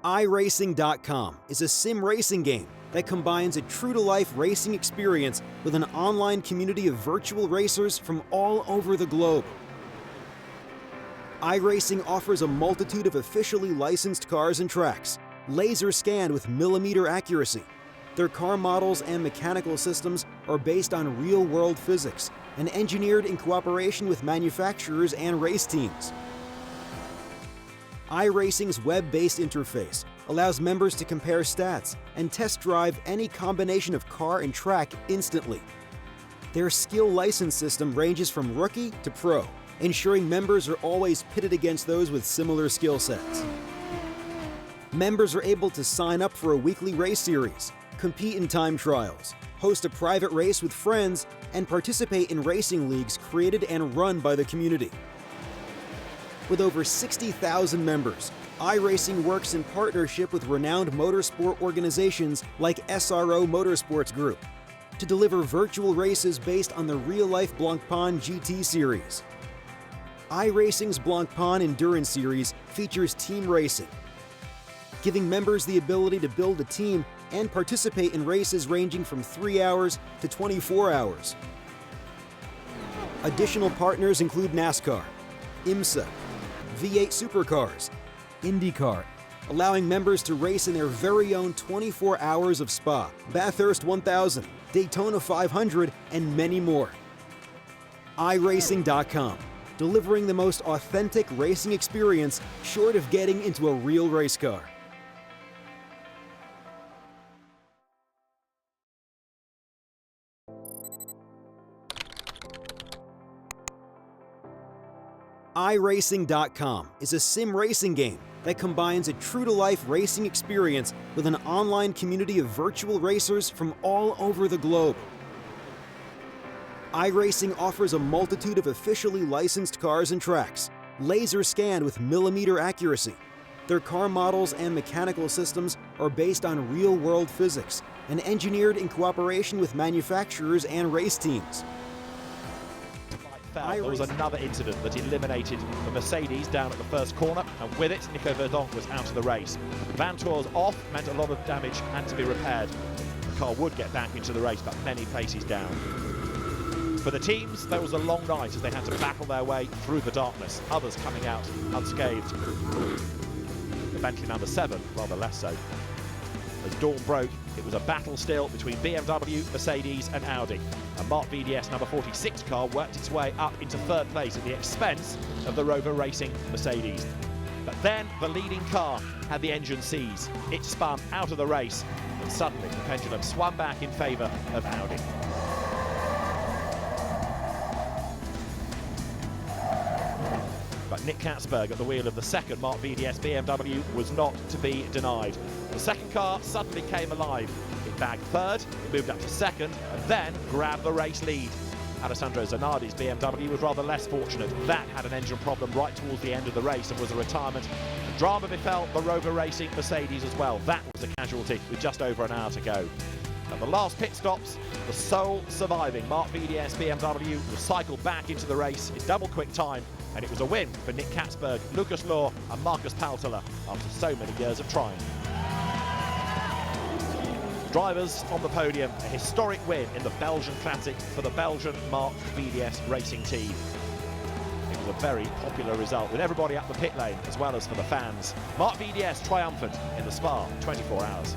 iRacing.com is a sim racing game that combines a true-to-life racing experience with an online community of virtual racers from all over the globe. iRacing offers a multitude of officially licensed cars and tracks, laser scanned with millimeter accuracy. Their car models and mechanical systems are based on real-world physics and engineered in cooperation with manufacturers and race teams. iRacing's web-based interface allows members to compare stats and test drive any combination of car and track instantly. Their skill license system ranges from rookie to pro, ensuring members are always pitted against those with similar skill sets. Members are able to sign up for a weekly race series, compete in time trials, host a private race with friends, and participate in racing leagues created and run by the community. With over 60,000 members, iRacing works in partnership with renowned motorsport organizations like SRO Motorsports Group to deliver virtual races based on the real-life Blancpain GT series. iRacing's Blancpain Endurance Series features team racing, giving members the ability to build a team and participate in races ranging from 3 hours to 24 hours. Additional partners include NASCAR, IMSA, V8 Supercars, IndyCar, allowing members to race in their very own 24 hours of Spa, Bathurst 1000, Daytona 500, and many more. iRacing.com, delivering the most authentic racing experience short of getting into a real race car. iRacing.com is a sim racing game that combines a true-to-life racing experience with an online community of virtual racers from all over the globe. iRacing offers a multitude of officially licensed cars and tracks, laser scanned with millimeter accuracy. Their car models and mechanical systems are based on real-world physics and engineered in cooperation with manufacturers and race teams. There was another incident that eliminated the Mercedes down at the first corner, and with it, Nico Verdonk was out of the race. Vantour's off meant a lot of damage had to be repaired. The car would get back into the race, but many places down. For the teams, there was a long night as they had to battle their way through the darkness, others coming out unscathed. The Bentley number 7, rather less so. As dawn broke, it was a battle still between BMW, Mercedes and Audi. A Mark VDS number 46 car worked its way up into third place at the expense of the Rover Racing Mercedes. But then the leading car had the engine seize. It spun out of the race, and suddenly the pendulum swung back in favour of Audi. But Nick Katzberg at the wheel of the second Mark VDS BMW was not to be denied. The second car suddenly came alive. It bagged third, it moved up to second, and then grabbed the race lead. Alessandro Zanardi's BMW was rather less fortunate. That had an engine problem right towards the end of the race and was a retirement. And drama befell the Rover Racing Mercedes as well. That was a casualty with just over an hour to go. At the last pit stops, the sole surviving Mark VDS BMW was cycled back into the race in double quick time, and it was a win for Nick Katzberg, Lucas Law and Marcus Paltela after so many years of trying. Drivers on the podium, a historic win in the Belgian Classic for the Belgian Mark VDS racing team. It was a very popular result with everybody up the pit lane as well as for the fans. Mark VDS triumphant in the Spa 24 hours.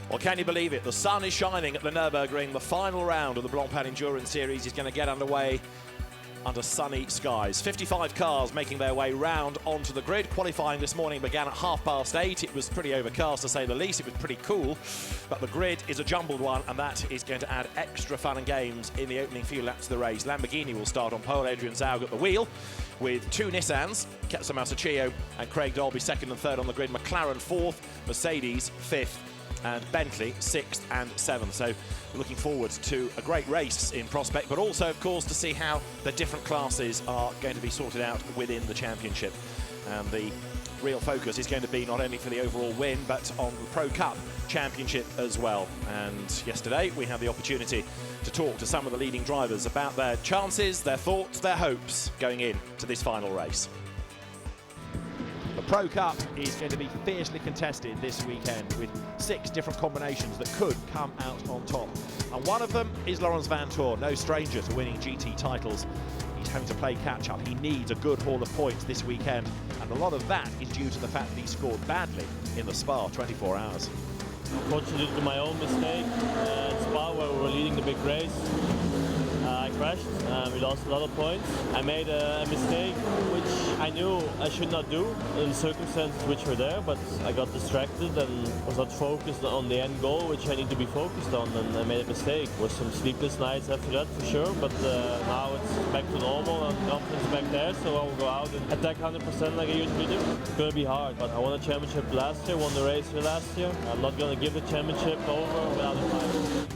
Well, can you believe it? The sun is shining at the Nurburgring. The final round of the Blancpain Endurance Series is going to get underway under sunny skies. 55 cars making their way round onto the grid. Qualifying this morning began at 8:30. It was pretty overcast, to say the least. It was pretty cool, but the grid is a jumbled one, and that is going to add extra fun and games in the opening few laps of the race. Lamborghini will start on pole, Adrian Zaug at the wheel, with two Nissans, Ketsa Masaccio and Craig Dolby second and third on the grid. McLaren fourth, Mercedes fifth, and Bentley 6th and 7th. So we're looking forward to a great race in prospect, but also, of course, to see how the different classes are going to be sorted out within the championship. And the real focus is going to be not only for the overall win, but on the Pro Cup Championship as well. And yesterday we had the opportunity to talk to some of the leading drivers about their chances, their thoughts, their hopes going in to this final race. The Pro Cup is going to be fiercely contested this weekend with 6 different combinations that could come out on top. And one of them is Laurens Vanthoor, no stranger to winning GT titles. He's having to play catch-up. He needs a good haul of points this weekend, and a lot of that is due to the fact that he scored badly in the Spa 24 hours. Unfortunately, due to my own mistake, in Spa where we were leading the big race, I crashed. We lost a lot of points. I made a mistake which I knew I should not do in circumstances which were there, but I got distracted and was not focused on the end goal, which I need to be focused on, and I made a mistake. There were some sleepless nights after that for sure, but now it's back to normal and confidence back there, so I will go out and attack 100% like I usually do. It's going to be hard, but I won a championship last year, won the race here last year. I'm not going to give the championship over without a fight.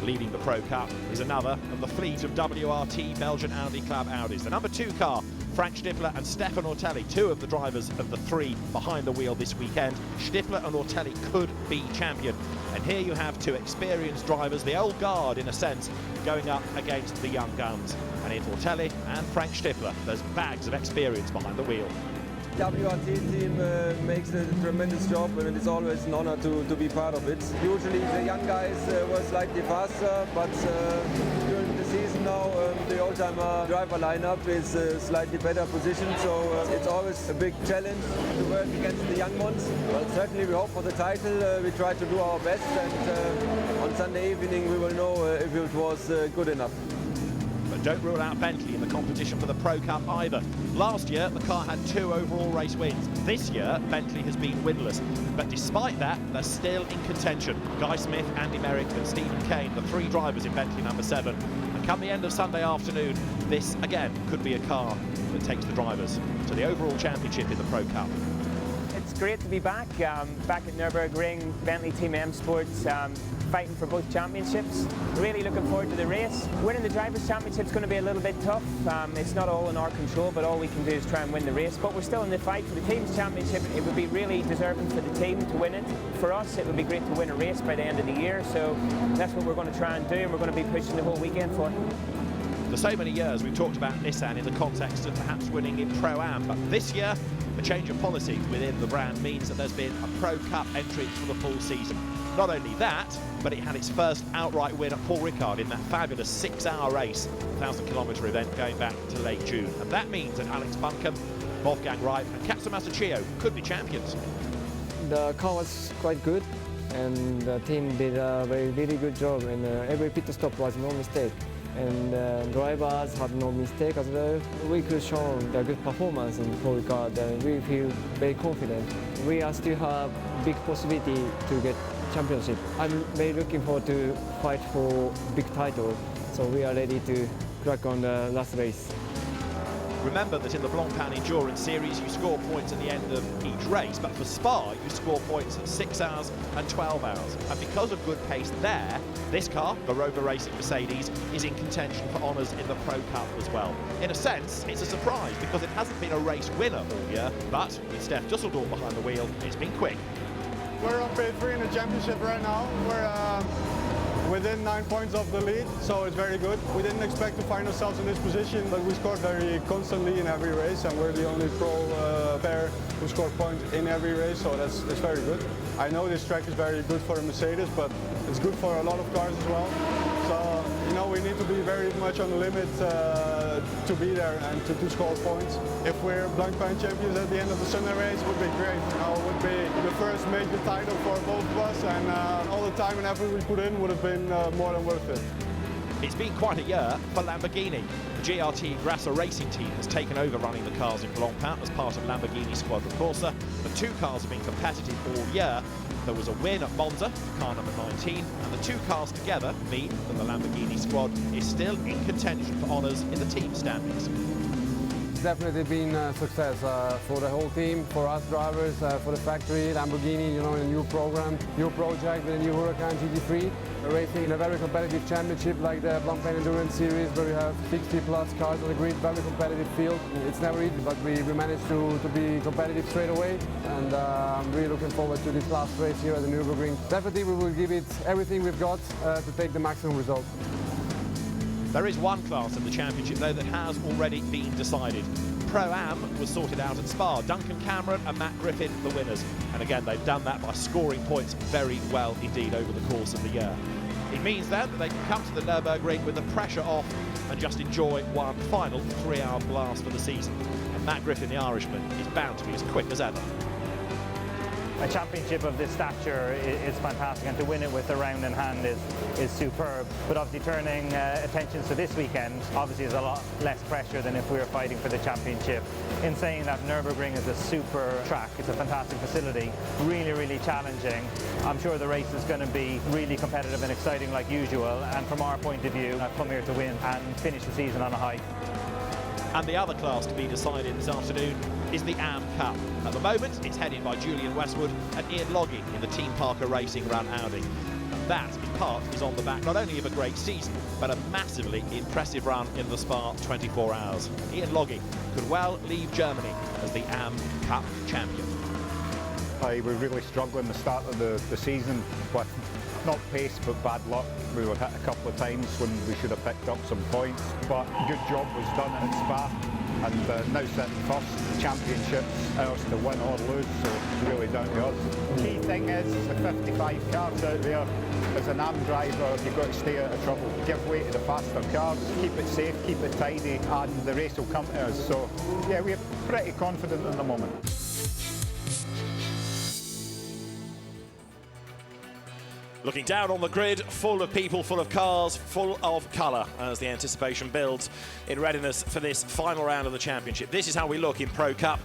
Leading the Pro Cup is another of the fleet of WRT Belgian Audi Club Audis. The number 2 car, Frank Stippler and Stefan Ortelli, 2 of the drivers of the 3 behind the wheel this weekend. Stippler and Ortelli could be champion. And here you have 2 experienced drivers, the old guard in a sense, going up against the young guns. And it's Ortelli and Frank Stippler. There's bags of experience behind the wheel. WRT team makes a tremendous job, and it's always an honor to be part of it. Usually the young guys were slightly faster, but during the season now the oldtimer driver lineup is slightly better positioned, so it's always a big challenge to work against the young ones. But certainly we hope for the title. We try to do our best, and on Sunday evening we will know if it was good enough. But don't rule out Bentley in the competition for the Pro Cup either. Last year, the car had 2 overall race wins. This year, Bentley has been winless. But despite that, they're still in contention. Guy Smith, Andy Merrick and Stephen Kane, the 3 drivers in Bentley number 7. And come the end of Sunday afternoon, this, again, could be a car that takes the drivers to the overall championship in the Pro Cup. It's great to be back at Nurburgring, Bentley Team M Sports, fighting for both championships. Really looking forward to the race. Winning the Drivers' Championship is going to be a little bit tough. It's not all in our control, but all we can do is try and win the race. But we're still in the fight for the Team's Championship. It would be really deserving for the team to win it. For us, it would be great to win a race by the end of the year, so that's what we're going to try and do, and we're going to be pushing the whole weekend for. For so many years, we've talked about Nissan in the context of perhaps winning in Pro-Am, but this year, a change of policy within the brand means that there's been a Pro Cup entry for the full season. Not only that, but it had its first outright win at Paul Ricard in that fabulous 6-hour race, 1,000-kilometre event going back to late June. And that means that Alex Buncombe, Wolfgang Reif and Katsumasa Chiyo could be champions. The car was quite good, and the team did a really good job, and every pit stop was no mistake. And drivers had no mistake as well. We could show the good performance in Paul Ricard, and we feel very confident. We still have big possibility to get championship. I'm very looking forward to fight for big title, so we are ready to crack on the last race. Remember that in the Blancpain Endurance Series you score points at the end of each race, but for Spa you score points at 6 hours and 12 hours. And because of good pace there, this car, the Rover Racing Mercedes, is in contention for honours in the Pro Cup as well. In a sense, it's a surprise because it hasn't been a race winner all year, but with Steph Dusseldorf behind the wheel, it's been quick. We're on P3 in the championship right now. We're within 9 points of the lead, so it's very good. We didn't expect to find ourselves in this position, but we scored very constantly in every race, and we're the only pro pair who scored points in every race, so that's very good. I know this track is very good for a Mercedes, but it's good for a lot of cars as well. So, you know, we need to be very much on the limit to be there and to score points. If we're Blancpain champions at the end of the Sunday race, it would be great. You know, it would be the first major title for both of us, and all the time and effort we put in would have been more than worth it. It's been quite a year for Lamborghini. The GRT Grasser Racing team has taken over running the cars in Blancpain as part of Lamborghini Squadra Corsa. The 2 cars have been competitive all year. There was a win at Monza, car number 19, and the 2 cars together mean that the Lamborghini squad is still in contention for honours in the team standings. It's definitely been a success for the whole team, for us drivers, for the factory, Lamborghini, you know, a new program, new project with a new Huracan GT3. Racing in a very competitive championship like the Blancpain Endurance Series, where we have 60 plus cars on the grid, very competitive field. It's never easy, but we managed to be competitive straight away, and I'm really looking forward to this last race here at the Nurburgring. Definitely we will give it everything we've got to take the maximum result. There is one class in the championship, though, that has already been decided. Pro-Am was sorted out at Spa. Duncan Cameron and Matt Griffin, the winners. And again, they've done that by scoring points very well indeed over the course of the year. It means then that they can come to the Nurburgring with the pressure off and just enjoy one final 3-hour blast for the season. And Matt Griffin, the Irishman, is bound to be as quick as ever. A championship of this stature is fantastic, and to win it with the round in hand is superb. But obviously turning attentions to this weekend, obviously is a lot less pressure than if we were fighting for the championship. In saying that, Nurburgring is a super track. It's a fantastic facility, really, really challenging. I'm sure the race is going to be really competitive and exciting like usual, and from our point of view, I've come here to win and finish the season on a high. And the other class to be decided this afternoon is the AM Cup. At the moment, it's headed by Julian Westwood and Ian Logie in the Team Parker Racing Run Audi. And that, in part, is on the back not only of a great season, but a massively impressive run in the Spa 24 Hours. And Ian Logie could well leave Germany as the AM Cup champion. We were really struggling the start of the season with not pace but bad luck. We were hit a couple of times when we should have picked up some points, but good job was done at Spa, and now sitting first. Championships, ours to win or lose, so it's really down to us. Key thing is the 55 cars out there. As an AM driver, you've got to stay out of trouble. Give way to the faster cars, keep it safe, keep it tidy, and the race will come to us. So yeah, we're pretty confident at the moment. Looking down on the grid, full of people, full of cars, full of colour as the anticipation builds in readiness for this final round of the championship. This is how we look in Pro Cup.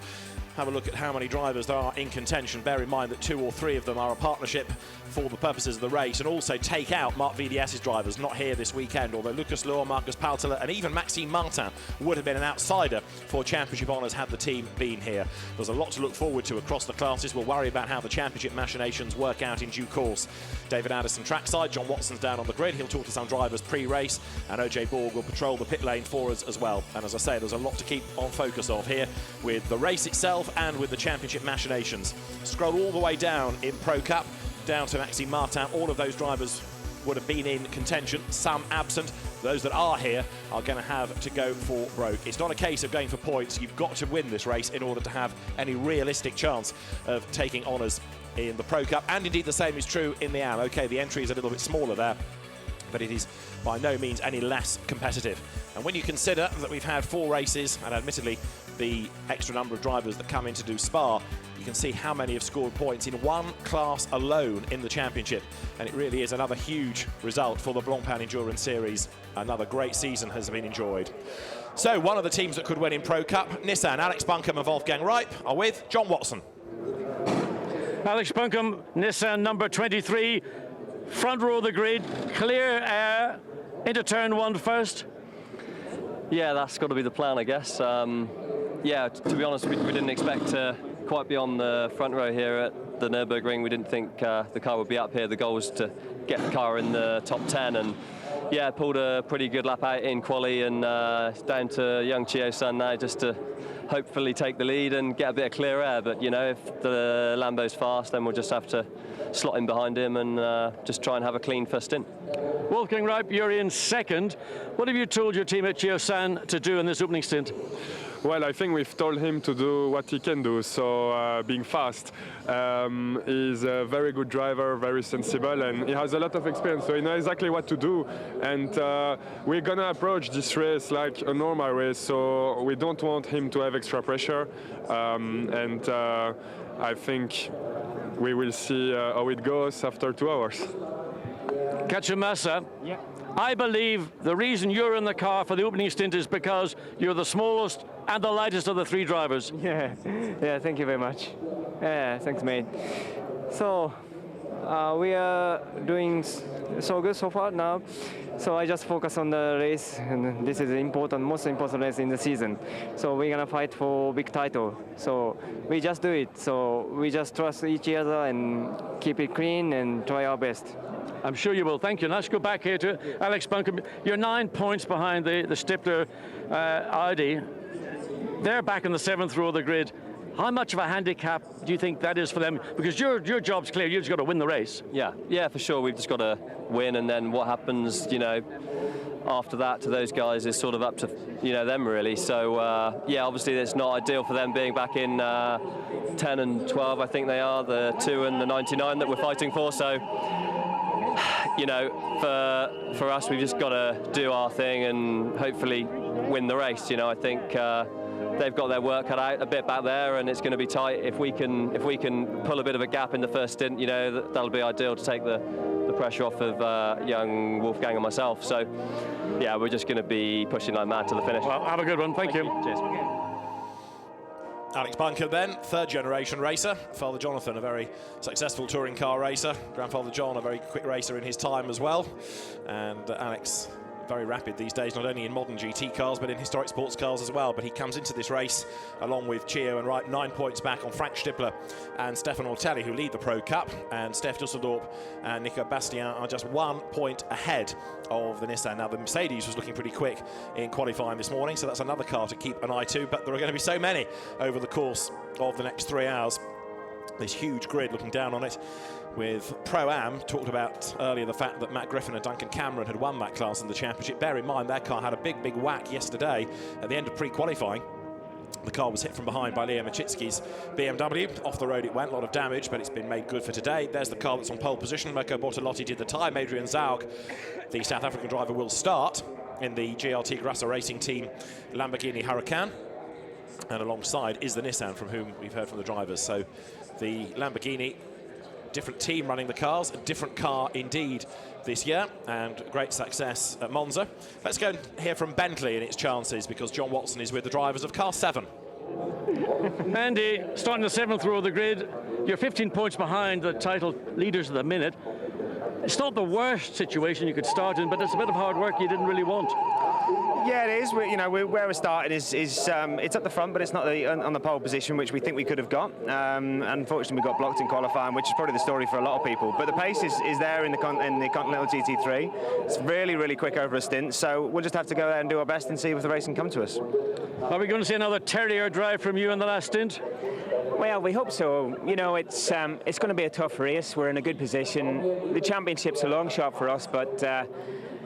Have a look at how many drivers there are in contention. Bear in mind that 2 or 3 of them are a partnership for the purposes of the race, and also take out Marc VDS's drivers, not here this weekend, although Lucas Luhr, Marcus Paltela and even Maxime Martin would have been an outsider for championship honours had the team been here. There's a lot to look forward to across the classes. We'll worry about how the championship machinations work out in due course. David Anderson trackside, John Watson's down on the grid. He'll talk to some drivers pre-race, and OJ Borg will patrol the pit lane for us as well. And as I say, there's a lot to keep on focus of here with the race itself and with the championship machinations. Scroll all the way down in Pro Cup, down to Maxime Martin. All of those drivers would have been in contention, some absent. Those that are here are going to have to go for broke. It's not a case of going for points. You've got to win this race in order to have any realistic chance of taking honours in the Pro Cup, and indeed the same is true in the AM. Okay, the entry is a little bit smaller there, but it is by no means any less competitive. And when you consider that we've had 4 races, and admittedly the extra number of drivers that come in to do Spa, you can see how many have scored points in one class alone in the championship. And it really is another huge result for the Blancpain Endurance Series. Another great season has been enjoyed. So one of the teams that could win in Pro Cup, Nissan, Alex Buncombe and Wolfgang Reip, are with John Watson. Alex Buncombe, Nissan number 23, front row of the grid, clear air, into turn 1 first. Yeah, that's got to be the plan, I guess. Yeah, to be honest, we didn't expect to quite be on the front row here at the Nurburgring. We didn't think the car would be up here. The goal was to get the car in the top 10, and yeah, pulled a pretty good lap out in quali, and down to young Chio-san now just to hopefully take the lead and get a bit of clear air. But you know, if the Lambo's fast, then we'll just have to slot in behind him and just try and have a clean first stint. Wolfgang Reip, you're in second. What have you told your teammate Chio-san to do in this opening stint? Well, I think we've told him to do what he can do, so being fast. He's a very good driver, very sensible, and he has a lot of experience, so he knows exactly what to do. And we're going to approach this race like a normal race, so we don't want him to have extra pressure. And I think we will see how it goes after 2 hours. Kachimasa, yeah. I believe the reason you're in the car for the opening stint is because you're the smallest and the lightest of the 3 drivers. Yeah, thank you very much. Yeah, thanks, mate. So, we are doing so good so far now. So I just focus on the race, and this is the most important race in the season. So we're gonna fight for big title. So we just do it. So we just trust each other and keep it clean and try our best. I'm sure you will. Thank you. Let's go back here to Alex Buncombe. You're 9 points behind the Stipler Audi. They're back in the 7th row of the grid. How much of a handicap do you think that is for them? Because your job's clear. You've just got to win the race. Yeah, for sure. We've just got to win, and then what happens, you know, after that to those guys is sort of up to them really. So yeah, obviously it's not ideal for them being back in 10 and 12, I think they are, the 2 and the 99 that we're fighting for. So for us, we've just got to do our thing and hopefully win the race. I think they've got their work cut out a bit back there, and it's going to be tight. If we can pull a bit of a gap in the first stint, that'll be ideal to take the pressure off of young Wolfgang and myself. So yeah, we're just going to be pushing like mad to the finish. Well, have a good one. Thank you. Cheers. Alex Bunker then, third generation racer. Father Jonathan, a very successful touring car racer. Grandfather John, a very quick racer in his time as well. And Alex, very rapid these days, not only in modern GT cars, but in historic sports cars as well. But he comes into this race along with Chio and right 9 points back on Frank Stippler and Stefan Ortelli, who lead the Pro Cup. And Steph Dusseldorp and Nico Bastien are just 1 point ahead of the Nissan. Now, the Mercedes was looking pretty quick in qualifying this morning, so that's another car to keep an eye to. But there are going to be so many over the course of the next 3 hours. This huge grid looking down on it. With Pro-Am, talked about earlier the fact that Matt Griffin and Duncan Cameron had won that class in the championship. Bear in mind, their car had a big whack yesterday at the end of pre-qualifying. The car was hit from behind by Leo Machitsky's BMW. Off the road it went, a lot of damage, but it's been made good for today. There's the car that's on pole position. Mirko Bortolotti did the time. Adrian Zaug, the South African driver, will start in the GLT Grasser Racing Team Lamborghini Huracan. And alongside is the Nissan, from whom we've heard from the drivers. So the Lamborghini, different team running the cars, a different car indeed this year, and great success at Monza. Let's go and hear from Bentley and its chances, because John Watson is with the drivers of car 7. Andy, starting the 7th row of the grid, you're 15 points behind the title leaders at the minute. It's not the worst situation you could start in, but it's a bit of hard work you didn't really want. Yeah, it is. Where we're starting is it's at the front, but it's not on the pole position, which we think we could have got. Unfortunately, we got blocked in qualifying, which is probably the story for a lot of people. But the pace is there in the Continental GT3. It's really, really quick over a stint. So we'll just have to go there and do our best and see if the race can come to us. Are we going to see another Terrier drive from you in the last stint? Well, we hope so. It's going to be a tough race. We're in a good position. The championship's a long shot for us, but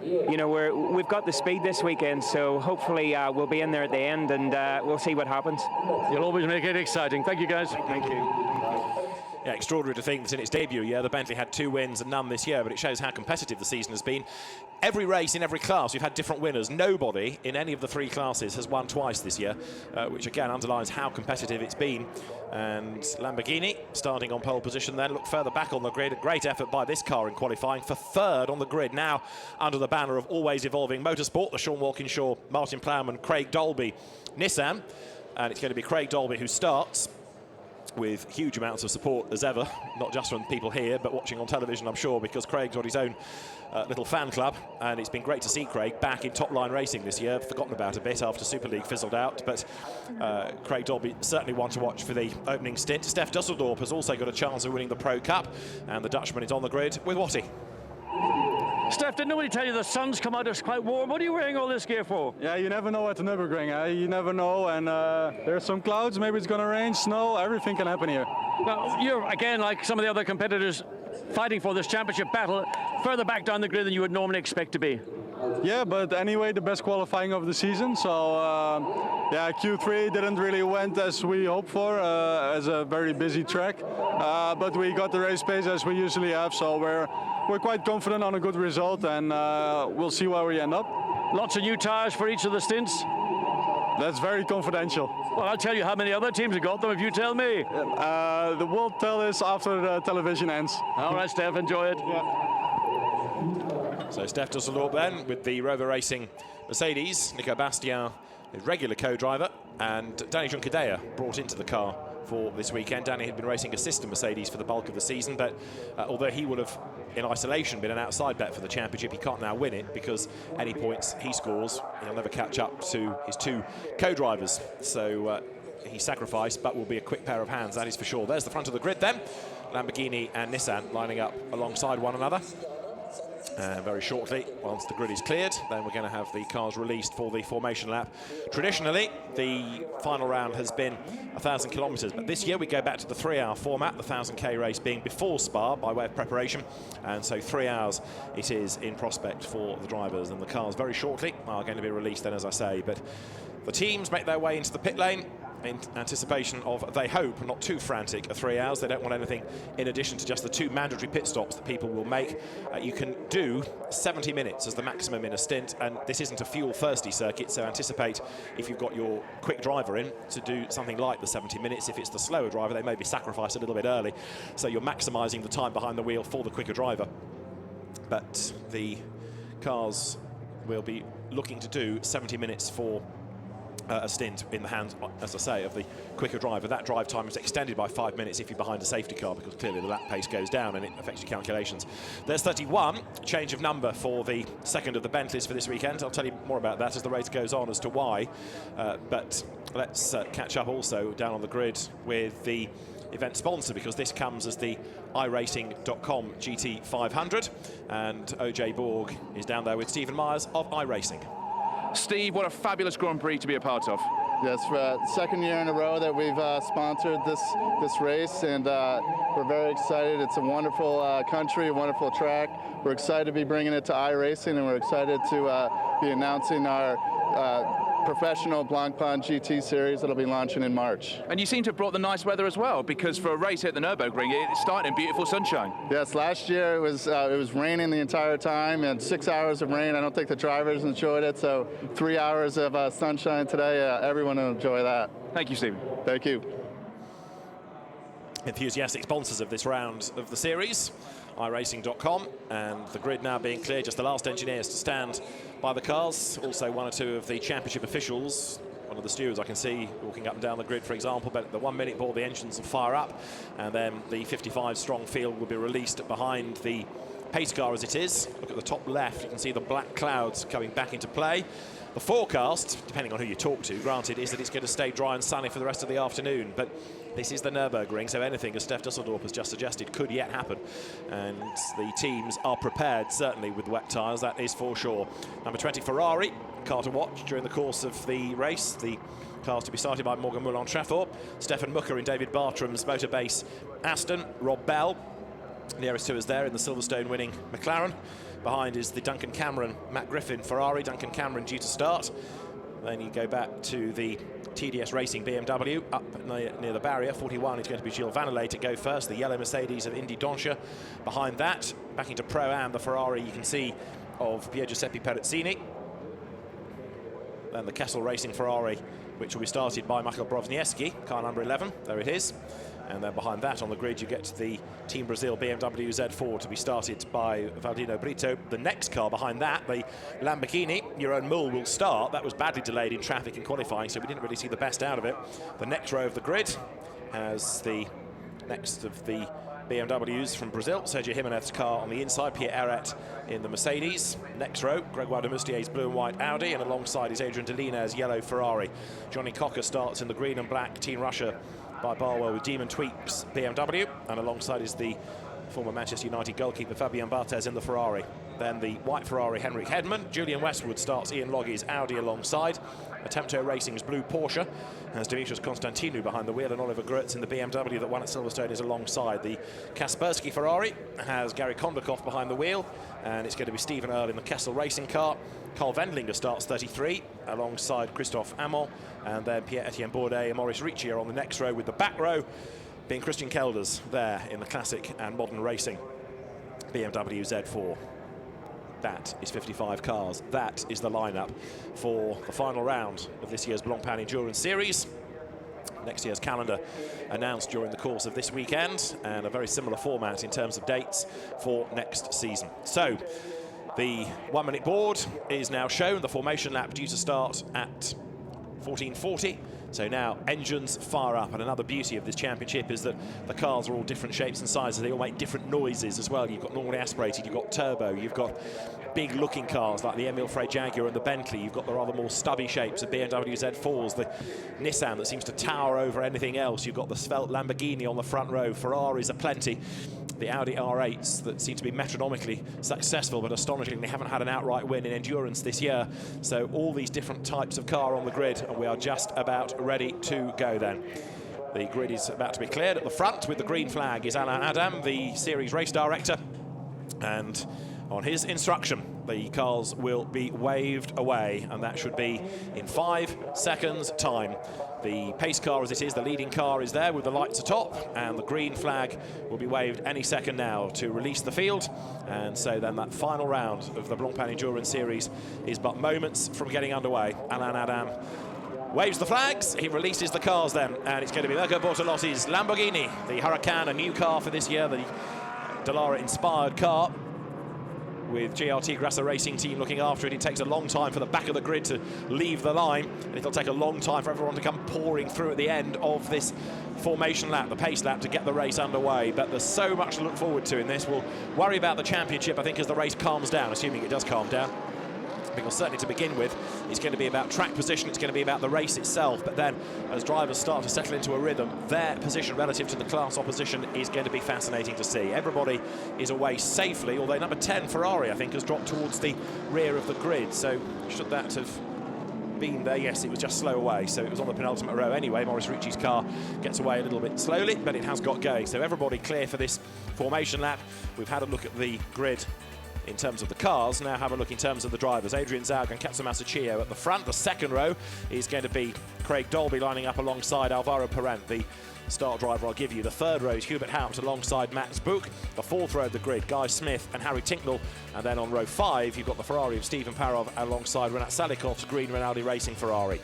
we've got the speed this weekend, so hopefully we'll be in there at the end, and we'll see what happens. You'll always make it exciting. Thank you, guys. Thank you. Yeah, extraordinary to think that in its debut year, the Bentley had 2 wins and none this year, but it shows how competitive the season has been. Every race in every class, we've had different winners. Nobody in any of the 3 classes has won twice this year, which again underlines how competitive it's been. And Lamborghini starting on pole position, then look further back on the grid. A great effort by this car in qualifying for 3rd on the grid, now under the banner of always evolving motorsport, the Sean Walkinshaw, Martin Plowman, Craig Dolby Nissan. And it's going to be Craig Dolby who starts, with huge amounts of support as ever, not just from people here, but watching on television, I'm sure, because Craig's got his own little fan club, and it's been great to see Craig back in top-line racing this year. Forgotten about a bit after Super League fizzled out, but Craig Dolby certainly one to watch for the opening stint. Steph Dusseldorp has also got a chance of winning the Pro Cup, and the Dutchman is on the grid with Watty. Steph, did nobody tell you the sun's come out, it's quite warm? What are you wearing all this gear for? Yeah, you never know at the Nurburgring. You never know, and there's some clouds, maybe it's going to rain, snow, everything can happen here. Now, you're, again, like some of the other competitors, fighting for this championship battle further back down the grid than you would normally expect to be. Yeah, but anyway, the best qualifying of the season, so yeah, Q3 didn't really went as we hoped for, as a very busy track, but we got the race pace as we usually have, so we're quite confident on a good result, and we'll see where we end up. Lots of new tyres for each of the stints? That's very confidential. Well, I'll tell you how many other teams have got them if you tell me. We'll tell this after the television ends. All right, Steph, enjoy it. Yeah. So Steph Dusseldorp then with the Rover Racing Mercedes, Nico Bastien, his regular co-driver, and Danny Juncadella brought into the car for this weekend. Danny had been racing a sister Mercedes for the bulk of the season, but although he would have in isolation been an outside bet for the championship, he can't now win it because any points he scores, he'll never catch up to his 2 co-drivers. So he sacrificed, but will be a quick pair of hands, that is for sure. There's the front of the grid then. Lamborghini and Nissan lining up alongside one another. And very shortly, once the grid is cleared, then we're going to have the cars released for the formation lap. Traditionally, the final round has been 1,000 kilometres, but this year we go back to the 3-hour format, the 1,000k race being before Spa by way of preparation, and so 3 hours it is in prospect for the drivers, and the cars very shortly are going to be released then, as I say. But the teams make their way into the pit lane in anticipation of, they hope, not too frantic, 3 hours. They don't want anything in addition to just the 2 mandatory pit stops that people will make. You can do 70 minutes as the maximum in a stint, and this isn't a fuel-thirsty circuit, so anticipate, if you've got your quick driver in, to do something like the 70 minutes. If it's the slower driver, they may be sacrificed a little bit early, so you're maximising the time behind the wheel for the quicker driver. But the cars will be looking to do 70 minutes for a stint in the hands, as I say, of the quicker driver. That drive time is extended by 5 minutes if you're behind a safety car, because clearly the lap pace goes down and it affects your calculations. There's 31, change of number for the second of the Bentleys for this weekend. I'll tell you more about that as the race goes on as to why. But let's catch up also down on the grid with the event sponsor, because this comes as the iRacing.com GT500, and OJ Borg is down there with Stephen Myers of iRacing. Steve, what a fabulous Grand Prix to be a part of. Yes, second year in a row that we've sponsored this race, and we're very excited. It's a wonderful country, a wonderful track. We're excited to be bringing it to iRacing, and we're excited to be announcing our professional Blancpain GT series that'll be launching in March. And you seem to have brought the nice weather as well, because for a race at the Nurburgring, it started in beautiful sunshine. Yes, last year it was raining the entire time, and 6 hours of rain. I don't think the drivers enjoyed it, so 3 hours of sunshine today. Everyone will enjoy that. Thank you, Stephen. Thank you. Enthusiastic sponsors of this round of the series, iRacing.com, and the grid now being clear, just the last engineers to stand by the cars. Also 1 or 2 of the championship officials. One of the stewards I can see walking up and down the grid, for example, but at the 1 minute ball the engines will fire up, and then the 55 strong field will be released behind the pace car as it is. Look at the top left, you can see the black clouds coming back into play. The forecast, depending on who you talk to, granted, is that it's going to stay dry and sunny for the rest of the afternoon, but this is the Nurburgring, so anything, as Steph Dusseldorp has just suggested, could yet happen. And the teams are prepared, certainly with wet tyres, that is for sure. Number 20, Ferrari, car to watch during the course of the race. The cars to be started by Morgan Moulin-Treffort, Stefan Mucker in David Bartram's Motorbase Aston, Rob Bell, nearest to us there in the Silverstone winning McLaren. Behind is the Duncan Cameron, Matt Griffin Ferrari, Duncan Cameron due to start. Then you go back to the TDS Racing BMW up near the barrier. 41 is going to be Gilles Vanelay to go first, the yellow Mercedes of Indy Doncia. Behind that, back into Pro-Am, the Ferrari you can see of Pier Giuseppe Perezzini. Then the Kessel Racing Ferrari, which will be started by Michael Brozniewski, car number 11, there it is. And then behind that on the grid you get the Team Brazil BMW Z4 to be started by Valdino Brito. The next car behind that, the Lamborghini Jeroen Mul, will start. That was badly delayed in traffic in qualifying, so we didn't really see the best out of it. The next row of the grid has the next of the BMWs from Brazil, Sergio Jimenez's car on the inside, Pierre Eret in the Mercedes. Next row, Gregoire de Moustier's blue and white Audi, and alongside is Adrian Delina's yellow Ferrari. Johnny Cocker starts in the green and black Team Russia by Barwell with Demon Tweaks BMW, and alongside is the former Manchester United goalkeeper Fabian Barthez in the Ferrari. Then the white Ferrari Henrik Hedman. Julian Westwood starts Ian Loggie's Audi alongside. Attempto Racing's blue Porsche has Dimitris Constantinou behind the wheel, and Oliver Grutz in the BMW that won at Silverstone is alongside. The Kaspersky Ferrari has Gary Kondakov behind the wheel, and it's going to be Stephen Earle in the Kessel Racing car. Carl Wendlinger starts 33 alongside Christophe Amon, and then Pierre-Etienne Bourdais and Maurice Ricci are on the next row, with the back row being Christian Kelders there in the classic and modern racing BMW Z4. That is 55 cars. That is the lineup for the final round of this year's Blancpain Endurance Series. Next year's calendar announced during the course of this weekend, and a very similar format in terms of dates for next season. So the 1 minute board is now shown. The formation lap due to start at 14:40. So now engines fire up, and another beauty of this championship is that the cars are all different shapes and sizes. They all make different noises as well. You've got normally aspirated, you've got turbo, you've got big-looking cars like the Emil Frey Jaguar and the Bentley. You've got the rather more stubby shapes of BMW Z4s, the Nissan that seems to tower over anything else. You've got the svelte Lamborghini on the front row. Ferraris are plenty. The Audi R8s that seem to be metronomically successful, but astonishingly haven't had an outright win in endurance this year. So all these different types of car on the grid, and we are just about ready to go then. The grid is about to be cleared. At the front with the green flag is Alain Adam, the series race director. And on his instruction, the cars will be waved away, and that should be in 5 seconds' time. The pace car as it is, the leading car, is there with the lights atop, and the green flag will be waved any second now to release the field. And so then that final round of the Blancpain Endurance Series is but moments from getting underway. Alain Adam waves the flags, he releases the cars then, and it's going to be Mirko Bortolotti's Lamborghini, the Huracan, a new car for this year, the Dallara-inspired car, with GRT Grasser Racing Team looking after it. It takes a long time for the back of the grid to leave the line, and it'll take a long time for everyone to come pouring through at the end of this formation lap, the pace lap, to get the race underway. But there's so much to look forward to in this. We'll worry about the championship, I think, as the race calms down, assuming it does calm down. Because certainly to begin with, it's going to be about track position, it's going to be about the race itself, but then as drivers start to settle into a rhythm, their position relative to the class opposition is going to be fascinating to see. Everybody is away safely, although number 10, Ferrari, I think, has dropped towards the rear of the grid, so should that have been there? Yes, it was just slow away, so it was on the penultimate row anyway. Maurice Ricci's car gets away a little bit slowly, but it has got going, so everybody clear for this formation lap. We've had a look at the grid in terms of the cars, now have a look in terms of the drivers. Adrian Zaug and Katsumasa Chiyo at the front. The second row is going to be Craig Dolby lining up alongside Alvaro Parent, the start driver I'll give you. The third row is Hubert Haupt alongside Max Buch. The fourth row of the grid, Guy Smith and Harry Tinknell. And then on row 5, you've got the Ferrari of Stephen Parov alongside Renat Salikov's green Rinaldi Racing Ferrari.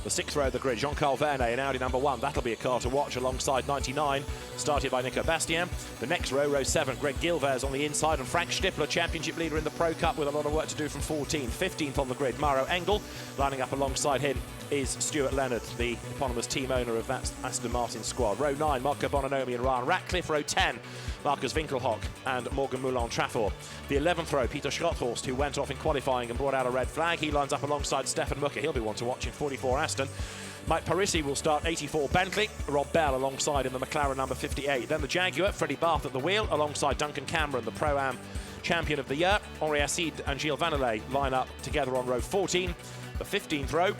The sixth row of the grid, Jean-Carl Vernet in Audi number 1. That'll be a car to watch alongside 99, started by Nico Bastien. The next row, row 7, Greg Gilvers on the inside, and Frank Stippler, championship leader in the Pro Cup, with a lot of work to do from 14th. 15th on the grid, Mauro Engel. Lining up alongside him is Stuart Leonard, the eponymous team owner of that Aston Martin squad. Row 9, Marco Bononomi and Ryan Ratcliffe. Row 10, Marcus Winkelhock and Morgan Moulin-Trafort. The 11th row, Peter Schotthorst, who went off in qualifying and brought out a red flag. He lines up alongside Stefan Mucker. He'll be one to watch in 44 Aston. Mike Parisi will start 84 Bentley. Rob Bell alongside in the McLaren number 58. Then the Jaguar, Freddie Bath at the wheel alongside Duncan Cameron, the Pro-Am champion of the year. Henri Acide and Gilles Vanelay line up together on row 14. The 15th row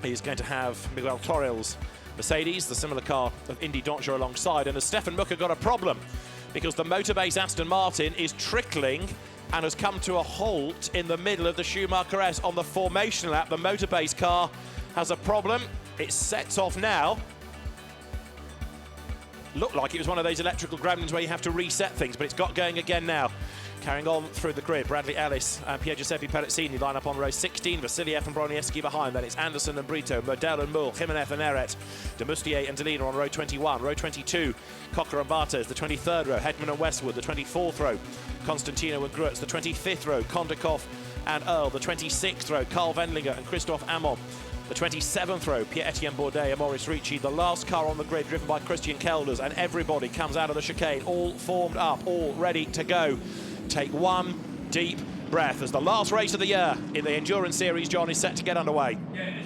is going to have Miguel Torrell's Mercedes, the similar car of Indy Dontje alongside. And has Stefan Mucker got a problem? Because the Motorbase Aston Martin is trickling and has come to a halt in the middle of the Schumacher S on the formation lap. The Motorbase car has a problem. It sets off now. Looked like it was one of those electrical gremlins where you have to reset things, but it's got going again now. Carrying on through the grid, Bradley Ellis and Pier Giuseppe Perezzini line up on row 16. Vasiliev and Broniewski behind. Then it's Anderson and Brito, Model and Mull, Jimenez and Eret, de Mustier and Delina on row 21. Row 22, Cocker and Bartes. The 23rd row, Hedman and Westwood. The 24th row, Constantino and Grutz. The 25th row, Kondakov and Earl. The 26th row, Carl Wendlinger and Christoph Amon. The 27th row, Pierre-Etienne Bourdais and Maurice Ricci. The last car on the grid, driven by Christian Kelders, and everybody comes out of the chicane, all formed up, all ready to go. Take one deep breath as the last race of the year in the Endurance Series, John, is set to get underway. Yeah,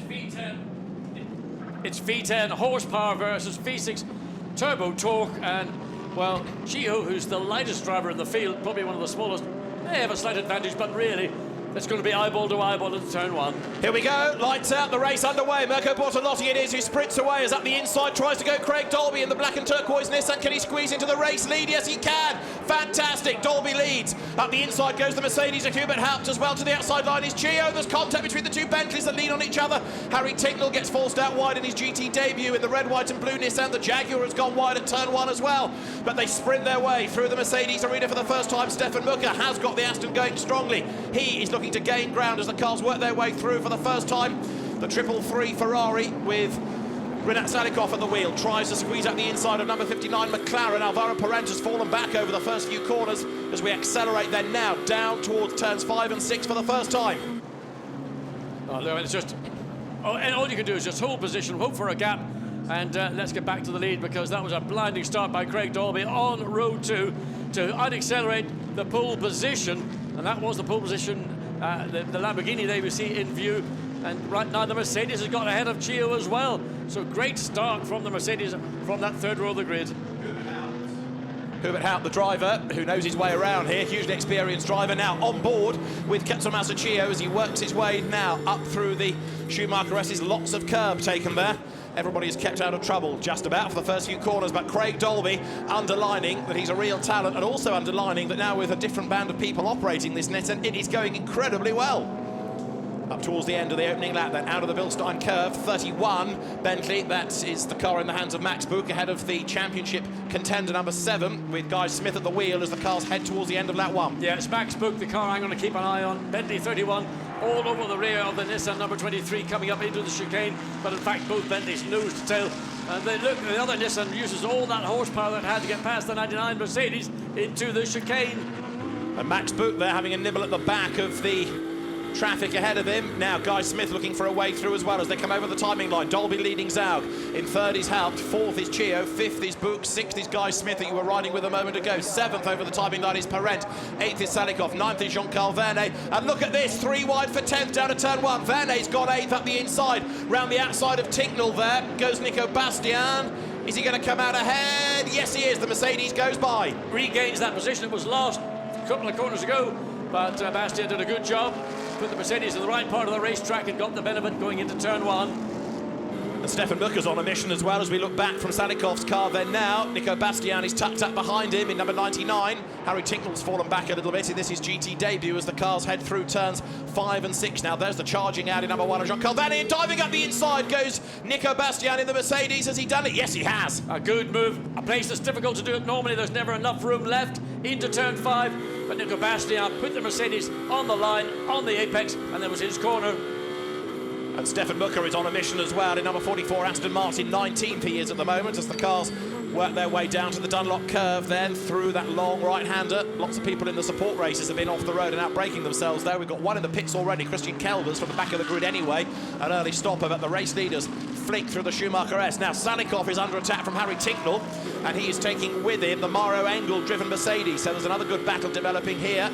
it's V10 horsepower versus V6 turbo torque, and, well, Chiyo, who's the lightest driver in the field, probably one of the smallest, may have a slight advantage, but really, it's going to be eyeball to eyeball at turn 1. Here we go, lights out, the race underway. Mirko Bortolotti it is who sprints away as up the inside tries to go Craig Dolby in the black and turquoise Nissan. Can he squeeze into the race lead? Yes, he can. Fantastic, Dolby leads. Up the inside goes the Mercedes of Hubert Haupt as well. To the outside line is Chiyo. There's contact between the two Bentleys that lean on each other. Harry Tinknell gets forced out wide in his GT debut in the red, white and blue Nissan. The Jaguar has gone wide at turn 1 as well. But they sprint their way through the Mercedes arena for the first time. Stefan Mucker has got the Aston going strongly. He is looking to gain ground as the cars work their way through for the first time. The 333 Ferrari with Renat Salikov at the wheel tries to squeeze out the inside of number 59 McLaren. Alvaro Parent has fallen back over the first few corners as we accelerate then now down towards turns 5 and 6 for the first time. Oh, it's just, and all you can do is just hold position, hope for a gap, and let's get back to the lead, because that was a blinding start by Craig Dolby on row 2 to unaccelerate the pole position. and that was the pole position, the Lamborghini there we see in view. And right now the Mercedes has got ahead of Chio as well. So great start from the Mercedes from that third row of the grid. Hubert Haupt, the driver, who knows his way around here, hugely experienced driver, now on board with Tommaso Chio as he works his way now up through the Schumacher S's. Lots of curb taken there. Everybody is kept out of trouble just about for the first few corners, but Craig Dolby underlining that he's a real talent, and also underlining that now with a different band of people operating this Nissan, it is going incredibly well. Up towards the end of the opening lap, then out of the Bilstein curve, 31 Bentley. That is the car in the hands of Max Buch ahead of the championship contender number 7, with Guy Smith at the wheel as the cars head towards the end of lap 1. Yeah, it's Max Buch, the car I'm going to keep an eye on. Bentley 31 all over the rear of the Nissan number 23 coming up into the chicane, but in fact both Bentleys nose to tail. And they look, the other Nissan uses all that horsepower that had to get past the 99 Mercedes into the chicane. And Max Buch there having a nibble at the back of the traffic ahead of him. Now Guy Smith looking for a way through as well as they come over the timing line. Dolby leading Zaug. In third is Haupt, fourth is Chio, fifth is Buch, sixth is Guy Smith that you were riding with a moment ago. Seventh over the timing line is Parent, eighth is Salikov, ninth is Jean-Carl Vernet. And look at this, 3 wide for 10th down to turn 1. Vernet's got 8th up the inside. Round the outside of Tinknell there goes Nico Bastian. Is he going to come out ahead? Yes, he is. The Mercedes goes by. Regains that position. It was lost a couple of corners ago, but Bastian did a good job. Put the Mercedes in the right part of the racetrack and got the benefit going into turn 1. And Stefan Mucker's on a mission as well as we look back from Salikov's car then now. Nico Bastian is tucked up behind him in number 99. Harry Tinknell's fallen back a little bit in this is GT debut as the cars head through turns 5 and 6. Now there's the charging out in number 1 of Jean-Carl Vernet, diving up the inside goes Nico Bastian in the Mercedes. Has he done it? Yes, he has. A good move, a place that's difficult to do it normally. There's never enough room left into turn 5, but Nico Bastian put the Mercedes on the line, on the apex, and there was his corner. And Stefan Mucker is on a mission as well in number 44 Aston Martin. 19th he is at the moment as the cars work their way down to the Dunlop curve then through that long right-hander. Lots of people in the support races have been off the road and out braking themselves there. We've got one in the pits already, Christian Kelvers from the back of the grid anyway. An early stopper, but the race leaders flick through the Schumacher S. Now Salikov is under attack from Harry Tinknell, and he is taking with him the Mauro Engel driven Mercedes. So there's another good battle developing here.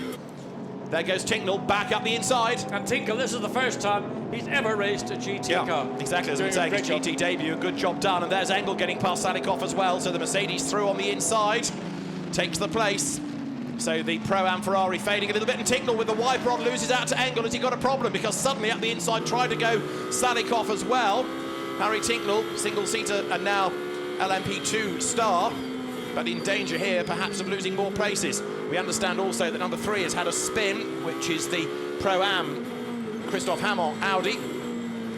There goes Tinknell back up the inside. And Tinknell, this is the first time he's ever raced a GT car. Exactly, as we say, his GT debut, good job done. And there's Engel getting past Salikov as well, so the Mercedes through on the inside, takes the place. So the Pro-Am Ferrari fading a little bit, and Tinknell with the wide rod loses out to Engel. Has he got a problem? Because suddenly up the inside tried to go Salikov as well. Harry Tinknell, single-seater, and now LMP2 star, but in danger here perhaps of losing more places. We understand also that number 3 has had a spin, which is the Pro-Am Christophe Hamon Audi.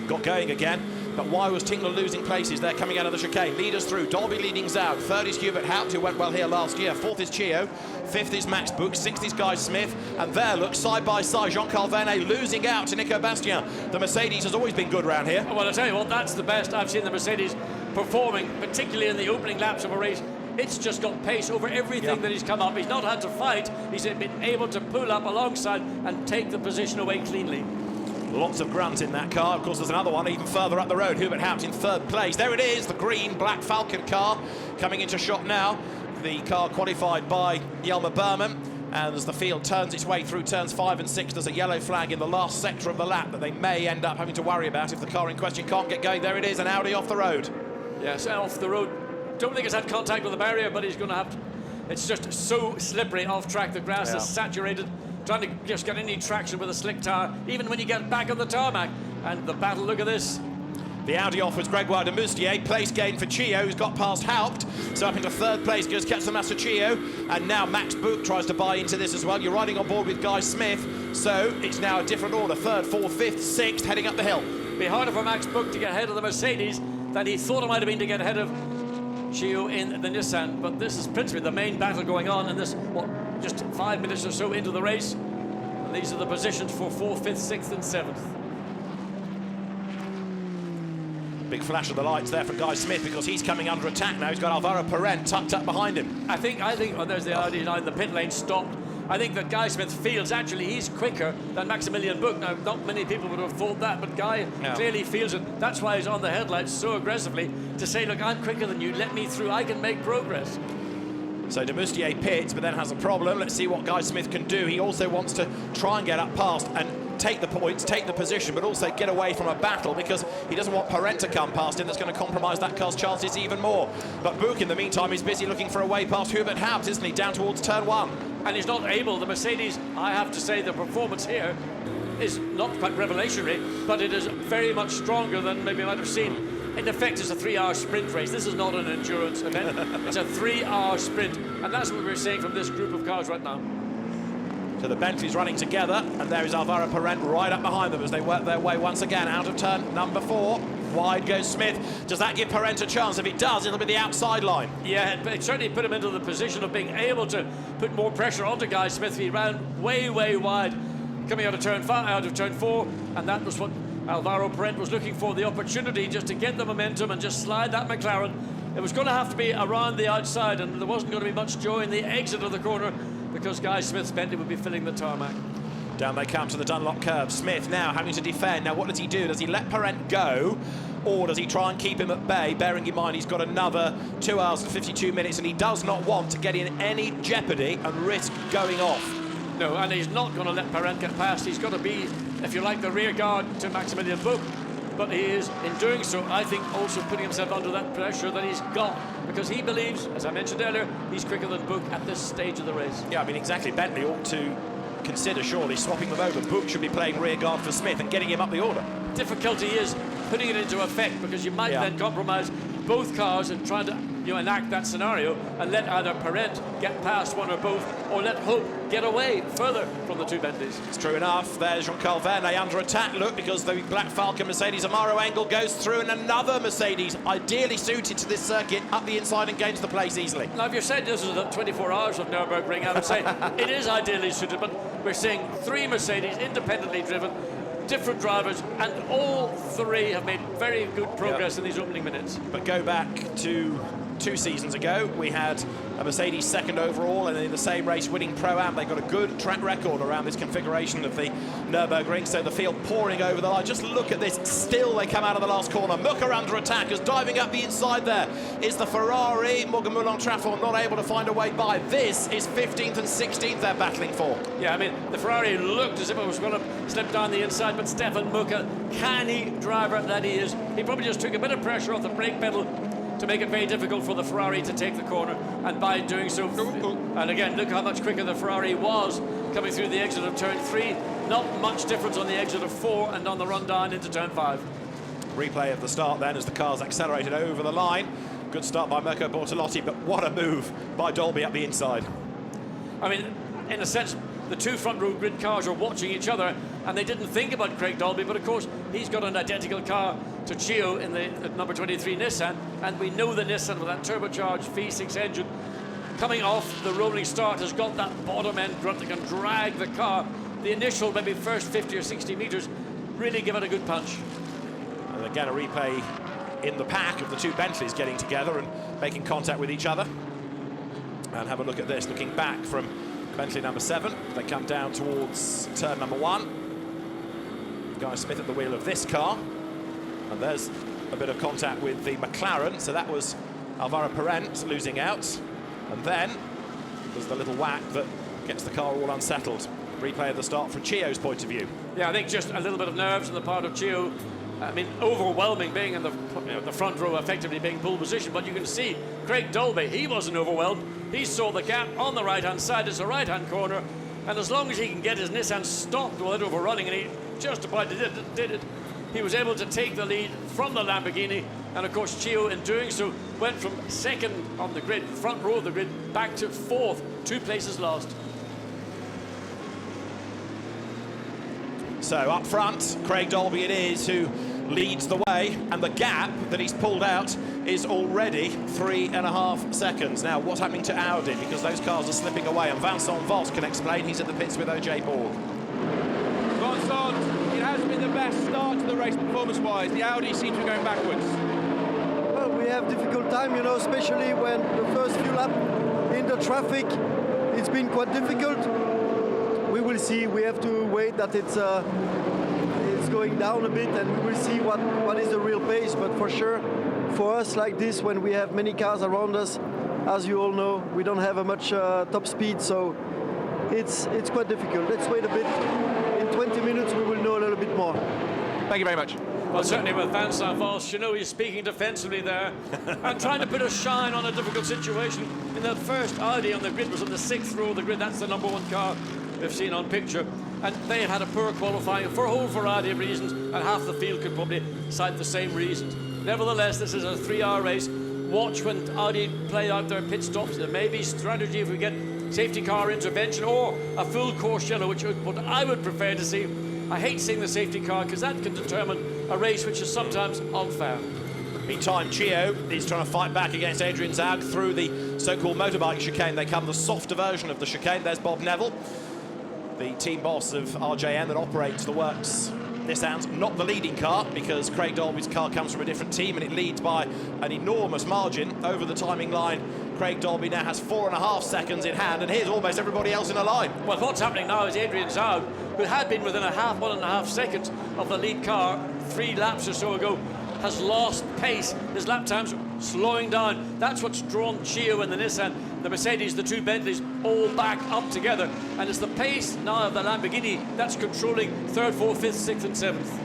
Got going again, but why was Tinknell losing places? They're coming out of the chicane. Leaders through, Dolby leading Zaug. 3rd is Hubert Haupt, who went well here last year. 4th is Chio. 5th is Max Buch. 6th is Guy Smith. And there, look, side by side, Jean-Carl Vernet losing out to Nico Bastian. The Mercedes has always been good round here. Well, I tell you what, that's the best I've seen the Mercedes performing, particularly in the opening laps of a race. It's just got pace over everything that he's come up. He's not had to fight. He's been able to pull up alongside and take the position away cleanly. Lots of grunt in that car. Of course, there's another one even further up the road. Hubert Haupt in 3rd place. There it is, the green Black Falcon car coming into shot now. The car qualified by Jelmer Berman. And as the field turns its way through turns 5 and 6, there's a yellow flag in the last sector of the lap that they may end up having to worry about if the car in question can't get going. There it is, an Audi off the road. Yes, off the road. Don't think it's had contact with the barrier, but he's going to have to. It's just so slippery off track. The grass is saturated. Trying to just get any traction with a slick tire, even when you get back on the tarmac. And the battle, look at this. The Audi offers Gregoire de Moustier. Place gain for Chio, who's got past Haupt. So up into 3rd place goes Tommaso Chio. And now Max Buch tries to buy into this as well. You're riding on board with Guy Smith. So it's now a different order. 3rd, 4th, 5th, 6th, heading up the hill. Be harder for Max Buch to get ahead of the Mercedes than he thought it might have been to get ahead of Chio in the Nissan, but this is principally the main battle going on in this, just 5 minutes or so into the race. And these are the positions for 4th, 5th, 6th and 7th. Big flash of the lights there from Guy Smith because he's coming under attack now. He's got Alvaro Parent tucked up behind him. I think, well, there's the Audi line, the pit lane stopped. I think that Guy Smith feels actually he's quicker than Maximilian Buch. Now, not many people would have thought that, but Guy clearly feels it. That's why he's on the headlights so aggressively to say, look, I'm quicker than you, let me through, I can make progress. So de Moustier pits, but then has a problem. Let's see what Guy Smith can do. He also wants to try and get up past and take the points, take the position, but also get away from a battle, because he doesn't want Parent to come past him. That's going to compromise that car's chances even more. But Buch, in the meantime, is busy looking for a way past Hubert Habs, isn't he, down towards turn 1. And he's not able. The Mercedes, I have to say, the performance here is not quite revolutionary, but it is very much stronger than maybe you might have seen. In effect, it's a 3-hour sprint race. This is not an endurance event. It's a 3-hour sprint, and that's what we're seeing from this group of cars right now. So the Bentley's running together, and there is Alvaro Parent right up behind them as they work their way once again out of turn number 4. Wide goes Smith. Does that give Parent a chance? If it does, it'll be the outside line. Yeah, it certainly put him into the position of being able to put more pressure onto Guy Smith. He ran way wide coming out of turn 4, and that was what Alvaro Parent was looking for, the opportunity just to get the momentum and just slide that McLaren. It was going to have to be around the outside, and there wasn't going to be much joy in the exit of the corner, because Guy Smith's Bentley would be filling the tarmac. Down they come to the Dunlop curve. Smith now having to defend. Now what does he do? Does he let Parent go, or does he try and keep him at bay, bearing in mind he's got another 2 hours and 52 minutes, and he does not want to get in any jeopardy and risk going off. No, and he's not going to let Parent get past. He's got to be, if you like, the rear guard to Maximilian Buch. But he is, in doing so, I think, also putting himself under that pressure that he's got, because he believes, as I mentioned earlier, he's quicker than Buch at this stage of the race. Yeah, I mean, exactly. Bentley ought to consider surely swapping them over. Buch should be playing rear guard for Smith and getting him up the order. Difficulty is putting it into effect, because you might then compromise both cars and trying to enact that scenario and let either Parent get past one or both, or let Hope get away further from the two Bentleys. It's true enough. There's Jean-Carl Vernet under attack. Look, because the Black Falcon Mercedes Amaro Engel goes through, and another Mercedes ideally suited to this circuit up the inside and gains the place easily. Now, if you said this was the 24 hours of Nurburgring, I would say it is ideally suited, but we're seeing 3 Mercedes independently driven, different drivers, and all 3 have made very good progress in these opening minutes. But go back to 2 seasons ago, we had a Mercedes second overall, and in the same race winning Pro-Am. They've got a good track record around this configuration of the Nurburgring, so the field pouring over the line. Just look at this, still they come out of the last corner. Mucker under attack, as diving up the inside there is the Ferrari. Morgan Moulin-Trafon not able to find a way by. This is 15th and 16th they're battling for. Yeah, I mean, the Ferrari looked as if it was going to slip down the inside, but Stefan Mucker, canny driver that he is, he probably just took a bit of pressure off the brake pedal to make it very difficult for the Ferrari to take the corner, and by doing so, and again, look how much quicker the Ferrari was coming through the exit of turn 3. Not much difference on the exit of 4 and on the run down into turn 5. Replay of the start then as the cars accelerated over the line. Good start by Mirko Bortolotti, but what a move by Dolby up the inside. I mean, in a sense, the 2 front row grid cars are watching each other, and they didn't think about Craig Dolby, but of course he's got an identical car to Chio in the number 23 Nissan, and we know the Nissan with that turbocharged V6 engine coming off the rolling start has got that bottom end grunt that can drag the car. The initial, maybe first 50 or 60 metres, really give it a good punch. And again, a replay in the pack of the 2 Bentleys getting together and making contact with each other. And have a look at this, looking back from Bentley number 7. They come down towards turn number 1. Guy Smith at the wheel of this car. And there's a bit of contact with the McLaren, so that was Alvaro Parent losing out. And then there's the little whack that gets the car all unsettled. Replay of the start from Chio's point of view. Yeah, I think just a little bit of nerves on the part of Chio. I mean, overwhelming being in the front row, effectively being pole position, but you can see Craig Dolby, he wasn't overwhelmed. He saw the gap on the right-hand side. It's a right-hand corner, and as long as he can get his Nissan stopped without overrunning, and he just about did it, he was able to take the lead from the Lamborghini, and of course Chio, in doing so, went from 2nd on the grid, front row of the grid, back to 4th, 2 places lost. So up front, Craig Dolby it is who leads the way, and the gap that he's pulled out is already 3.5 seconds. Now, what's happening to Audi? Because those cars are slipping away, and Vincent Vos can explain. He's at the pits with OJ Borg. Vincent, it has been the best start to the race performance-wise. The Audi seems to be going backwards. Well, we have difficult time, you know, especially when the first few laps in the traffic, it's been quite difficult. We will see. We have to wait that it's going down a bit, and we will see what is the real pace. But for sure, for us like this, when we have many cars around us, as you all know, we don't have a much top speed, so it's quite difficult. Let's wait a bit. In 20 minutes we will know a little bit more. Thank you very much. Well, certainly with Vincent Voss, you know, he's speaking defensively there and trying to put a shine on a difficult situation. In the first Audi on the grid was on the 6th row of the grid. That's the #1 car we've seen on picture. And they have had a poor qualifying for a whole variety of reasons, and half the field could probably cite the same reasons. Nevertheless, this is a 3-hour race. Watch when Audi play out their pit stops. There may be strategy if we get safety car intervention or a full course yellow, which is what I would prefer to see. I hate seeing the safety car because that can determine a race which is sometimes unfair. Meantime, Chio is trying to fight back against Adrian Zaug through the so-called motorbike chicane. They come the softer version of the chicane. There's Bob Neville, the team boss of RJN that operates the works. Nissan's not the leading car because Craig Dolby's car comes from a different team and it leads by an enormous margin over the timing line. Craig Dolby now has 4.5 seconds in hand, and here's almost everybody else in a line. Well, what's happening now is Adrian Zaug, who had been within 1.5 seconds of the lead car 3 laps or so ago, has lost pace. His lap time's slowing down. That's what's drawn Chio and the Nissan, the Mercedes, the 2 Bentleys, all back up together. And it's the pace now of the Lamborghini that's controlling 3rd, 4th, 5th, 6th and 7th.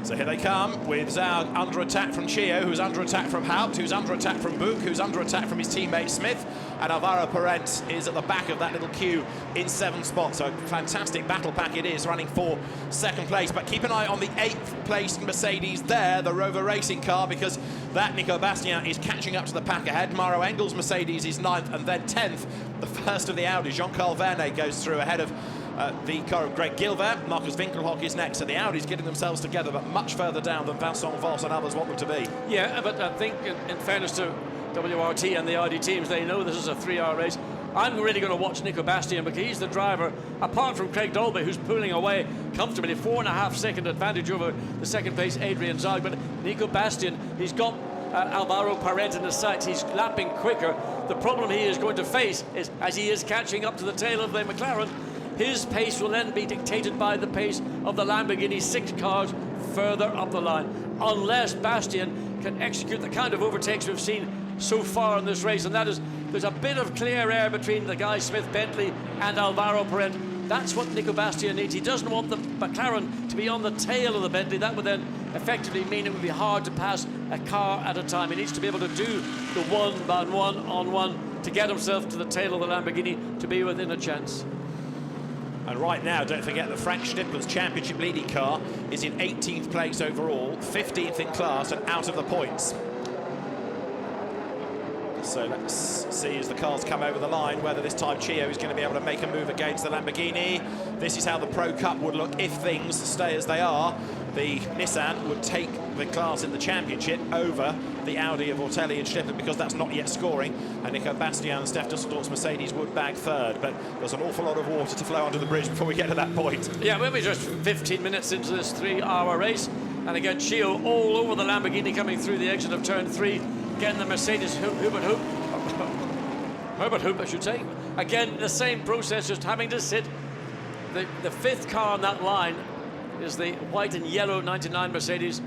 So here they come with Zaug under attack from Chio, who's under attack from Haupt, who's under attack from Buch, who's under attack from his teammate Smith, and Alvaro Parent is at the back of that little queue in 7th spot. So fantastic battle pack it is, running for 2nd place. But keep an eye on the 8th place Mercedes there, the Rover Racing car, because that Nico Bastien is catching up to the pack ahead. Maro Engel's Mercedes is 9th, and then 10th, the first of the Audi, Jean-Carl Vernet, goes through ahead of the car of Greg Gilbert. Marcus Winkelhock is next, so the Audis getting themselves together, but much further down than Vincent Voss and others want them to be. Yeah, but I think in fairness to WRT and the Audi teams, they know this is a 3-hour race. I'm really going to watch Nico Bastien because he's the driver, apart from Craig Dolby, who's pulling away comfortably, 4.5 second advantage over the 2nd place Adrian Zaug. But Nico Bastien, he's got Alvaro Parent in his sights. He's lapping quicker. The problem he is going to face is, as he is catching up to the tail of the McLaren, his pace will then be dictated by the pace of the Lamborghini 6 cars further up the line, unless Bastien can execute the kind of overtakes we've seen so far in this race, and that is there's a bit of clear air between the guy Smith Bentley and Alvaro Parent. That's what Nico Bastien needs. He doesn't want the McLaren to be on the tail of the Bentley. That would then effectively mean it would be hard to pass a car at a time. He needs to be able to do the 1-on-1 to get himself to the tail of the Lamborghini to be within a chance. And right now, don't forget that Frank Schnippler's championship leading car is in 18th place overall, 15th in class and out of the points. So let's see as the cars come over the line whether this time Chio is going to be able to make a move against the Lamborghini. This is how the Pro Cup would look if things stay as they are. The Nissan would take the class in the championship over the Audi of Ortelli and Schnippler because that's not yet scoring, and Nico Bastien and Steph Dusseldorf's Mercedes would bag 3rd. But there's an awful lot of water to flow under the bridge before we get to that point. Yeah, we're just 15 minutes into this 3-hour race, and again Chio all over the Lamborghini coming through the exit of turn 3. Again, the Mercedes Herbert Hoop, I should say. Again, the same process, just having to sit. The 5th car on that line is the white and yellow 99 Mercedes.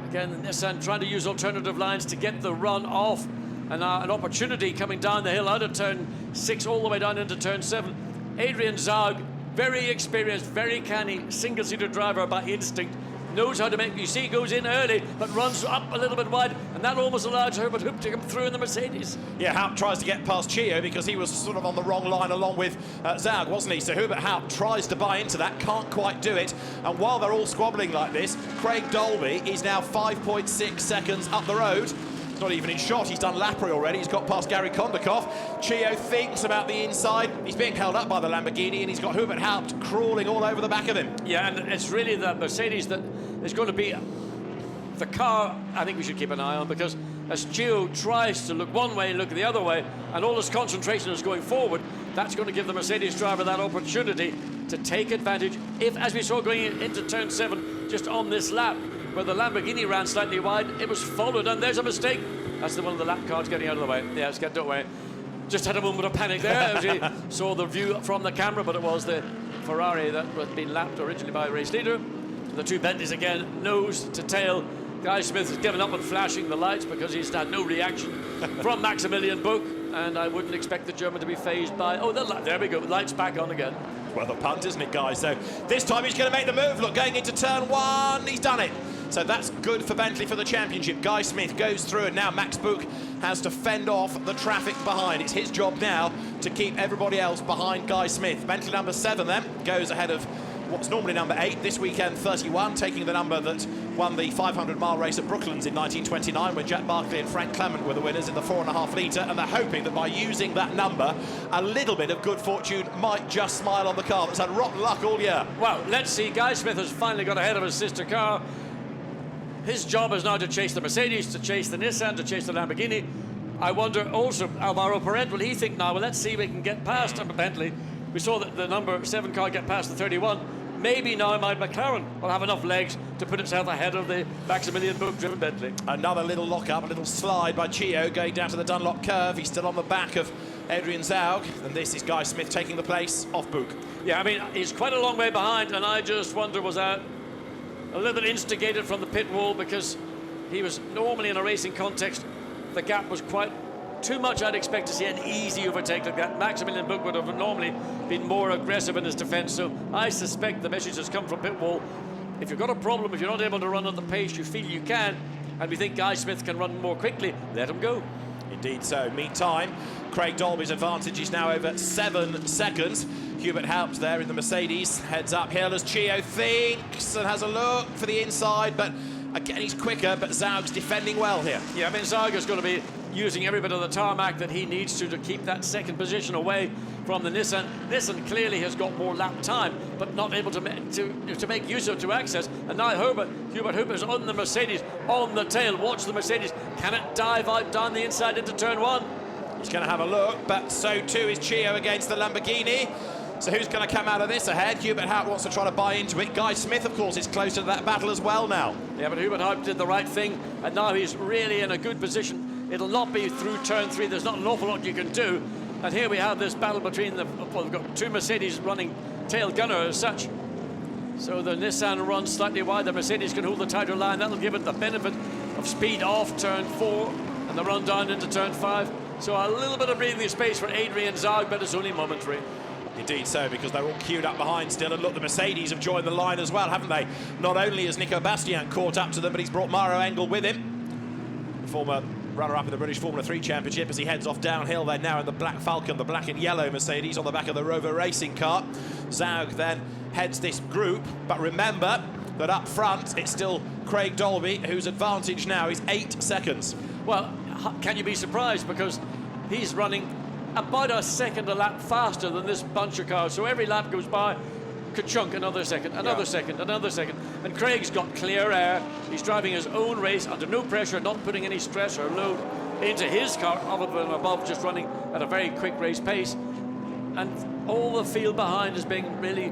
Again, the Nissan trying to use alternative lines to get the run off. And an opportunity coming down the hill out of turn 6 all the way down into turn 7. Adrian Zaug, very experienced, very canny, single-seater driver by instinct. Knows how to make, you see, he goes in early, but runs up a little bit wide, and that almost allows Herbert Hoop to come through in the Mercedes. Yeah, Haupt tries to get past Chio because he was sort of on the wrong line along with Zaug, wasn't he? So Hubert Haupt tries to buy into that, can't quite do it. And while they're all squabbling like this, Craig Dolby is now 5.6 seconds up the road. Not even in shot, he's done Lapri already, he's got past Gary Kondakov. Chio thinks about the inside, he's being held up by the Lamborghini, and he's got Hubert Haupt crawling all over the back of him. Yeah, and it's really the Mercedes that is going to be the car I think we should keep an eye on, because as Chio tries to look one way, look the other way, and all his concentration is going forward, that's going to give the Mercedes driver that opportunity to take advantage. If, as we saw going into turn 7, just on this lap, where the Lamborghini ran slightly wide, it was followed, and there's a mistake. That's the one of the lap cars getting out of the way. Yeah, it's getting away. Just had a moment of panic there as he saw the view from the camera, but it was the Ferrari that had been lapped originally by a race leader. The 2 Bentleys again, nose to tail. Guy Smith has given up on flashing the lights because he's had no reaction from Maximilian Buch. and I wouldn't expect the German to be phased by... Oh, there we go, lights back on again. Well, the punt, isn't it, guys? So this time he's going to make the move. Look, going into turn 1, he's done it. So that's good for Bentley for the championship. Guy Smith goes through, and now Max Buch has to fend off the traffic behind. It's his job now to keep everybody else behind Guy Smith. Bentley number 7 then goes ahead of what's normally number 8, this weekend 31, taking the number that won the 500-mile race at Brooklands in 1929 when Jack Barclay and Frank Clement were the winners in the 4.5 litre, and they're hoping that by using that number, a little bit of good fortune might just smile on the car that's had rotten luck all year. Well, let's see. Guy Smith has finally got ahead of his sister car. His job is now to chase the Mercedes, to chase the Nissan, to chase the Lamborghini. I wonder also, Alvaro Perret, will he think now, well, let's see if we can get past Bentley. We saw that the number 7 car get past the 31. Maybe now my McLaren will have enough legs to put itself ahead of the Maximilian Buch-driven Bentley. Another little lock-up, a little slide by Chio going down to the Dunlop curve. He's still on the back of Adrian Zaug, and this is Guy Smith taking the place off Buch. Yeah, I mean, he's quite a long way behind, and I just wonder, was that a little bit instigated from the pit wall, because he was normally in a racing context, the gap was quite too much. I'd expect to see an easy overtake like that. Maximilian Buch would have normally been more aggressive in his defence, so I suspect the message has come from pit wall. If you've got a problem, if you're not able to run at the pace you feel you can, and we think Guy Smith can run more quickly, let him go. Indeed so. Meantime, Craig Dolby's advantage is now over 7 seconds. Hubert Haupt there in the Mercedes heads uphill as Chio thinks and has a look for the inside, but again he's quicker, but Zaug's defending well here. Yeah, I mean, Zaug is going to be using every bit of the tarmac that he needs to keep that second position away from the Nissan. Nissan clearly has got more lap time, but not able to make use of, to access. And now Hubert Hooper is on the Mercedes, on the tail. Watch the Mercedes. Can it dive out down the inside into turn 1? He's going to have a look, but so too is Chio against the Lamborghini. So who's going to come out of this ahead? Hubert Haupt wants to try to buy into it. Guy Smith, of course, is closer to that battle as well now. Yeah, but Hubert Haupt did the right thing, and now he's really in a good position. It'll not be through turn 3. There's not an awful lot you can do. And here we have this battle between well, we've got 2 Mercedes running tail gunner as such. So the Nissan runs slightly wide. The Mercedes can hold the tighter line. That'll give it the benefit of speed off turn 4 and the run down into turn 5. So a little bit of breathing space for Adrian Zaug, but it's only momentary. Indeed so, because they're all queued up behind still. And look, the Mercedes have joined the line as well, haven't they? Not only has Nico Bastian caught up to them, but he's brought Mauro Engel with him. The former runner-up in the British Formula 3 Championship, as he heads off downhill. They're now in the Black Falcon, the black and yellow Mercedes on the back of the Rover racing car. Zaug then heads this group, but remember that up front it's still Craig Dolby, whose advantage now is 8 seconds. Well, can you be surprised? Because he's running about a second a lap faster than this bunch of cars. So every lap goes by, ka-chunk, another second, another second, another second. And Craig's got clear air. He's driving his own race under no pressure, not putting any stress or load into his car other than above, just running at a very quick race pace. And all the field behind is being really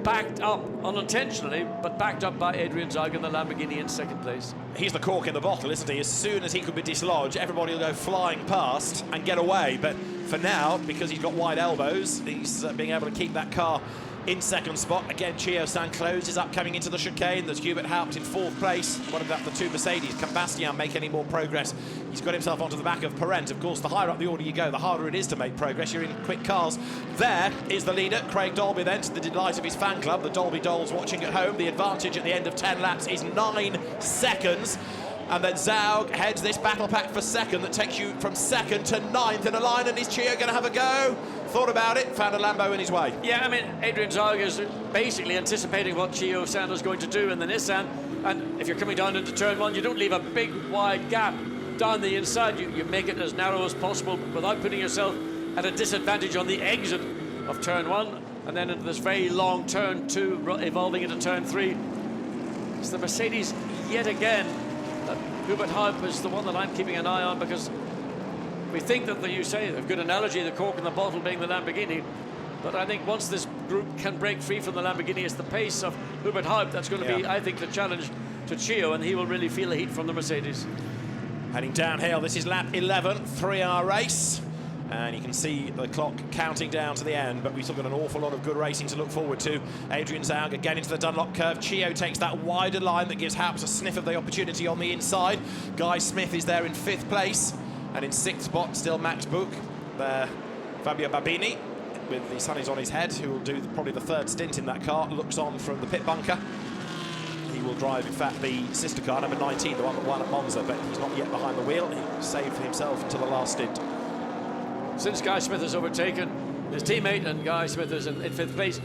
backed up, unintentionally, but backed up by Adrian Zaug and the Lamborghini in second place. He's the cork in the bottle, isn't he? As soon as he could be dislodged, everybody will go flying past and get away. But for now, because he's got wide elbows, he's being able to keep that car in second spot. Again, Chio Saint-Cloud is up coming into the chicane. There's Hubert Haupt in 4th place. What about the 2 Mercedes? Can Bastian make any more progress? He's got himself onto the back of Parent. Of course, the higher up the order you go, the harder it is to make progress. You're in quick cars. There is the leader, Craig Dolby, then, to the delight of his fan club, the Dolby Dolls watching at home. The advantage at the end of 10 laps is 9 seconds. And then Zaug heads this battle pack for second that takes you from 2nd to 9th in a line. And is Chio going to have a go? Thought about it, found a Lambo in his way. Yeah, I mean, Adrian Zaug is basically anticipating what Chio Sando's going to do in the Nissan. And if you're coming down into turn 1, you don't leave a big wide gap down the inside. You make it as narrow as possible without putting yourself at a disadvantage on the exit of turn 1. And then into this very long turn 2, evolving into turn 3. It's the Mercedes yet again. Hubert Haupt is the one that I'm keeping an eye on, because we think that, you say, a good analogy, the cork in the bottle being the Lamborghini. But I think once this group can break free from the Lamborghini, it's the pace of Hubert Haupt that's going to be, I think, the challenge to Chio, and he will really feel the heat from the Mercedes. Heading downhill, this is lap 11, 3-hour race. And you can see the clock counting down to the end, but we've still got an awful lot of good racing to look forward to. Adrian Zaug again into the Dunlop curve. Chio takes that wider line that gives Haupt a sniff of the opportunity on the inside. Guy Smith is there in 5th place, and in 6th spot still Max Buch. there, Fabio Babini, with the sunnies on his head, who will do probably the third stint in that car, looks on from the pit bunker. He will drive, in fact, the sister car, number 19, the one that won at Monza, but he's not yet behind the wheel. He saved himself until the last stint. Since Guy Smith has overtaken his teammate and Guy Smith is in 5th place,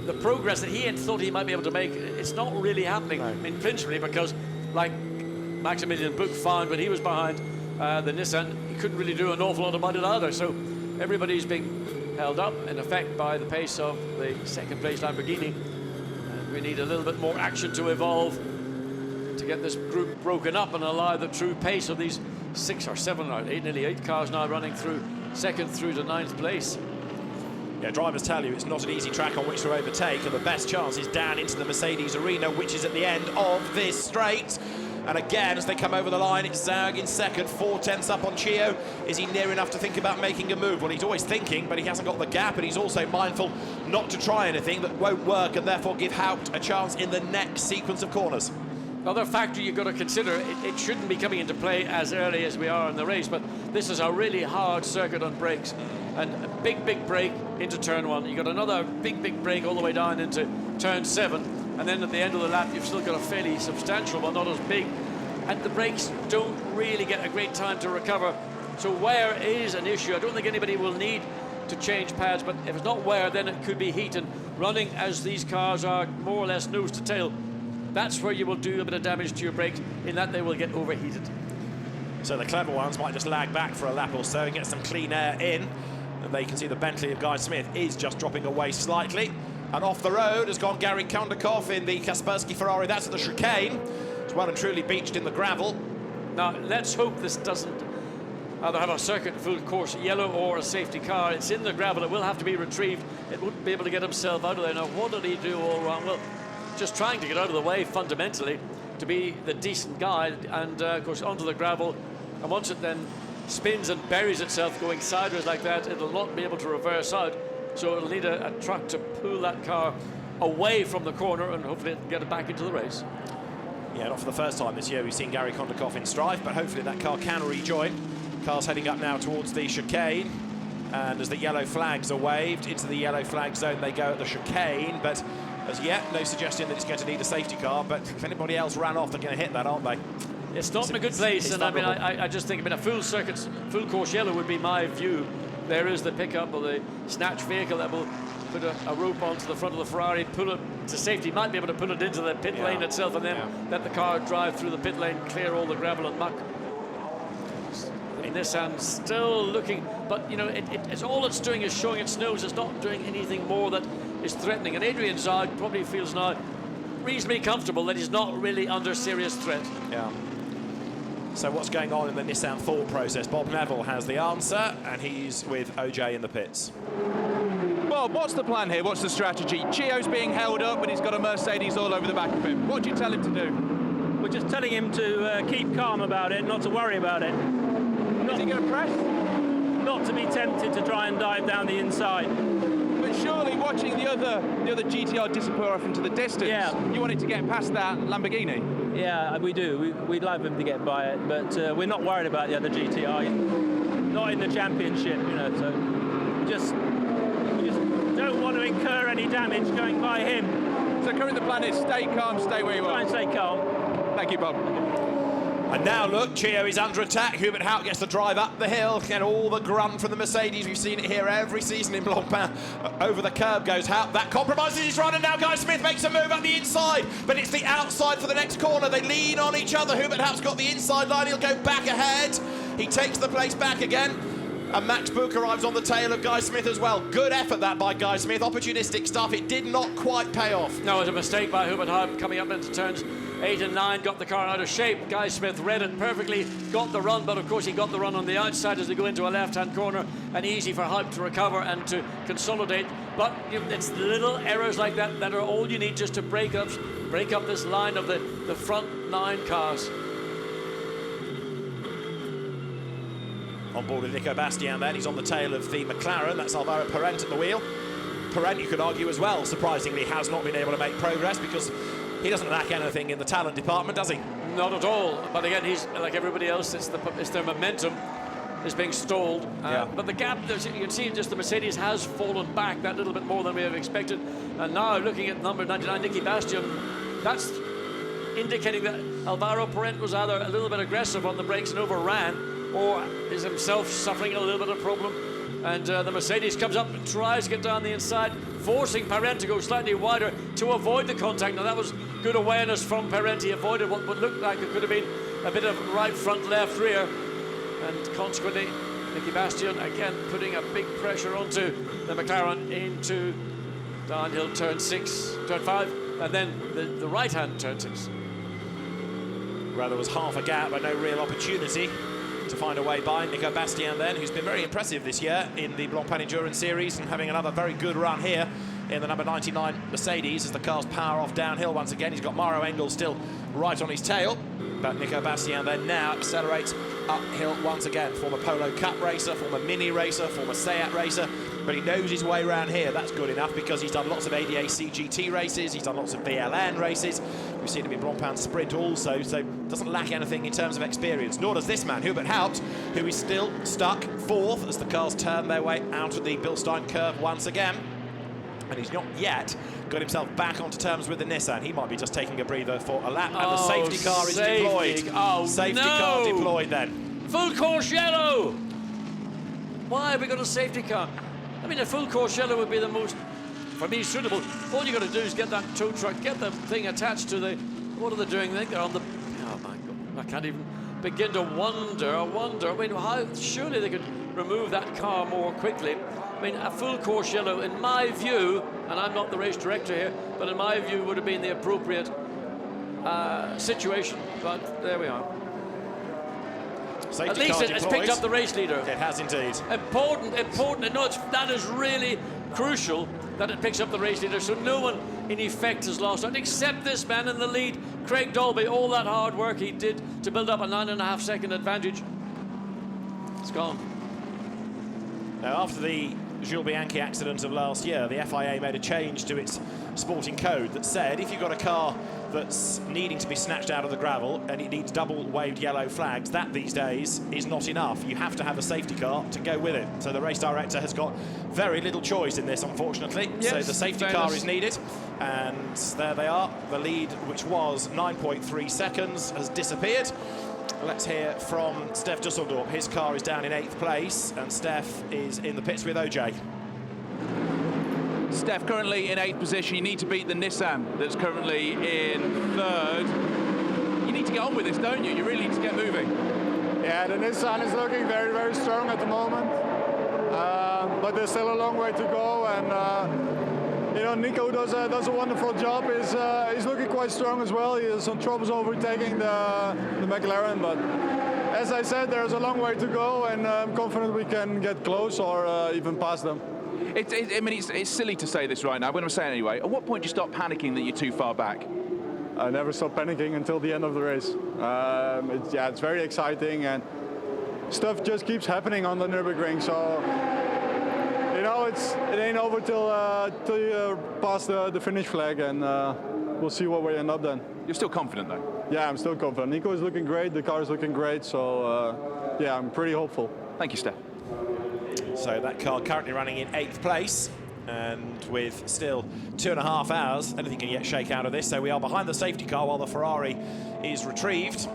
the progress that he had thought he might be able to make, it's not really happening. I mean, principally because, like Maximilian Buch found when he was behind the Nissan, he couldn't really do an awful lot about it either. So everybody's being held up, in effect, by the pace of the 2nd place Lamborghini. And we need a little bit more action to evolve to get this group broken up and allow the true pace of these 6 or 7 or 8, nearly 8 cars now running through 2nd through to 9th place. Yeah, drivers tell you it's not an easy track on which to overtake, and the best chance is down into the Mercedes arena, which is at the end of this straight. And again, as they come over the line, it's Zaug in 2nd, 4 tenths up on Chio. Is he near enough to think about making a move? Well, he's always thinking, but he hasn't got the gap, and he's also mindful not to try anything that won't work, and therefore give Haupt a chance in the next sequence of corners. Another factor you've got to consider, it shouldn't be coming into play as early as we are in the race, but this is a really hard circuit on brakes. And a big break into turn 1. You've got another big break all the way down into turn 7. And then at the end of the lap, you've still got a fairly substantial, but not as big. And the brakes don't really get a great time to recover. So wear is an issue. I don't think anybody will need to change pads, but if it's not wear, then it could be heat. And running as these cars are more or less nose to tail, that's where you will do a bit of damage to your brakes, in that they will get overheated. So the clever ones might just lag back for a lap or so and get some clean air in. And they can see the Bentley of Guy Smith is just dropping away slightly. And off the road has gone Gary Kondakov in the Kaspersky Ferrari. That's at the chicane. It's well and truly beached in the gravel. Now, let's hope this doesn't either have a circuit full course yellow or a safety car. It's in the gravel. It will have to be retrieved. It wouldn't be able to get himself out of there. Now, what did he do all wrong? Well, just trying to get out of the way, fundamentally, to be the decent guy. And, of course, onto the gravel. And once it then spins and buries itself going sideways like that, it'll not be able to reverse out. So it'll need a truck to pull that car away from the corner and hopefully it can get it back into the race. Yeah, not for the first time this year we've seen Gary Kondakov in strife, but hopefully that car can rejoin. Car's heading up now towards the chicane, and as the yellow flags are waved, into the yellow flag zone they go at the chicane, but as yet, no suggestion that it's going to need a safety car, but if anybody else ran off, they're going to hit that, aren't they? It's not in a good place, and I mean, I just think, a full circuit, full course yellow would be my view. There is the pickup or the snatch vehicle that will put a rope onto the front of the Ferrari, pull it to safety, might be able to pull it into the pit lane itself, and then let the car drive through the pit lane, clear all the gravel and muck. Nissan still looking, but you know, it's all it's doing is showing its nose. It's not doing anything more that is threatening. And Adrian Zaug probably feels now reasonably comfortable that he's not really under serious threat. Yeah. So what's going on in the Nissan thought process? Bob Neville has the answer, and he's with OJ in the pits. Bob, what's the plan here? What's the strategy? Chio's being held up, and he's got a Mercedes all over the back of him. What do you tell him to do? We're just telling him to keep calm about it, not to worry about it. Is he going to press? Not to be tempted to try and dive down the inside. But surely, watching the other GTR disappear off into the distance, you want it to get past that Lamborghini? Yeah, we do. We'd like him to get by it, but we're not worried about the other GTR. Not in the championship, you know. So we just don't want to incur any damage going by him. So currently the plan is stay calm, stay where you are. Try and stay calm. Thank you, Bob. And now look, Chio is under attack. Hubert Haupt gets the drive up the hill. Get all the grunt from the Mercedes. We've seen it here every season in Blancpain. Over the curb goes Haupt. That compromises his run, and now Guy Smith makes a move up the inside. But it's the outside for the next corner. They lean on each other. Hubert Haupt's got the inside line. He'll go back ahead. He takes the place back again. And Max Buch arrives on the tail of Guy Smith as well. Good effort that by Guy Smith. Opportunistic stuff. It did not quite pay off. No, it was a mistake by Hubert Haupt coming up into turns 8 and 9, got the car out of shape. Guy Smith read it perfectly, got the run, but of course he got the run on the outside as they go into a left-hand corner, and easy for Haupt to recover and to consolidate. But you know, it's little errors like that that are all you need just to break up this line of the front 9 cars. On board with Nico Bastian then, he's on the tail of the McLaren. That's Alvaro Parent at the wheel. Parent, you could argue as well, surprisingly has not been able to make progress because he doesn't lack anything in the talent department, does he? Not at all. But again, he's like everybody else. It's their momentum is being stalled. But the gap, you can see just the Mercedes has fallen back that little bit more than we have expected. And now looking at number 99, Nicky Bastian, that's indicating that Alvaro Parent was either a little bit aggressive on the brakes and overran, or is himself suffering a little bit of problem. And the Mercedes comes up and tries to get down the inside, forcing Parent to go slightly wider to avoid the contact. Now that was good awareness from Parent. He avoided what would look like it could have been a bit of right front, left rear. And consequently, Nicky Bastian again putting a big pressure onto the McLaren into downhill turn 5, and then the right-hand turn 6. Well, there was half a gap, but no real opportunity to find a way by Nico Bastien then, who's been very impressive this year in the Blancpain Endurance Series and having another very good run here in the number 99 Mercedes as the cars power off downhill once again. He's got Mauro Engel still right on his tail, but Nico Bastien then now accelerates uphill once again. Former Polo Cup racer, former Mini racer, former Seat racer, but he knows his way around here. That's good enough because he's done lots of ADAC GT races, he's done lots of VLN races. We've seen him in Blancpain Sprint also, so doesn't lack anything in terms of experience. Nor does this man, Hubert Haupt, who is still stuck fourth as the cars turn their way out of the Bilstein curve once again. And he's not yet got himself back onto terms with the Nissan. He might be just taking a breather for a lap, and the safety car is deployed. Safety car deployed then. Full course yellow! Why have we got a safety car? I mean, a full course yellow would be the most, for me, suitable. All you got to do is get that tow truck, get the thing attached to the, what are they doing? I think they're on the, oh my God, I can't even begin to wonder. I mean, how, surely they could remove that car more quickly. I mean, a full course yellow, in my view, and I'm not the race director here, but in my view would have been the appropriate situation, but there we are. Safety At least car it's picked up the race leader. It has indeed. Important. No, that is really crucial that it picks up the race leader, so no one in effect has lost out, except this man in the lead, Craig Dolby. All that hard work he did to build up a 9.5 second advantage, it's gone. Now, after the Jules Bianchi accident of last year, the FIA made a change to its sporting code that said if you've got a car that's needing to be snatched out of the gravel and it needs double waved yellow flags, that these days is not enough. You have to have a safety car to go with it. So the race director has got very little choice in this, unfortunately. Yes, so the safety car is needed, and there they are. The lead, which was 9.3 seconds, has disappeared. Let's hear from Steph Dusseldorp. His car is down in 8th place, and Steph is in the pits with OJ. Steph currently in 8th position. You need to beat the Nissan that's currently in 3rd. You need to get on with this, don't you? You really need to get moving. Yeah, the Nissan is looking very, very strong at the moment. But there's still a long way to go, and you know, Nico does a wonderful job. He's looking quite strong as well. He has some troubles overtaking the McLaren, but as I said, there's a long way to go, and I'm confident we can get close or even pass them. I mean, it's silly to say this right now, but I'm saying anyway. At what point do you stop panicking that you're too far back? I never stop panicking until the end of the race. It's very exciting, and stuff just keeps happening on the Nurburgring. So you know, it ain't over till you pass the finish flag, and we'll see what we end up then. You're still confident, though? Yeah, I'm still confident. Nico is looking great. The car is looking great. So yeah, I'm pretty hopeful. Thank you, Steph. So that car currently running in 8th place, and with still 2.5 hours, anything can yet shake out of this. So we are behind the safety car while the Ferrari is retrieved.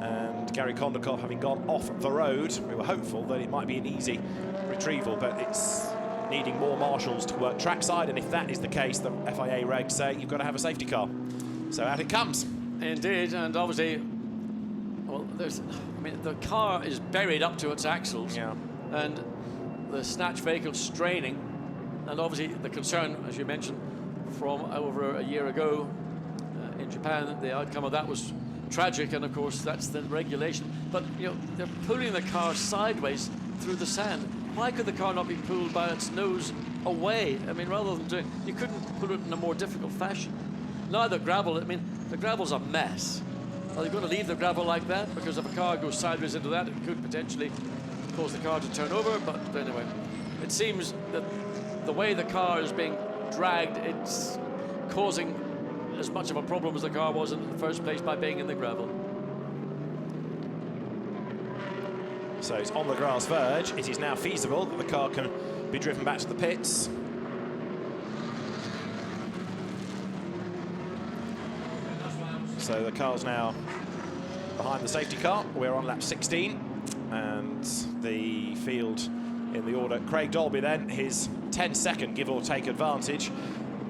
And Gary Kondakov having gone off the road, we were hopeful that it might be an easy retrieval, but it's needing more marshals to work trackside, and if that is the case, the FIA regs say you've got to have a safety car. So out it comes. Indeed, and obviously, well, the car is buried up to its axles, and the snatch vehicle straining, and obviously the concern, as you mentioned, from over a year ago in Japan, the outcome of that was tragic, and of course that's the regulation. But you know, they're pulling the car sideways through the sand. Why could the car not be pulled by its nose away? I mean, rather than you couldn't put it in a more difficult fashion. Now the gravel, I mean, the gravel's a mess. Are they going to leave the gravel like that? Because if a car goes sideways into that, it could potentially cause the car to turn over. But anyway, it seems that the way the car is being dragged, it's causing as much of a problem as the car was in the first place by being in the gravel. So it's on the grass verge. It is now feasible that the car can be driven back to the pits. So the car's now behind the safety car. We're on lap 16, and the field in the order. Craig Dolby then, his 10-second give or take advantage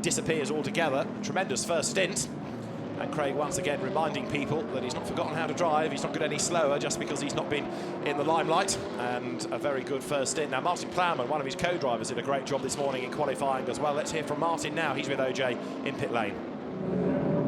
disappears altogether. Tremendous first stint. And Craig once again reminding people that he's not forgotten how to drive. He's not got any slower just because he's not been in the limelight. And a very good first stint. Now Martin Plowman, one of his co-drivers, did a great job this morning in qualifying as well. Let's hear from Martin now. He's with OJ in pit lane.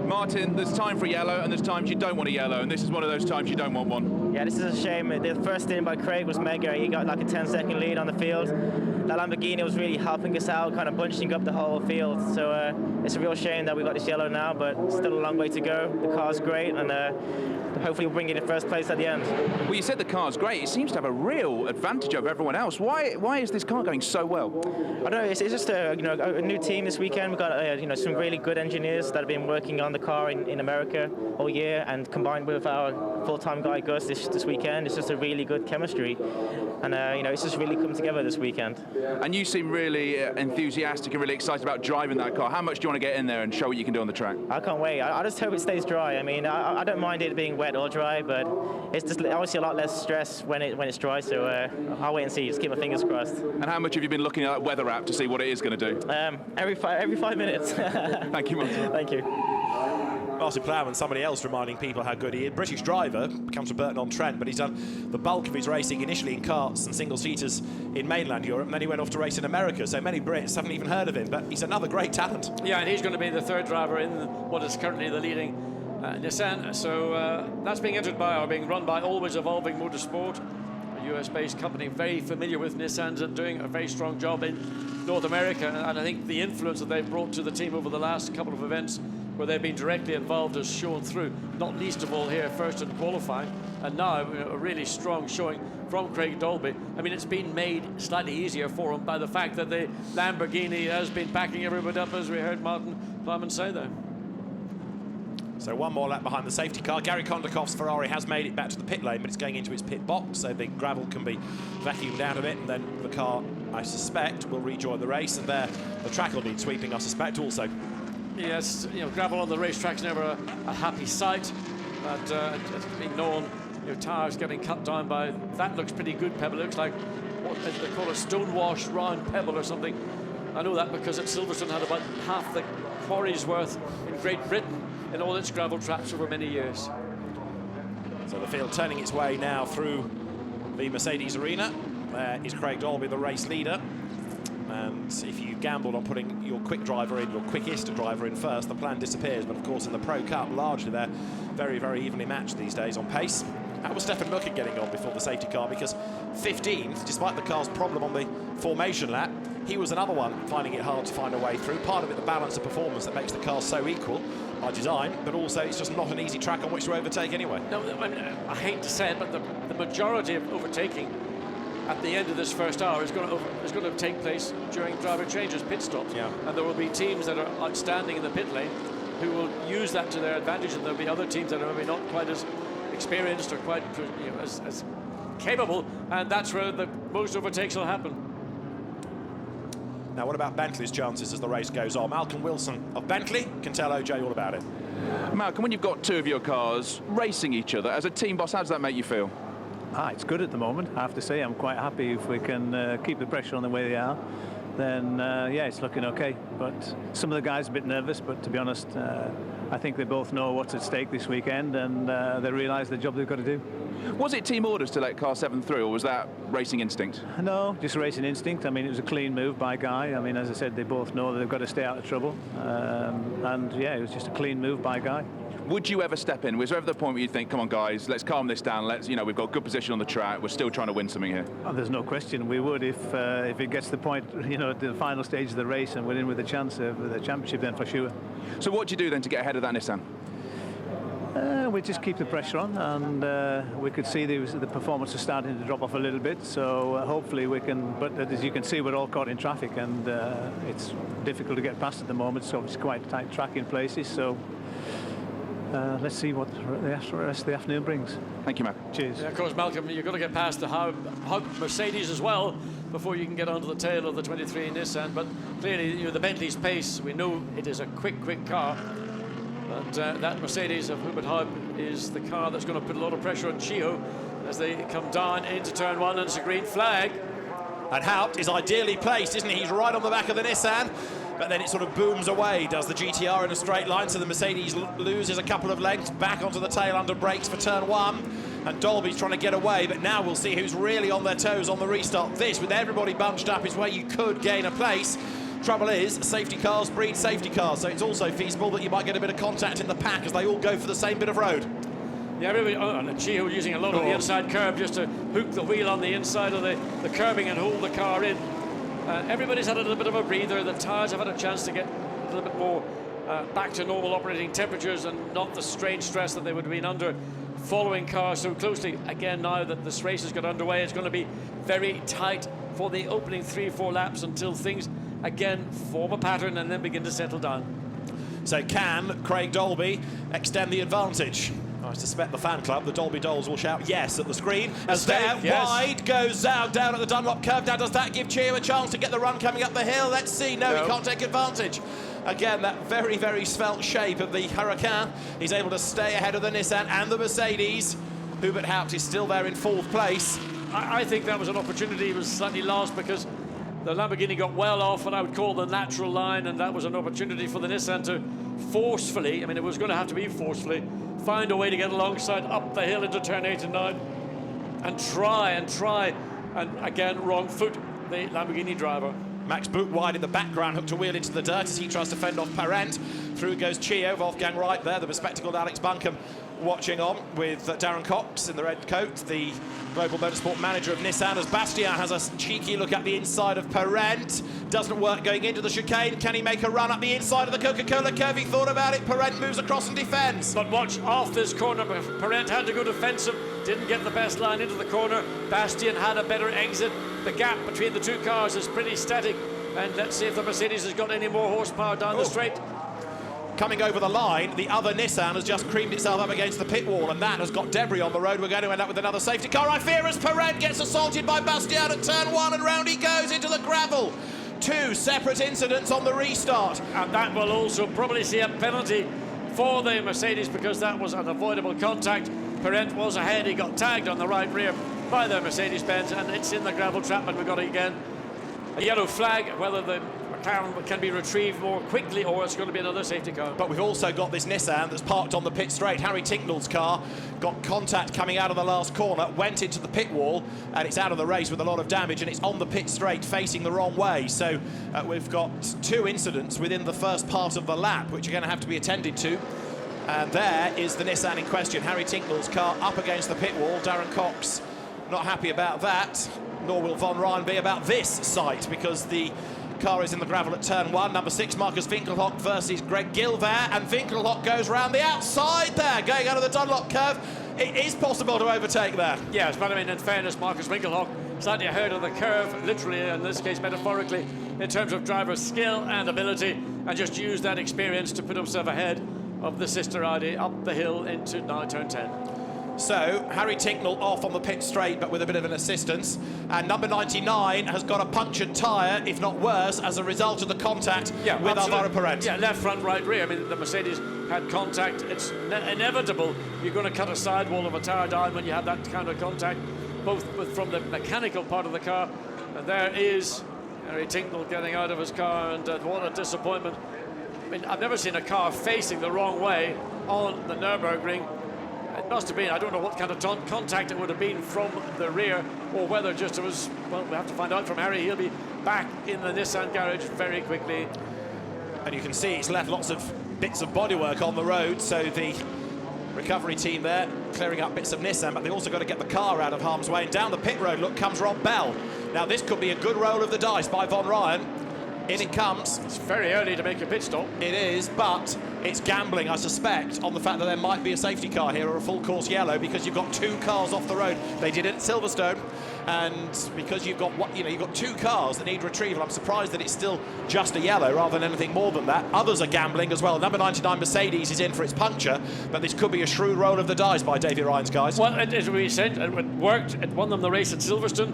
Martin, there's time for yellow and there's times you don't want a yellow, and this is one of those times you don't want one. Yeah, this is a shame. The first stint by Craig was mega. He got like a 10-second lead on the field. That Lamborghini was really helping us out, kind of bunching up the whole field. So it's a real shame that we got this yellow now, but still a long way to go. The car's great, and hopefully we'll bring it in first place at the end. Well, you said the car's great. It seems to have a real advantage over everyone else. Why is this car going so well? I don't know. It's just a new team this weekend. We've got some really good engineers that have been working on the car in America all year, and combined with our full-time guy Gus this weekend, it's just a really good chemistry. And it's just really come together this weekend. And you seem really enthusiastic and really excited about driving that car. How much do you want to get in there and show what you can do on the track? I can't wait. I just hope it stays dry. I mean, I don't mind it being wet or dry, but it's just obviously a lot less stress when it's dry. So I'll wait and see. Just keep my fingers crossed. And how much have you been looking at that weather app to see what it is going to do? Every 5 minutes. Thank you, Martin. Thank you. Martin Plowman, somebody else reminding people how good he is. British driver, comes from Burton-on-Trent, but he's done the bulk of his racing initially in karts and single-seaters in mainland Europe, and then he went off to race in America, so many Brits haven't even heard of him, but he's another great talent. Yeah, and he's going to be the third driver in what is currently the leading Nissan. So that's being run by Always Evolving Motorsport, a US-based company very familiar with Nissans and doing a very strong job in North America. And I think the influence that they've brought to the team over the last couple of events where they've been directly involved has shown through, not least of all here first in qualifying, and now a really strong showing from Craig Dolby. I mean, it's been made slightly easier for him by the fact that the Lamborghini has been backing everybody up, as we heard Martin Plowman say there. So one more lap behind the safety car. Gary Kondakov's Ferrari has made it back to the pit lane, but it's going into its pit box, so the gravel can be vacuumed out of it, and then the car, I suspect, will rejoin the race, and there the track will need sweeping, I suspect, also. Yes, gravel on the racetrack's never a happy sight, but it's been known, tyres getting cut down by, that looks pretty good pebble. It looks like what they call a stonewash round pebble or something. I know that because at Silverstone had about half the quarry's worth in Great Britain in all its gravel traps over many years. So the field turning its way now through the Mercedes arena. There is Craig Dolby, the race leader. And if you gambled on putting your quick driver in, your quickest driver in first, the plan disappears. But of course, in the Pro Cup, largely they're very, very evenly matched these days on pace. How was Stefan Mucken getting on before the safety car? Because 15th, despite the car's problem on the formation lap, he was another one finding it hard to find a way through. Part of it, the balance of performance that makes the car so equal by design, but also it's just not an easy track on which to overtake anyway. No, I hate to say it, but the majority of overtaking at the end of this first hour is going to take place during driver changes, pit stops. Yeah. And there will be teams that are outstanding in the pit lane who will use that to their advantage, and there'll be other teams that are maybe not quite as experienced or quite as capable, and that's where the most overtakes will happen. Now, what about Bentley's chances as the race goes on? Malcolm Wilson of Bentley can tell OJ all about it. Malcolm, when you've got two of your cars racing each other, as a team boss, how does that make you feel? It's good at the moment, I have to say. I'm quite happy if we can keep the pressure on the way they are. Then, yeah, it's looking okay. But some of the guys are a bit nervous, but to be honest, I think they both know what's at stake this weekend, and they realise the job they've got to do. Was it team orders to let car 7 through, or was that racing instinct? No, just racing instinct. I mean, it was a clean move by Guy. I mean, as I said, they both know that they've got to stay out of trouble. And, yeah, it was just a clean move by Guy. Would you ever step in? Was there ever the point where you'd think, come on, guys, let's calm this down. We've got good position on the track. We're still trying to win something here. Oh, there's no question. We would if it gets to the point, at the final stage of the race and we're in with a chance of the championship, then for sure. So what do you do then to get ahead of that Nissan? We just keep the pressure on, and we could see the performance is starting to drop off a little bit. So hopefully we can. But as you can see, we're all caught in traffic, and it's difficult to get past at the moment. So it's quite a tight track in places. So let's see what the rest of the afternoon brings. Thank you, Malcolm. Cheers. Yeah, of course, Malcolm, you've got to get past the Hub Mercedes as well before you can get onto the tail of the 23 Nissan. But clearly, you know, the Bentley's pace, we know it is a quick car. But that Mercedes of Hubert Hub is the car that's going to put a lot of pressure on Chio as they come down into turn 1, and it's a green flag. And Haupt is ideally placed, isn't he? He's right on the back of the Nissan, but then it sort of booms away, does the GTR in a straight line, so the Mercedes loses a couple of lengths back onto the tail under brakes for turn 1. And Dolby's trying to get away, but now we'll see who's really on their toes on the restart. This, with everybody bunched up, is where you could gain a place. Trouble is, safety cars breed safety cars, so it's also feasible that you might get a bit of contact in the pack as they all go for the same bit of road. Yeah, everybody, and Chio using a lot of the inside curb just to hook the wheel on the inside of the curbing and hold the car in. Everybody's had a little bit of a breather. The tyres have had a chance to get a little bit more back to normal operating temperatures and not the strange stress that they would have been under following cars so closely. Again, now that this race has got underway, it's going to be very tight for the opening 3-4 laps until things again form a pattern and then begin to settle down. So can Craig Dolby extend the advantage? I suspect the fan club, the Dolby Dolls, will shout yes at the screen. As there, yes. Wide goes Zhao down at the Dunlop curve. Now, does that give Chio a chance to get the run coming up the hill? Let's see. No, he can't take advantage. Again, that very, very svelte shape of the Huracan. He's able to stay ahead of the Nissan and the Mercedes. Hubert Haupt is still there in 4th place. I think that was an opportunity. He was slightly lost because the Lamborghini got well off what I would call the natural line, and that was an opportunity for the Nissan to forcefully, I mean, it was going to have to be forcefully, find a way to get alongside up the hill into turn 8 and 9 and try, and again, wrong foot, the Lamborghini driver. Max Boot wide in the background, hooked a wheel into the dirt as he tries to fend off Parent. Through goes Chio, Wolfgang right there, the bespectacled Alex Buncombe watching on with Darren Cox in the red coat, the Global Motorsport Manager of Nissan, as Bastien has a cheeky look at the inside of Parent. Doesn't work going into the chicane. Can he make a run up the inside of the Coca-Cola curve? He thought about it. Parent moves across and defends. But watch off this corner. Parent had to go defensive. Didn't get the best line into the corner. Bastien had a better exit. The gap between the two cars is pretty static. And let's see if the Mercedes has got any more horsepower down the straight. Coming over the line, the other Nissan has just creamed itself up against the pit wall, and that has got debris on the road. We're going to end up with another safety car, I fear, as Parent gets assaulted by Bastien at turn 1, and round he goes into the gravel. 2 separate incidents on the restart. And that will also probably see a penalty for the Mercedes because that was an avoidable contact. Parent was ahead. He got tagged on the right rear by the Mercedes-Benz, and it's in the gravel trap, and we've got again a yellow flag, whether the McLaren can be retrieved more quickly or it's going to be another safety car. But we've also got this Nissan that's parked on the pit straight. Harry Tinknell's car got contact coming out of the last corner, went into the pit wall, and it's out of the race with a lot of damage, and it's on the pit straight facing the wrong way. So we've got 2 incidents within the first part of the lap, which are going to have to be attended to. And there is the Nissan in question. Harry Tinknell's car up against the pit wall. Darren Cox not happy about that, nor will Von Ryan be about this sight, because the car is in the gravel at turn 1. Number 6, Marcus Winkelhock versus Greg Gilvaire, and Winkelhock goes round the outside there, going out of the Dunlop curve. It is possible to overtake there. Yes, but I mean, in fairness, Marcus Winkelhock slightly ahead of the curve, literally, in this case, metaphorically, in terms of driver skill and ability, and just used that experience to put himself ahead of the sister Audi up the hill into now turn 10. So, Harry Tinknell off on the pit straight, but with a bit of an assistance. And number 99 has got a punctured tyre, if not worse, as a result of the contact with Alvaro Parent. Yeah, left front, right rear. I mean, the Mercedes had contact. It's inevitable you're going to cut a sidewall of a tyre down when you have that kind of contact, both from the mechanical part of the car. And there is Harry Tinknell getting out of his car, and what a disappointment. I mean, I've never seen a car facing the wrong way on the Nurburgring. It must have been, I don't know what kind of contact it would have been from the rear, or whether just it was, well, we have to find out from Harry. He'll be back in the Nissan garage very quickly. And you can see it's left lots of bits of bodywork on the road, so the recovery team there clearing up bits of Nissan, but they also got to get the car out of harm's way. And down the pit road, look, comes Rob Bell. Now, this could be a good roll of the dice by Von Ryan. In it comes. It's very early to make a pit stop. It is, but it's gambling, I suspect, on the fact that there might be a safety car here or a full course yellow, because you've got 2 cars off the road. They did it at Silverstone, and because you've got you've got 2 cars that need retrieval, I'm surprised that it's still just a yellow rather than anything more than that. Others are gambling as well. Number 99 Mercedes is in for its puncture, but this could be a shrewd roll of the dice by Davy Ryan's guys. Well, as we said, it worked. It won them the race at Silverstone.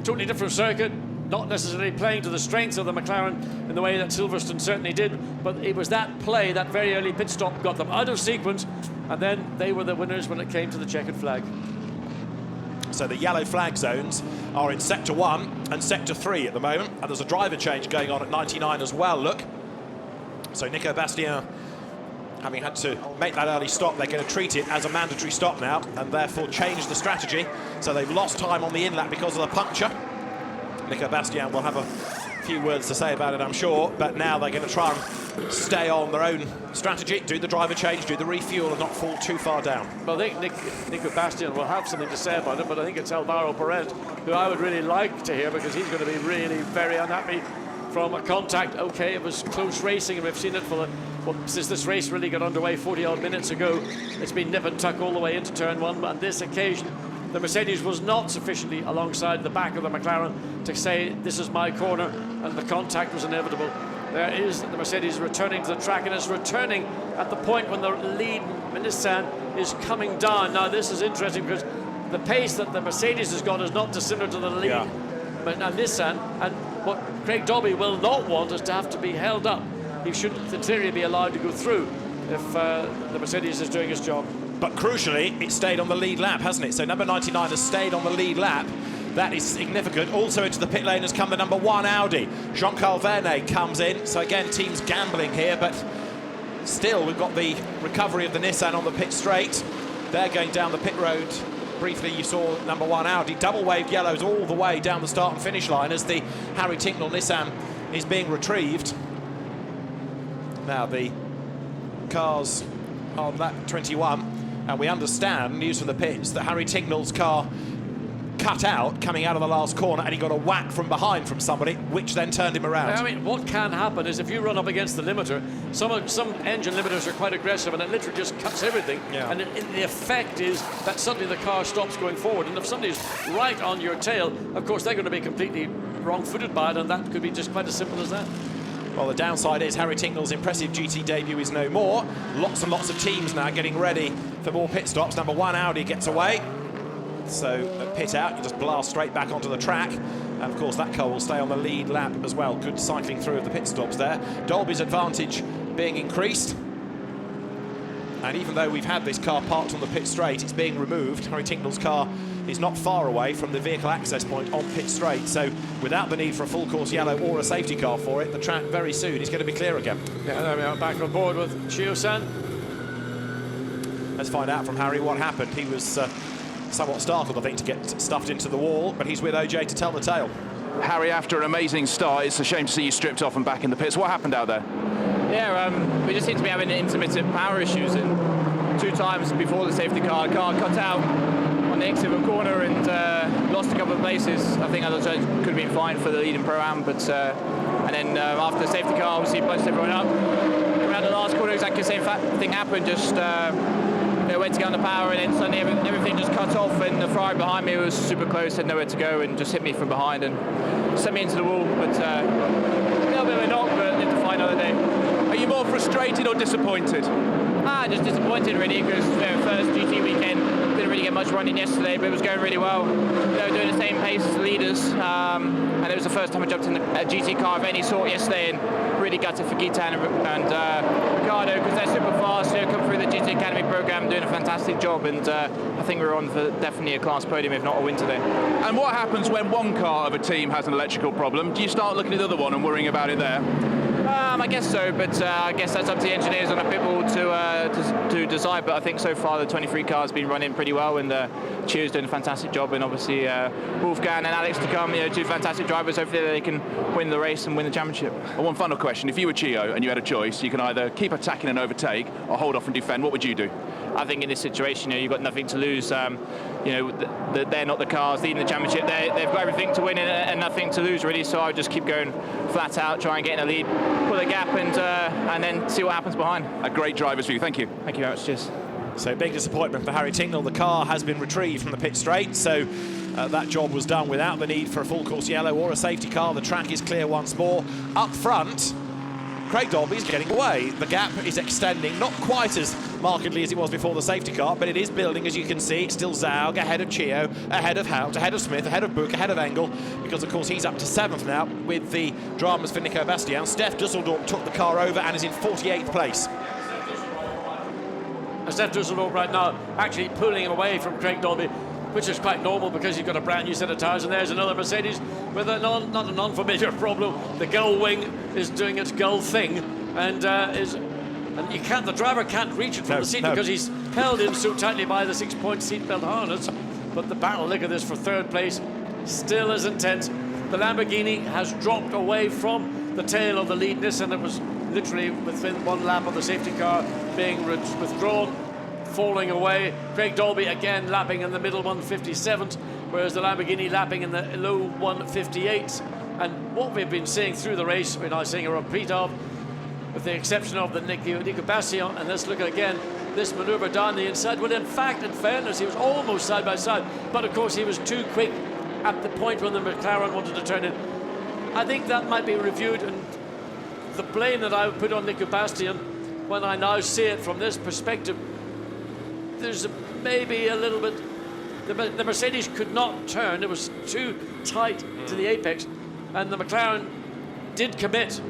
Totally different circuit. Not necessarily playing to the strengths of the McLaren in the way that Silverstone certainly did, but it was that play, that very early pit stop, got them out of sequence, and then they were the winners when it came to the checkered flag. So the yellow flag zones are in Sector 1 and Sector 3 at the moment, and there's a driver change going on at 99 as well, look. So Nico Bastien, having had to make that early stop, they're going to treat it as a mandatory stop now, and therefore change the strategy. So they've lost time on the in-lap because of the puncture. Nico Bastien will have a few words to say about it, I'm sure, but now they're going to try and stay on their own strategy, do the driver change, do the refuel, and not fall too far down. Well, I think Nico Bastien will have something to say about it, but I think it's Alvaro Perez who I would really like to hear, because he's going to be really very unhappy from a contact. Okay, it was close racing, and we've seen it for since this race really got underway 40-odd minutes ago. It's been nip and tuck all the way into turn 1, but on this occasion, the Mercedes was not sufficiently alongside the back of the McLaren to say, this is my corner, and the contact was inevitable. There is the Mercedes returning to the track, and it's returning at the point when the lead Nissan is coming down. Now, this is interesting because the pace that the Mercedes has got is not dissimilar to the lead Nissan, and what Craig Dobby will not want is to have to be held up. He should, in theory, be allowed to go through if the Mercedes is doing his job. But crucially, it stayed on the lead lap, hasn't it? So number 99 has stayed on the lead lap. That is significant. Also into the pit lane has come the number 1 Audi. Jean-Carl Vernet comes in. So again, teams gambling here, but still we've got the recovery of the Nissan on the pit straight. They're going down the pit road. Briefly, you saw number 1 Audi. Double-waved yellows all the way down the start and finish line as the Harry Tincknell Nissan is being retrieved. Now the cars on lap 21. And we understand, news from the pits, that Harry Tincknell's car cut out coming out of the last corner, and he got a whack from behind from somebody, which then turned him around. I mean, what can happen is if you run up against the limiter, some engine limiters are quite aggressive, and it literally just cuts everything. Yeah. And the effect is that suddenly the car stops going forward. And if somebody's right on your tail, of course, they're going to be completely wrong-footed by it, and that could be just quite as simple as that. Well, the downside is Harry Tincknell's impressive GT debut is no more. Lots and lots of teams now getting ready for more pit stops. Number 1 Audi gets away. So at pit out, you just blast straight back onto the track. And of course, that car will stay on the lead lap as well. Good cycling through of the pit stops there. Dolby's advantage being increased. And even though we've had this car parked on the pit straight, it's being removed. Harry Tincknell's car is not far away from the vehicle access point on pit straight. So without the need for a full course yellow or a safety car for it, the track very soon is going to be clear again. Yeah, there we are, back on board with Chio-san. Let's find out from Harry what happened. He was somewhat startled, I think, to get stuffed into the wall, but he's with OJ to tell the tale. Harry, after an amazing start, it's a shame to see you stripped off and back in the pits. What happened out there? Yeah, we just seem to be having intermittent power issues, and 2 times before the safety car cut out on the exit of a corner and lost a couple of places. I think I could have been fine for the leading Pro-Am, but and then after the safety car, obviously bunched everyone up. Around the last corner, exactly the same thing happened, just went to get on the power, and then suddenly everything just cut off, and the Ferrari behind me was super close, had nowhere to go, and just hit me from behind and sent me into the wall. But a little bit of a knock, but lived to fight another day. Are you more frustrated or disappointed? Just disappointed really, because first GT weekend, didn't really get much running yesterday, but it was going really well. They were doing the same pace as the leaders, and it was the first time I jumped in a GT car of any sort yesterday, and really gutted for Guitan and Ricardo, because they're super fast, come through the GT Academy program, doing a fantastic job, and I think we're on for definitely a class podium, if not a win today. And what happens when one car of a team has an electrical problem? Do you start looking at the other one and worrying about it there? I guess so, but I guess that's up to the engineers on the pit wall to decide. But I think so far the 23 car has been running pretty well, and Chio's doing a fantastic job, and obviously Wolfgang and Alex to come, 2 fantastic drivers. Hopefully they can win the race and win the championship. Well, one final question: if you were Chio and you had a choice, you can either keep attacking and overtake, or hold off and defend. What would you do? I think in this situation, you've got nothing to lose. you know, they're not the cars leading the championship. They've got everything to win and nothing to lose, really. So I would just keep going flat out, try and get in a lead, pull a gap, and then see what happens behind. A great driver's view. Thank you. Thank you very much. Cheers. So big disappointment for Harry Tincknell. The car has been retrieved from the pit straight, so that job was done without the need for a full course yellow or a safety car. The track is clear once more. Up front, Craig Dolby's getting away. The gap is extending, not quite as markedly as it was before the safety car, but it is building, as you can see. It's still Zaug ahead of Chio, ahead of Hout, ahead of Smith, ahead of Book, ahead of Engel, because of course he's up to 7th now with the dramas for Nico Bastian. Steph Dusseldorp took the car over and is in 48th place. Steph Dusseldorp right now actually pulling away from Craig Dolby, which is quite normal because he's got a brand new set of tyres, and there's another Mercedes with not a non-familiar problem. The gull wing is doing its gull thing, and the driver can't reach it from the seat because he's held in so tightly by the 6-point seatbelt harness. But the battle, look at this, for 3rd place still is intense. The Lamborghini has dropped away from the tail of the lead Nissan. It was literally within 1 lap of the safety car being withdrawn, falling away. Craig Dolby again lapping in the middle 157th, whereas the Lamborghini lapping in the low 158th. And what we've been seeing through the race, we're now seeing a repeat of, with the exception of the Nico Bastian. And let's look at again this manoeuvre down the inside. Well, in fact, in fairness, he was almost side by side, but of course he was too quick at the point when the McLaren wanted to turn in. I think that might be reviewed, and the blame that I would put on Nico Bastian, when I now see it from this perspective, there's maybe a little bit. The Mercedes could not turn; it was too tight to the apex, and the McLaren did commit.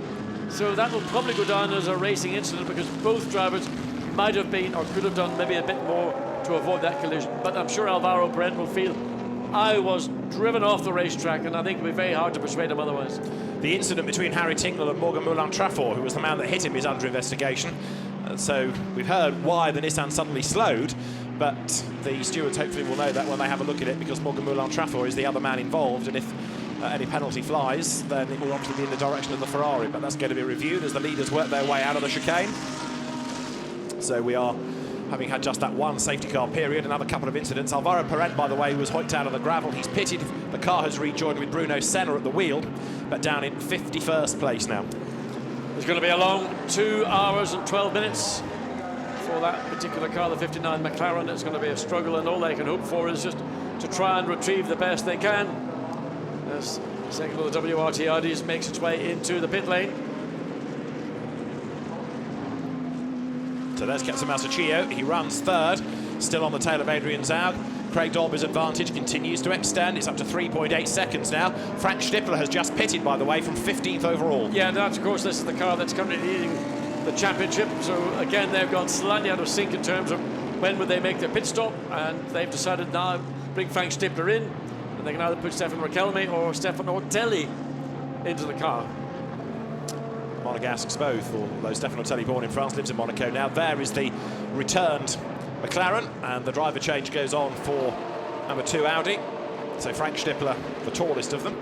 So that will probably go down as a racing incident because both drivers might have been or could have done maybe a bit more to avoid that collision. But I'm sure Alvaro Perez will feel I was driven off the racetrack, and I think it'll be very hard to persuade him otherwise. The incident between Harry Tincknell and Morgan Moulin-Trafford, who was the man that hit him, is under investigation. So we've heard why the Nissan suddenly slowed, but the stewards hopefully will know that when they have a look at it, because Morgan Moulin-Trafford is the other man involved, and if any penalty flies, then it will obviously be in the direction of the Ferrari, but that's going to be reviewed as the leaders work their way out of the chicane. So we are, having had just that one safety car period, another couple of incidents. Alvaro Perez, by the way, was hoiked out of the gravel. He's pitted. The car has rejoined with Bruno Senna at the wheel, but down in 51st place now. It's going to be a long 2 hours and 12 minutes for that particular car, the 59 McLaren. It's going to be a struggle, and all they can hope for is just to try and retrieve the best they can as the second of the WRT Audis makes its way into the pit lane. So there's Katsumasu. He runs 3rd, still on the tail of Adrian Zaug. Craig Dolby's advantage continues to extend. It's up to 3.8 seconds now. Frank Stippler has just pitted, by the way, from 15th overall. Yeah, that's, of course, this is the car that's currently leading the championship. So, again, they've gone slightly out of sync in terms of when would they make their pit stop, and they've decided now to bring Frank Stippler in, and they can either put Stefan Raquelme or Stefan Ortelli into the car. Monegasques both, although Stefan Ortelli, born in France, lives in Monaco now. There is the returned McLaren, and the driver change goes on for number 2 Audi. So Frank Stippler, the tallest of them,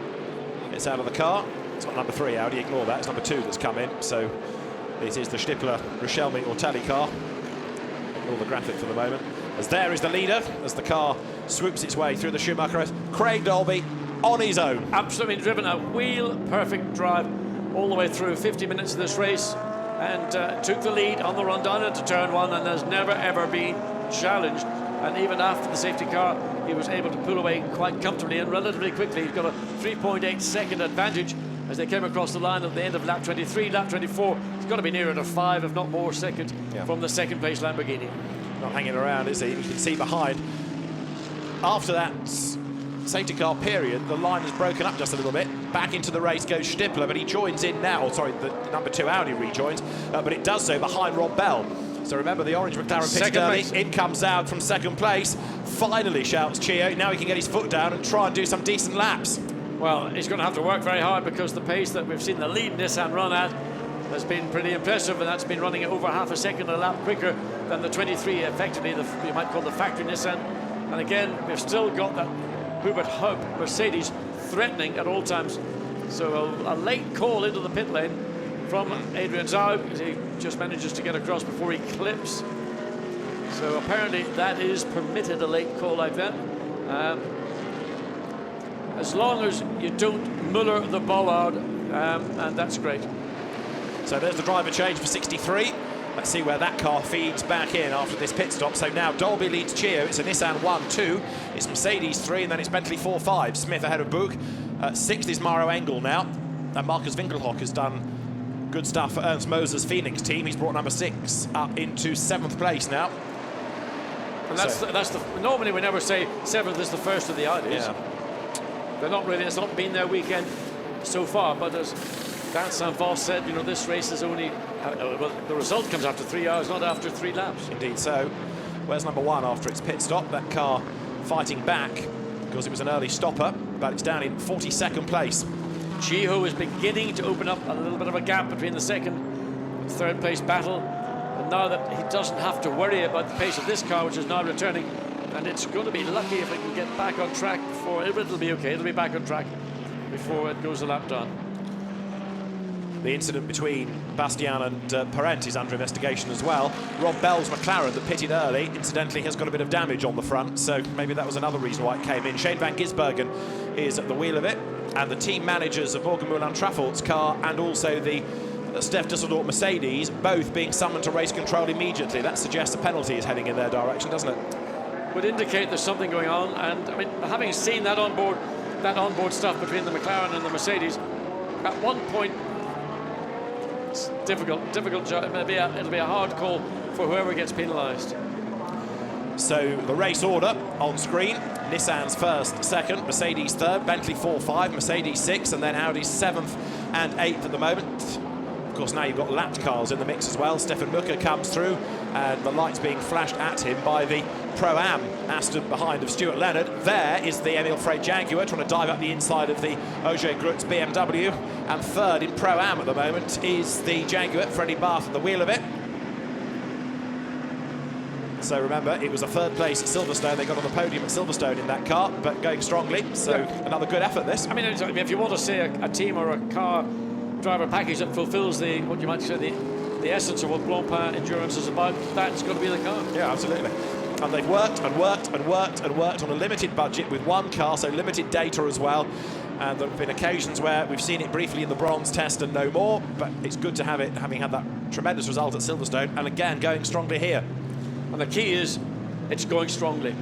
it's out of the car. It's not number 3 Audi, ignore that, it's number 2 that's come in. So it is the Stippler Raquelme Ortelli car. Ignore the graphic for the moment. As there is the leader, as the car swoops its way through the Schumacher. Craig Dolby on his own. Absolutely driven a wheel-perfect drive all the way through 50 minutes of this race, and took the lead on the run down into turn 1, and has never ever been challenged. And even after the safety car, he was able to pull away quite comfortably and relatively quickly. He's got a 3.8 second advantage as they came across the line at the end of lap 23. Lap 24, he's got to be nearer to 5, if not more, seconds from the second place Lamborghini. Not hanging around, is he? You can see behind. After that safety car period, the line has broken up just a little bit. Back into the race goes Stippler, but he joins in now. Oh, sorry, the number 2 Audi rejoins, but it does so behind Rob Bell. So remember, the orange McLaren pitted early. In comes Zaug from 2nd place. Finally, shouts Chio. Now he can get his foot down and try and do some decent laps. Well, he's going to have to work very hard, because the pace that we've seen the lead Nissan run at has been pretty impressive, and that's been running at over half a second a lap quicker than the 23, effectively, you might call the factory Nissan. And again, we've still got that Hubert Hope Mercedes threatening at all times. So a late call into the pit lane from Adrian Zaug, as he just manages to get across before he clips. So apparently that is permitted, a late call like that. As long as you don't muller the bollard, and that's great. So there's the driver change for 63. Let's see where that car feeds back in after this pit stop. So now Dolby leads Chio. It's a Nissan 1-2. It's Mercedes 3, and then it's Bentley 4-5. Smith ahead of Boog. 6th is Mauro Engel now. And Marcus Winkelhock has done good stuff for Ernst Moser's Phoenix team. He's brought number 6 up into 7th place now. And that's the normally we never say 7th is the first of the Audis. Yeah. They're not really, it's not been their weekend so far, but as Dan Saint-Vos said, you know, this race is only, well, the result comes after 3 hours, not after 3 laps. Indeed so. Where's number 1 after its pit stop? That car fighting back because it was an early stopper, but it's down in 42nd place. Chiho is beginning to open up a little bit of a gap between the 2nd and 3rd place battle. And now that he doesn't have to worry about the pace of this car, which is now returning, and it's going to be lucky if it can get back on track before, it'll be okay, it'll be back on track before it goes a lap down. The incident between Bastian and Parent is under investigation as well. Rob Bell's McLaren that pitted early, incidentally, has got a bit of damage on the front, so maybe that was another reason why it came in. Shane van Gisbergen is at the wheel of it, and the team managers of Morgan Moulin Traffolt's car and also the Steph Dusseldorf Mercedes, both being summoned to race control immediately. That suggests a penalty is heading in their direction, doesn't it? Would indicate there's something going on, and I mean, having seen that onboard stuff between the McLaren and the Mercedes, at one point, it's difficult job. It'll be a hard call for whoever gets penalised. So the race order on screen: Nissan's 1st, 2nd, Mercedes 3rd, Bentley 4-5, Mercedes 6th, and then Audi's 7th and 8th at the moment. Of course, now you've got lapped cars in the mix as well. Stefan Mucker comes through, and the lights being flashed at him by the Pro-Am Aston behind of Stuart Leonard. There is the Emil Frey Jaguar trying to dive up the inside of the Auger Grutz BMW. And 3rd in Pro-Am at the moment is the Jaguar, Freddie Bath at the wheel of it. So remember, it was a 3rd place at Silverstone. They got on the podium at Silverstone in that car, but going strongly. So another good effort, this. I mean, if you want to say a team or a car driver package that fulfills what you might say the essence of what Blancpain Endurance is about, that's got to be the car. Yeah, absolutely. And they've worked and worked and worked and worked on a limited budget with one car, so limited data as well. And there have been occasions where we've seen it briefly in the bronze test and no more, but it's good to have it, having had that tremendous result at Silverstone, and again, going strongly here. And the key is, it's going strongly,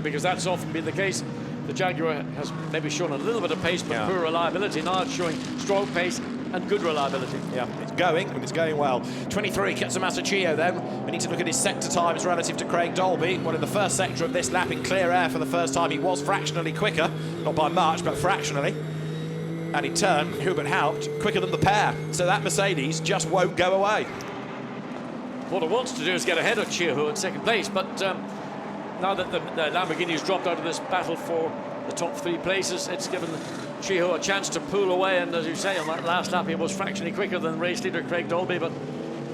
because that's often been the case. The Jaguar has maybe shown a little bit of pace, but poor reliability. Now it's showing strong pace and good reliability. Yeah, it's going, and it's going well. 23, Ketsumasa Chio then. We need to look at his sector times relative to Craig Dolby. Well, in the first sector of this lap in clear air for the first time, he was fractionally quicker. Not by much, but fractionally. And in turn, Hubert Haupt quicker than the pair. So that Mercedes just won't go away. What it wants to do is get ahead of Chio in 2nd place, but now that the Lamborghini has dropped out of this battle for the top 3 places, it's given Chio a chance to pull away, and as you say, on that last lap he was fractionally quicker than race leader Craig Dolby, but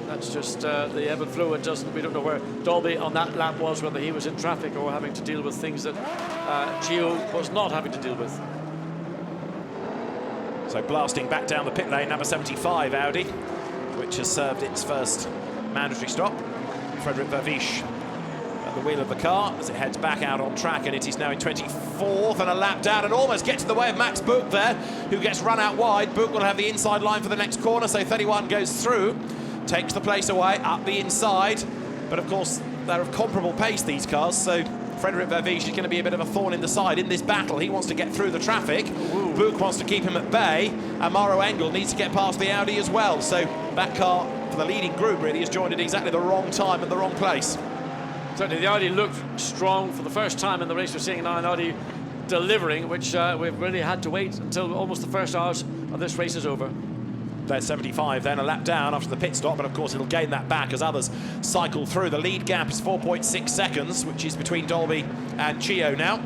that's just the ebb and flow. We don't know where Dolby on that lap was, whether he was in traffic or having to deal with things that Chio was not having to deal with. So blasting back down the pit lane, number 75 Audi, which has served its first mandatory stop. Frederic Verviche at the wheel of the car as it heads back out on track, and it is now in 24th and a lap down, and almost gets in the way of Max Book there, who gets run out wide. Book will have the inside line for the next corner, so 31 goes through, takes the place away up the inside, but of course they're of comparable pace, these cars, so Frederic Verviche is going to be a bit of a thorn in the side in this battle. He wants to get through the traffic. Book wants to keep him at bay, and Mauro Engel needs to get past the Audi as well, so that car for the leading group really has joined at exactly the wrong time and the wrong place. Certainly the Audi looked strong for the first time in the race. We're seeing now an Audi delivering, which we've really had to wait until almost the first hours of this race is over. There's 75 then, a lap down after the pit stop, but of course it'll gain that back as others cycle through. The lead gap is 4.6 seconds, which is between Dolby and Chio now.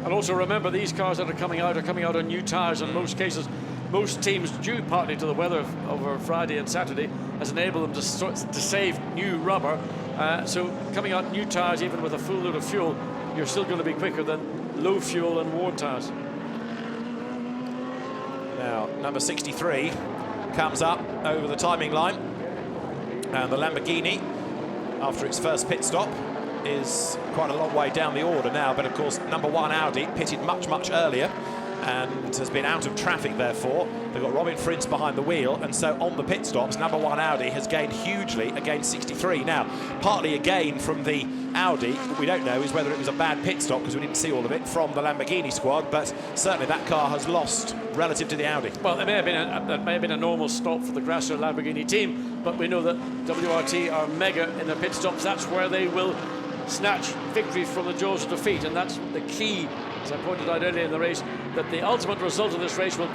And also remember, these cars that are coming out on new tyres in most cases. Most teams, due partly to the weather over Friday and Saturday, has enabled them to save new rubber. So coming out new tyres, even with a full load of fuel, you're still going to be quicker than low fuel and worn tyres. Now, number 63 comes up over the timing line, and the Lamborghini, after its first pit stop, is quite a long way down the order now, but of course number 1 Audi pitted much, much earlier and has been out of traffic therefore. They've got Robin Frintz behind the wheel, and so on the pit stops, number 1 Audi has gained hugely, again 63. Now, partly a gain from the Audi, what we don't know is whether it was a bad pit stop, because we didn't see all of it, from the Lamborghini squad, but certainly that car has lost relative to the Audi. Well, it may have been a normal stop for the Grasser Lamborghini team, but we know that WRT are mega in their pit stops. That's where they will snatch victory from the jaws of defeat, and that's the key, as I pointed out earlier in the race, that the ultimate result of this race will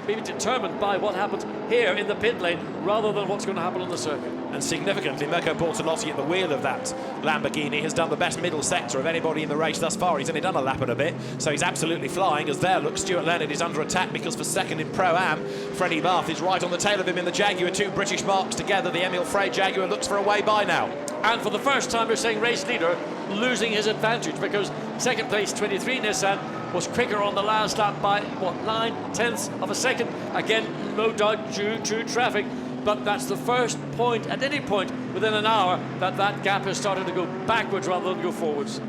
be determined by what happens here in the pit lane rather than what's going to happen on the circuit. And significantly, Mirko Bortolotti at the wheel of that Lamborghini has done the best middle sector of anybody in the race thus far. He's only done a lap and a bit, so he's absolutely flying. As there, look, Stuart Leonard is under attack because for second in Pro-Am, Freddie Bath is right on the tail of him in the Jaguar. 2 British marks together. The Emil Frey Jaguar looks for a way by now. And for the first time, we're seeing race leader losing his advantage, because second place 23 Nissan was quicker on the last lap by, what, 9/10 of a second. Again, no doubt due to traffic, but that's the first point at any point within an hour that gap has started to go backwards rather than go forwards.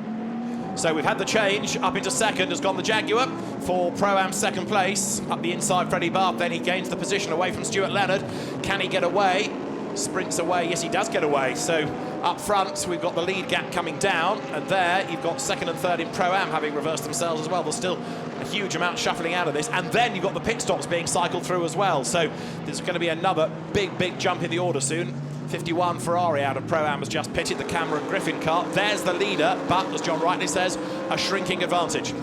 So we've had the change. Up into second has gone the Jaguar for Pro-Am second place. Up the inside, Freddie Bath, then he gains the position away from Stuart Leonard. Can he get away? Sprints away. Yes, he does get away. So up front, we've got the lead gap coming down, and there you've got second and third in Pro-Am having reversed themselves as well. There's still a huge amount shuffling out of this, and then you've got the pit stops being cycled through as well. So there's going to be another big jump in the order soon. 51 Ferrari out of Pro-Am has just pitted the Cameron Griffin car. There's the leader, but as John rightly says, a shrinking advantage.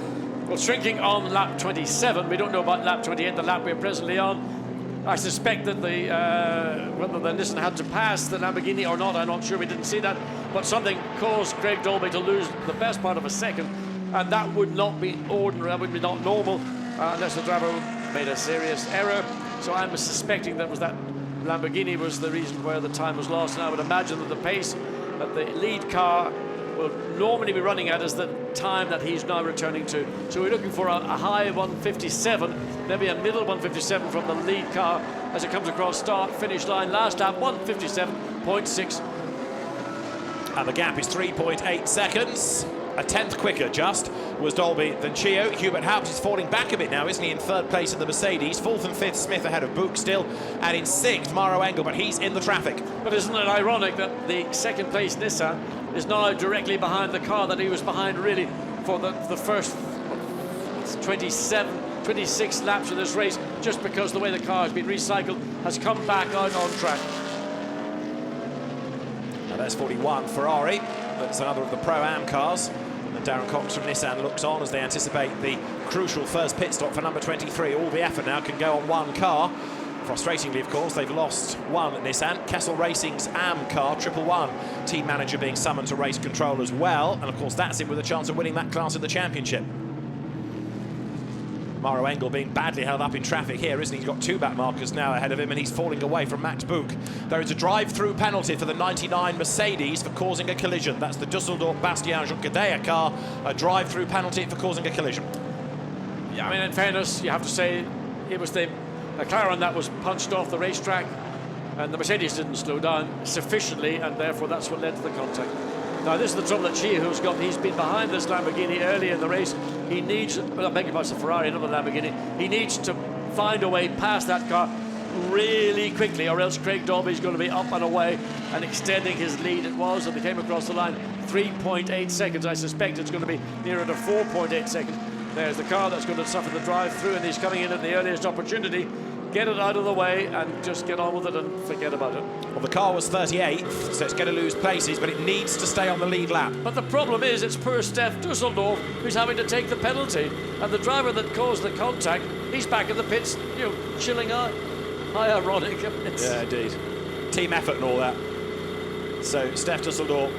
Well, shrinking on lap 27. We don't know about lap 28, the lap we're presently on. I suspect that whether the Nissan had to pass the Lamborghini or not, I'm not sure, we didn't see that, but something caused Craig Dolby to lose the best part of a second, and that would not be ordinary, that would be not normal, unless the driver made a serious error. So I'm suspecting that Lamborghini was the reason where the time was lost, and I would imagine that the pace that the lead car will normally be running at is the time that he's now returning to. So we're looking for a high 157, maybe a middle 157 from the lead car as it comes across start-finish line. Last lap, 157.6. And the gap is 3.8 seconds. A tenth quicker just was Dolby than Chio. Hubert Haupt is falling back a bit now, isn't he, in third place in the Mercedes. Fourth and fifth, Smith ahead of Book still. And in sixth, Mauro Engel, but he's in the traffic. But isn't it ironic that the second place Nissan is now directly behind the car that he was behind really for the first 26 laps of this race, just because the way the car has been recycled has come back out on track. Now there's 41 Ferrari. That's another of the Pro-Am cars. And Darren Cox from Nissan looks on as they anticipate the crucial first pit stop for number 23. All the effort now can go on one car. Frustratingly, of course, they've lost one Nissan. Kessel Racing's AM car, 111. Team manager being summoned to race control as well. And, of course, that's it with a chance of winning that class in the championship. Mauro Engel being badly held up in traffic here, isn't he? He's got 2 back markers now ahead of him, and he's falling away from Max Book. There is a drive-through penalty for the 99 Mercedes for causing a collision. That's the Dusseldorf Bastian Junqueira car. A drive-through penalty for causing a collision. Yeah, I mean, in fairness, you have to say it was the McLaren that was punched off the racetrack, and the Mercedes didn't slow down sufficiently, and therefore that's what led to the contact. Now, this is the trouble that Chio's got. He's been behind this Lamborghini early in the race. He needs, well, I beg your pardon, Ferrari, not the Lamborghini. He needs to find a way past that car really quickly, or else Craig Dolby's going to be up and away and extending his lead. It was, and they came across the line 3.8 seconds. I suspect it's going to be nearer to 4.8 seconds. There's the car that's going to suffer the drive-through, and he's coming in at the earliest opportunity. Get it out of the way and just get on with it and forget about it. Well, the car was 38th, so it's going to lose places, but it needs to stay on the lead lap. But the problem is, it's poor Steph Dusseldorf who's having to take the penalty, and the driver that caused the contact, he's back in the pits, you know, chilling out. How ironic. Yeah, indeed. Team effort and all that. So Steph Dusseldorf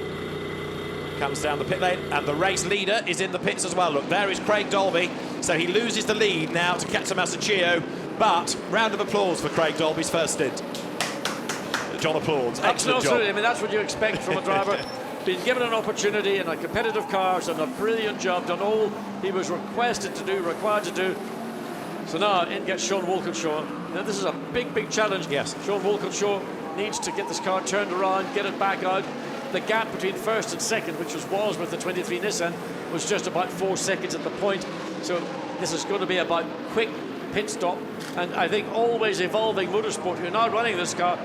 comes down the pit lane, and the race leader is in the pits as well. Look, there is Craig Dolby, so he loses the lead now to Katsumasu Chio. But round of applause for Craig Dolby's first stint. John applauds. Excellent job. I mean, that's what you expect from a driver. Being given an opportunity in a competitive car, has done a brilliant job, done all he was required to do. So now in gets Sean Walkinshaw. Now this is a big challenge. Yes. Sean Walkinshaw needs to get this car turned around, get it back out. the gap between first and second, which was with the 23 Nissan, was just about 4 seconds at the point. So this is going to be about quick pit stop, and I think always evolving motorsport. You're now running this car.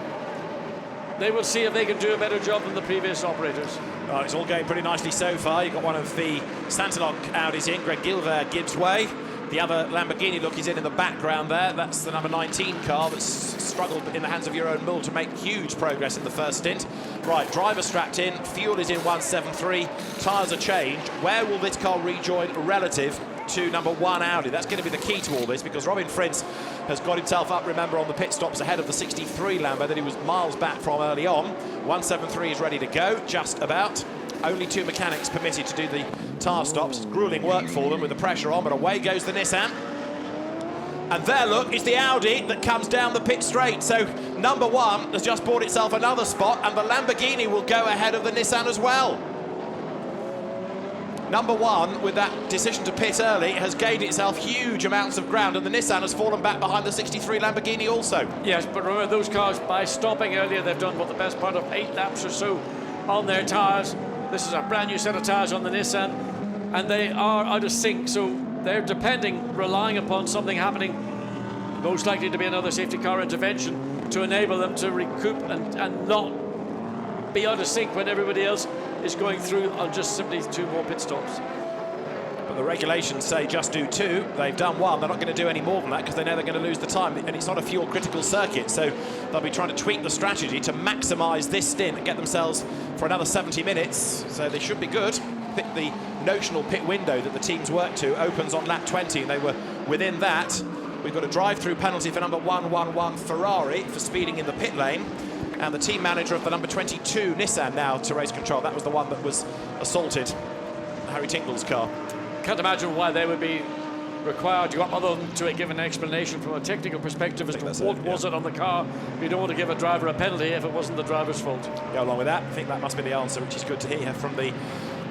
They will see if they can do a better job than the previous operators. Well, it's all going pretty nicely so far. You've got one of the Santanok Audis in, Greg Gilver gives way. The other Lamborghini look is in the background there. That's the number 19 car that's struggled in the hands of Jeroen Mull to make huge progress in the first stint. Right, driver strapped in, fuel is in 173, tyres are changed. Where will this car rejoin relative to number 1 Audi? That's going to be the key to all this, because Robin Fritz has got himself up, remember, on the pit stops ahead of the 63 Lambo that he was miles back from early on. 173 is ready to go, just about. Only 2 mechanics permitted to do the tyre stops. Grueling work for them with the pressure on, but away goes the Nissan. And there, look, is the Audi that comes down the pit straight. So number 1 has just bought itself another spot, and the Lamborghini will go ahead of the Nissan as well. Number 1, with that decision to pit early, has gained itself huge amounts of ground, and the Nissan has fallen back behind the 63 Lamborghini also. Yes, but remember, those cars, by stopping earlier, they've done, what, the best part of 8 laps or so on their tyres. This is a brand new set of tyres on the Nissan, and they are out of sync, so they're relying upon something happening, most likely to be another safety car intervention, to enable them to recoup and not be out of sync when everybody else is going through on just simply 2 more pit stops. But the regulations say just do 2. They've done 1. They're not going to do any more than that because they know they're going to lose the time. And it's not a fuel critical circuit, so they'll be trying to tweak the strategy to maximise this stint and get themselves for another 70 minutes. So they should be good. The notional pit window that the teams work to opens on lap 20. They were within that. We've got a drive-through penalty for number 111 Ferrari for speeding in the pit lane. And the team manager of the number 22 Nissan now to race control. That was the one that was assaulted Harry Tinkle's car. Can't imagine why they would be required to go up, other than to give an explanation from a technical perspective as to what was it on the car. You don't want to give a driver a penalty if it wasn't the driver's fault. Go along with that. I think that must be the answer, which is good to hear from the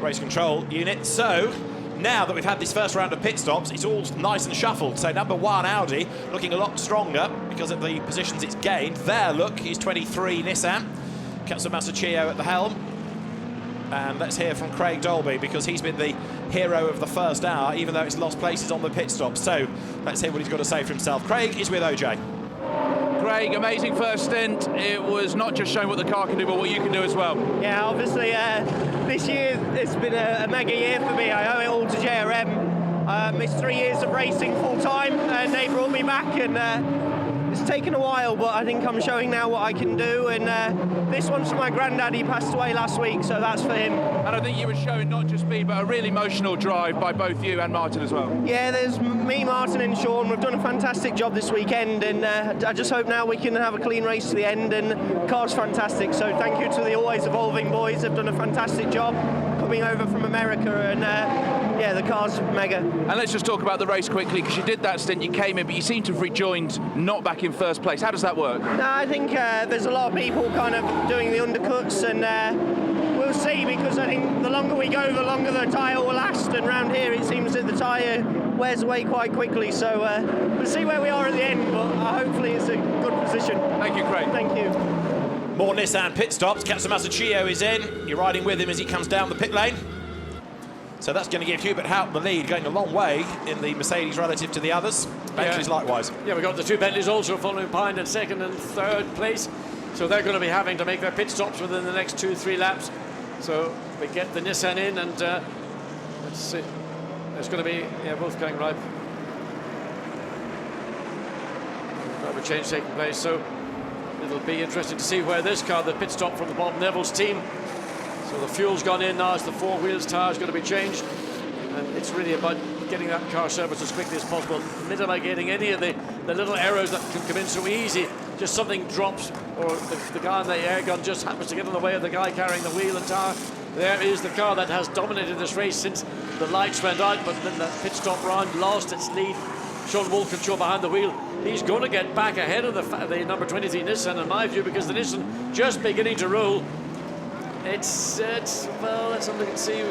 race control unit. So now that we've had this first round of pit stops, it's all nice and shuffled. So number 1 Audi looking a lot stronger because of the positions it's gained. There, look, he's 23 Nissan. Katsu Masachio at the helm. And let's hear from Craig Dolby, because he's been the hero of the first hour, even though it's lost places on the pit stop. So let's hear what he's got to say for himself. Craig is with OJ. Craig, amazing first stint. It was not just showing what the car can do, but what you can do as well. Yeah, obviously this year it's been a mega year for me. I owe it all to JRM. It's 3 years of racing full time, and they brought me back, and it's taken a while, but I think I'm showing now what I can do. And this one's for my granddad. He passed away last week, so that's for him. And I think you were showing not just speed, but a really emotional drive by both you and Martin as well. Yeah, there's me, Martin and Sean. We've done a fantastic job this weekend, and I just hope now we can have a clean race to the end, and the car's fantastic. So thank you to the always evolving boys. They've done a fantastic job coming over from America, and yeah, the car's mega. And let's just talk about the race quickly, because you did that stint, you came in, but you seem to have rejoined not back in first place. How does that work? No, I think there's a lot of people kind of doing the undercuts, and we'll see, because I think the longer we go, the longer the tyre will last, and round here it seems that the tyre wears away quite quickly, so we'll see where we are at the end, but hopefully it's a good position. Thank you, Craig. Thank you. More Nissan pit stops. Katsu Masachio is in. You're riding with him as he comes down the pit lane. So that's going to give Hubert Houghton the lead, going a long way in the Mercedes relative to the others. Bentleys likewise. Yeah, we've got the 2 Bentleys also following behind in 2nd and 3rd place. So they're going to be having to make their pit stops within the next 2-3 laps. So we get the Nissan in, and let's see. It's going to be, yeah, both going right. Driver change taking place. So it'll be interesting to see where this car, the pit stop from the Bob Neville's team. So the fuel's gone in now as the 4 wheels tyre's going to be changed, and it's really about getting that car serviced as quickly as possible, mitigating any of the little errors that can come in so easy. Just something drops, or the guy in the air gun just happens to get in the way of the guy carrying the wheel and tyre. There is the car that has dominated this race since the lights went out, but then the pit stop round lost its lead. Sean Wolfenshaw behind the wheel. He's going to get back ahead of the number 23 Nissan, in my view, because the Nissan just beginning to roll. Well, let's have a look and see.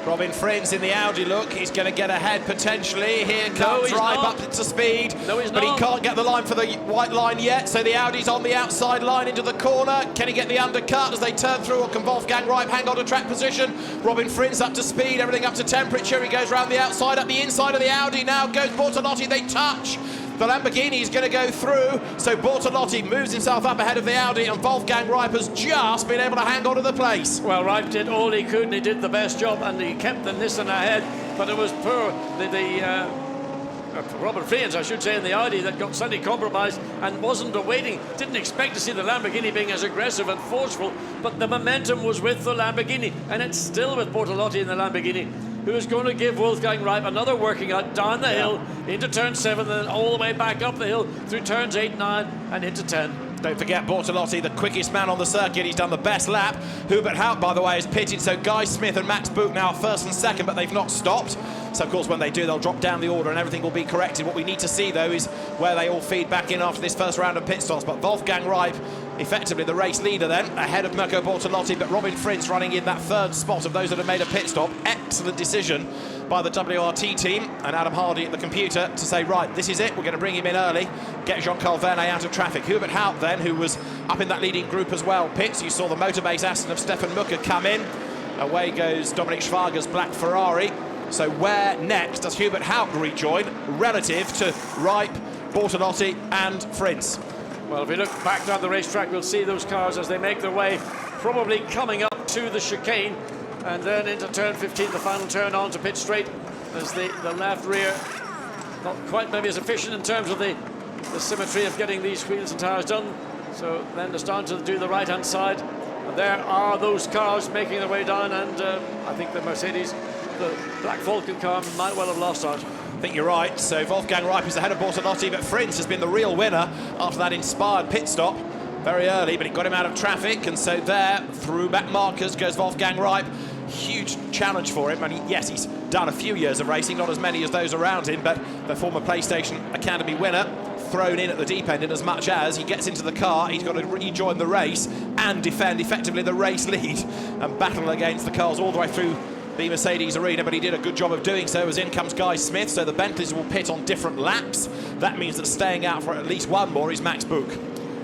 Robin Frins in the Audi look. He's going to get ahead potentially. Here comes Ripe up to speed. No, he's but not. he can't get the line for the white line yet. So the Audi's on the outside line into the corner. Can he get the undercut as they turn through, or can Wolfgang Ripe hang on to track position? Robin Frins up to speed, everything up to temperature. He goes round the outside, up the inside of the Audi. Now goes Bortolotti. They touch. The Lamborghini is going to go through, so Bortolotti moves himself up ahead of the Audi, and Wolfgang Ripe has just been able to hang on to the place. Well, Ripe did all he could, and he did the best job, and he kept the Nissan ahead, but it was poor. Robin Frins, I should say, in the Audi that got slightly compromised and wasn't awaiting, didn't expect to see the Lamborghini being as aggressive and forceful, but the momentum was with the Lamborghini, and it's still with Bortolotti in the Lamborghini, who is going to give Wolfgang Ripe another working out down the hill into turn 7, and then all the way back up the hill through turns 8, 9 and into 10. Don't forget Bortolotti, the quickest man on the circuit. He's done the best lap. Hubert Haupt, by the way, is pitted, so Guy Smith and Max Buch now first and second, but they've not stopped. So, of course, when they do, they'll drop down the order and everything will be corrected. What we need to see, though, is where they all feed back in after this first round of pit stops. But Wolfgang Ripe, effectively the race leader then, ahead of Mirko Bortolotti, but Robin Frins running in that third spot of those that have made a pit stop. Excellent decision by the WRT team and Adam Hardy at the computer to say, right, this is it, we're going to bring him in early, get Jean-Carl Vernet out of traffic. Hubert Haupt then, who was up in that leading group as well, pits. You saw the Motorbase Aston of Stefan Mucker come in. Away goes Dominic Schwager's black Ferrari. So where next does Hubert Haupt rejoin relative to Ripe, Bortolotti and Frins? Well, if we look back down the racetrack, we'll see those cars as they make their way, probably coming up to the chicane, and then into turn 15, the final turn on to pit straight, as the left rear not quite maybe as efficient in terms of the symmetry of getting these wheels and tyres done. So then they're starting to do the right-hand side. And there are those cars making their way down, and I think the Mercedes, the Black Falcon car, might well have lost out. I think you're right. So Wolfgang Ripe is ahead of Bortolotti, but Frins has been the real winner after that inspired pit stop. Very early, but it got him out of traffic, and so there, through back markers, goes Wolfgang Ripe. Huge challenge for him, and yes, he's done a few years of racing, not as many as those around him, but the former PlayStation Academy winner thrown in at the deep end in as much as he gets into the car, he's got to rejoin the race and defend effectively the race lead and battle against the cars all the way through the Mercedes arena, but he did a good job of doing so, as in comes Guy Smith. So the Bentleys will pit on different laps. That means that staying out for at least one more is Max Buch.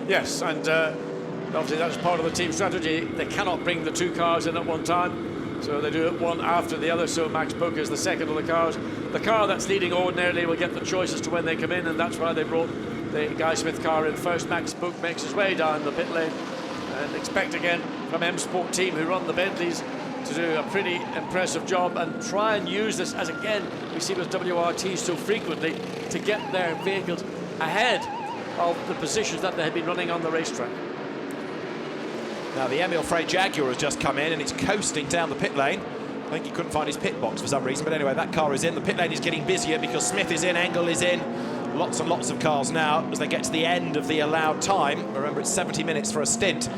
Yes, and obviously that's part of the team strategy. They cannot bring the two cars in at one time, so they do it one after the other. So Max Buch is the second of the cars. The car that's leading ordinarily will get the choice as to when they come in, and that's why they brought the Guy Smith car in first. Max Buch makes his way down the pit lane, and expect again from M Sport team, who run the Bentleys, to do a pretty impressive job and try and use this, as again we see with WRT so frequently, to get their vehicles ahead of the positions that they had been running on the racetrack. Now the Emil Frey Jaguar has just come in and it's coasting down the pit lane. I think he couldn't find his pit box for some reason, but anyway, that car is in. The pit lane is getting busier because Smith is in, Engel is in. Lots and lots of cars now as they get to the end of the allowed time. Remember, it's 70 minutes for a stint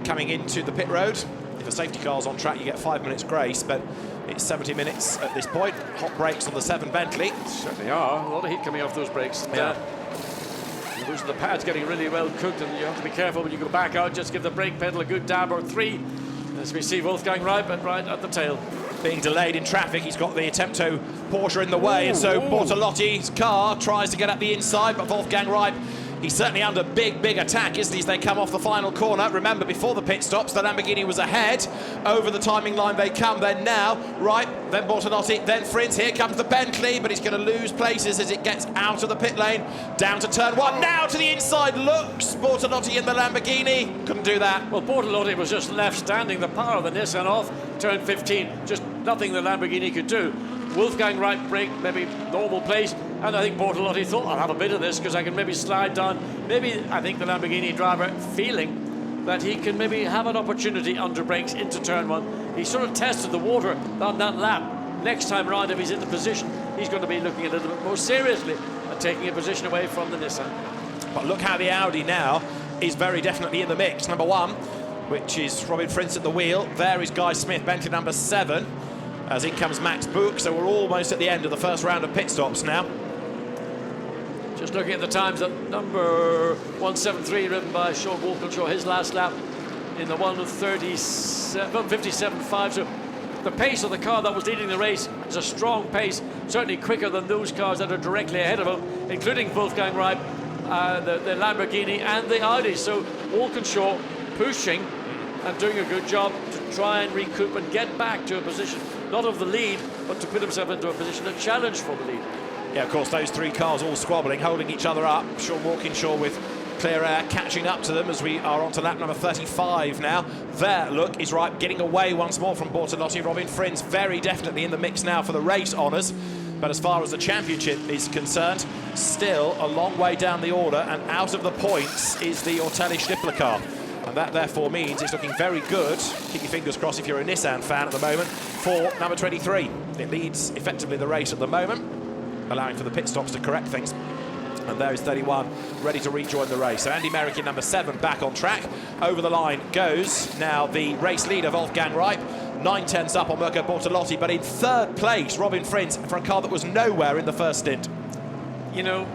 coming into the pit road. If a safety car's on track, you get 5 minutes grace, but it's 70 minutes at this point. Hot brakes on the 7 Bentley. Certainly are. A lot of heat coming off those brakes. Yeah. Those are the pads getting really well cooked, and you have to be careful when you go back out. Just give the brake pedal a good dab or 3, as we see Wolfgang Ripe right at the tail. Being delayed in traffic, he's got the Attempto Porsche in the way, and so Bortolotti's car tries to get up the inside, but Wolfgang Ripe, he's certainly under big attack, isn't he, as they come off the final corner. Remember, before the pit stops, the Lamborghini was ahead. Over the timing line they come, then now, Ripe, then Bortolotti, then Frins. Here comes the Bentley, but he's going to lose places as it gets out of the pit lane, down to turn 1, now to the inside, looks Bortolotti in the Lamborghini, couldn't do that. Well, Bortolotti was just left standing, the power of the Nissan off, turn 15, just nothing the Lamborghini could do. Wolfgang Ripe brake, maybe normal place, and I think Bortolotti thought, I'll have a bit of this because I can maybe slide down. Maybe, I think the Lamborghini driver feeling that he can maybe have an opportunity under brakes into turn 1. He sort of tested the water on that lap. Next time round, if he's in the position, he's going to be looking a little bit more seriously at taking a position away from the Nissan. But look how the Audi now is very definitely in the mix. Number 1, which is Robin Frins at the wheel. There is Guy Smith, Bentley number 7. As in comes Max Buch, so we're almost at the end of the first round of pit stops now. Just looking at the times, that number 173 driven by Sean Walkinshaw, his last lap in the 1:57.5. So the pace of the car that was leading the race is a strong pace, certainly quicker than those cars that are directly ahead of him, including Wolfgang Reib, the Lamborghini and the Audi. So Walkinshaw pushing and doing a good job to try and recoup and get back to a position, not of the lead, but to put himself into a position to challenge for the lead. Yeah, of course, those three cars all squabbling, holding each other up. Sean Walkinshaw with clear air catching up to them as we are on to lap number 35 now. There, look, is right, getting away once more from Bortolotti. Robin Frins very definitely in the mix now for the race honours. But as far as the championship is concerned, still a long way down the order, and out of the points is the Ortelli Schnippler car. And that therefore means it's looking very good, keep your fingers crossed if you're a Nissan fan at the moment, for number 23. It leads effectively the race at the moment, allowing for the pit stops to correct things. And there is 31 ready to rejoin the race. So Andy Merrick in number 7 back on track. Over the line goes now the race leader, Wolfgang Reib. 9/10 up on Mirko Bortolotti, but in 3rd place, Robin Frins for a car that was nowhere in the first stint. You know,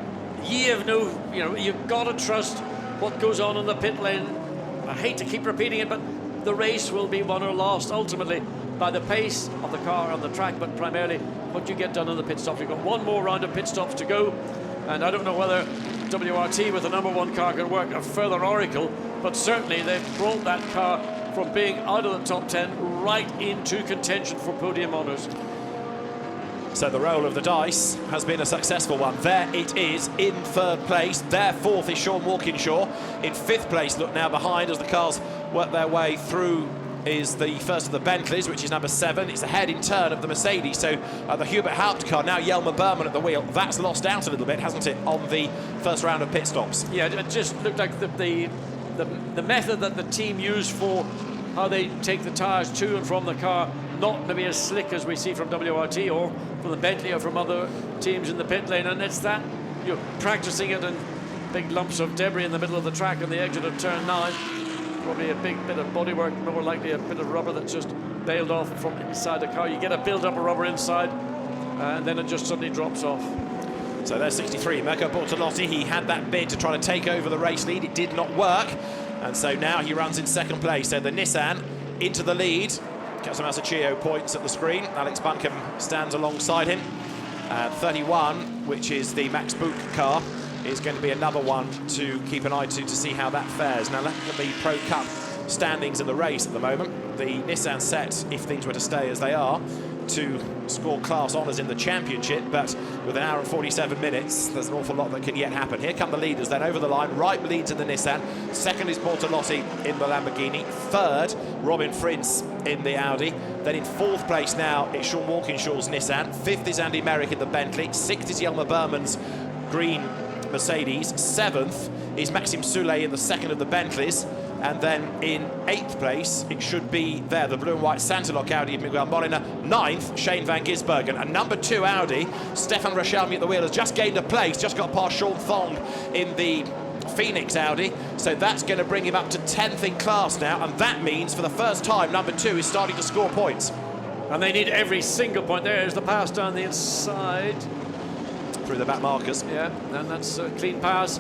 you've got to trust what goes on in the pit lane. I hate to keep repeating it, but the race will be won or lost ultimately by the pace of the car on the track, but primarily what you get done in the pit stops. You've got one more round of pit stops to go, and I don't know whether WRT with the number 1 car can work a further oracle, but certainly they've brought that car from being out of the top 10 right into contention for podium honours. So the roll of the dice has been a successful one. There it is in 3rd place. There 4th is Sean Walkinshaw. In 5th place, look now behind as the cars work their way through, is the first of the Bentleys, which is number 7. It's ahead in turn of the Mercedes. So the Hubert Haupt car, now Jelmer Berman at the wheel. That's lost out a little bit, hasn't it, on the first round of pit stops? Yeah, it just looked like the method that the team used for how they take the tyres to and from the car, not maybe as slick as we see from WRT or from the Bentley or from other teams in the pit lane. And it's that you're practicing it in big lumps of debris in the middle of the track on the exit of turn 9. Probably a big bit of bodywork, more likely a bit of rubber that's just bailed off from inside the car. You get a build-up of rubber inside, and then it just suddenly drops off. So there's 63, Mirko Bortolotti. He had that bid to try to take over the race lead. It did not work, and so now he runs in 2nd place. So the Nissan into the lead. Captain Masaccio points at the screen. Alex Buncombe stands alongside him. 31, which is the Max Buch car, is going to be another one to keep an eye to see how that fares. Now, look at the Pro Cup standings in the race at the moment. The Nissan set, if things were to stay as they are, to score class honours in the championship, but with 1 hour and 47 minutes, there's an awful lot that can yet happen. Here come the leaders then over the line. Reib leads in the Nissan. 2nd is Bortolotti in the Lamborghini. 3rd, Robin Frins in the Audi. Then in 4th place now, it's Sean Walkinshaw's Nissan. 5th is Andy Merrick in the Bentley. 6th is Jelmer Berman's green Mercedes. 7th is Maxime Soulet in the 2nd of the Bentleys. And then in 8th place, it should be there, the blue and white Santalok Audi of Miguel Molina. 9th, Shane van Gisbergen. And number 2 Audi, Stefan Rashalmi at the wheel, has just gained a place, just got past Sean Thong in the Phoenix Audi. So that's going to bring him up to 10th in class now. And that means, for the first time, number 2 is starting to score points. And they need every single point. There's the pass down the inside. Through the back markers. Yeah, and that's a clean pass.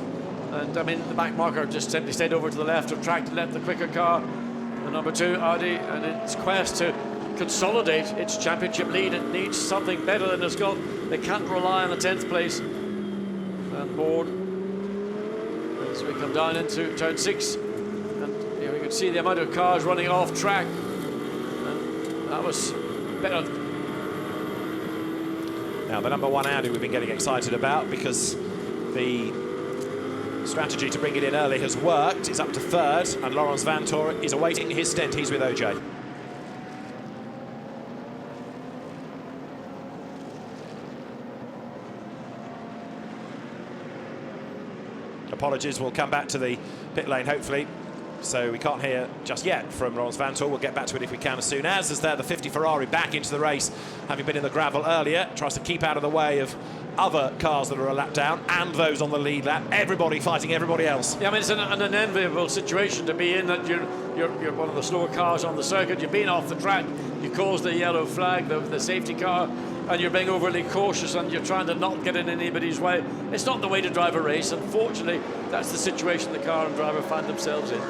And I mean, the back marker just simply stayed over to the left of track to let the quicker car, the number 2 Audi, and its quest to consolidate its championship lead. It needs something better than it's got. They can't rely on the 10th place. And board as we come down into turn 6, and here we can see the amount of cars running off track. And that was better. Now the number 1 Audi we've been getting excited about because the strategy to bring it in early has worked. It's up to 3rd, and Laurens Vanthoor is awaiting his stint. He's with OJ. Apologies, we'll come back to the pit lane hopefully. So we can't hear just yet from Laurens Vanthoor. We'll get back to it if we can as soon as there the 50 Ferrari back into the race, having been in the gravel earlier, tries to keep out of the way of other cars that are a lap down and those on the lead lap. Everybody fighting everybody else. Yeah, I mean, it's an unenviable situation to be in, that you're one of the slower cars on the circuit. You've been off the track, you caused the yellow flag, the safety car, and you're being overly cautious and you're trying to not get in anybody's way. It's not the way to drive a race. Unfortunately, that's the situation the car and driver find themselves in.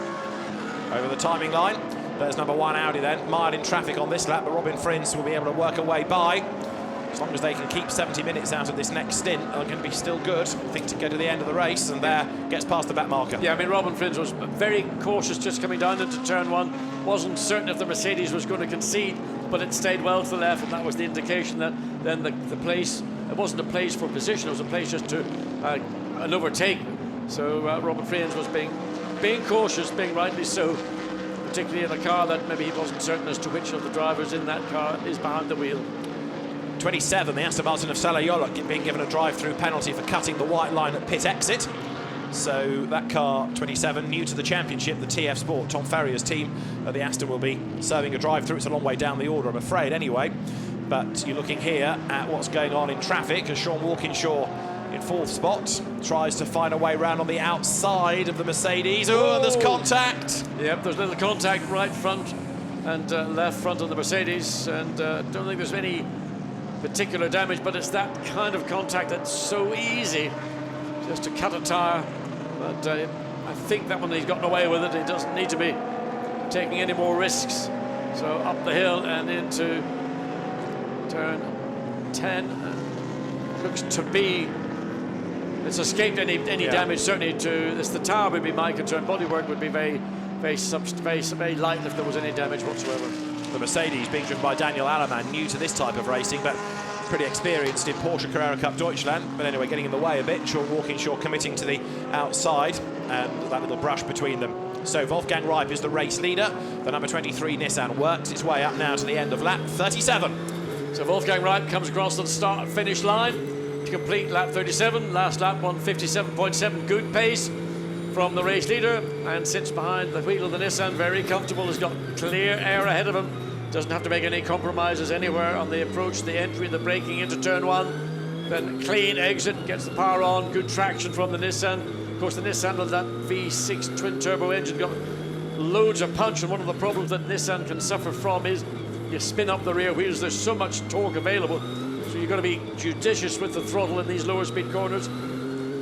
Over the timing line, There's number 1 Audi then, mired in traffic on this lap, but Robin Frins will be able to work her way by. As long as they can keep 70 minutes out of this next stint, they're going to be still good, I think, to get to the end of the race, and there gets past the back marker. Yeah, I mean, Robin Frins was very cautious just coming down into turn 1. Wasn't certain if the Mercedes was going to concede, but it stayed well to the left, and that was the indication that then the place, it wasn't a place for position, it was a place just to an overtake. So Robin Frins was being cautious, being rightly so, particularly in a car that maybe he wasn't certain as to which of the drivers in that car is behind the wheel. 27, the Aston Martin of Salah being given a drive-through penalty for cutting the white line at pit exit. So that car, 27, new to the championship, the TF Sport, Tom Ferrier's team, the Aston will be serving a drive-through. It's a long way down the order, I'm afraid, anyway. But you're looking here at what's going on in traffic as Sean Walkinshaw in 4th spot tries to find a way around on the outside of the Mercedes. Oh, and there's contact. Yep, there's a little contact right front and left front of the Mercedes, and don't think there's any particular damage, but it's that kind of contact that's so easy just to cut a tyre. But I think that one he's gotten away with it. He doesn't need to be taking any more risks. So up the hill and into turn 10. Looks to be it's escaped any damage, certainly to this. The tyre would be my concern. Bodywork would be very light if there was any damage whatsoever. The Mercedes being driven by Daniel Allemann, new to this type of racing, but pretty experienced in Porsche Carrera Cup Deutschland. But anyway, getting in the way a bit. Sean Walkinshaw committing to the outside, and that little brush between them. So Wolfgang Reip is the race leader. The number 23 Nissan works its way up now to the end of lap 37. So Wolfgang Reip comes across to the start-finish line to complete lap 37. Last lap, 157.7, good pace from the race leader, and sits behind the wheel of the Nissan, very comfortable, has got clear air ahead of him, doesn't have to make any compromises anywhere on the approach, the entry, the braking into turn 1, then clean exit, gets the power on, good traction from the Nissan. Of course, the Nissan with that V6 twin turbo engine got loads of punch, and one of the problems that Nissan can suffer from is you spin up the rear wheels, there's so much torque available, so you've got to be judicious with the throttle in these lower speed corners.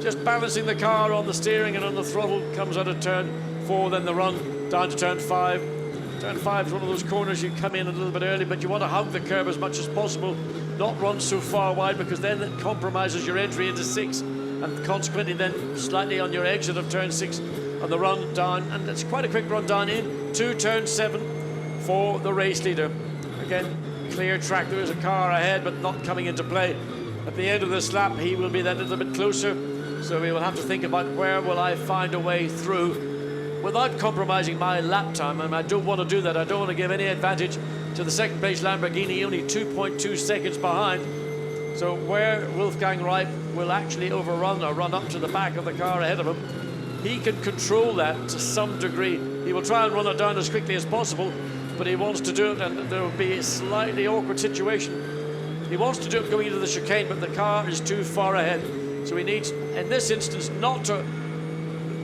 Just balancing the car on the steering and on the throttle, comes out of turn 4, then the run down to turn 5. Turn 5 is one of those corners you come in a little bit early, but you want to hug the curb as much as possible, not run so far wide, because then it compromises your entry into 6, and consequently then slightly on your exit of turn 6 on the run down, and it's quite a quick run down into turn 7 for the race leader. Again, clear track, there is a car ahead, but not coming into play. At the end of this lap, he will be then a little bit closer. So we will have to think about where will I find a way through without compromising my lap time, and I don't want to do that. I don't want to give any advantage to the second place Lamborghini, only 2.2 seconds behind. So where Wolfgang Reip will actually overrun or run up to the back of the car ahead of him, he can control that to some degree. He will try and run it down as quickly as possible, but he wants to do it, and there will be a slightly awkward situation. He wants to do it going into the chicane, but the car is too far ahead. So he needs, in this instance, not to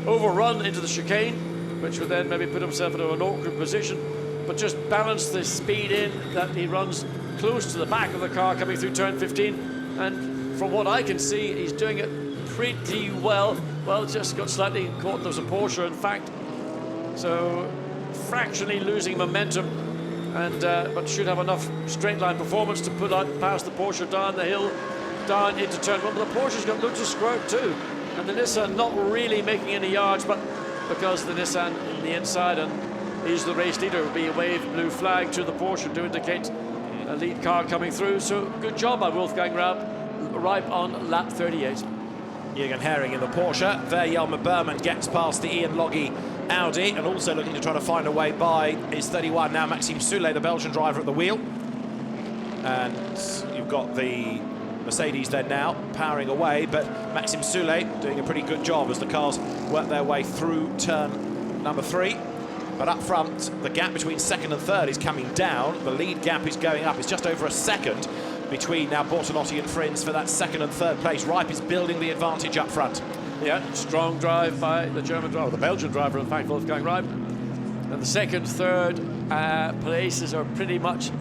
overrun into the chicane, which would then maybe put himself into an awkward position, but just balance the speed in that he runs close to the back of the car coming through turn 15. And from what I can see, he's doing it pretty well. Well, just got slightly caught. There was a Porsche, in fact. So fractionally losing momentum, and but should have enough straight line performance to put out past the Porsche down the hill, down into turn 1, but the Porsche's got loads of squirt too, and the Nissan not really making any yards, but because the Nissan on the inside and he's the race leader, will be a wave blue flag to the Porsche to indicate a lead car coming through. So good job by Wolfgang Reip on lap 38. Jürgen Hering in the Porsche. There Jelmer Berman gets past the Ian Loggy Audi, and also looking to try to find a way by is 31 now Maxime Soulet, the Belgian driver, at the wheel. And you've got the Mercedes then now powering away, but Maxime Soulet doing a pretty good job as the cars work their way through turn number 3. But up front, the gap between second and third is coming down. The lead gap is going up. It's just over a second between now Bortolotti and Frins for that second and third place. Reip is building the advantage up front. Yeah, strong drive by the German driver, the Belgian driver, in fact, Wolfgang Reip. And the second, third places are pretty much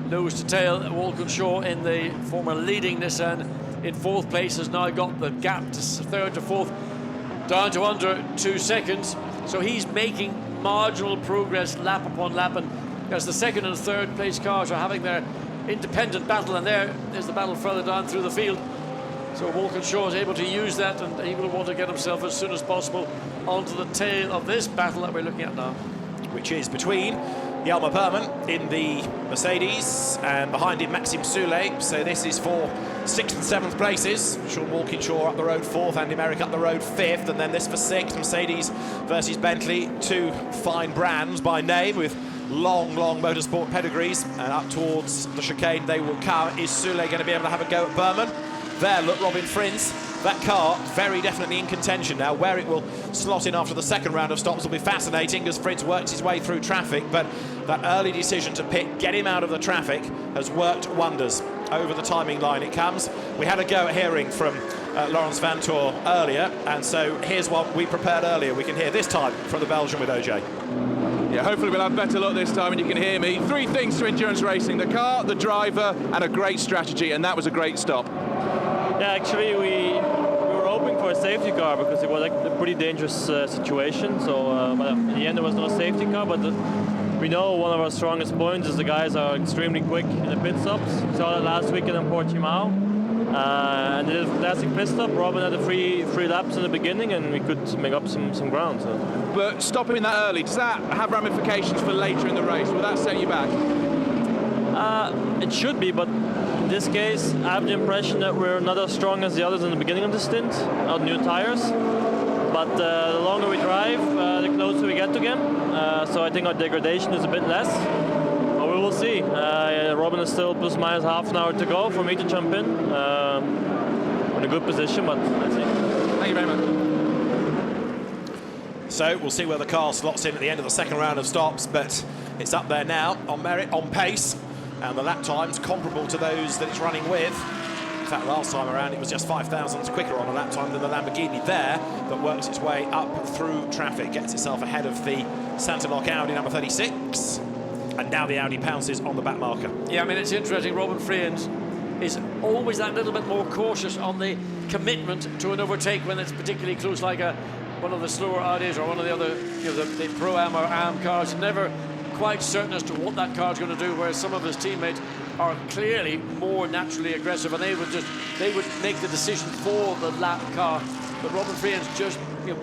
nose to tail. Walkinshaw in the former leading Nissan in 4th place has now got the gap to 3rd to 4th down to under 2 seconds. So he's making marginal progress lap upon lap, and as the second and third place cars are having their independent battle, and there's the battle further down through the field. So Walkinshaw is able to use that, and he will want to get himself as soon as possible onto the tail of this battle that we're looking at now. Which is between Jelmer Perman in the Mercedes and behind him Maxime Soulet. So this is for 6th and 7th places. Sean Walkinshaw up the road 4th, Andy Merrick up the road 5th, and then this for 6th. Mercedes versus Bentley, two fine brands by name with long motorsport pedigrees, and up towards the chicane they will come. Is Soulet going to be able to have a go at Perman? There, look, Robin Frins. That car very definitely in contention now. Where it will slot in after the second round of stops will be fascinating as Frins works his way through traffic, but that early decision to pit, get him out of the traffic, has worked wonders. Over the timing line it comes. We had a go at hearing from Laurens Vanthoor earlier, and so here's what we prepared earlier. We can hear this time from the Belgian with OJ. Yeah, hopefully we'll have better luck this time and you can hear me. 3 things to endurance racing: the car, the driver, and a great strategy, and that was a great stop. Yeah, actually we were hoping for a safety car because it was like a pretty dangerous situation. So but in the end there was no safety car, but we know one of our strongest points is the guys are extremely quick in the pit stops. We saw that last weekend in Portimao. And it is a classic pit stop. Robin had a free laps in the beginning and we could make up some ground. So. But stopping that early, does that have ramifications for later in the race? Will that set you back? It should be, but in this case I have the impression that we're not as strong as the others in the beginning of the stint on new tires. But the longer we drive, the closer we get to them. So I think our degradation is a bit less. But we will see. Robin is still plus minus half an hour to go for me to jump in. In a good position, but let's see. Thank you very much. So we'll see where the car slots in at the end of the second round of stops, but it's up there now on merit, on pace, and the lap times comparable to those that it's running with. In fact, last time around it was just 5 thousandths quicker on a lap time than the Lamborghini there, that works its way up through traffic, gets itself ahead of the Santilloc Audi number 36, and now the Audi pounces on the back marker. Yeah, I mean, it's interesting. Robin Friend is always that little bit more cautious on the commitment to an overtake when it's particularly close, like one of the slower Audis or one of the other, the Pro-Am or AM cars. Never quite certain as to what that car's going to do, whereas some of his teammates are clearly more naturally aggressive, and they would make the decision for the lap car. But Robin Friend's just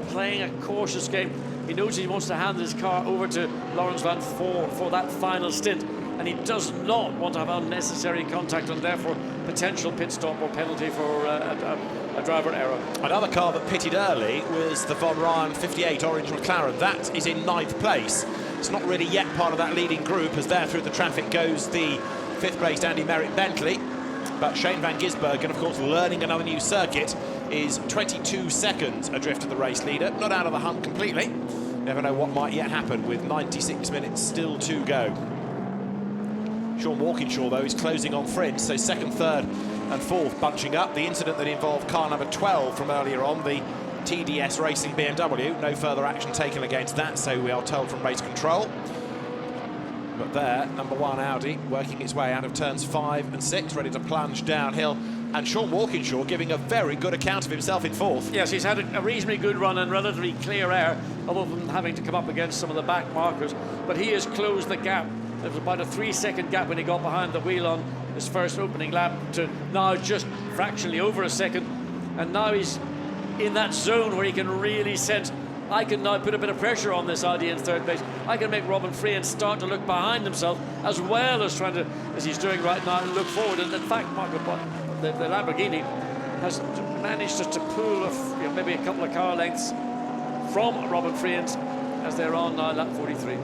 playing a cautious game. He knows he wants to hand his car over to Laurens Vanthoor for that final stint, and he does not want to have unnecessary contact and therefore potential pit stop or penalty for a driver error. Another car that pitted early was the Von Ryan 58 orange McLaren. That is in 9th place. It's not really yet part of that leading group, as there through the traffic goes the 5th placed Andy Merrick Bentley. But Shane van Gisbergen, of course, learning another new circuit, is 22 seconds adrift of the race leader. Not out of the hunt completely. Never know what might yet happen with 96 minutes still to go. Sean Walkinshaw, though, is closing on Frins, so 2nd, 3rd and 4th bunching up. The incident that involved car number 12 from earlier on, the TDS Racing BMW, no further action taken against that, so we are told from race control. But there, number 1 Audi working its way out of turns 5 and 6, ready to plunge downhill. And Sean Walkinshaw giving a very good account of himself in 4th. Yes, he's had a reasonably good run and relatively clear air, other than having to come up against some of the back markers. But he has closed the gap. There was about a 3-second gap when he got behind the wheel on his first opening lap to now just fractionally over a second. And now he's in that zone where he can really sense, I can now put a bit of pressure on this Audi in 3rd place. I can make Robin Friend start to look behind himself as well as trying to, as he's doing right now, and look forward. And in fact, the Lamborghini has managed to pull maybe a couple of car lengths from Robin Friend as they're on now lap 43.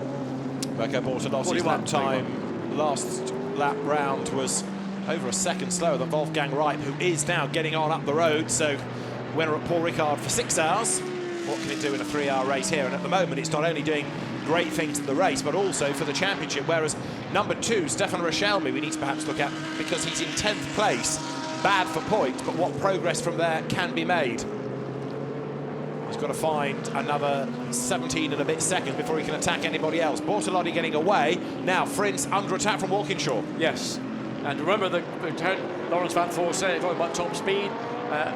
Marco Bortolossi's lap time last lap round was over a second slower than Wolfgang Reip, who is now getting on up the road. So winner at Paul Ricard for 6 hours. What can it do in a 3-hour race here? And at the moment, it's not only doing great things in the race, but also for the championship. Whereas number 2, Stefan Rochelmi, we need to perhaps look at, because he's in 10th place, bad for points, but what progress from there can be made. He's got to find another 17 and a bit seconds before he can attack anybody else. Bortolotti getting away. Now Frins under attack from Walkinshaw. Yes, and remember Laurens Vanthoor said, talking about top speed,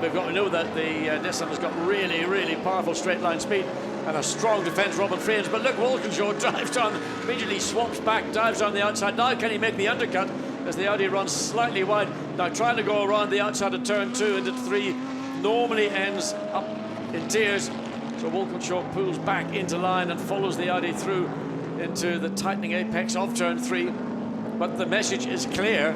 We've got to know that the Nissan has got really, really powerful straight line speed and a strong defence, Robin Friends. But look, Walkinshaw drives on, immediately swaps back, dives on the outside. Now can he make the undercut as the Audi runs slightly wide? Now trying to go around the outside of turn 2 into 3 normally ends up in tears. So Walkinshaw pulls back into line and follows the Audi through into the tightening apex of turn 3. But the message is clear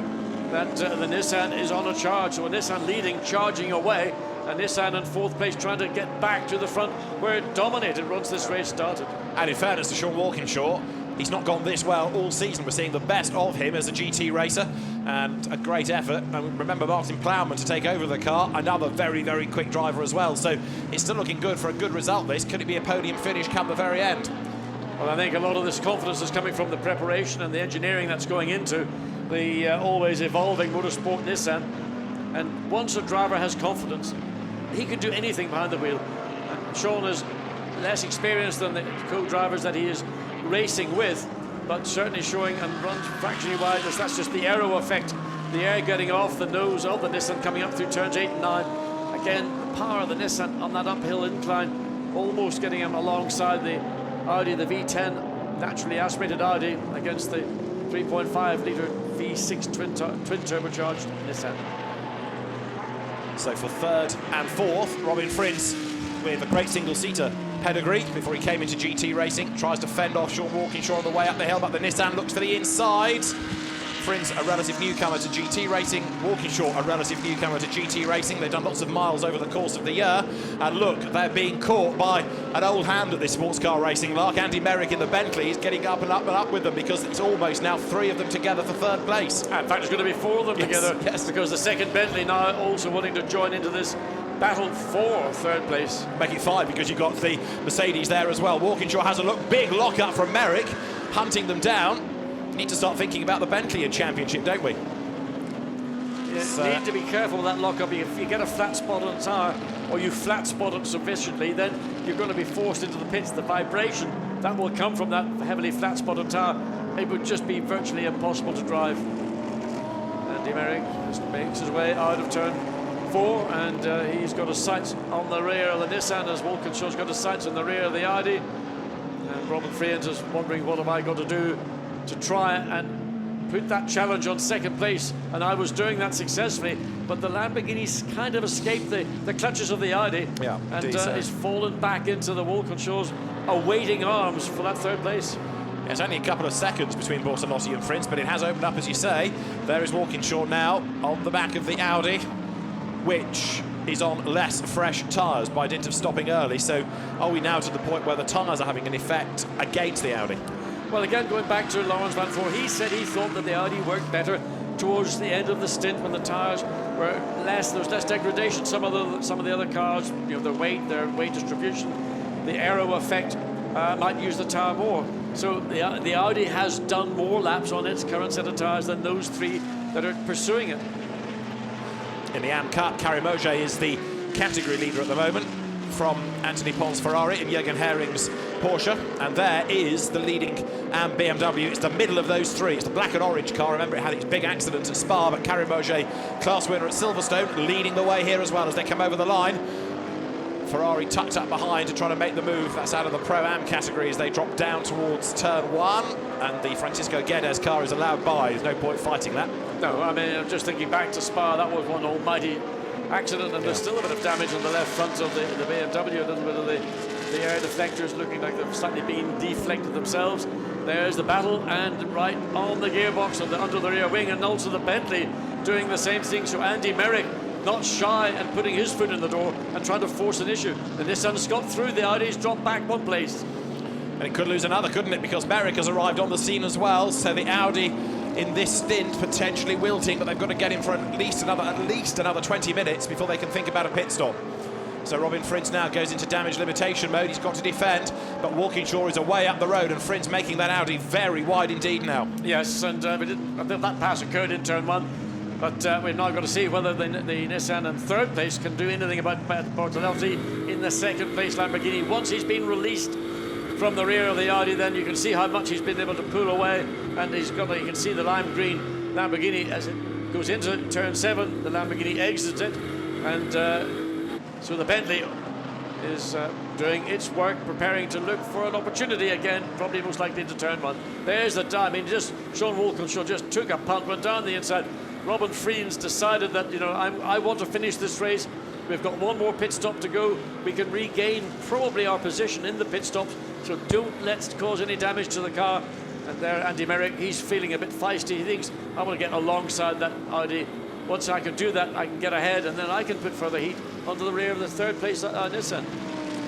that the Nissan is on a charge. So a Nissan leading, charging away. And Nissan in 4th place trying to get back to the front where it dominated once this race started. And in fairness to Sean Walkinshaw, he's not gone this well all season. We're seeing the best of him as a GT racer, and a great effort. And remember Martin Plowman to take over the car, another very, very quick driver as well. So it's still looking good for a good result, this. Could it be a podium finish come the very end? Well, I think a lot of this confidence is coming from the preparation and the engineering that's going into the always evolving motorsport Nissan. And once a driver has confidence, he can do anything behind the wheel. And Sean is less experienced than the co-drivers that he is racing with, but certainly showing and runs fractionally wide. That's just the aero effect, the air getting off the nose of the Nissan coming up through turns 8 and 9. Again, the power of the Nissan on that uphill incline, almost getting him alongside the Audi, the V10, naturally aspirated Audi against the 3.5 litre V6 twin turbocharged Nissan. So for 3rd and 4th, Robin Friends with a great single-seater pedigree before he came into GT racing. Tries to fend off Sean Walkinshaw on the way up the hill, but the Nissan looks for the inside. Friends, a relative newcomer to GT racing. Walkinshaw, a relative newcomer to GT racing. They've done lots of miles over the course of the year. And look, they're being caught by an old hand at this sports car racing, Lark. Andy Merrick in the Bentley is getting up and up and up with them, because it's almost now 3 of them together for 3rd place. In fact, it's going to be 4 of them together, yes. Because the second Bentley now also wanting to join into this battle for 3rd place. Make it 5 because you've got the Mercedes there as well. Walkinshaw has a look, big lock up from Merrick, hunting them down. Need to start thinking about the Bentley in Championship, don't we? You need to be careful with that lock-up. If you get a flat spot on the tyre, or you flat spot it sufficiently, then you're going to be forced into the pits. The vibration that will come from that heavily flat spotted tyre, it would just be virtually impossible to drive. Andy Merrick just makes his way out of turn 4, and he's got his sights on the rear of the Nissan, as Walkinshaw's got his sights on the rear of the Audi. And Robin Friends is wondering, what have I got to do to try and put that challenge on 2nd place? And I was doing that successfully, but the Lamborghini's kind of escaped the clutches of the Audi, and is fallen back into the Walkinshaw's awaiting arms for that 3rd place. It's only a couple of seconds between Bortolotti and Friends, but it has opened up, as you say. There is Walkinshaw now on the back of the Audi, which is on less fresh tyres by dint of stopping early. So are we now to the point where the tyres are having an effect against the Audi? Well, again, going back to Lawrence Van Voort, he said he thought that the Audi worked better towards the end of the stint when the tyres were less. There was less degradation. Some of the other cars, you know, their weight distribution, the aero effect might use the tyre more. So the Audi has done more laps on its current set of tyres than those 3 that are pursuing it. In the AM Cup, Karim Ogier is the category leader at the moment, from Anthony Pons Ferrari and Jürgen Herring's Porsche, and there is the leading AM BMW. It's the middle of those 3. It's the black and orange car. Remember, it had its big accident at Spa, but Karim Ogier, class winner at Silverstone, leading the way here as well as they come over the line. Ferrari tucked up behind to try to make the move. That's out of the Pro-Am category as they drop down towards turn 1, and the Francisco Guedes car is allowed by. There's no point fighting that. No, I mean, I'm just thinking back to Spa. That was one almighty accident, and there's still a bit of damage on the left front of the BMW. A little bit of the air deflectors looking like they've slightly been deflected themselves. There's the battle, and right on the gearbox under the rear wing, and also the Bentley doing the same thing. So Andy Merrick not shy and putting his foot in the door and trying to force an issue. The Nissan's got through, the Audi's dropped back 1 place. And it could lose another, couldn't it? Because Merrick has arrived on the scene as well. So the Audi in this stint potentially wilting, but they've got to get him for at least another 20 minutes before they can think about a pit stop. So Robin Friends now goes into damage limitation mode. He's got to defend, but Walkinshaw is away up the road, and Friends making that Audi very wide indeed now. Yes, and I think that pass occurred in turn 1. But we've now got to see whether the Nissan in 3rd place can do anything about Bortolotti in the 2nd place Lamborghini. Once he's been released from the rear of the Audi, then you can see how much he's been able to pull away, and you can see the lime green Lamborghini as it goes into turn 7. The Lamborghini exits it, And so the Bentley is doing its work, preparing to look for an opportunity again, probably most likely to turn one. There's the time. I mean, just Sean Walkinshaw just took a punt, went down the inside. Robin Friens decided that, you know, I want to finish this race. We've got one more pit stop to go. We can regain probably our position in the pit stops, so don't let's cause any damage to the car. And there, Andy Merrick, he's feeling a bit feisty. He thinks, I want to get alongside that Audi. Once I can do that, I can get ahead, and then I can put further heat onto the rear of the third place Nissan.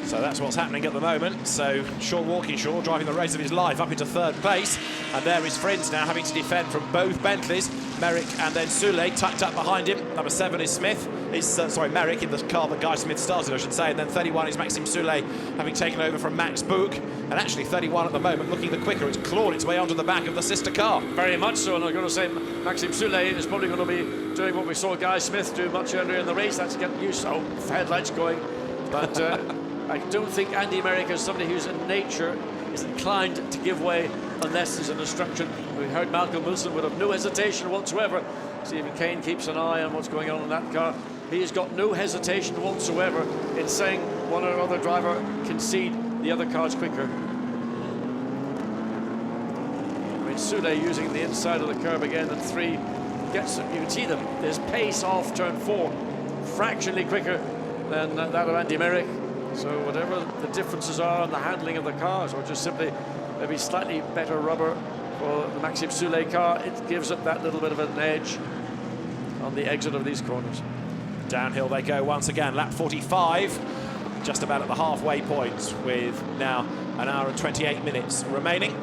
So that's what's happening at the moment. So Sean Walkinshaw driving the race of his life up into third place. And there is Friends now having to defend from both Bentleys. Merrick and then Soule tucked up behind him. Number 7 is Smith. Merrick in the car that Guy Smith started, I should say. And then 31 is Maxime Soule, having taken over from Max Book. And actually 31 at the moment, looking the quicker. It's clawed its way onto the back of the sister car. Very much so, and I'm going to say Maxime Soule is probably going to be doing what we saw Guy Smith do much earlier in the race. That's getting used to headlights going. But I don't think Andy Merrick is somebody who's in nature is inclined to give way unless there's an instruction. We heard Malcolm Wilson would have no hesitation whatsoever. Stephen Kane keeps an eye on what's going on in that car. He's got no hesitation whatsoever in saying one or other driver concede, the other car's quicker. I mean, Soule using the inside of the curb again at 3 gets, you can see them, there's pace off turn 4, fractionally quicker than that of Andy Merrick. So whatever the differences are in the handling of the cars, or just simply maybe slightly better rubber for the Maxime Soule car, it gives it that little bit of an edge on the exit of these corners. Downhill they go once again, lap 45, just about at the halfway point, with now an hour and 28 minutes remaining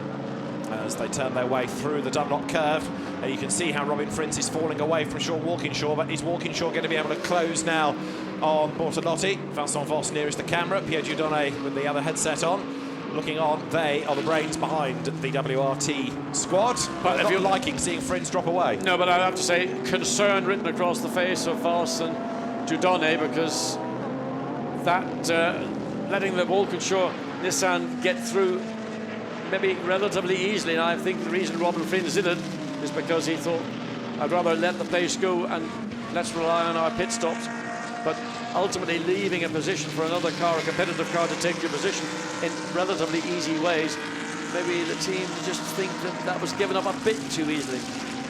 as they turn their way through the Dunlop curve. And you can see how Robin Friens is falling away from Sean Walkinshaw, but is Walkinshaw going to be able to close now on Bortolotti? Vincent Voss nearest the camera, Pierre Dieudonné with the other headset on. Looking on, they are the brains behind the WRT squad. But if you're liking seeing Friens drop away. No, but I have to say, concern written across the face of Voss and Dieudonné, because that letting the Walkinshaw Nissan get through maybe relatively easily. And I think the reason Robin Friens did it is because he thought, I'd rather let the place go and let's rely on our pit stops. But ultimately leaving a position for another car, a competitive car, to take your position in relatively easy ways, maybe the team just think that that was given up a bit too easily.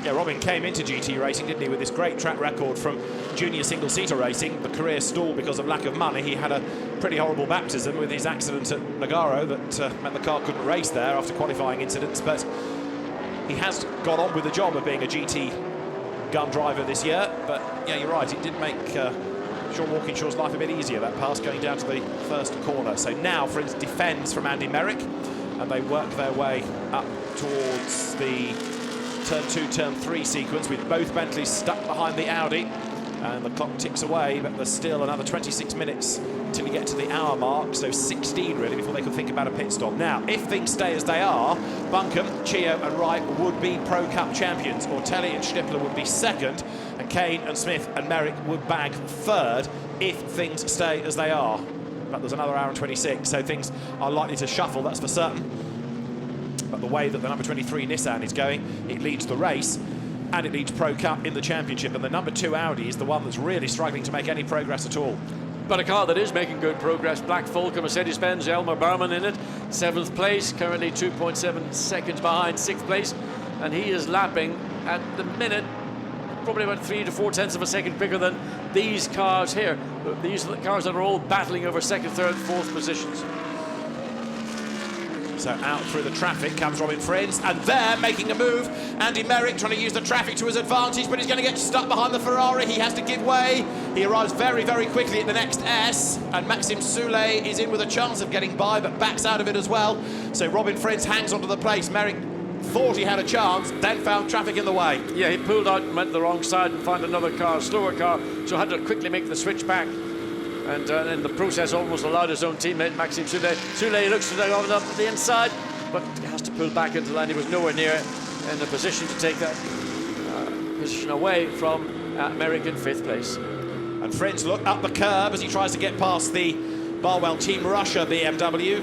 Yeah, Robin came into GT racing, didn't he, with this great track record from junior single-seater racing. The career stalled because of lack of money. He had a pretty horrible baptism with his accident at Nogaro that meant the car couldn't race there after qualifying incidents, but he has got on with the job of being a GT gun driver this year. But yeah, you're right, it did make Sean Walkinshaw's life a bit easier, that pass going down to the first corner. So now Friens defends from Andy Merrick, and they work their way up towards the turn 2, turn 3 sequence, with both Bentleys stuck behind the Audi, and the clock ticks away, but there's still another 26 minutes until you get to the hour mark, so 16 really before they can think about a pit stop. Now, if things stay as they are, Buncombe, Chio and Wright would be Pro Cup champions. Ortelli and Schnippler would be second, and Kane and Smith and Merrick would bag third if things stay as they are. But there's another hour and 26, so things are likely to shuffle, that's for certain. But the way that the number 23 Nissan is going, it leads the race and it leads Pro Cup in the championship, and the number 2 Audi is the one that's really struggling to make any progress at all. But a car that is making good progress, Black Falcon Mercedes-Benz, Elmer Berman in it, 7th place, currently 2.7 seconds behind 6th place, and he is lapping at the minute probably about 3 to 4 tenths of a second quicker than these cars here. These are the cars that are all battling over 2nd, 3rd, 4th positions. So out through the traffic comes Robin Friens, and there making a move, Andy Merrick trying to use the traffic to his advantage, but he's going to get stuck behind the Ferrari. He has to give way. He arrives very, very quickly at the next S, and Maxime Soule is in with a chance of getting by, but backs out of it as well. So Robin Friens hangs onto the place. Merrick thought he had a chance, then found traffic in the way. Yeah, he pulled out and went the wrong side and found another car, slower car, so had to quickly make the switch back. And in the process almost allowed his own teammate Maxime Soule. Soule looks to go up to the inside, but he has to pull back into the line. He was nowhere near in a position to take that position away from Merrick in 5th place. And Friens look up the curb as he tries to get past the Barwell Team Russia BMW.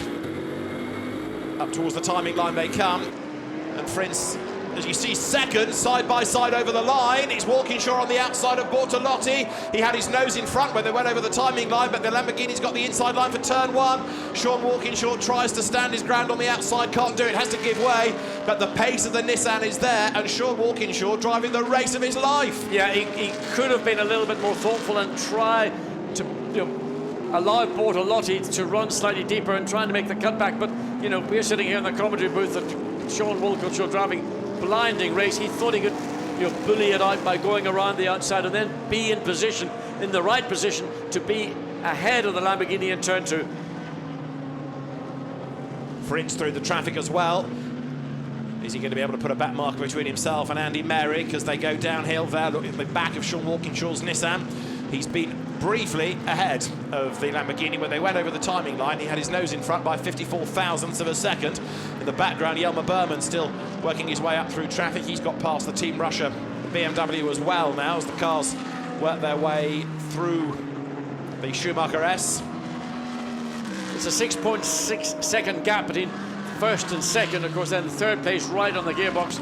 Up towards the timing line they come, and Friens as you see second, side by side over the line. It's Walkinshaw on the outside of Bortolotti. He had his nose in front when they went over the timing line, but the Lamborghini's got the inside line for turn one. Sean Walkinshaw tries to stand his ground on the outside, can't do it, has to give way, but the pace of the Nissan is there, and Sean Walkinshaw driving the race of his life. Yeah, he could have been a little bit more thoughtful and try to allow Bortolotti to run slightly deeper and trying to make the cutback, but we're sitting here in the commentary booth at Sean Walkinshaw driving blinding race. He thought he could bully it out by going around the outside and then be in position, in the right position to be ahead of the Lamborghini in turn two. Frins through the traffic as well. Is he going to be able to put a back marker between himself and Andy Merrick as they go downhill there? Look at the back of Sean Walkinshaw's Nissan. He's been briefly ahead of the Lamborghini when they went over the timing line. He had his nose in front by 54 thousandths of a second. In the background, Jelmer Berman still working his way up through traffic. He's got past the Team Russia BMW as well now as the cars work their way through the Schumacher S. It's a 6.6 second gap between first and second. Of course, then third place right on the gearbox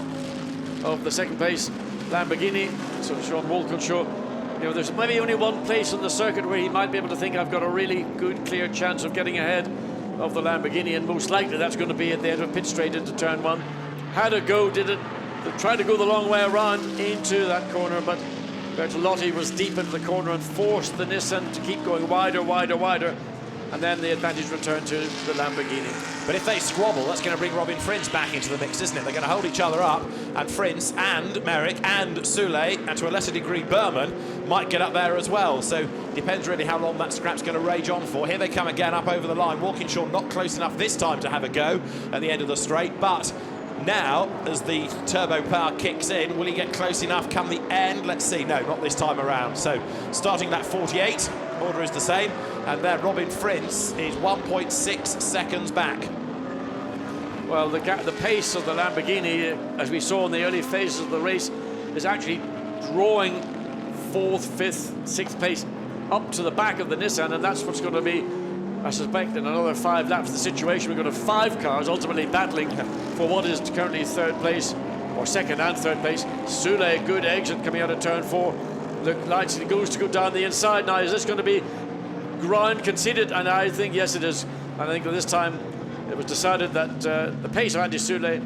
of the second place Lamborghini. So Sean Walkinshaw, there's maybe only one place on the circuit where he might be able to think, I've got a really good, clear chance of getting ahead of the Lamborghini, and most likely that's going to be at the end of pit straight into turn one. Had a go, did it, tried to go the long way around into that corner, but Bertolotti was deep into the corner and forced the Nissan to keep going wider, wider, wider, and then the advantage returned to the Lamborghini. But if they squabble, that's going to bring Robin Frins back into the mix, isn't it? They're going to hold each other up, and Frins and Merrick and Soulé, and to a lesser degree Berman, might get up there as well. So depends really how long that scrap's going to rage on for. Here they come again up over the line. Walkinshaw not close enough this time to have a go at the end of the straight, but now, as the turbo power kicks in, will he get close enough come the end? Let's see. No, not this time around. So starting that 48, order is the same, and there Robin Frins is 1.6 seconds back. Well, the pace of the Lamborghini, as we saw in the early phases of the race, is actually drawing fourth, fifth, sixth pace up to the back of the Nissan, and that's what's going to be, I suspect, in another 5 laps, the situation. We're going to have 5 cars ultimately battling for what is currently third place, or second and third place. Soulé, good exit coming out of turn 4. Look, likely goes to go down the inside. Now, is this going to be ground conceded? And I think, yes, it is. I think this time it was decided that the pace of Andy Soulé,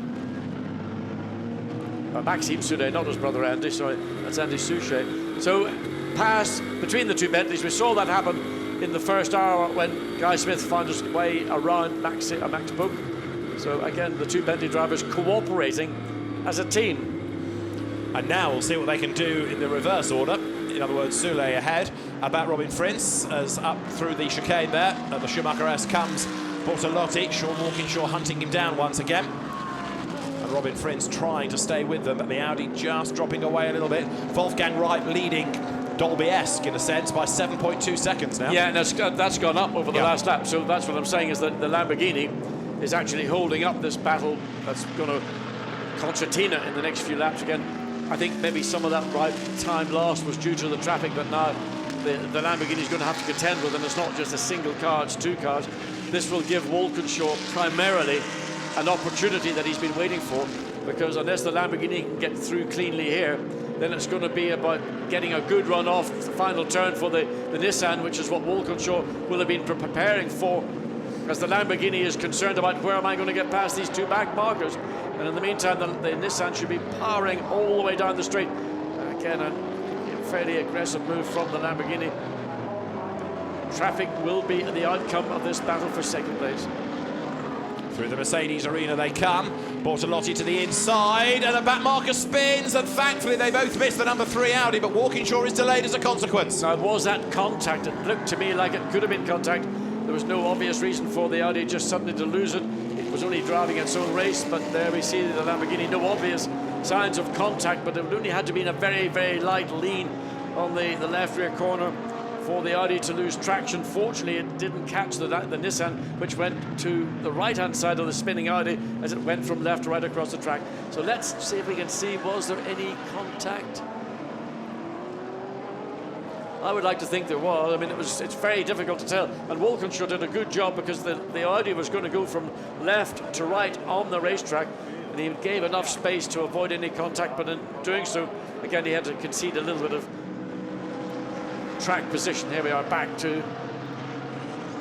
Maxime Soulé, not his brother Andy, sorry, that's Andy Souchet. So, pass between the two Bentleys. We saw that happen in the first hour when Guy Smith found his way around Max Pook. So again, the two Bentley drivers cooperating as a team. And now we'll see what they can do in the reverse order. In other words, Soulé ahead, about Robin Frins, as up through the chicane there, the Schumacher S comes Bortolotti. Sean Walkinshaw hunting him down once again. And Robin Frins trying to stay with them, but the Audi just dropping away a little bit. Wolfgang Wright leading Dolby-esque in a sense by 7.2 seconds now. Yeah, and that's gone up over the last lap. So that's what I'm saying, is that the Lamborghini is actually holding up this battle that's going to concertina in the next few laps again. I think maybe some of that right time lost was due to the traffic that now the Lamborghini is going to have to contend with, and it's not just a single car, it's 2 cars. This will give Walkinshaw primarily an opportunity that he's been waiting for, because unless the Lamborghini can get through cleanly here, then it's going to be about getting a good run off the final turn for the Nissan, which is what Walkinshaw will have been preparing for, as the Lamborghini is concerned about where am I going to get past these 2 back markers. And in the meantime, the Nissan should be powering all the way down the straight. Again, a fairly aggressive move from the Lamborghini. Traffic will be the outcome of this battle for second place. Through the Mercedes arena they come. Bortolotti to the inside, and the back marker spins, and thankfully they both missed the number 3 Audi, but Walkinshaw is delayed as a consequence. Now, was that contact? It looked to me like it could have been contact. There was no obvious reason for the Audi just suddenly to lose it. It was only driving its own race, but there we see the Lamborghini, no obvious signs of contact, but it only had to be in a very, very light lean on the left rear corner for the Audi to lose traction. Fortunately, it didn't catch the Nissan, which went to the right-hand side of the spinning Audi as it went from left to right across the track. So let's see if we can see, was there any contact? I would like to think there was. I mean, it's very difficult to tell. And Walkinshaw did a good job, because the Audi was going to go from left to right on the racetrack. and he gave enough space to avoid any contact, but in doing so, again, he had to concede a little bit of track position. Here we are back to...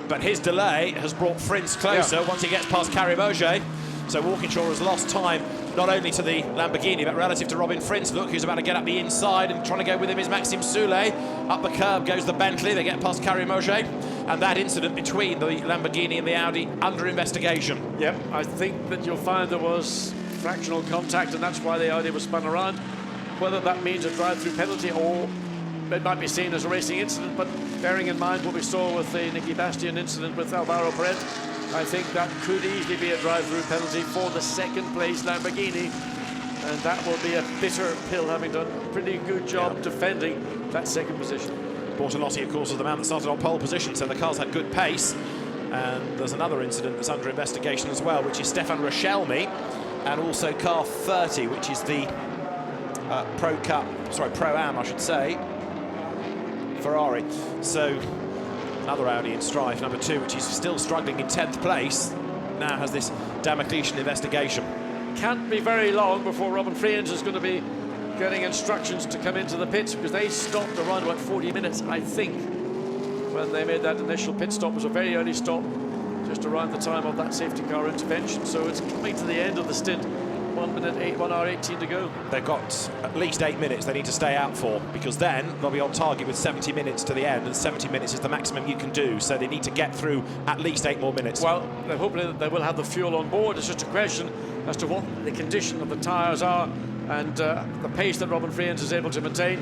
But his delay has brought Frins closer once he gets past Carrier-Mauger. So Walkinshaw has lost time, not only to the Lamborghini, but relative to Robin Frins. Look, who's about to get up the inside, and trying to go with him is Maxime Soulet. Up the curb goes the Bentley. They get past Carrier-Mauger. And that incident between the Lamborghini and the Audi under investigation. Yep, I think that you'll find there was fractional contact, and that's why the Audi was spun around. Whether that means a drive-through penalty or it might be seen as a racing incident, but bearing in mind what we saw with the Nicky Bastien incident with Alvaro Perez, I think that could easily be a drive-through penalty for the second-place Lamborghini, and that will be a bitter pill, having done a pretty good job defending that second position. Bortolotti, of course, was the man that started on pole position, so the cars had good pace. And there's another incident that's under investigation as well, which is Stefan Rochelmi, and also car 30, which is the Pro-Am, I should say, Ferrari. So another Audi in strife, number 2, which is still struggling in 10th place, now has this Damocletian investigation. Can't be very long before Robin Frins is going to be getting instructions to come into the pits, because they stopped around about 40 minutes, I think, when they made that initial pit stop. It was a very early stop, just around the time of that safety car intervention. So it's coming to the end of the stint. 1 hour 18 to go. They've got at least 8 minutes they need to stay out for, because then they'll be on target with 70 minutes to the end, and 70 minutes is the maximum you can do, so they need to get through at least 8 more minutes. Well, hopefully they will have the fuel on board. It's just a question as to what the condition of the tyres are and the pace that Robin Frins is able to maintain.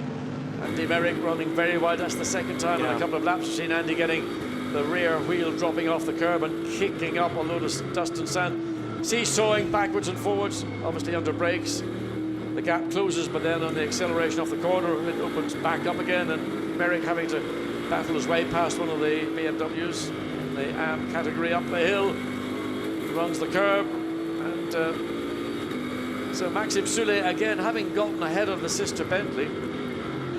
Andy Merrick running very wide. That's the second time in a couple of laps we've seen Andy getting the rear wheel dropping off the curb and kicking up a load of dust and sand. Seesawing backwards and forwards, obviously under brakes. The gap closes, but then on the acceleration off the corner, it opens back up again, and Merrick having to battle his way past one of the BMWs in the AM category up the hill. Runs the curb, and so Maxime Soulet, again, having gotten ahead of the sister Bentley,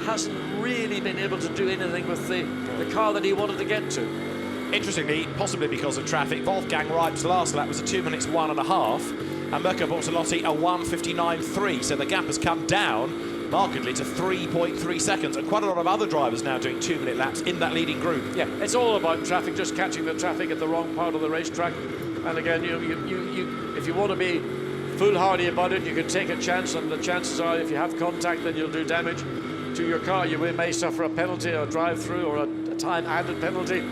hasn't really been able to do anything with the car that he wanted to get to. Interestingly, possibly because of traffic, Wolfgang Reip's last lap was a 2 minutes 1.5, and Mirko Bortolotti a 1:59.3, so the gap has come down markedly to 3.3 seconds, and quite a lot of other drivers now doing 2-minute laps in that leading group. Yeah, it's all about traffic, just catching the traffic at the wrong part of the racetrack. And again, if you want to be foolhardy about it, you can take a chance, and the chances are if you have contact, then you'll do damage to your car. You may suffer a penalty, or a drive-through, or a time-added penalty.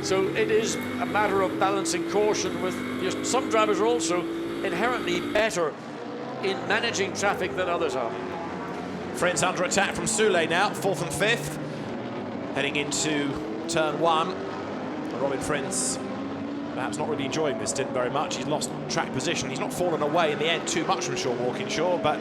So it is a matter of balancing caution with some drivers are also inherently better in managing traffic than others are. Frins under attack from Soulet now, 4th and 5th, heading into turn 1. Robin Frins perhaps not really enjoying this stint very much. He's lost track position. He's not fallen away in the end too much from Sean Walkinshaw, but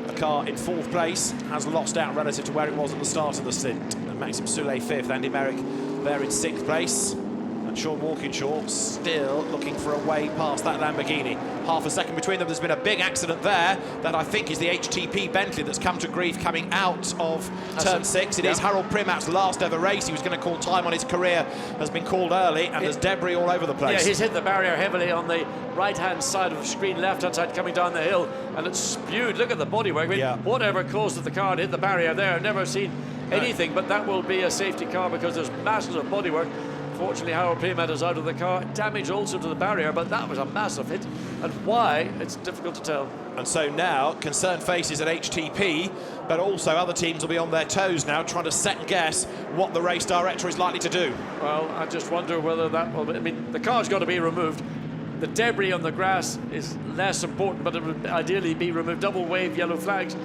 the car in 4th place has lost out relative to where it was at the start of the stint. And Maxime Soulet 5th, Andy Merrick there in 6th place, and Sean Walkinshaw still looking for a way past that Lamborghini. Half a second between them. There's been a big accident there that I think is the HTP Bentley that's come to grief coming out of turn 6. It is Harold Primat's last ever race. He was going to call time on his career, has been called early, and there's debris all over the place. Yeah, he's hit the barrier heavily on the right-hand side of the screen, left-hand side coming down the hill, and it's spewed. Look at the bodywork. I mean, whatever caused the car to hit the barrier there, I've never seen anything, but that will be a safety car because there's masses of bodywork. Fortunately, Harold Primat is out of the car. Damage also to the barrier, but that was a massive hit. And why, it's difficult to tell. And so now, concerned faces at HTP, but also other teams will be on their toes now, trying to second guess what the race director is likely to do. Well, I just wonder whether that will be, I mean, the car's got to be removed. The debris on the grass is less important, but it would ideally be removed. Double wave yellow flags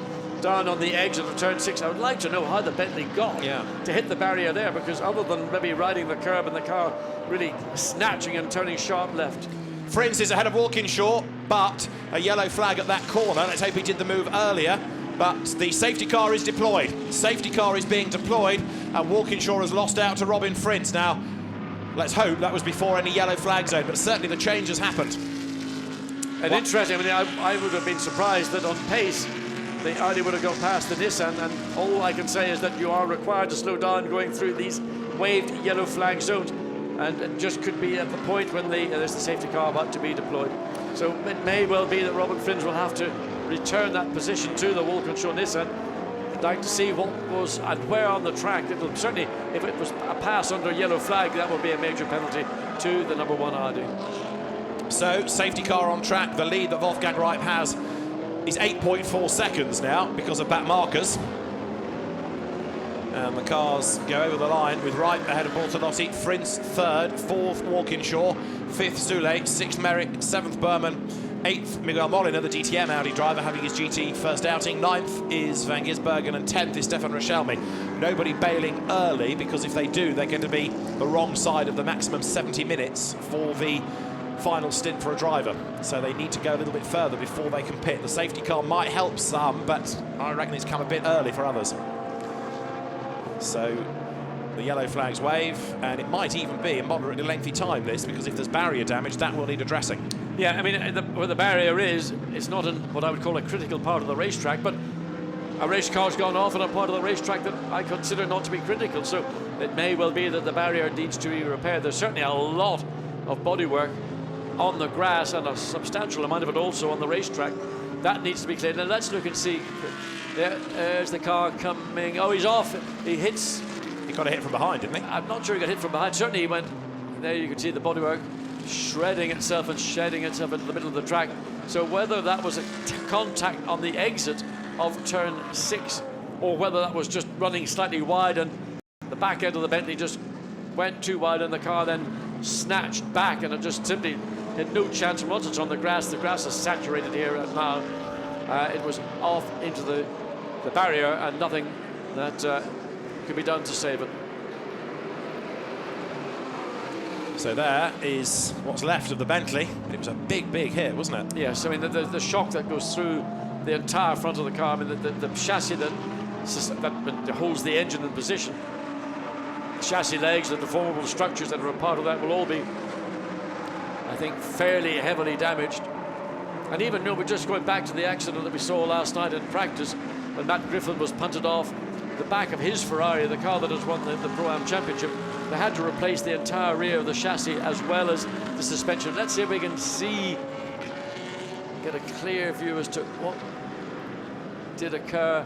down on the exit of turn 6. I would like to know how the Bentley got to hit the barrier there, because other than maybe riding the curb and the car really snatching and turning sharp left. Frins is ahead of Walkinshaw, but a yellow flag at that corner. Let's hope he did the move earlier, but the safety car is deployed. Safety car is being deployed, and Walkinshaw has lost out to Robin Frins. Now, let's hope that was before any yellow flag zone, but certainly the change has happened. And interesting, I mean, I would have been surprised that on pace, the Audi would have gone past the Nissan, and all I can say is that you are required to slow down going through these waved yellow flag zones, and it just could be at the point when there's the safety car about to be deployed. So it may well be that Robin Friends will have to return that position to the Walkinshaw Nissan. I'd like to see what was and where on the track. It'll certainly, if it was a pass under yellow flag, that would be a major penalty to the number 1 Audi. So, safety car on track. The lead that Wolfgang Reip has is 8.4 seconds now because of back markers. And the cars go over the line with Reip ahead of Bortolotti, Frins third, fourth Walkinshaw, fifth Soule, sixth Merrick, seventh Berman, eighth Miguel Molina, the DTM Audi driver, having his GT first outing. Ninth is Van Gisbergen and 10th is Stefan Rochelmi. Nobody bailing early, because if they do, they're going to be the wrong side of the maximum 70 minutes for the final stint for a driver. So they need to go a little bit further before they can pit. The safety car might help some, but I reckon it's come a bit early for others. So the yellow flags wave, and it might even be a moderately lengthy time, this, because if there's barrier damage, that will need addressing. Yeah, I mean, where the barrier is, it's not in what I would call a critical part of the racetrack, but a race car's gone off on a part of the racetrack that I consider not to be critical, so it may well be that the barrier needs to be repaired. There's certainly a lot of bodywork on the grass, and a substantial amount of it also on the racetrack. That needs to be cleared. Now let's look and see. There's the car coming. Oh, he's off. He hits. He got a hit from behind, didn't he? I'm not sure he got hit from behind. Certainly he went. There you can see the bodywork shredding itself and shedding itself into the middle of the track. So whether that was a contact on the exit of turn 6, or whether that was just running slightly wide and the back end of the Bentley just went too wide and the car then snatched back, and it just simply had no chance. Once it's on the grass is saturated here and now. It was off into the barrier, and nothing that could be done to save it. So there is what's left of the Bentley. It was a big hit, wasn't it? Yes, I mean the shock that goes through the entire front of the car. I mean the chassis that holds the engine in position, chassis legs, the deformable structures that are a part of that will all be, I think, fairly heavily damaged. And even we're just going back to the accident that we saw last night in practice when Matt Griffin was punted off the back of his Ferrari, the car that has won the Pro-Am Championship. They had to replace the entire rear of the chassis as well as the suspension. Let's see if we can get a clear view as to what did occur.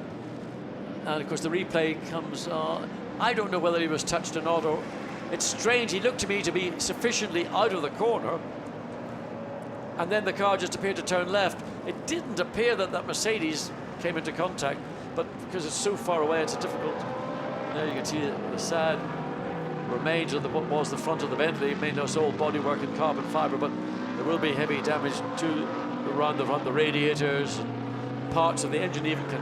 And of course the replay comes on. I don't know whether he was touched or not. Or it's strange. He looked to me to be sufficiently out of the corner, and then the car just appeared to turn left. It didn't appear that Mercedes came into contact, but because it's so far away, it's a difficult. There you can see the sad remains of what was the front of the Bentley. It may not all bodywork and carbon fibre, but there will be heavy damage to around the front, the radiators, and parts of the engine even can.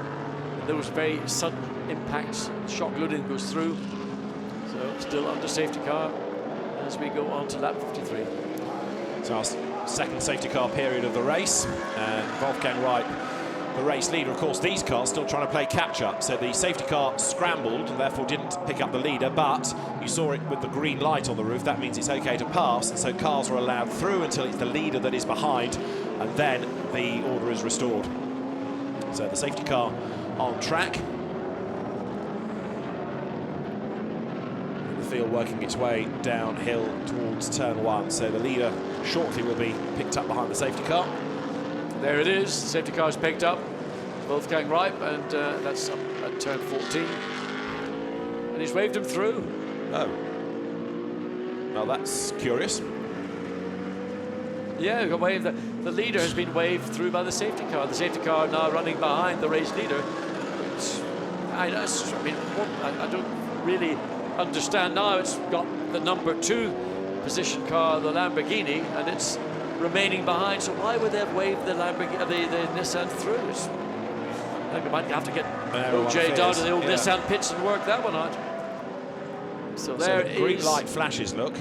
Those very sudden impacts, shock loading goes through. So still under safety car as we go on to lap 53. So our second safety car period of the race, and Wolfgang Reip, the race leader. Of course, these cars still trying to play catch-up, so the safety car scrambled and therefore didn't pick up the leader, but you saw it with the green light on the roof. That means it's okay to pass, and so cars are allowed through until it's the leader that is behind, and then the order is restored. So the safety car on track. The field working its way downhill towards turn 1, so the leader shortly will be picked up behind the safety car. There it is, the safety car is picked up, Wolfgang Reip, and that's up at turn 14. And he's waved him through. Oh. Well, that's curious. Yeah, got waved. The leader has been waved through by the safety car. The safety car now running behind the race leader. I don't really understand now. It's got the number 2 position car, the Lamborghini, and it's remaining behind. So why would they have waved the Lamborghini, the Nissan through? I think we might have to get OJ down to the old Nissan pits and work that one out. So there the green light flashes, look.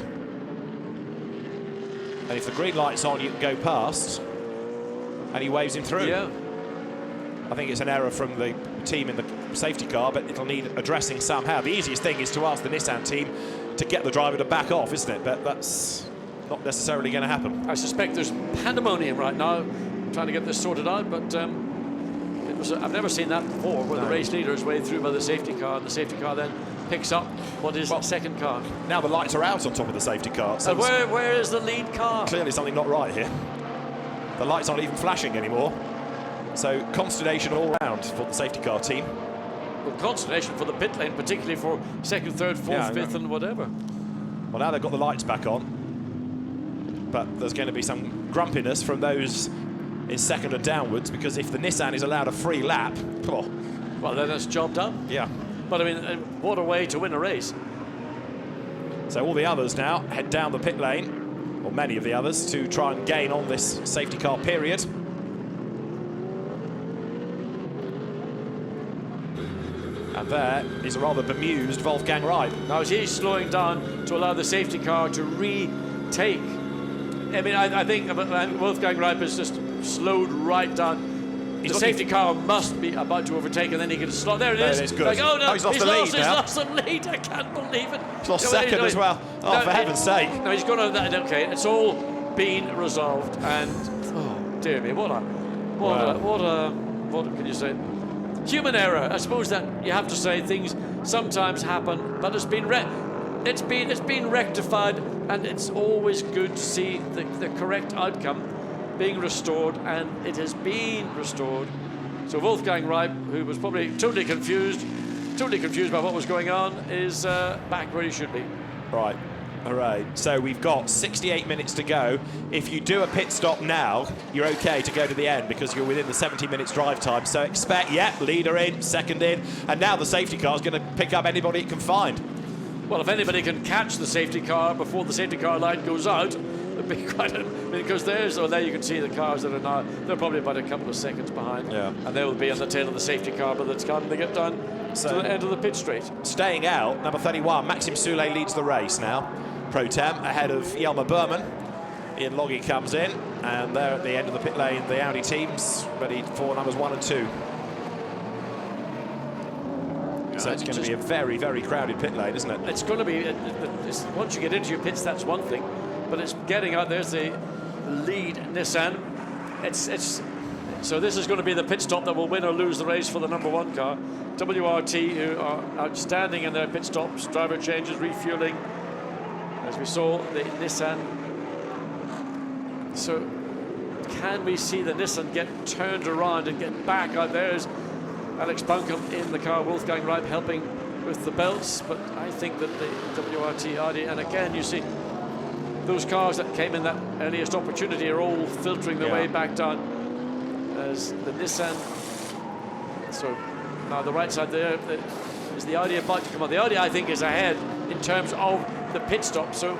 And if the green light's on, you can go past. And he waves him through. Yeah. I think it's an error from the team in the safety car, but it'll need addressing somehow. The easiest thing is to ask the Nissan team to get the driver to back off, isn't it? But that's not necessarily going to happen. I suspect there's pandemonium right now trying to get this sorted out, but I've never seen that before, where the race leader is waved through by the safety car, and the safety car then picks up what is the second car. Now the lights are out on top of the safety car. So where is the lead car? Clearly something not right here. The lights aren't even flashing anymore. So consternation all round for the safety car team. Well, consternation for the pit lane, particularly for second, third, fourth, fifth, and whatever. Well, now they've got the lights back on, but there's going to be some grumpiness from those in second and downwards, because if the Nissan is allowed a free lap, oh. Well, then it's job done. Yeah. But I mean, what a way to win a race. So all the others now head down the pit lane, or many of the others, to try and gain on this safety car period. And there is a rather bemused Wolfgang Reib. Now, is he slowing down to allow the safety car to retake? I mean, I think Wolfgang Reib has just slowed right down. The safety car must be about to overtake, and then he can slot. There it is. It is good. Like, oh no, he's lost the lead now. He's lost the lead. I can't believe it. He's lost second as well. Oh, for heaven's sake. No, he's gone over that. Okay, it's all been resolved, and oh dear me, what can you say? Human error. I suppose that you have to say things sometimes happen, but it's been rectified, and it's always good to see the correct outcome being restored, and it has been restored. So Wolfgang Reib, who was probably totally confused by what was going on, is back where he should be. Right. Hooray. So we've got 68 minutes to go. If you do a pit stop now, you're okay to go to the end because you're within the 70 minutes drive time. So expect, leader in, second in, and now the safety car is going to pick up anybody it can find. Well, if anybody can catch the safety car before the safety car light goes out, it'd be quite because there you can see the cars that are now, they're probably about a couple of seconds behind. Yeah. And they will be on the tail of the safety car by the time they get down to the end of the pit straight. Staying out, number 31, Maxim Soulé leads the race now. Pro Tem ahead of Jelmer Berman. Ian Loggy comes in, and there at the end of the pit lane, the Audi teams ready for numbers 1 and 2. So it's going to be a very, very crowded pit lane, isn't it? It's going to be, once you get into your pits, that's one thing, but it's getting out. There's the lead Nissan. So this is going to be the pit stop that will win or lose the race for the number 1 car. WRT, who are outstanding in their pit stops, driver changes, refueling. As we saw, the Nissan. So can we see the Nissan get turned around and get back out? There's Alex Buncombe in the car, Wolfgang Reib helping with the belts, but I think that the WRT Audi, and again you see those cars that came in that earliest opportunity are all filtering their way back down as the Nissan. So now the right side there is the Audi about to come on. The Audi, I think, is ahead in terms of the pit stop, so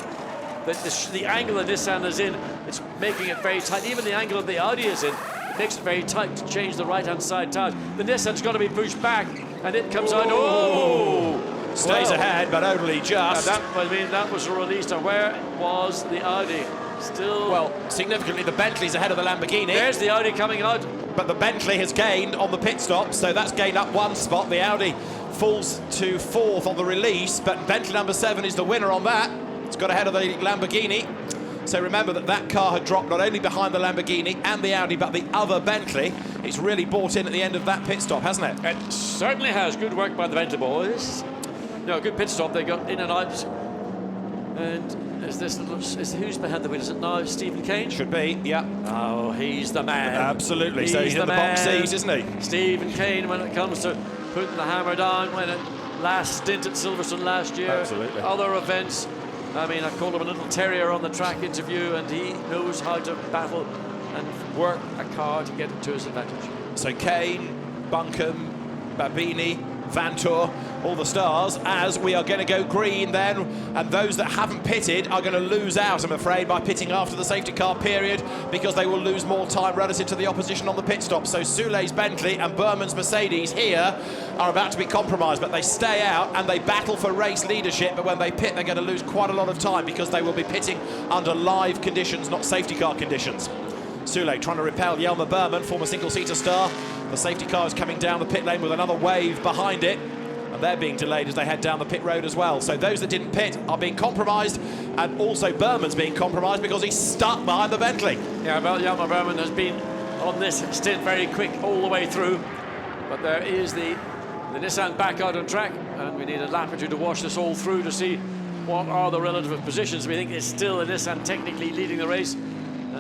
the angle the Nissan is in, it's making it very tight. Even the angle of the Audi is in, it makes it very tight to change the right-hand side tires. The Nissan's got to be pushed back, and it comes out. Oh! Stays ahead, but only just. That was released. And where was the Audi? Still. Well, significantly, the Bentley's ahead of the Lamborghini. There's the Audi coming out. But the Bentley has gained on the pit stop, so that's gained up 1 spot. The Audi falls to 4th on the release, but Bentley number 7 is the winner on that. It's got ahead of the Lamborghini. So remember that car had dropped not only behind the Lamborghini and the Audi, but the other Bentley. It's really bought in at the end of that pit stop, hasn't it? It certainly has. Good work by the Bentley boys. Good pit stop. They got in and out. And who's behind the wheel? Is it now Stephen Kane? Should be, yeah. Oh, he's the man. Absolutely. So he's in the box seat, isn't he? Stephen Kane, when it comes to putting the hammer down, when it last stint at Silverstone last year. Absolutely. Other events. I mean, I called him a little terrier on the track interview, and he knows how to battle and work a car to get it to his advantage. So Kane, Buncombe, Babini, Vantor, all the stars, as we are going to go green then, and those that haven't pitted are going to lose out, I'm afraid, by pitting after the safety car period, because they will lose more time relative to the opposition on the pit stop. So Soulé's Bentley and Berman's Mercedes here are about to be compromised, but they stay out and they battle for race leadership, but when they pit they're going to lose quite a lot of time because they will be pitting under live conditions, not safety car conditions. Soulé trying to repel Jelmer Berman, former single-seater star. The safety car is coming down the pit lane with another wave behind it, and they're being delayed as they head down the pit road as well. So those that didn't pit are being compromised, and also Berman's being compromised because he's stuck behind the Bentley. Yeah, well, Jelmer Berman has been on this stint very quick all the way through, but there is the Nissan back out on track, and we need a lap or two to wash this all through to see what are the relative positions. We think it's still the Nissan technically leading the race.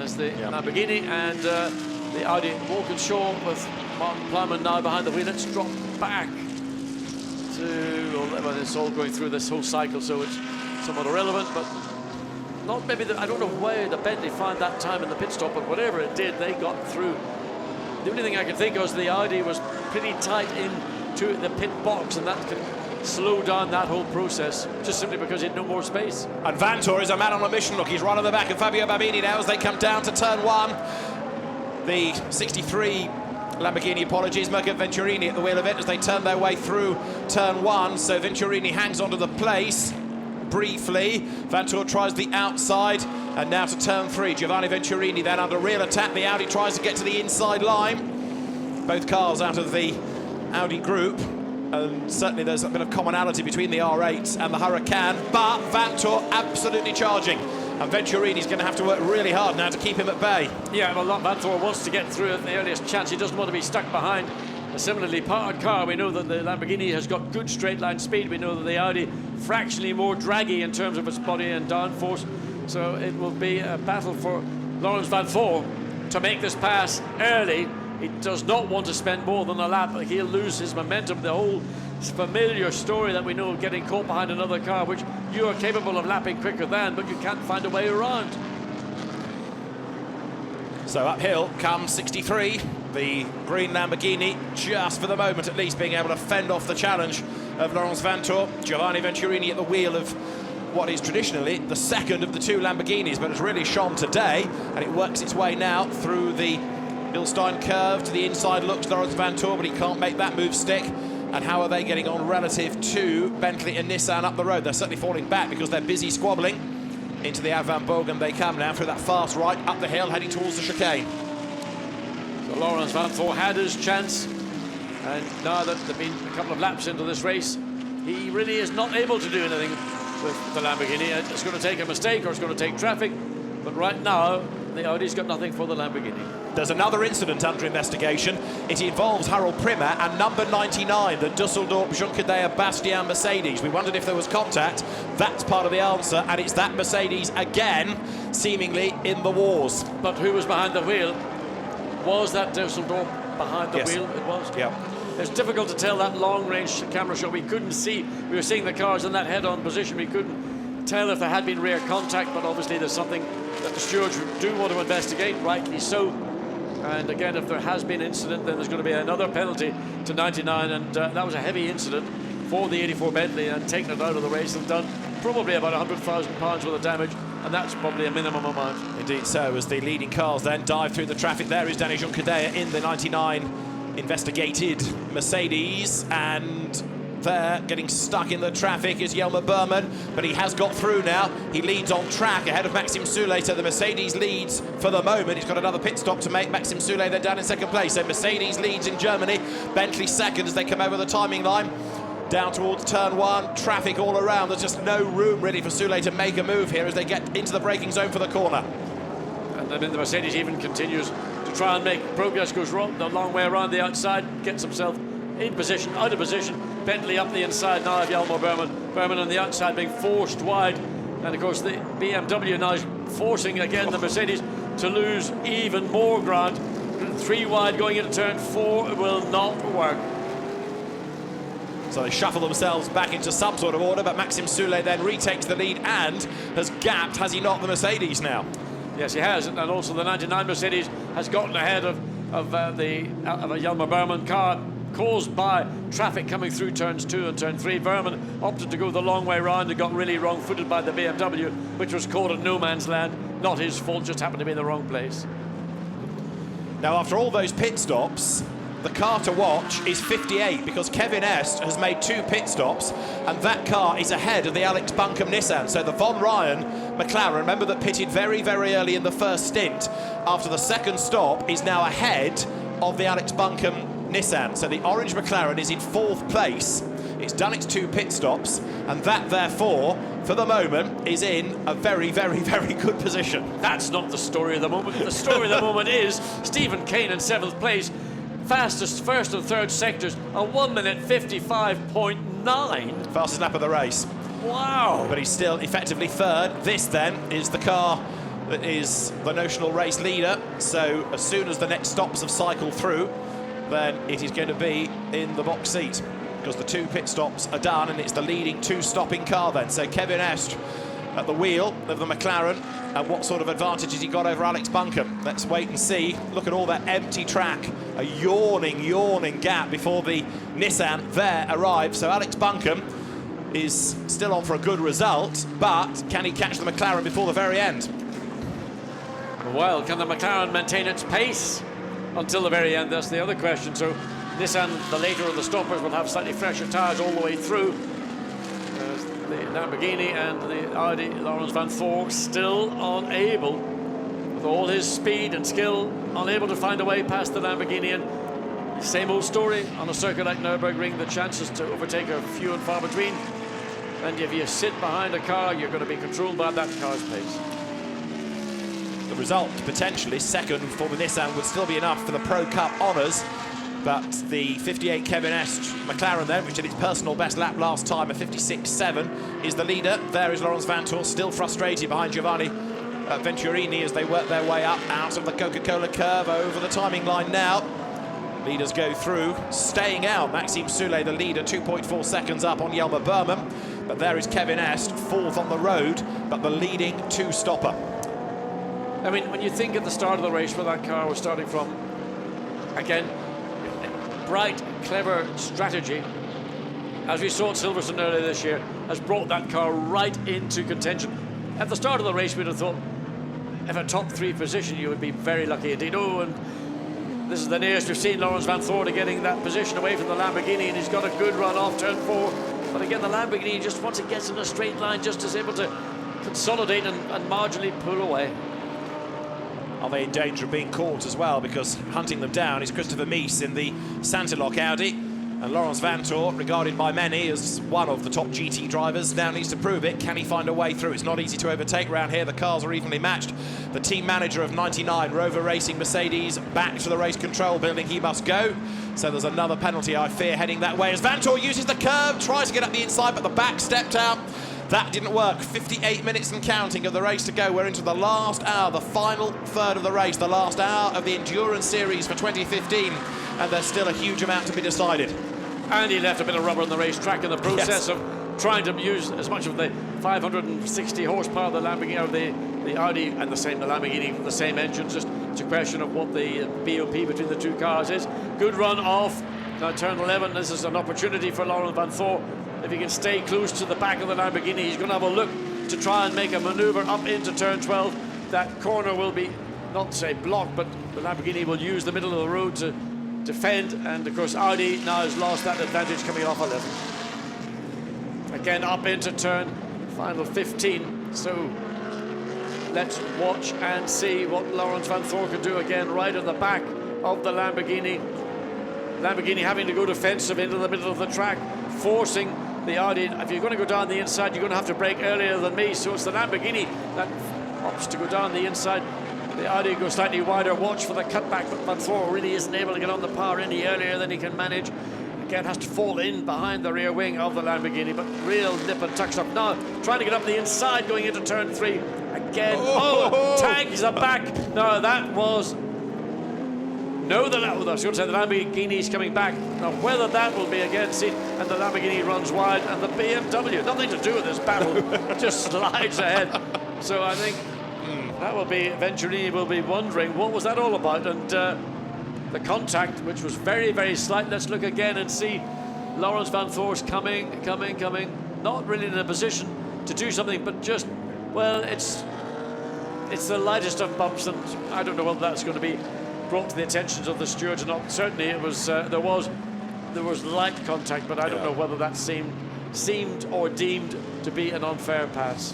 There's the Lamborghini and the Audi Walkinshaw with Martin Plowman now behind the wheel. It's dropped back to, well, it's all going through this whole cycle, so it's somewhat irrelevant, but not maybe, I don't know where the Bentley found that time in the pit stop, but whatever it did, they got through. The only thing I can think of is the Audi was pretty tight into the pit box, and that can slow down that whole process, just simply because it had no more space. And Vantor is a man on a mission. Look, he's right on the back of Fabio Babini now as they come down to turn 1. The 63 Lamborghini, apologies, Mirko Venturini at the wheel of it as they turn their way through turn 1. So Venturini hangs onto the place briefly. Vantor tries the outside, and now to turn 3. Giovanni Venturini then under real attack. The Audi tries to get to the inside line. Both cars out of the Audi group. And certainly there's a bit of commonality between the R8 and the Huracan, but Vantor absolutely charging. And Venturini's going to have to work really hard now to keep him at bay. Yeah, well, Vantor wants to get through at the earliest chance. He doesn't want to be stuck behind a similarly powered car. We know that the Lamborghini has got good straight line speed. We know that the Audi fractionally more draggy in terms of its body and downforce. So it will be a battle for Laurens Vanthoor to make this pass early. He does not want to spend more than a lap. He'll lose his momentum. The whole familiar story that we know of getting caught behind another car, which you are capable of lapping quicker than, but you can't find a way around. So uphill comes 63, the green Lamborghini, just for the moment at least being able to fend off the challenge of Laurens Vanthoor. Giovanni Venturini at the wheel of what is traditionally the second of the 2 Lamborghinis, but has really shone today, and it works its way now through the Bilstein curve to the inside. Looks Laurens Vanthoor, but he can't make that move stick. And how are they getting on relative to Bentley and Nissan up the road? They're certainly falling back because they're busy squabbling. Into the Avant Bogen they come now through that fast right up the hill, heading towards the chicane. So Laurens Vanthoor had his chance, and now that they've been a couple of laps into this race, he really is not able to do anything with the Lamborghini. It's going to take a mistake or it's going to take traffic, but right now the Audi's got nothing for the Lamborghini. There's another incident under investigation. It involves Harold Primer and number 99, the Dusseldorf Junkadea Bastian Mercedes. We wondered if there was contact. That's part of the answer, and it's that Mercedes again, seemingly in the wars. But who was behind the wheel? Was that Dusseldorf behind the wheel? It was. Yeah. It's difficult to tell that long-range camera shot. We couldn't see. We were seeing the cars in that head-on position. We couldn't tell if there had been rear contact, but obviously there's something that the stewards do want to investigate, rightly so. And again, if there has been incident, then there's going to be another penalty to 99, and that was a heavy incident for the 84 Bentley, and taken it out of the race and done probably about £100,000 worth of damage, and that's probably a minimum amount. Indeed so, as the leading cars then dive through the traffic. There is Danny Junkadea in the 99 investigated Mercedes, and there, getting stuck in the traffic is Jelmer Berman, but he has got through now. He leads on track ahead of Maxim Sulejter. The Mercedes leads for the moment. He's got another pit stop to make. Maxim Sulejter then down in second place. So Mercedes leads in Germany. Bentley second as they come over the timing line. Down towards turn 1, traffic all around. There's just no room really for Sulejter to make a move here as they get into the braking zone for the corner. And then the Mercedes even continues to try and make progress, goes wrong, the long way around the outside, gets himself in position, out of position. Bentley up the inside now of Jelmer Berman. Berman on the outside being forced wide. And of course the BMW now is forcing again the Mercedes to lose even more ground. 3 wide going into turn 4 will not work. So they shuffle themselves back into some sort of order, but Maxim Sulejter then retakes the lead and has gapped, has he not, the Mercedes now? Yes, he has, and also the 99 Mercedes has gotten ahead of a Jelmer Berman car, caused by traffic coming through turns 2 and turn 3. Berman opted to go the long way round and got really wrong-footed by the BMW, which was caught in no man's land. Not his fault, just happened to be in the wrong place. Now, after all those pit stops, the car to watch is 58, because Kevin Est has made 2 pit stops, and that car is ahead of the Alex Buncombe Nissan. So the Von Ryan McLaren, remember, that pitted very, very early in the first stint, after the second stop, is now ahead of the Alex Buncombe Nissan. So the orange McLaren is in 4th place. It's done its 2 pit stops, and that, therefore, for the moment, is in a very, very, very good position. That's not the story of the moment. The story of the moment is Stephen Kane in 7th place. Fastest first and third sectors, a 1 minute 55.9. Fastest lap of the race. Wow. But he's still effectively third. This, then, is the car that is the notional race leader. So as soon as the next stops have cycled through, then it is going to be in the box seat, because the 2 pit stops are done and it's the leading 2 stopping car then. So Kevin Est at the wheel of the McLaren, and what sort of advantage has he got over Alex Buncombe? Let's wait and see. Look at all that empty track, a yawning gap before the Nissan there arrives. So Alex Buncombe is still on for a good result, but can he catch the McLaren before the very end? Well, can the McLaren maintain its pace until the very end? That's the other question. So Nissan, the later of the stoppers, will have slightly fresher tyres all the way through. The Lamborghini and the Audi, Lawrence Van Thor, still unable, with all his speed and skill, unable to find a way past the Lamborghini. And same old story on a circuit like Nurburgring, the chances to overtake are few and far between. And if you sit behind a car, you're going to be controlled by that car's pace. The result, potentially second for the Nissan, would still be enough for the Pro Cup honours. But the 58 Kevin Est McLaren then, which did its personal best lap last time, a 56.7, is the leader. There is Lawrence Vanthoor, still frustrated behind Giovanni Venturini as they work their way up out of the Coca-Cola curve over the timing line now. Leaders go through, staying out. Maxime Soulet, the leader, 2.4 seconds up on Jelmer Berman. But there is Kevin Est, 4th on the road, but the leading 2-stopper. I mean, when you think at the start of the race where that car was starting from, again, bright, clever strategy, as we saw at Silverstone earlier this year, has brought that car right into contention. At the start of the race, we'd have thought, if a top 3 position, you would be very lucky indeed. Oh, and this is the nearest we've seen Lawrence Vanthoor to getting that position away from the Lamborghini, and he's got a good run off turn 4. But again, the Lamborghini, just once it gets in a straight line, just is able to consolidate and marginally pull away. Are they in danger of being caught as well? Because hunting them down is Christopher Mies in the Santilok Audi. And Lawrence Vanthoor, regarded by many as one of the top GT drivers, now needs to prove it. Can he find a way through? It's not easy to overtake round here. The cars are evenly matched. The team manager of 99, Rover Racing Mercedes, back to the race control building. He must go. So there's another penalty, I fear, heading that way as Vanthoor uses the curve, tries to get up the inside, but the back stepped out. That didn't work. 58 minutes and counting of the race to go. We're into the last hour, the final third of the race, the last hour of the Endurance Series for 2015, and there's still a huge amount to be decided. And he left a bit of rubber on the racetrack in the process of trying to use as much of the 560 horsepower of the Lamborghini, or the Audi, and the Lamborghini, the same engines. Just it's a question of what the BOP between the 2 cars is. Good run off. Now turn 11. This is an opportunity for Lawrence Vanthoor. If he can stay close to the back of the Lamborghini, he's going to have a look to try and make a manoeuvre up into turn 12. That corner will be, not to say blocked, but the Lamborghini will use the middle of the road to defend. And of course, Audi now has lost that advantage coming off 11. Again, up into turn, final 15. So let's watch and see what Lawrence Vanthoor can do again, right at the back of the Lamborghini. Lamborghini having to go defensive into the middle of the track, forcing the Audi. If you're going to go down the inside, you're going to have to brake earlier than me. So it's the Lamborghini that opts to go down the inside. The Audi goes slightly wider. Watch for the cutback, but Vanthoor really isn't able to get on the power any earlier than he can manage. Again, has to fall in behind the rear wing of the Lamborghini, but real nip and tuck stuff. Now, trying to get up the inside, going into turn 3. Again, tags the back. No, that was... No, I was going to say the Lamborghini's coming back. Now, whether that will be again seen, and the Lamborghini runs wide, and the BMW, nothing to do with this battle, just slides ahead. So I think that will be, Venturini will be wondering, what was that all about? And the contact, which was very, very slight. Let's look again and see Lawrence Vanthoor's coming. Not really in a position to do something, but just, well, it's the lightest of bumps, and I don't know whether that's going to be brought to the attentions of the stewards or not. Certainly it was there was light contact, but I don't know whether that seemed or deemed to be an unfair pass.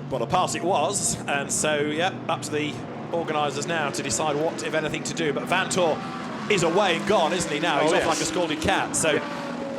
Well, a pass it was, and so up to the organisers now to decide what, if anything, to do. But Vanthoor is away and gone, isn't he? Now he's off like a scalded cat. So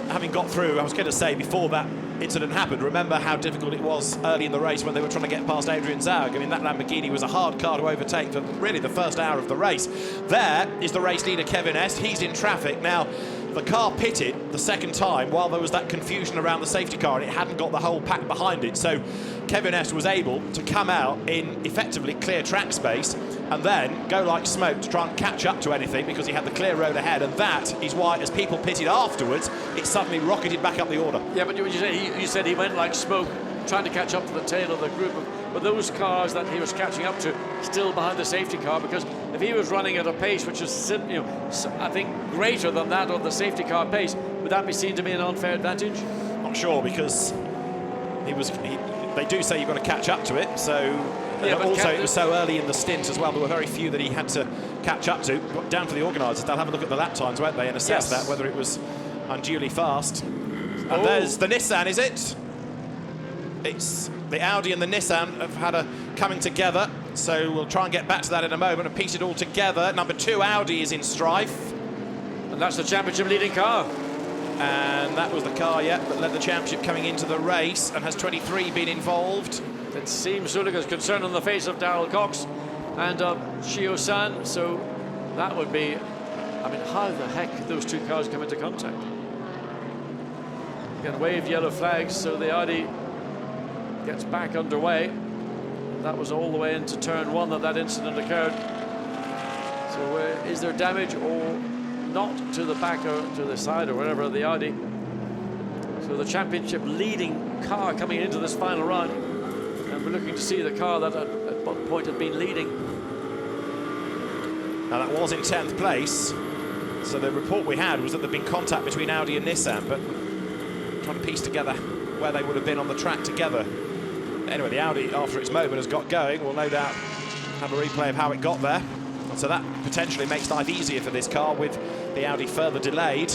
having got through, I was going to say before that incident happened, remember how difficult it was early in the race when they were trying to get past Adrian Zaug. I mean, that Lamborghini was a hard car to overtake for really the first hour of the race. There is the race leader, Kevin Est. He's in traffic. Now, the car pitted the second time while there was that confusion around the safety car, and it hadn't got the whole pack behind it. So Kevin Est was able to come out in effectively clear track space and then go like smoke to try and catch up to anything because he had the clear road ahead, and that is why, as people pitted afterwards, it suddenly rocketed back up the order. Yeah, but you said he went like smoke, trying to catch up to the tail of the group, but those cars that he was catching up to still behind the safety car, because if he was running at a pace which is, I think, greater than that of the safety car pace, would that be seen to be an unfair advantage? Not sure, because they do say you've got to catch up to it, so yeah, but also it was so early in the stint as well. There were very few that he had to catch up to. Down to the organisers, they'll have a look at the lap times, won't they, and assess that, whether it was unduly fast. And there's the Nissan, is it? It's the Audi and the Nissan have had a coming together, so we'll try and get back to that in a moment and piece it all together. Number 2 Audi is in strife. And that's the championship leading car. And that was the car, that led the championship coming into the race. And has 23 been involved? It seems Zuliga's concern on the face of Darrell Cox and Shio-san, so that would be, I mean, how the heck did those two cars come into contact? Again, waved yellow flags, so the Audi gets back underway. That was all the way into turn 1 that incident occurred. So is there damage or not to the back or to the side or whatever of the Audi? So the championship leading car coming into this final round, and we're looking to see the car that at one point had been leading. Now that was in 10th place, so the report we had was that there'd been contact between Audi and Nissan, but trying to piece together where they would have been on the track together. Anyway, the Audi, after its moment, has got going. We'll no doubt have a replay of how it got there. And so that potentially makes life easier for this car, with the Audi further delayed,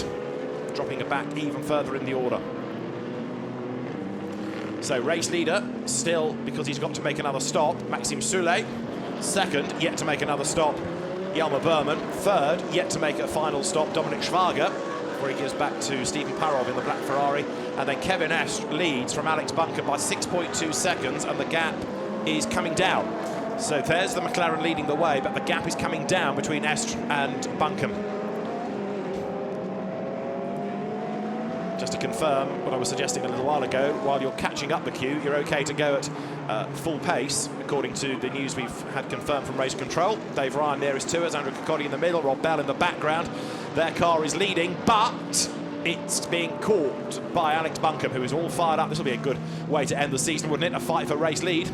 dropping it back even further in the order. So race leader still, because he's got to make another stop, Maxime Soulet. Second, yet to make another stop, Jelmer Berman. Third, yet to make a final stop, Dominic Schwager, where he gives back to Stephen Parov in the black Ferrari. And then Kevin Est leads from Alex Bunker by 6.2 seconds, and the gap is coming down. So there's the McLaren leading the way, but the gap is coming down between Est and Bunker. Just to confirm what I was suggesting a little while ago, while you're catching up the queue, you're okay to go at full pace, according to the news we've had confirmed from race control. Dave Ryan nearest to us, Andrew Cocotti in the middle, Rob Bell in the background. Their car is leading, but it's being caught by Alex Bunker, who is all fired up. This will be a good way to end the season, wouldn't it? A fight for race lead.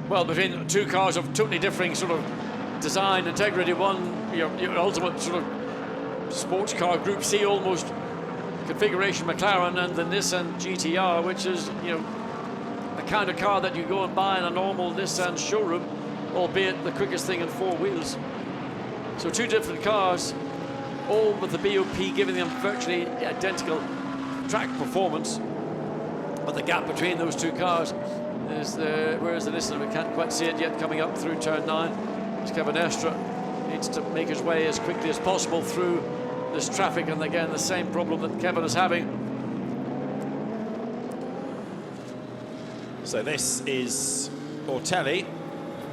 Well, between two cars of totally differing sort of design, integrity, one, your ultimate sort of sports car Group C almost configuration McLaren, and the Nissan GTR, which is, the kind of car that you go and buy in a normal Nissan showroom, albeit the quickest thing in 4 wheels. So two different cars, all with the BOP giving them virtually identical track performance, but the gap between those two cars is where is the Nissan? We can't quite see it yet coming up through turn 9. As Kevin Estre needs to make his way as quickly as possible through this traffic, and again the same problem that Kevin is having. So this is Ortelli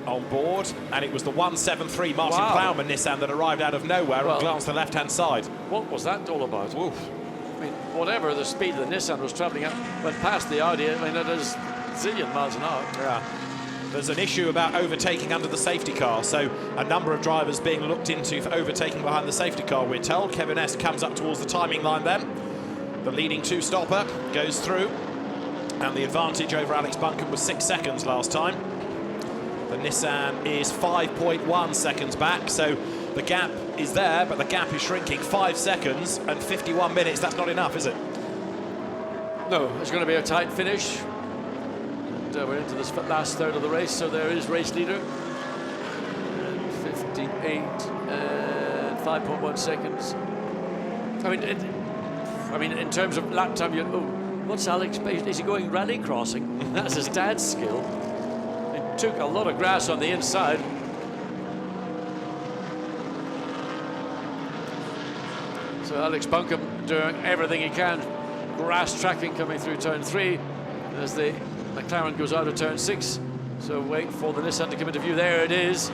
on board, and it was the 173 Martin Plowman Nissan that arrived out of nowhere and glanced the left-hand side. What was that all about? Oof. I mean, whatever the speed the Nissan was travelling at, went past the Audi. I mean, it is zillion miles an hour. Yeah. There's an issue about overtaking under the safety car, so a number of drivers being looked into for overtaking behind the safety car, we're told. Kevin Est comes up towards the timing line then. The leading two-stopper goes through, and the advantage over Alex Bunker was 6 seconds last time. The Nissan is 5.1 seconds back, so the gap is there, but the gap is shrinking. 5 seconds and 51 minutes, that's not enough, is it? No, it's going to be a tight finish. We're into this last third of the race, so there is race leader. 58 and 5.1 seconds. I mean, in terms of lap time, what's Alex? Is he going rally crossing? That's his dad's skill. It took a lot of grass on the inside. So Alex Bunker doing everything he can. Grass tracking coming through turn 3 as the McLaren goes out of turn 6, so wait for the Nissan to come into view. There it is.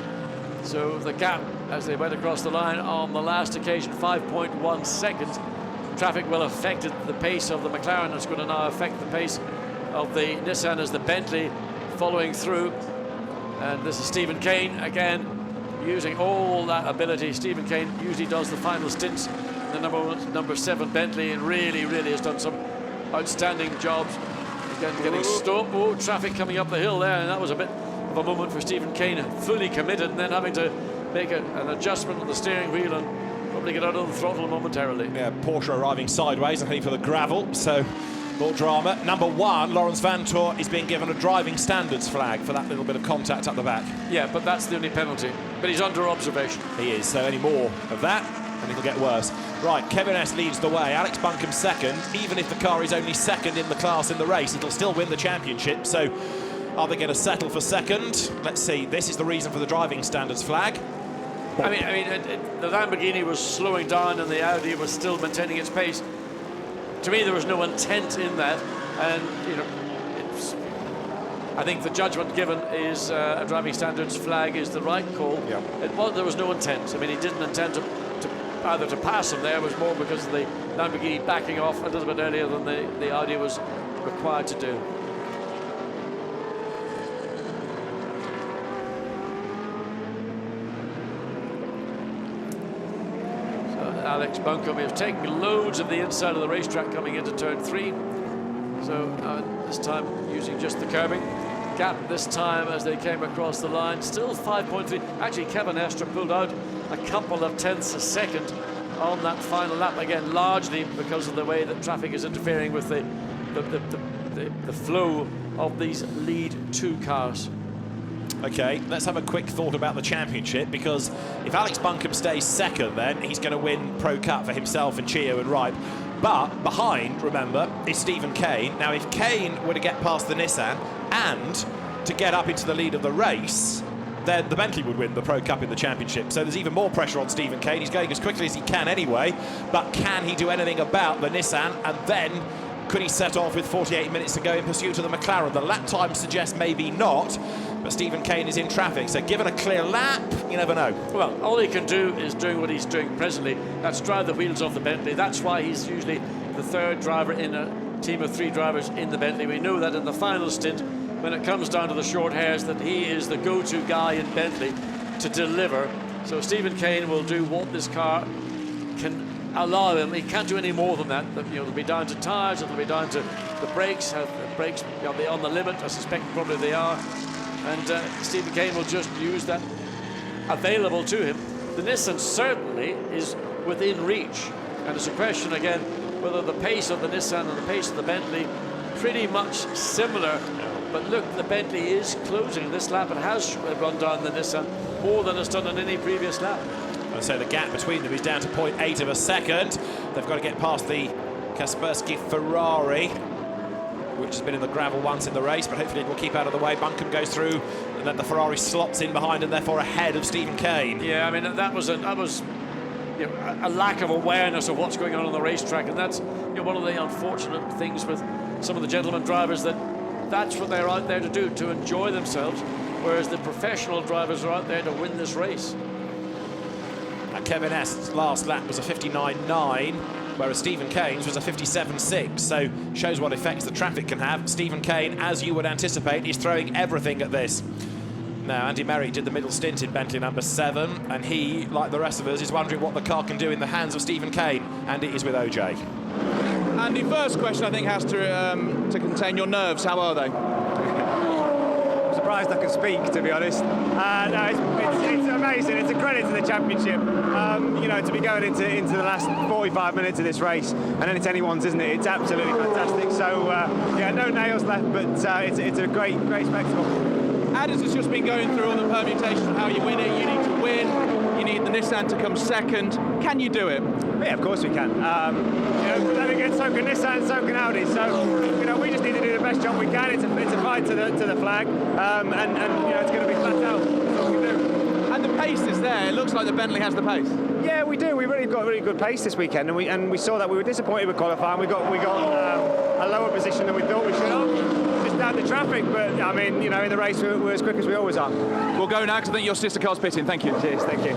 So the gap as they went across the line on the last occasion, 5.1 seconds. Traffic will affect the pace of the McLaren. It's going to now affect the pace of the Nissan as the Bentley following through. And this is Stephen Kane again, using all that ability. Stephen Kane usually does the final stints in the number 7 Bentley, and really has done some outstanding jobs. Again, getting stopped. Oh, traffic coming up the hill there, and that was a bit of a moment for Stephen Kane, fully committed, and then having to make an adjustment on the steering wheel and probably get out of the throttle momentarily. Yeah, Porsche arriving sideways, I think, for the gravel, so more drama. Number 1, Lawrence Vantor, is being given a driving standards flag for that little bit of contact up the back. Yeah, but that's the only penalty. But he's under observation. He is, so any more of that, and it'll get worse. Right, Kevin S leads the way, Alex Buncombe second. Even if the car is only second in the class in the race, it'll still win the championship, so are they going to settle for second? Let's see, this is the reason for the driving standards flag. I mean, the Lamborghini was slowing down and the Audi was still maintaining its pace. To me, there was no intent in that, and I think the judgment given is a driving standards flag is the right call. Yeah. There was no intent. I mean, he didn't intend to either to pass him there. It was more because of the Lamborghini backing off a little bit earlier than the Audi was required to do. Alex Buncombe is taking loads of the inside of the racetrack coming into turn 3. So this time using just the curbing. Gap this time as they came across the line. Still 5.3. Actually, Kevin Estre pulled out a couple of tenths a second on that final lap. Again, largely because of the way that traffic is interfering with the flow of these lead 2 cars. Okay, let's have a quick thought about the championship, because if Alex Buncombe stays second, then he's going to win Pro Cup for himself and Chio and Ripe. But behind, remember, is Stephen Kane. Now, if Kane were to get past the Nissan and to get up into the lead of the race, then the Bentley would win the Pro Cup in the championship. So there's even more pressure on Stephen Kane. He's going as quickly as he can anyway, but can he do anything about the Nissan? And then could he set off with 48 minutes to go in pursuit of the McLaren? The lap time suggests maybe not, but Stephen Kane is in traffic, so given a clear lap, you never know. Well, all he can do is doing what he's doing presently. That's drive the wheels off the Bentley. That's why he's usually the third driver in a team of 3 drivers in the Bentley. We know that in the final stint, when it comes down to the short hairs, that he is the go-to guy in Bentley to deliver. So Stephen Kane will do what this car can allow him. He can't do any more than that. It'll be down to tyres, it'll be down to the brakes. The brakes are they on the limit? I suspect probably they are. And Stephen Kane will just use that available to him. The Nissan certainly is within reach, and it's a question again whether the pace of the Nissan and the pace of the Bentley pretty much similar. But look, the Bentley is closing this lap. It has run down the Nissan more than it's done on any previous lap. And so the gap between them is down to 0.8 of a second. They've got to get past the Kaspersky Ferrari, which has been in the gravel once in the race, but hopefully it will keep out of the way. Buncombe goes through, and then the Ferrari slots in behind and therefore ahead of Stephen Kane. Yeah, I mean, that was a lack of awareness of what's going on the racetrack, and that's one of the unfortunate things with some of the gentleman drivers, that's what they're out there to do, to enjoy themselves, whereas the professional drivers are out there to win this race. And Kevin S.'s last lap was a 59.9, whereas Stephen Kane's was a 57.6, so shows what effects the traffic can have. Stephen Kane, as you would anticipate, is throwing everything at this. Now, Andy Merrick did the middle stint in Bentley number 7, and he, like the rest of us, is wondering what the car can do in the hands of Stephen Kane, and it is with OJ. Andy, first question I think has to contain your nerves. How are they? I'm surprised I can speak, to be honest. No, it's amazing. It's a credit to the championship. To be going into the last 45 minutes of this race, and then it's anyone's, isn't it? It's absolutely fantastic. So yeah, no nails left, but it's a great spectacle. Addis has just been going through all the permutations of how you win it. You need to win. You need the Nissan to come second. Can you do it? Yeah, of course we can. Then again, so can Nissan, so can Audi. So we just need to do the best job we can. It's a fight to the flag, and it's going to be flat out. That's all we can do. And the pace is there. It looks like the Bentley has the pace. Yeah, we do. We really got really good pace this weekend, and we saw that. We were disappointed with qualifying. We got a lower position than we thought we should have. Just down the traffic, but I mean, in the race we're as quick as we always are. We'll go now because I think your sister car's pitting. Thank you. Cheers. Thank you.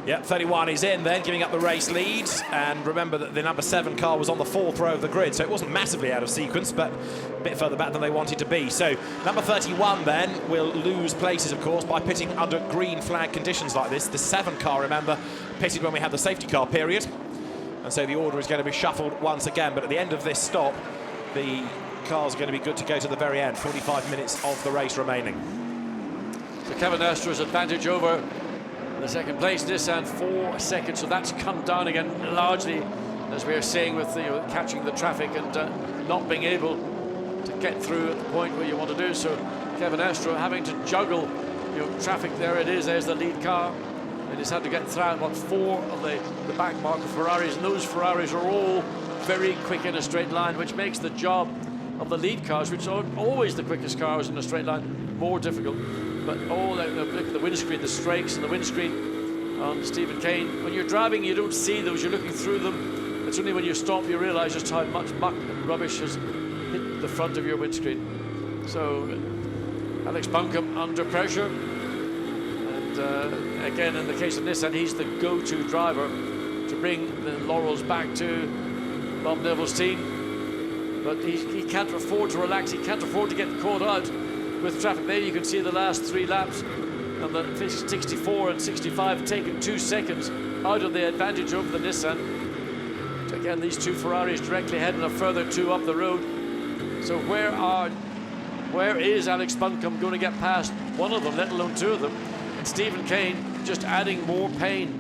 Yeah, 31 is in then, giving up the race lead. And remember that the number 7 car was on the 4th row of the grid, so it wasn't massively out of sequence, but a bit further back than they wanted to be. So number 31 then will lose places, of course, by pitting under green flag conditions like this. The 7 car, remember, pitted when we had the safety car period. And so the order is going to be shuffled once again. But at the end of this stop, the cars are going to be good to go to the very end. 45 minutes of the race remaining. So Kevin Estro's advantage over the second place Nissan, 4 seconds, so that's come down again largely, as we are saying, with catching the traffic and not being able to get through at the point where you want to do. So Kevin Estro having to juggle traffic. There it is, there's the lead car, and he's had to get through about 4 of the back marker Ferraris, and those Ferraris are all very quick in a straight line, which makes the job of the lead cars, which are always the quickest cars in a straight line, more difficult. But look at the windscreen, the strakes and the windscreen on Stephen Kane. When you're driving, you don't see those, you're looking through them. It's only when you stop you realise just how much muck and rubbish has hit the front of your windscreen. So Alex Buncombe under pressure. And again, in the case of Nissan, he's the go-to driver to bring the laurels back to Bob Neville's team. But he can't afford to relax, he can't afford to get caught out with traffic. There you can see the last 3 laps, and the 64 and 65 taken 2 seconds out of the advantage over the Nissan. Again, these 2 Ferraris directly ahead and a further 2 up the road. So where is Alex Buncombe going to get past one of them, let alone 2 of them? And Stephen Kane just adding more pain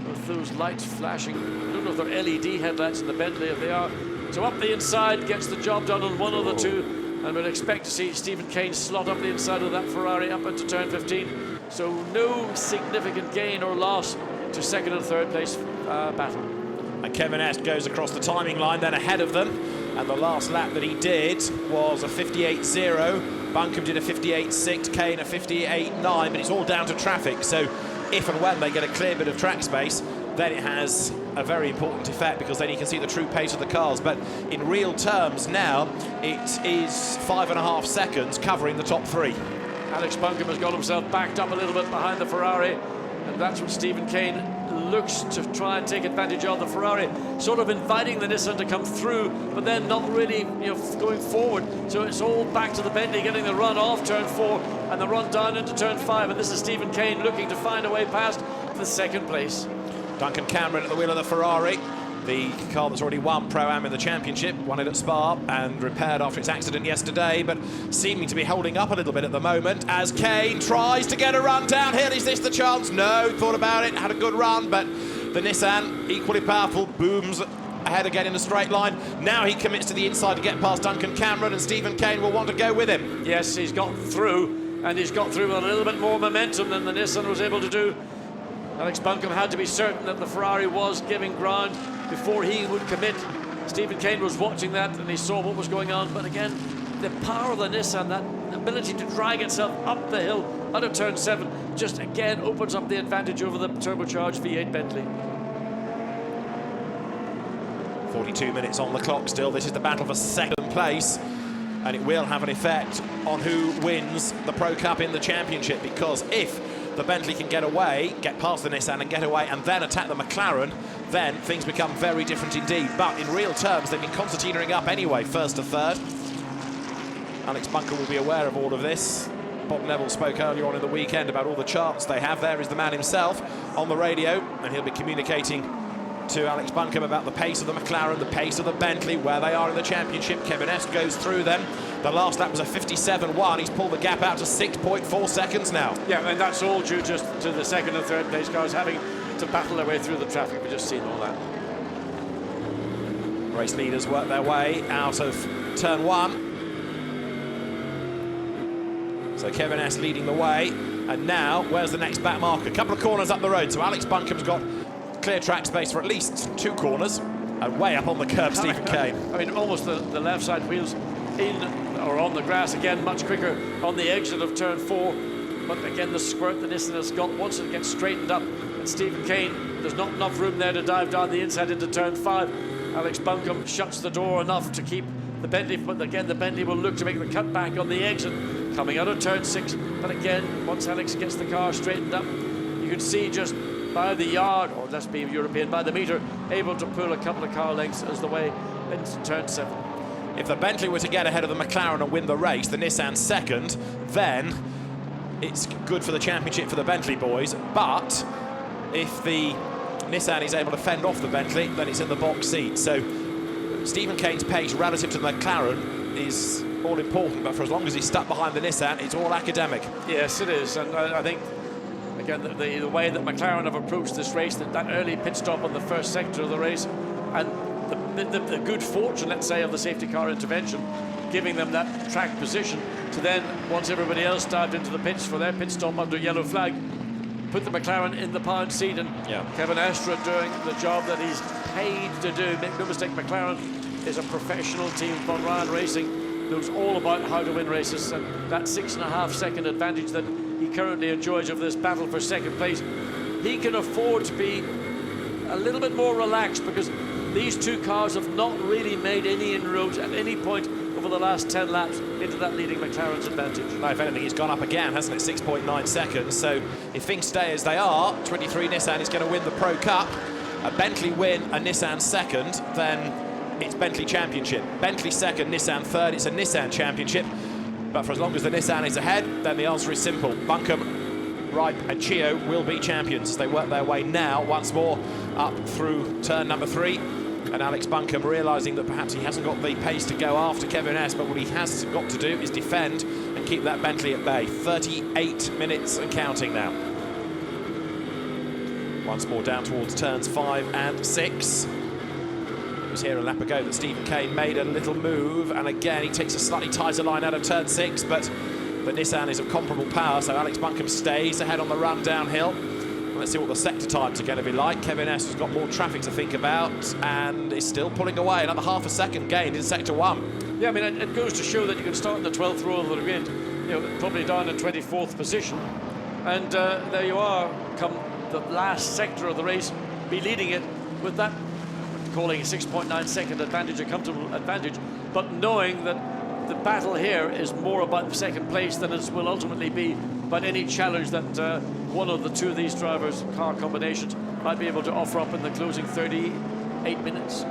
with those lights flashing. I don't know if they're LED headlights in the Bentley, if they are. So up the inside, gets the job done on one of the 2. And we'll expect to see Stephen Kane slot up the inside of that Ferrari up into turn 15. So no significant gain or loss to 2nd and 3rd place battle. And Kevin Est goes across the timing line, then ahead of them. And the last lap that he did was a 58.0. Buncombe did a 58.6, Kane a 58.9, but it's all down to traffic. So if and when they get a clear bit of track space, then it has a very important effect, because then you can see the true pace of the cars. But in real terms now, it is 5.5 seconds covering the top 3. Alex Buncombe has got himself backed up a little bit behind the Ferrari, and that's what Stephen Kane looks to try and take advantage of. The Ferrari sort of inviting the Nissan to come through, but then not really going forward. So it's all back to the Bentley getting the run off turn 4 and the run down into turn 5, and this is Stephen Kane looking to find a way past the 2nd place. Duncan Cameron at the wheel of the Ferrari, the car that's already won Pro-Am in the championship, won it at Spa and repaired after its accident yesterday, but seeming to be holding up a little bit at the moment as Kane tries to get a run downhill. Is this the chance? No, thought about it, had a good run, but the Nissan, equally powerful, booms ahead again in a straight line. Now he commits to the inside to get past Duncan Cameron, and Stephen Kane will want to go with him. Yes, he's got through, and he's got through with a little bit more momentum than the Nissan was able to do. Alex Buncombe had to be certain that the Ferrari was giving ground before he would commit. Stephen Kane was watching that and he saw what was going on. But again, the power of the Nissan, that ability to drag itself up the hill out of turn 7, just again opens up the advantage over the turbocharged V8 Bentley. 42 minutes on the clock still. This is the battle for 2nd place, and it will have an effect on who wins the Pro Cup in the championship, because if the Bentley can get past the Nissan and get away and then attack the McLaren, then things become very different indeed. But in real terms, they've been concertinaing up anyway, 1st to 3rd. Alex Buncombe will be aware of all of this. Bob Neville spoke earlier on in the weekend about all the charts they have. There is the man himself on the radio, and he'll be communicating to Alex Buncombe about the pace of the McLaren, the pace of the Bentley, where they are in the championship. Kevin Est goes through them. The last lap was a 57.1. He's pulled the gap out to 6.4 seconds now. Yeah, and that's all due just to the 2nd and 3rd place cars having to battle their way through the traffic. We've just seen all that. Race leaders work their way out of turn 1. So Kevin Est leading the way. And now, where's the next back marker? A couple of corners up the road. So Alex Buncombe's got clear track space for at least 2 corners. And way up on the curb, Stephen Kane. I mean, almost the left side wheels in or on the grass again, much quicker on the exit of turn 4. But again, the squirt the Nissan has got, once it gets straightened up, and Stephen Kane, there's not enough room there to dive down the inside into turn 5. Alex Buncombe shuts the door enough to keep the Bentley, but again, the Bentley will look to make the cut back on the exit, coming out of turn 6. But again, once Alex gets the car straightened up, you can see just by the yard, or let's be European, by the metre, able to pull a couple of car lengths as the way into turn 7. If the Bentley were to get ahead of the McLaren and win the race, the Nissan second, then it's good for the championship for the Bentley boys. But if the Nissan is able to fend off the Bentley, then it's in the box seat. So Stephen Kane's pace relative to the McLaren is all important, but for as long as he's stuck behind the Nissan, it's all academic. Yes, it is, and I think, again, the way that McLaren have approached this race, that early pit stop on the first sector of the race, and the good fortune, let's say, of the safety car intervention, giving them that track position to then, once everybody else dived into the pits for their pit stop under yellow flag, put the McLaren in the pound seat, and Kevin Astra doing the job that he's paid to do. Make no mistake, McLaren is a professional team. Von Ryan Racing knows all about how to win races, and that 6.5 second advantage that he currently enjoys of this battle for second place, he can afford to be a little bit more relaxed, because these two cars have not really made any inroads at any point over the last 10 laps into that leading McLaren's advantage. No, if anything, it's gone up again, hasn't it? 6.9 seconds. So if things stay as they are, 23 Nissan is going to win the Pro Cup. A Bentley win, a Nissan second, then it's Bentley championship. Bentley second, Nissan third, it's a Nissan championship. But for as long as the Nissan is ahead, then the answer is simple. Buncombe, Wright and Chio will be champions as they work their way now once more up through turn number 3. And Alex Buncombe realising that perhaps he hasn't got the pace to go after Kevin S, but what he has got to do is defend and keep that Bentley at bay. 38 minutes and counting now. Once more down towards turns 5 and 6. It was here a lap ago that Stephen Kane made a little move, and again he takes a slightly tighter line out of turn 6, but the Nissan is of comparable power, so Alex Buncombe stays ahead on the run downhill. Let's see what the sector times are going to be like. Kevin S has got more traffic to think about and is still pulling away. Another half a second gained in sector 1. Yeah, I mean, it goes to show that you can start in the 12th row of the grid, you know, probably down in 24th position, and there you are, come the last sector of the race, be leading it with that, calling a 6.9 second advantage a comfortable advantage, but knowing that the battle here is more about second place than it will ultimately be about any challenge that one of the two of these drivers' car combinations might be able to offer up in the closing 38 minutes.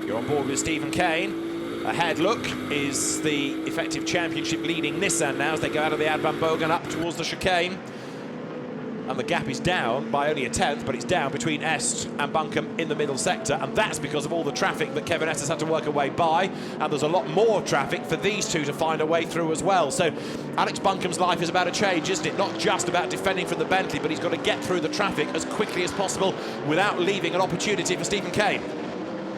You're on board with Stephen Kane. Ahead look is the effective championship leading Nissan now as they go out of the Ad Van Bogen up towards the chicane. And the gap is down by only a tenth, but it's down between Est and Buncombe in the middle sector, and that's because of all the traffic that Kevin Est has had to work a way by, and there's a lot more traffic for these two to find a way through as well. So Alex Buncombe's life is about to change, isn't it? Not just about defending from the Bentley, but he's got to get through the traffic as quickly as possible without leaving an opportunity for Stephen Kane.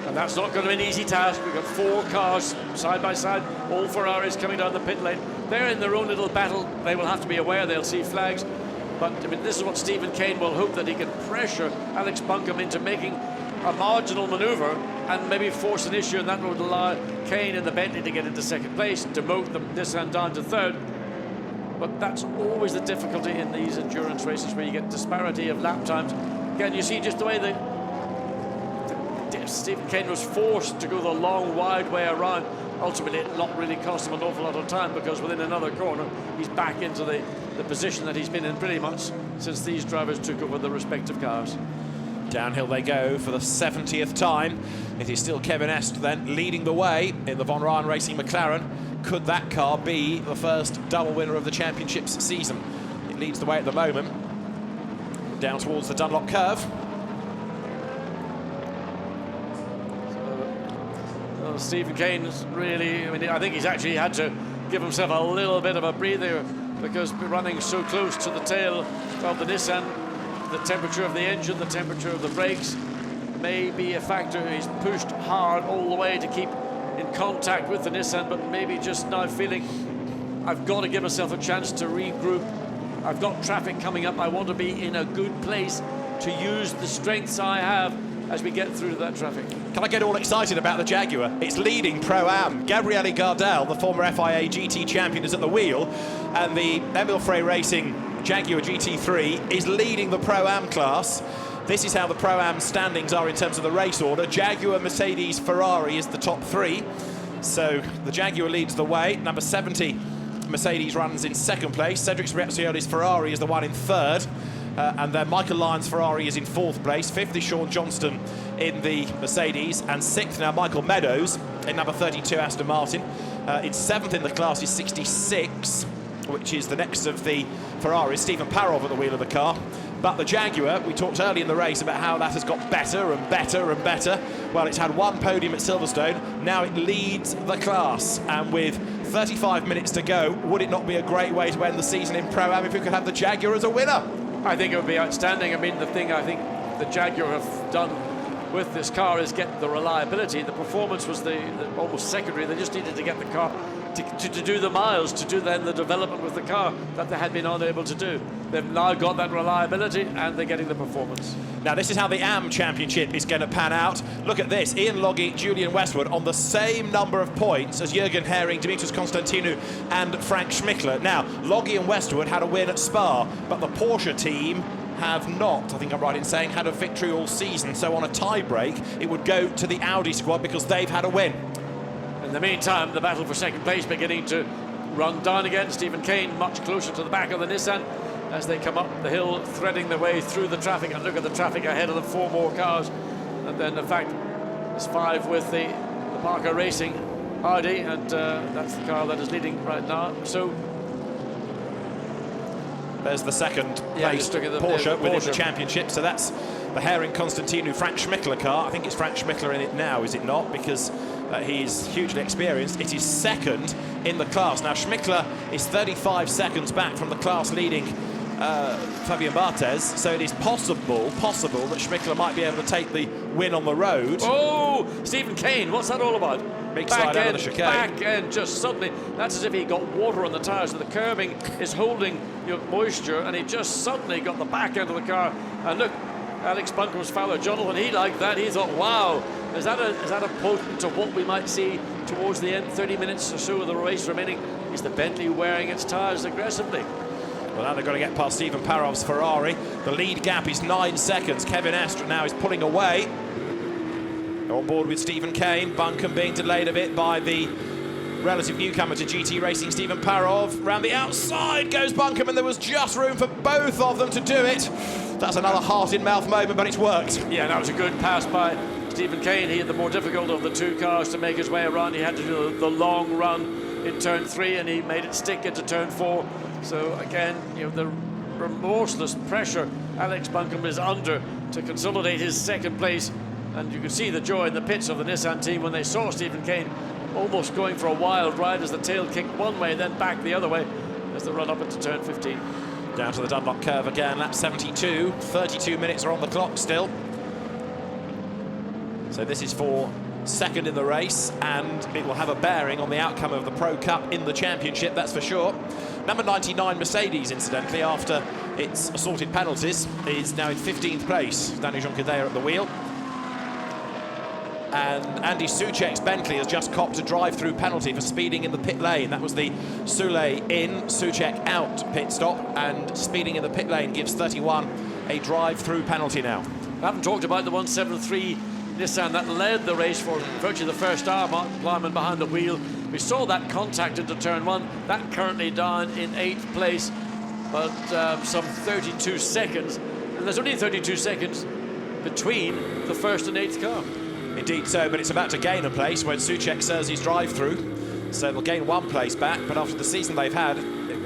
And that's not going to be an easy task. We've got 4 cars side by side, all Ferraris coming down the pit lane. They're in their own little battle. They will have to be aware, they'll see flags. But I mean, this is what Stephen Kane will hope, that he can pressure Alex Buncombe into making a marginal manoeuvre and maybe force an issue, and that would allow Kane and the Bentley to get into second place, demote the Nissan down to third. But that's always the difficulty in these endurance races, where you get disparity of lap times. Again, you see just the way that Stephen Kane was forced to go the long, wide way around. Ultimately, it not really cost him an awful lot of time, because within another corner, he's back into the position that he's been in pretty much since these drivers took over the respective cars. Downhill they go for the 70th time. It is still Kevin Est then leading the way in the Von Ryan Racing McLaren. Could that car be the first double winner of the championships season? It leads the way at the moment. Down towards the Dunlop curve. Stephen Kane's really, I mean, I think he's actually had to give himself a little bit of a breather, because running so close to the tail of the Nissan, the temperature of the engine, the temperature of the brakes may be a factor. He's pushed hard all the way to keep in contact with the Nissan, but maybe just now feeling, I've got to give myself a chance to regroup. I've got traffic coming up. I want to be in a good place to use the strengths I have as we get through that traffic. Can I get all excited about the Jaguar? It's leading Pro-Am. Gabriele Gardel, the former FIA GT champion, is at the wheel, and the Emil Frey Racing Jaguar GT3 is leading the Pro-Am class. This is how the Pro-Am standings are in terms of the race order. Jaguar, Mercedes, Ferrari is the top 3. So the Jaguar leads the way. Number 70, Mercedes runs in second place. Cedric Sbriazioli's Ferrari is the one in third. And then Michael Lyons Ferrari is in 4th place. 5th is Sean Johnston in the Mercedes. And 6th now Michael Meadows in number 32 Aston Martin. In 7th in the class is 66, which is the next of the Ferraris. Stephen Parov at the wheel of the car. But the Jaguar, we talked early in the race about how that has got better and better and better. Well, it's had one podium at Silverstone. Now it leads the class. And with 35 minutes to go, would it not be a great way to end the season in Pro-Am if we could have the Jaguar as a winner? I think it would be outstanding. I mean, the thing I think the Jaguar have done with this car is get the reliability. The performance was the almost secondary. They just needed to get the car to do the miles, to do then the development with the car that they had been unable to do. They've now got that reliability and they're getting the performance. Now this is how the AM Championship is going to pan out. Look at this, Ian Loggy, Julian Westwood on the same number of points as Jürgen Hering, Dimitris Constantinou and Frank Schmickler. Now, Loggy and Westwood had a win at Spa, but the Porsche team have not, I think I'm right in saying, had a victory all season. So on a tie break, it would go to the Audi squad because they've had a win. In the meantime, the battle for second place beginning to run down again. Stephen Kane much closer to the back of the Nissan as they come up the hill, threading their way through the traffic. And look at the traffic ahead of them, 4 more cars. And then, in fact, there's 5 with the Parker Racing Audi, and that's the car that is leading right now. So there's the second place Porsche within the championship. So that's the Hering Constantinou Frank Schmickler car. I think it's Frank Schmickler in it now, is it not? Because he's hugely experienced. It is second in the class. Now Schmickler is 35 seconds back from the class leading Fabien Barthez, so it is possible that Schmickler might be able to take the win on the road. Oh, Stephen Kane, what's that all about? Big slide out of the chicane. Back end, just suddenly, that's as if he got water on the tyres, so the curbing is holding moisture, and he just suddenly got the back end of the car. And look, Alex Buncombe's fellow Jonathan, he liked that. He thought, wow, is that a potent to what we might see towards the end, 30 minutes or so of the race remaining? Is the Bentley wearing its tyres aggressively? Well, now they've got to get past Stephen Parov's Ferrari. The lead gap is 9 seconds. Kevin Estre now is pulling away. On board with Stephen Kane. Buncombe being delayed a bit by the relative newcomer to GT Racing, Stephen Parov. Round the outside goes Buncombe, and there was just room for both of them to do it. That's another heart-in-mouth moment, but it's worked. Yeah, that was a good pass by Stephen Kane. He had the more difficult of the 2 cars to make his way around. He had to do the long run in turn 3, and he made it stick into turn 4. So again, the remorseless pressure Alex Buncombe is under to consolidate his second place. And you could see the joy in the pits of the Nissan team when they saw Stephen Kane almost going for a wild ride as the tail kicked one way, then back the other way as they run up into turn 15. Down to the Dunlop curve again, lap 72. 32 minutes are on the clock still. So this is for second in the race, and it will have a bearing on the outcome of the Pro Cup in the championship, that's for sure. Number 99 Mercedes, incidentally, after its assorted penalties, is now in 15th place. Danny Joncadet at the wheel. And Andy Soucek's Bentley has just copped a drive-through penalty for speeding in the pit lane. That was the Soule in, Soucek out pit stop, and speeding in the pit lane gives 31 a drive-through penalty now. I haven't talked about the 173 Nissan that led the race for virtually the first hour. Martin Plowman behind the wheel. We saw that contact into turn 1. That currently down in 8th place, but some 32 seconds. And there's only 32 seconds between the first and 8th car. Indeed so, but it's about to gain a place when Soucek serves his drive-through. So they'll gain 1 place back, but after the season they've had,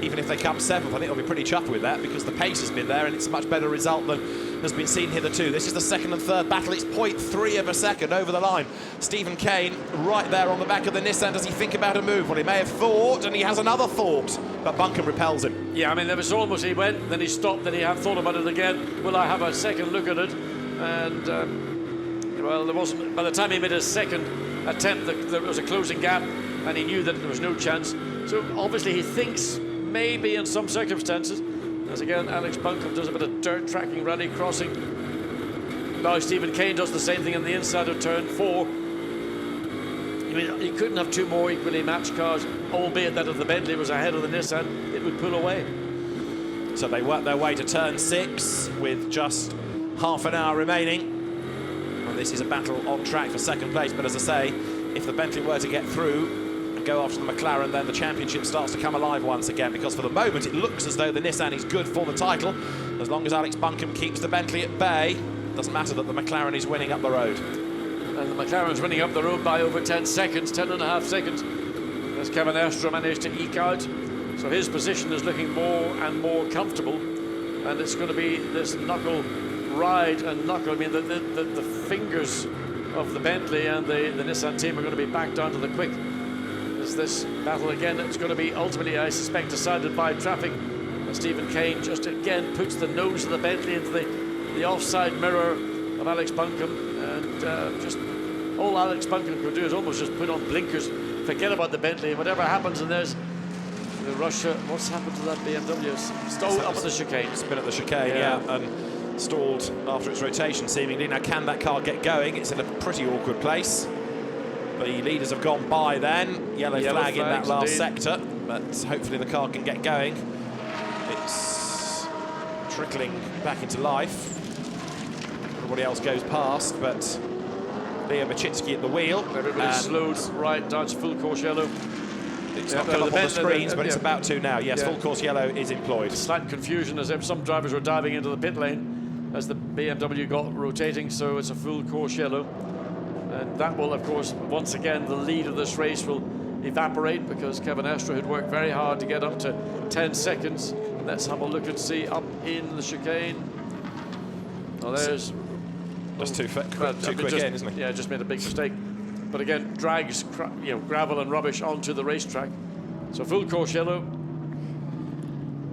even if they come 7th, I think they'll be pretty chuffed with that because the pace has been there and it's a much better result than has been seen hitherto. This is the second and third battle. It's 0.3 of a second over the line. Stephen Kane right there on the back of the Nissan. Does he think about a move? Well, he may have thought, and he has another thought, but Buncombe repels him. Yeah, I mean, there was almost, he went, then he stopped, then he had thought about it again. Will I have a second look at it? And, well, there wasn't, by the time he made his second attempt, there was a closing gap, and he knew that there was no chance. So, obviously, he thinks maybe in some circumstances, as again Alex Buncombe does a bit of dirt tracking, rally crossing. Now Stephen Kane does the same thing on the inside of turn 4. I mean, he couldn't have 2 more equally matched cars, albeit that if the Bentley was ahead of the Nissan, it would pull away. So they work their way to turn 6 with just half an hour remaining. And this is a battle on track for second place, but as I say, if the Bentley were to get through, and go after the McLaren, then the championship starts to come alive once again, because for the moment it looks as though the Nissan is good for the title. As long as Alex Buncombe keeps the Bentley at bay, it doesn't matter that the McLaren is winning up the road. And the McLaren's winning up the road by over 10 seconds, 10.5 seconds, as Kevin Estre managed to eke out. So his position is looking more and more comfortable, and it's going to be this knuckle ride and knuckle. I mean, the fingers of the Bentley and the Nissan team are going to be back down to the quick. As this battle again, it's going to be ultimately, I suspect, decided by traffic. And Stephen Kane just again puts the nose of the Bentley into the offside mirror of Alex Buncombe, and just all Alex Buncombe could do is almost just put on blinkers, forget about the Bentley, whatever happens, and there's the Russia. What's happened to that BMW? Stalled up at the chicane. It's been at the chicane, yeah, and stalled after its rotation, seemingly. Now, can that car get going? It's in a pretty awkward place. The leaders have gone by then. Yellow flag in that last sector, but hopefully the car can get going. It's trickling back into life. Everybody else goes past, but Leo Machitsky at the wheel. Everybody slowed right down to full course yellow. It's not come up on the screens, but it's about to now. Yes, full course yellow is employed. Slight confusion as if some drivers were diving into the pit lane as the BMW got rotating, so it's a full course yellow. And that will, of course, once again, the lead of this race will evaporate, because Kevin Estre had worked very hard to get up to 10 seconds. Let's have a look and see up in the chicane. Oh, there's... That's too quick in, isn't it? Yeah, just made a big mistake. But again, drags gravel and rubbish onto the racetrack. So full course yellow.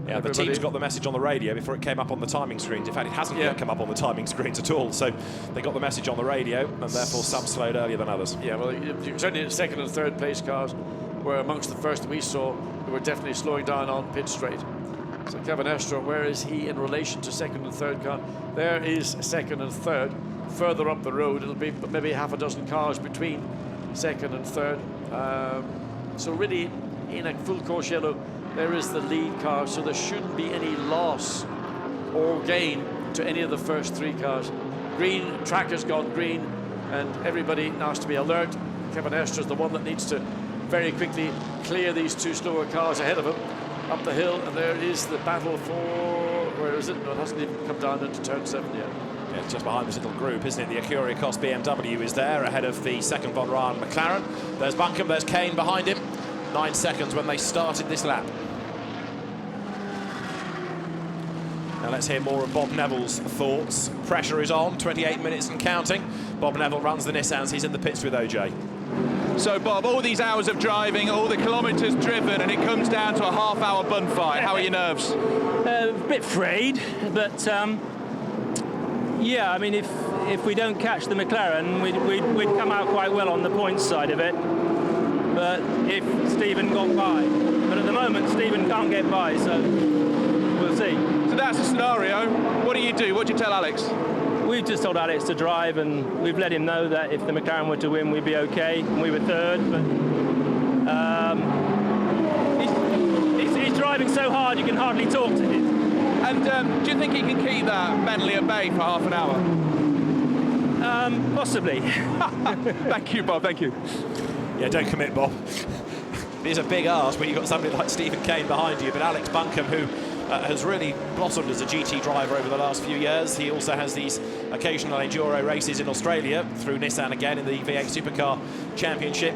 Yeah, the team's got the message on the radio before it came up on the timing screens. In fact, it hasn't yet come up on the timing screens at all. So they got the message on the radio, and therefore some slowed earlier than others. Yeah, well, certainly second and third place cars were amongst the first we saw who were definitely slowing down on pit straight. So Kevin Estre, where is he in relation to second and third car? There is second and third. Further up the road, it'll be maybe half a dozen cars between second and third. So really, in a full course yellow, there is the lead car, so there shouldn't be any loss or gain to any of the first three cars. Green, track has gone green, and everybody now has to be alert. Kevin Estre is the one that needs to very quickly clear these two slower cars ahead of him up the hill, and there is the battle for, where is it? No, it hasn't even come down into turn 7 yet. Yeah, it's just behind this little group, isn't it? The Acura Cost BMW is there ahead of the second Von Ryan McLaren. There's Buncombe, there's Kane behind him. 9 seconds when they started this lap. Now let's hear more of Bob Neville's thoughts. Pressure is on, 28 minutes and counting. Bob Neville runs the Nissans, he's in the pits with OJ. So, Bob, all these hours of driving, all the kilometres driven, and it comes down to a half-hour bun fight. How are your nerves? A bit frayed, but yeah, I mean, if we don't catch the McLaren, we'd come out quite well on the points side of it. But if Stephen got by, but at the moment Stephen can't get by, so we'll see. So that's the scenario. What do you do? What do you tell Alex? We've just told Alex to drive, and we've let him know that if the McLaren were to win, we'd be okay, and we were third. But he's driving so hard you can hardly talk to him. And do you think he can keep that Bentley at bay for half an hour? Possibly. Thank you, Bob. Thank you. Yeah, don't commit, Bob. It is a big ask when you've got somebody like Stephen Kane behind you, but Alex Buncombe, who has really blossomed as a GT driver over the last few years. He also has these occasional enduro races in Australia through Nissan again in the V8 Supercar Championship,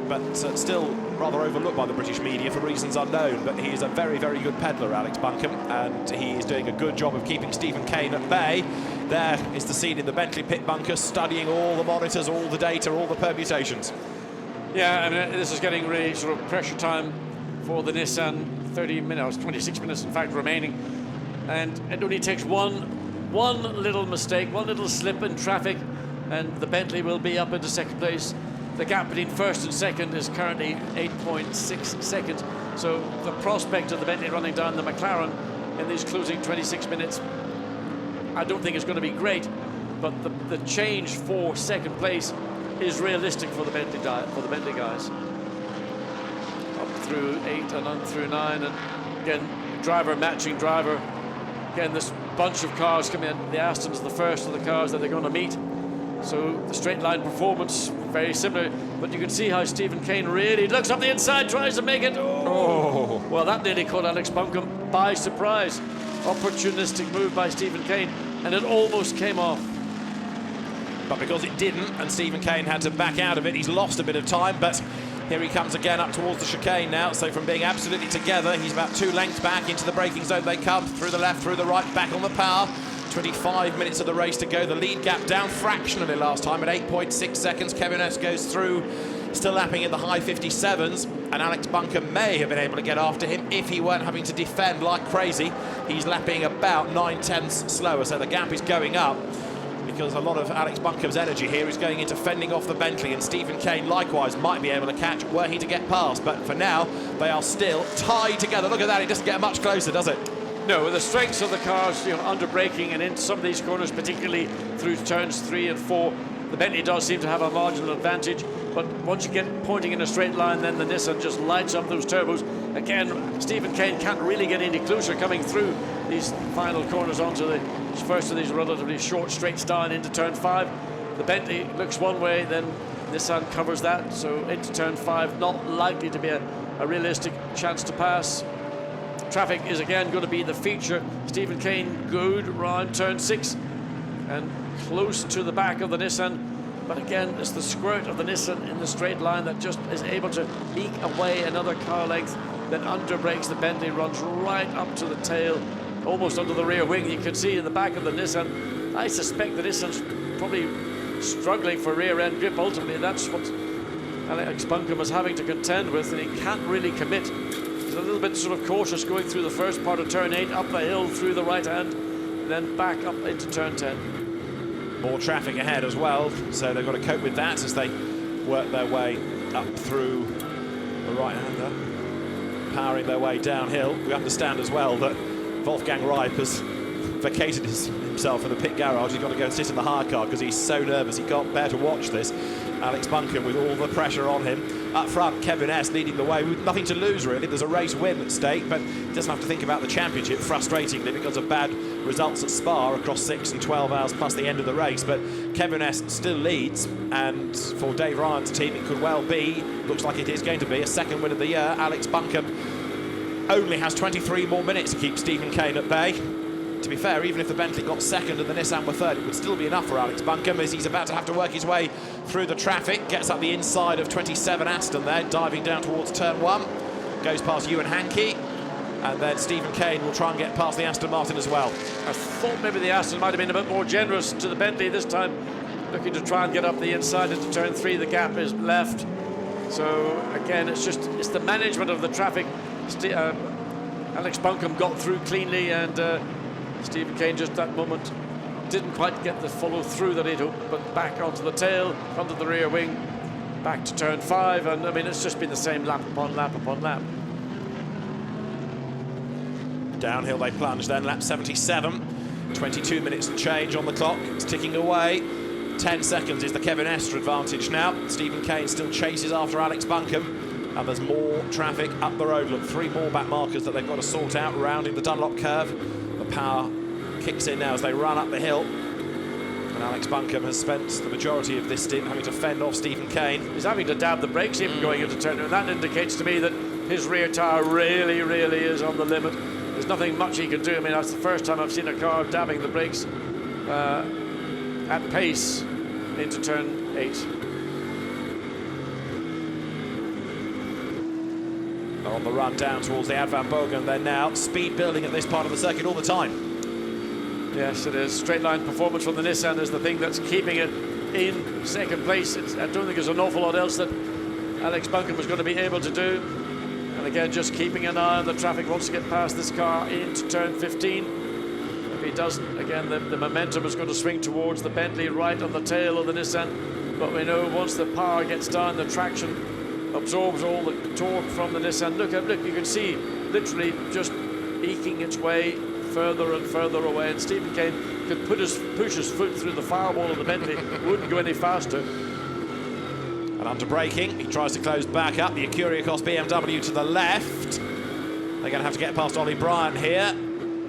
but still rather overlooked by the British media for reasons unknown. But he is a very, very good peddler, Alex Buncombe, and he is doing a good job of keeping Stephen Kane at bay. There is the scene in the Bentley pit bunker, studying all the monitors, all the data, all the permutations. Yeah, I mean, this is getting really sort of pressure time for the Nissan. 30 minutes, 26 minutes in fact remaining, and it only takes one little mistake, one little slip in traffic, and the Bentley will be up into second place. The gap between first and second is currently 8.6 seconds, so the prospect of the Bentley running down the McLaren in these closing 26 minutes, I don't think it's going to be great, but the change for second place is realistic for the Bentley guys. Through 8 and on through 9, and again driver matching driver. Again, this bunch of cars coming in. The Aston's the first of the cars that they're going to meet, so the straight line performance very similar, but you can see how Stephen Kane really looks up the inside, tries to make it. Oh. Well, that nearly caught Alex Buncombe by surprise. Opportunistic move by Stephen Kane, and it almost came off. But because it didn't, and Stephen Kane had to back out of it, he's lost a bit of time, but here he comes again up towards the chicane now. So from being absolutely together, he's about 2 lengths back into the braking zone. They come through the left, through the right, back on the power. 25 minutes of the race to go. The lead gap down fractionally last time at 8.6 seconds. Kevin S goes through, still lapping in the high 57s, and Alex Buncombe may have been able to get after him if he weren't having to defend like crazy. He's lapping about 9/10 slower, so the gap is going up because a lot of Alex Buncombe's energy here is going into fending off the Bentley, and Stephen Kane likewise might be able to catch were he to get past, but for now they are still tied together. Look at that, it doesn't get much closer, does it? No, with the strengths of the cars, under braking and in some of these corners, particularly through turns 3 and 4, the Bentley does seem to have a marginal advantage. But once you get pointing in a straight line, then the Nissan just lights up those turbos. Again, Stephen Kane can't really get any closer coming through these final corners onto the first of these relatively short straights down into turn 5. The Bentley looks one way, then Nissan covers that. So into turn 5, not likely to be a realistic chance to pass. Traffic is again going to be the feature. Stephen Kane good round turn 6 and close to the back of the Nissan. But again, it's the squirt of the Nissan in the straight line that just is able to eke away another car length, then underbrakes the Bentley, runs right up to the tail, almost under the rear wing. You can see in the back of the Nissan, I suspect the Nissan's probably struggling for rear end grip. Ultimately, that's what Alex Buncombe is having to contend with, and he can't really commit. He's a little bit sort of cautious going through the first part of turn 8, up the hill through the right hand, then back up into turn 10. More traffic ahead as well, so they've got to cope with that as they work their way up through the right-hander, powering their way downhill. We understand as well that Wolfgang Reip has vacated himself in the pit garage. He's got to go and sit in the hire car because he's so nervous he can't bear to watch this. Alex Buncombe with all the pressure on him. Up front, Kevin S leading the way with nothing to lose really. There's a race win at stake, but he doesn't have to think about the championship, frustratingly, because of bad results at Spa across 6 and 12 hours plus the end of the race. But Kevin S still leads, and for Dave Ryan's team it could well be, looks like it is going to be, a second win of the year. Alex Buncombe only has 23 more minutes to keep Stephen Kane at bay. To be fair, even if the Bentley got second and the Nissan were third, it would still be enough for Alex Buncombe, as he's about to have to work his way through the traffic. Gets up the inside of 27 Aston there, diving down towards turn 1. Goes past Ewan Hankey, and then Stephen Kane will try and get past the Aston Martin as well. I thought maybe the Aston might have been a bit more generous to the Bentley this time, looking to try and get up the inside into turn 3. The gap is left. So again, it's the management of the traffic. Alex Buncombe got through cleanly, and Stephen Kane just that moment didn't quite get the follow through that he'd hoped, but back onto the tail, onto the rear wing, back to turn 5, and I mean it's just been the same lap upon lap upon lap. Downhill they plunge then, lap 77. 22 minutes and change on the clock. It's ticking away. 10 seconds is the Kevin Estre advantage now. Stephen Kane still chases after Alex Buncombe, and there's more traffic up the road. Look, 3 more back markers that they've got to sort out rounding the Dunlop curve. The power kicks in now as they run up the hill, and Alex Buncombe has spent the majority of this stint having to fend off Stephen Kane. He's having to dab the brakes even going into turn 2, and that indicates to me that his rear tyre really is on the limit. There's nothing much he can do. I mean, that's the first time I've seen a car dabbing the brakes at pace into turn 8. They're on the run down towards the Ad Van Bogen. They're now speed building at this part of the circuit all the time. Yes, it is. Straight line performance from the Nissan is the thing that's keeping it in second place. I don't think there's an awful lot else that Alex Buncombe was going to be able to do. And again, just keeping an eye on the traffic, wants to get past this car into turn 15. If he doesn't, again, the momentum is going to swing towards the Bentley right on the tail of the Nissan. But we know once the power gets down, the traction absorbs all the torque from the Nissan. Look, you can see literally just eking its way further and further away, and Stephen Kane could push his foot through the firewall of the Bentley, wouldn't go any faster. And under braking, he tries to close back up. The Acuriacos BMW to the left. They're going to have to get past Ollie Bryant here.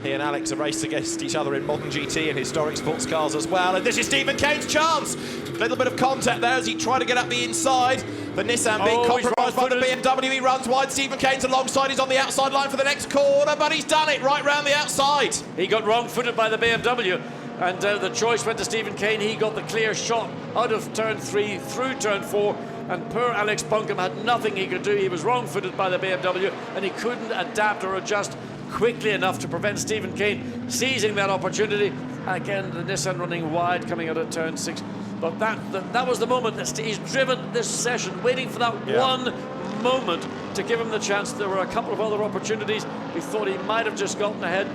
He and Alex have raced against each other in modern GT and historic sports cars as well. And this is Stephen Kane's chance. A little bit of contact there as he tried to get up the inside. The Nissan being compromised by the BMW. He runs wide. Stephen Kane's alongside. He's on the outside line for the next corner, but he's done it right round the outside. He got wrong-footed by the BMW, and the choice went to Stephen Kane. He got the clear shot out of turn 3 through turn 4, and poor Alex Buncombe had nothing he could do. He was wrong-footed by the BMW, and he couldn't adapt or adjust quickly enough to prevent Stephen Kane seizing that opportunity. Again, the Nissan running wide coming out of turn 6. But that was the moment that he's driven this session, waiting for that one moment to give him the chance. There were a couple of other opportunities. We thought he might have just gotten ahead,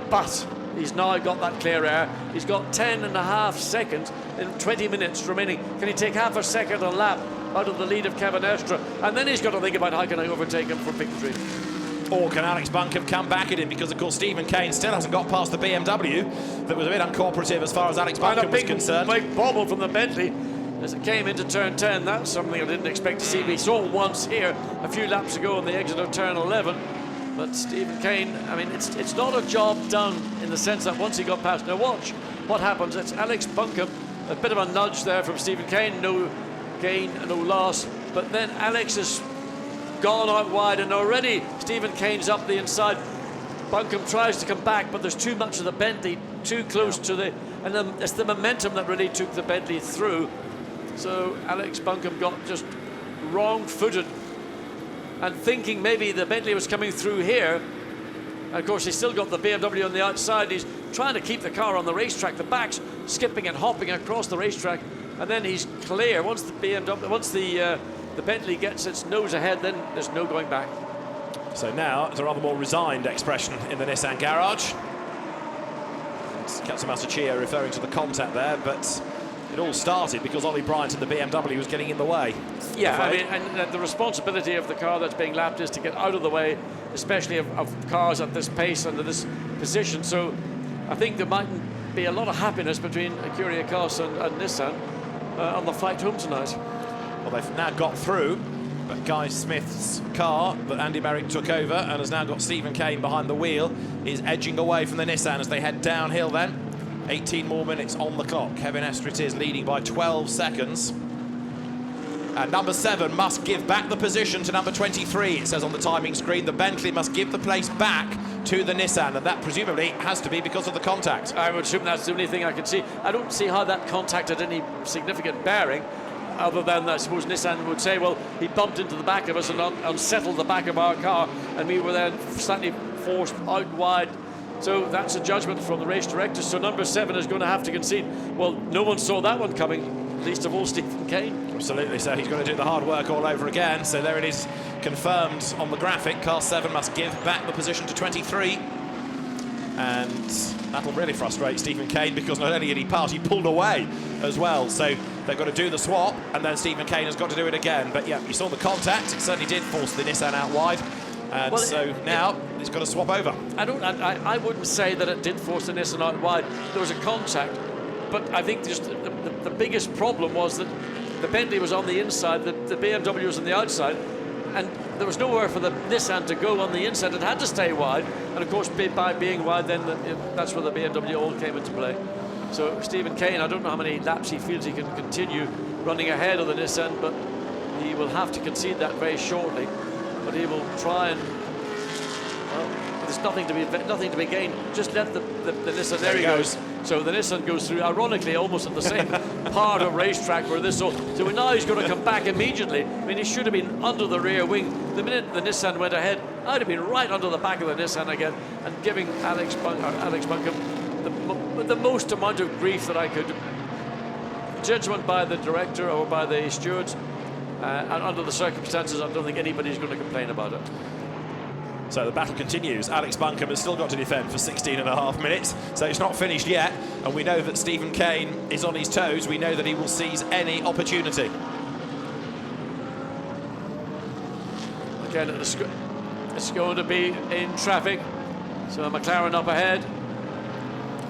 but he's now got that clear air. He's got 10.5 seconds in 20 minutes remaining. Can he take half a second a lap out of the lead of Kevin Estre? And then he's got to think about how can I overtake him for victory. Or can Alex Buncombe come back at him? Because, of course, Stephen Kane still hasn't got past the BMW. That was a bit uncooperative as far as Alex Buncombe was concerned. Big bobble from the Bentley as it came into turn 10. That's something I didn't expect to see. We saw it once here a few laps ago on the exit of turn 11. But Stephen Kane, I mean, it's not a job done in the sense that once he got past. Now watch what happens. It's Alex Buncombe. A bit of a nudge there from Stephen Kane. No gain, no loss. But then Alex has gone out wide, and already Stephen Kane's up the inside. Buncombe tries to come back, but there's too much of the Bentley too close to the, and then it's the momentum that really took the Bentley through. So Alex Buncombe got just wrong-footed and thinking maybe the Bentley was coming through here. And of course, he's still got the BMW on the outside. He's trying to keep the car on the racetrack. The back's skipping and hopping across the racetrack, and then he's clear. Once the BMW, once the Bentley gets its nose ahead, then there's no going back. So now it's a rather more resigned expression in the Nissan garage. Katsumasu Chiyo referring to the contact there, but it all started because Ollie Bryant and the BMW was getting in the way. Yeah, I mean, and the responsibility of the car that's being lapped is to get out of the way, especially of cars at this pace under this position. So I think there might be a lot of happiness between Kyrgios and Nissan on the flight home tonight. Well, they've now got through, but Guy Smith's car that Andy Merrick took over and has now got Stephen Kane behind the wheel is edging away from the Nissan as they head downhill then. 18 more minutes on the clock. Kevin Estre is leading by 12 seconds. And number 7 must give back the position to number 23. It says on the timing screen, the Bentley must give the place back to the Nissan, and that presumably has to be because of the contact. I would assume that's the only thing I can see. I don't see how that contact had any significant bearing, other than I suppose Nissan would say, well, he bumped into the back of us and unsettled the back of our car, and we were then slightly forced out wide. So that's a judgment from the race director. So number 7 is going to have to concede. Well, no one saw that one coming, least of all Stephen Kane. Absolutely, so he's going to do the hard work all over again. So there it is, confirmed on the graphic. Car 7 must give back the position to 23. And that'll really frustrate Stephen Kane, because not only did he pass, he pulled away as well. So they've got to do the swap, and then Stephen Kane has got to do it again. But yeah, you saw the contact. It certainly did force the Nissan out wide. And well, so now he's got to swap over. I wouldn't say that it did force the Nissan out wide. There was a contact, but I think just the biggest problem was that the Bentley was on the inside, the BMW was on the outside, and there was nowhere for the Nissan to go on the inside. It had to stay wide, and of course by being wide, then that's where the BMW all came into play. So Stephen Kane, I don't know how many laps he feels he can continue running ahead of the Nissan, but he will have to concede that very shortly. But he will try and, well, there's nothing to be gained. Just let the Nissan, there he goes. So the Nissan goes through, ironically, almost at the same part of racetrack where this, so now he's going to come back immediately. I mean, he should have been under the rear wing. The minute the Nissan went ahead, I'd have been right under the back of the Nissan again and giving Alex Buncombe the most amount of grief that I could. Judgment by the director or by the stewards. And under the circumstances, I don't think anybody's going to complain about it. So the battle continues. Alex Buncombe has still got to defend for 16.5 minutes, so it's not finished yet. And we know that Stephen Kane is on his toes. We know that he will seize any opportunity. Again, it's going to be in traffic. So McLaren up ahead.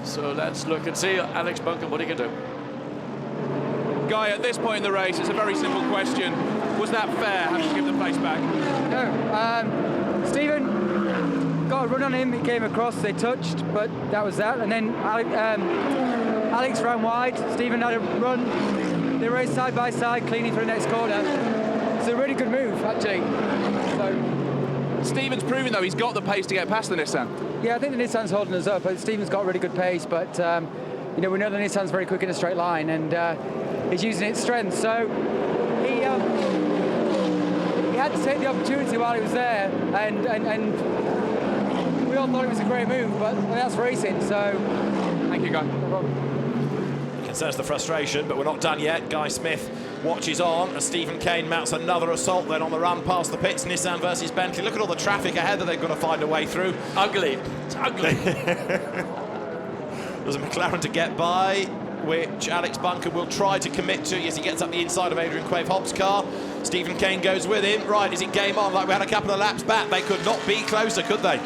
So let's look and see Alex Buncombe, what he can do. Guy, at this point in the race, it's a very simple question. Was that fair, having to give the place back? No. Stephen got got a run on him, he came across, they touched, but that was that. And then Alex ran wide, Stephen had a run, they raced side by side, cleanly for the next corner. It's a really good move, actually. So, Stephen's proving, though, he's got the pace to get past the Nissan. Yeah, I think the Nissan's holding us up. Stephen's got really good pace, but you know, we know the Nissan's very quick in a straight line, and he's using its strength. So he had to take the opportunity while he was there, and we all thought it was a great move, but that's racing. So thank you, Guy. No problem. Concerns the frustration, but we're not done yet. Guy Smith watches on as Stephen Kane mounts another assault then on the run past the pits. Nissan versus Bentley. Look at all the traffic ahead that they've got to find a way through. Ugly. It's ugly. There's a McLaren to get by, which Alex Bunker will try to commit to as he gets up the inside of Adrian Quave-Hobbs' car. Stephen Kane goes with him. Right, is it game on like we had a couple of laps back? They could not be closer, could they?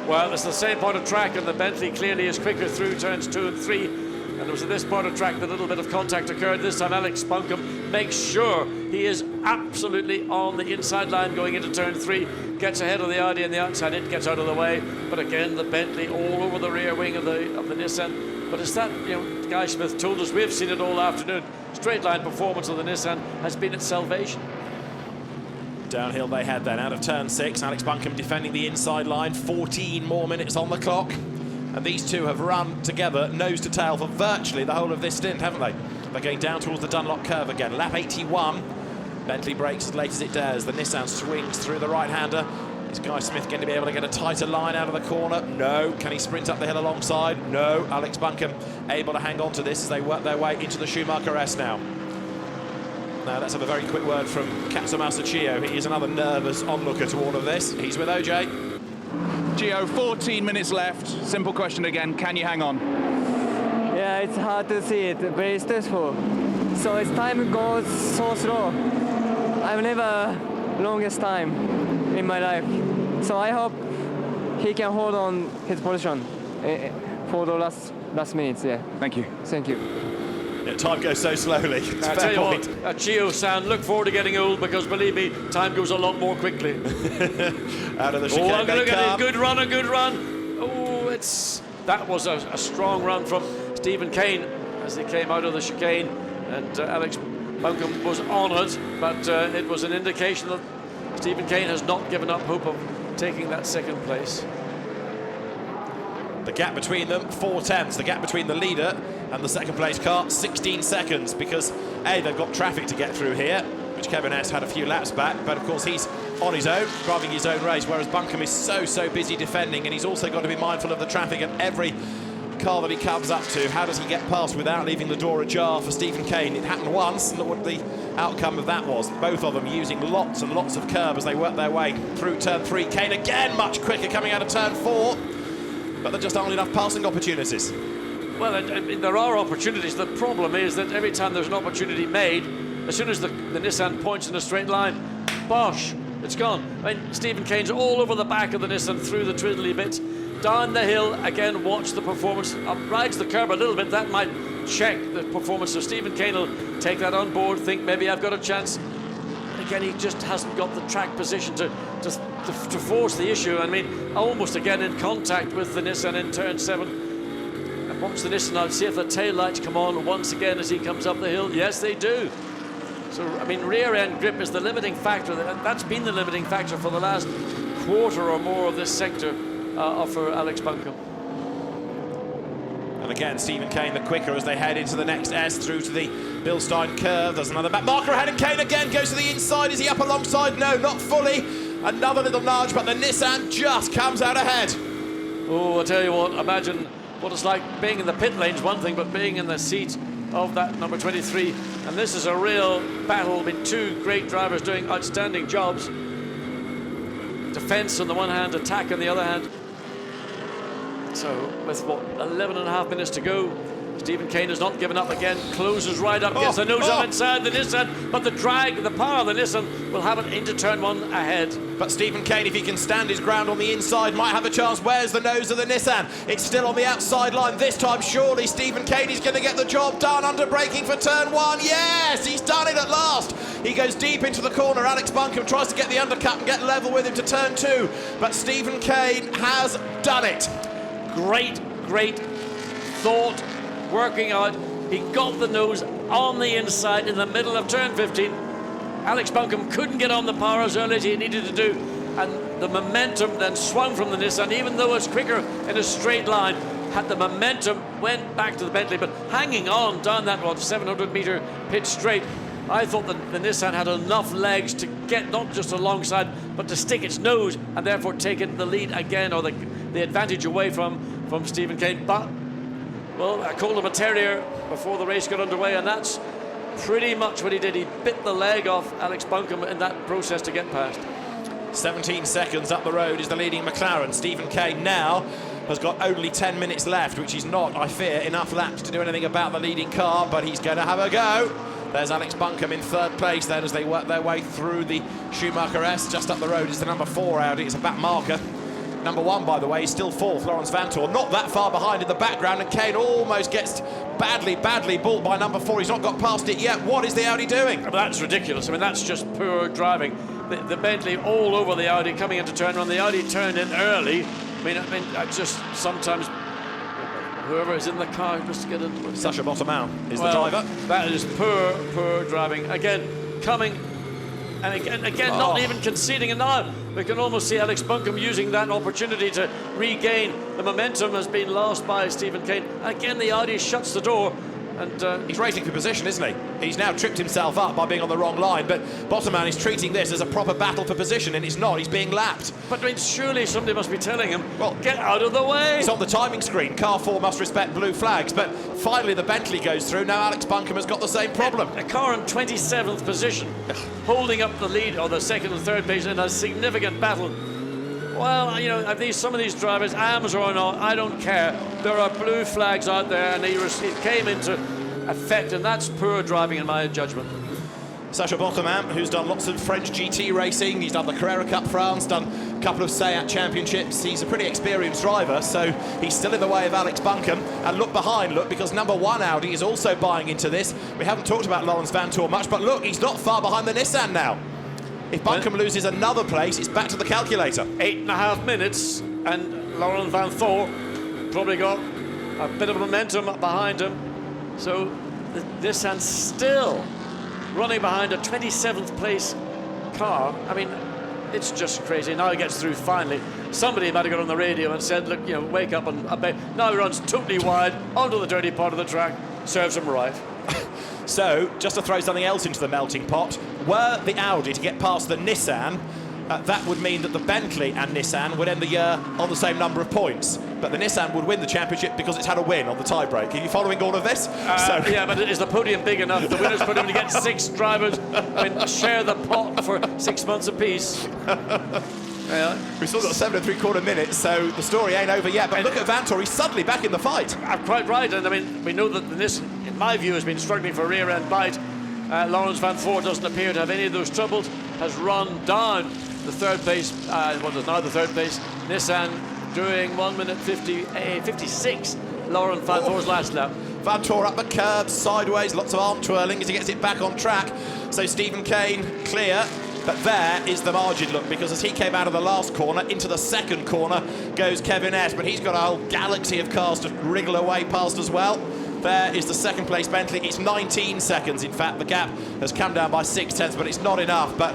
Well, it's the same part of track, and the Bentley clearly is quicker through turns 2 and 3. And it was at this part of track that a little bit of contact occurred. This time Alex Bunkum makes sure he is absolutely on the inside line going into turn 3. Gets ahead of the Audi on the outside, it gets out of the way. But again, the Bentley all over the rear wing of the Nissan. But it's that, you know, Guy Smith told us, we've seen it all afternoon. Straight line performance of the Nissan has been its salvation. Downhill they head then out of turn 6. Alex Bunkum defending the inside line. 14 more minutes on the clock. And these two have run together nose to tail for virtually the whole of this stint, haven't they? They're going down towards the Dunlop curve again. Lap 81. Bentley brakes as late as it dares. The Nissan swings through the right-hander. Is Guy Smith going to be able to get a tighter line out of the corner? No. Can he sprint up the hill alongside? No. Alex Bunkum able to hang on to this as they work their way into the Schumacher S now. Now, let's have a very quick word from Katsumasa Chio. He is another nervous onlooker to all of this. He's with OJ. Gio, 14 minutes left. Simple question again, can you hang on? Yeah, it's hard to see it, very stressful. So as time goes so slow, I've never longest time in my life. So I hope he can hold on his position for the last minutes, yeah. Thank you. Thank you. Yeah, time goes so slowly. It's I a tell fair you point. what, Gio sound, look forward to getting old, because believe me, time goes a lot more quickly. Out of the chicane. Oh, look at it, good run, a good run. Oh, that was a strong run from Stephen Kane as they came out of the chicane, and Alex Bunkum was honoured, but it was an indication that Stephen Kane has not given up hope of taking that second place. The gap between them, 4 tenths. The gap between the leader and the second place car, 16 seconds, because A, they've got traffic to get through here, which Kevin S had a few laps back, but of course he's on his own, driving his own race, whereas Bunkum is so busy defending, and he's also got to be mindful of the traffic at every car that he comes up to. How does he get past without leaving the door ajar for Stephen Kane? It happened once, and look what the outcome of that was. Both of them using lots and lots of curb as they work their way through turn 3. Kane again much quicker coming out of turn 4. But there just aren't enough passing opportunities. Well, there are opportunities. The problem is that every time there's an opportunity made, as soon as the Nissan points in a straight line, bosh, it's gone. I mean, Stephen Kane's all over the back of the Nissan through the twiddly bits. Down the hill, again, watch the performance. Rides the curb a little bit. That might check the performance. So Stephen Kane will take that on board, think maybe I've got a chance. Again, he just hasn't got the track position to force the issue. I mean, almost again in contact with the Nissan in turn 7. And watch the Nissan now, see if the tail lights come on once again as he comes up the hill. Yes, they do. So, I mean, rear end grip is the limiting factor. That's been the limiting factor for the last quarter or more of this sector for Alex Bunkum. And again, Stephen Kane the quicker as they head into the next S through to the Bilstein curve. There's another back marker ahead, and Kane again goes to the inside. Is he up alongside? No, not fully. Another little nudge, but the Nissan just comes out ahead. Oh, I tell you what, imagine what it's like being in the pit lane's one thing, but being in the seat of that number 23. And this is a real battle with two great drivers doing outstanding jobs. Defense on the one hand, attack on the other hand. So with what, 11 and a half minutes to go, Stephen Kane has not given up again, closes right up, gets the nose up inside the Nissan, but the drag, the power of the Nissan will have it into turn 1 ahead. But Stephen Kane, if he can stand his ground on the inside, might have a chance. Where's the nose of the Nissan? It's still on the outside line. This time, surely Stephen Kane is going to get the job done. Under braking for turn 1. Yes, he's done it at last. He goes deep into the corner. Alex Buncombe tries to get the undercut and get level with him to turn 2. But Stephen Kane has done it. Great thought, working out. He got the nose on the inside in the middle of turn 15. Alex Buncombe couldn't get on the power as early as he needed to do, and the momentum then swung from the Nissan, even though it's quicker in a straight line. Had the momentum, went back to the Bentley, but hanging on down that 700-metre pitch straight. I thought that the Nissan had enough legs to get not just alongside, but to stick its nose and therefore take it the lead again, or the advantage away from Stephen Kane. But, well, I called him a terrier before the race got underway, and that's pretty much what he did. He bit the leg off Alex Buncombe in that process to get past. 17 seconds up the road is the leading McLaren. Stephen Kane now has got only 10 minutes left, which is not, I fear, enough laps to do anything about the leading car, but he's going to have a go. There's Alex Buncombe in 3rd place then as they work their way through the Schumacher S. Just up the road is the number 4 Audi. It's a back marker. Number 1, by the way, is still 4th, Lawrence Vantor. Not that far behind in the background, and Kane almost gets badly bought by number 4. He's not got past it yet. What is the Audi doing? Well, that's ridiculous. I mean, that's just poor driving. The Bentley all over the Audi coming into turn 1. The Audi turned in early. I mean, I just sometimes whoever is in the car just get into Sacha Bottomau is the driver. That is poor driving. Again, coming. And again, not even conceding. And now we can almost see Alex Buncombe using that opportunity to regain. The momentum has been lost by Stephen Kane. Again, the Audi shuts the door. And he's racing for position, isn't he? He's now tripped himself up by being on the wrong line, but Bottomau is treating this as a proper battle for position, and it's not. He's being lapped. But I mean, surely somebody must be telling him, well, get out of the way. It's on the timing screen. Car 4 must respect blue flags, but finally the Bentley goes through. Now Alex Buncombe has got the same problem. A car in 27th position, holding up the lead, or the 2nd and 3rd place in a significant battle. Well, you know, some of these drivers, AMS or not, I don't care. There are blue flags out there, and it came into effect, and that's poor driving in my judgment. Sacha Bottomau, who's done lots of French GT racing, he's done the Carrera Cup France, done a couple of Seat championships. He's a pretty experienced driver, so he's still in the way of Alex Buncombe. And look behind, because number 1 Audi is also buying into this. We haven't talked about Lawrence Vantor much, but look, he's not far behind the Nissan now. If Buncombe loses another place, it's back to the calculator. 8.5 minutes, and Lawrence Vantor probably got a bit of momentum up behind him. So the Nissan's still running behind a 27th place car. I mean, it's just crazy. Now he gets through finally. Somebody might have got on the radio and said, look, you know, wake up and now he runs totally wide onto the dirty part of the track. Serves him right. So, just to throw something else into the melting pot, were the Audi to get past the Nissan, that would mean that the Bentley and Nissan would end the year on the same number of points. But the Nissan would win the championship because it's had a win on the tie-break. Are you following all of this? Yeah, but is the podium big enough? The winners podium to get 6 drivers and share the pot for 6 months apiece. Yeah. We've still got 7 3/4 minutes, so the story ain't over yet. But look at Vantor, he's suddenly back in the fight. Quite right, and I mean, we know that the Nissan, in my view, has been struggling for rear-end bite. Lawrence Vantor doesn't appear to have any of those troubles, has run down the 3rd place, what is now the 3rd place, Nissan doing 1 minute 56, Lawrence Vantor's last lap. Vantor up the curb, sideways, lots of arm twirling as he gets it back on track. So Stephen Kane clear. But there is the margin, look, because as he came out of the last corner, into the 2nd corner goes Kevin S. But he's got a whole galaxy of cars to wriggle away past as well. There is the 2nd place Bentley. It's 19 seconds, in fact. The gap has come down by 6/10, but it's not enough. But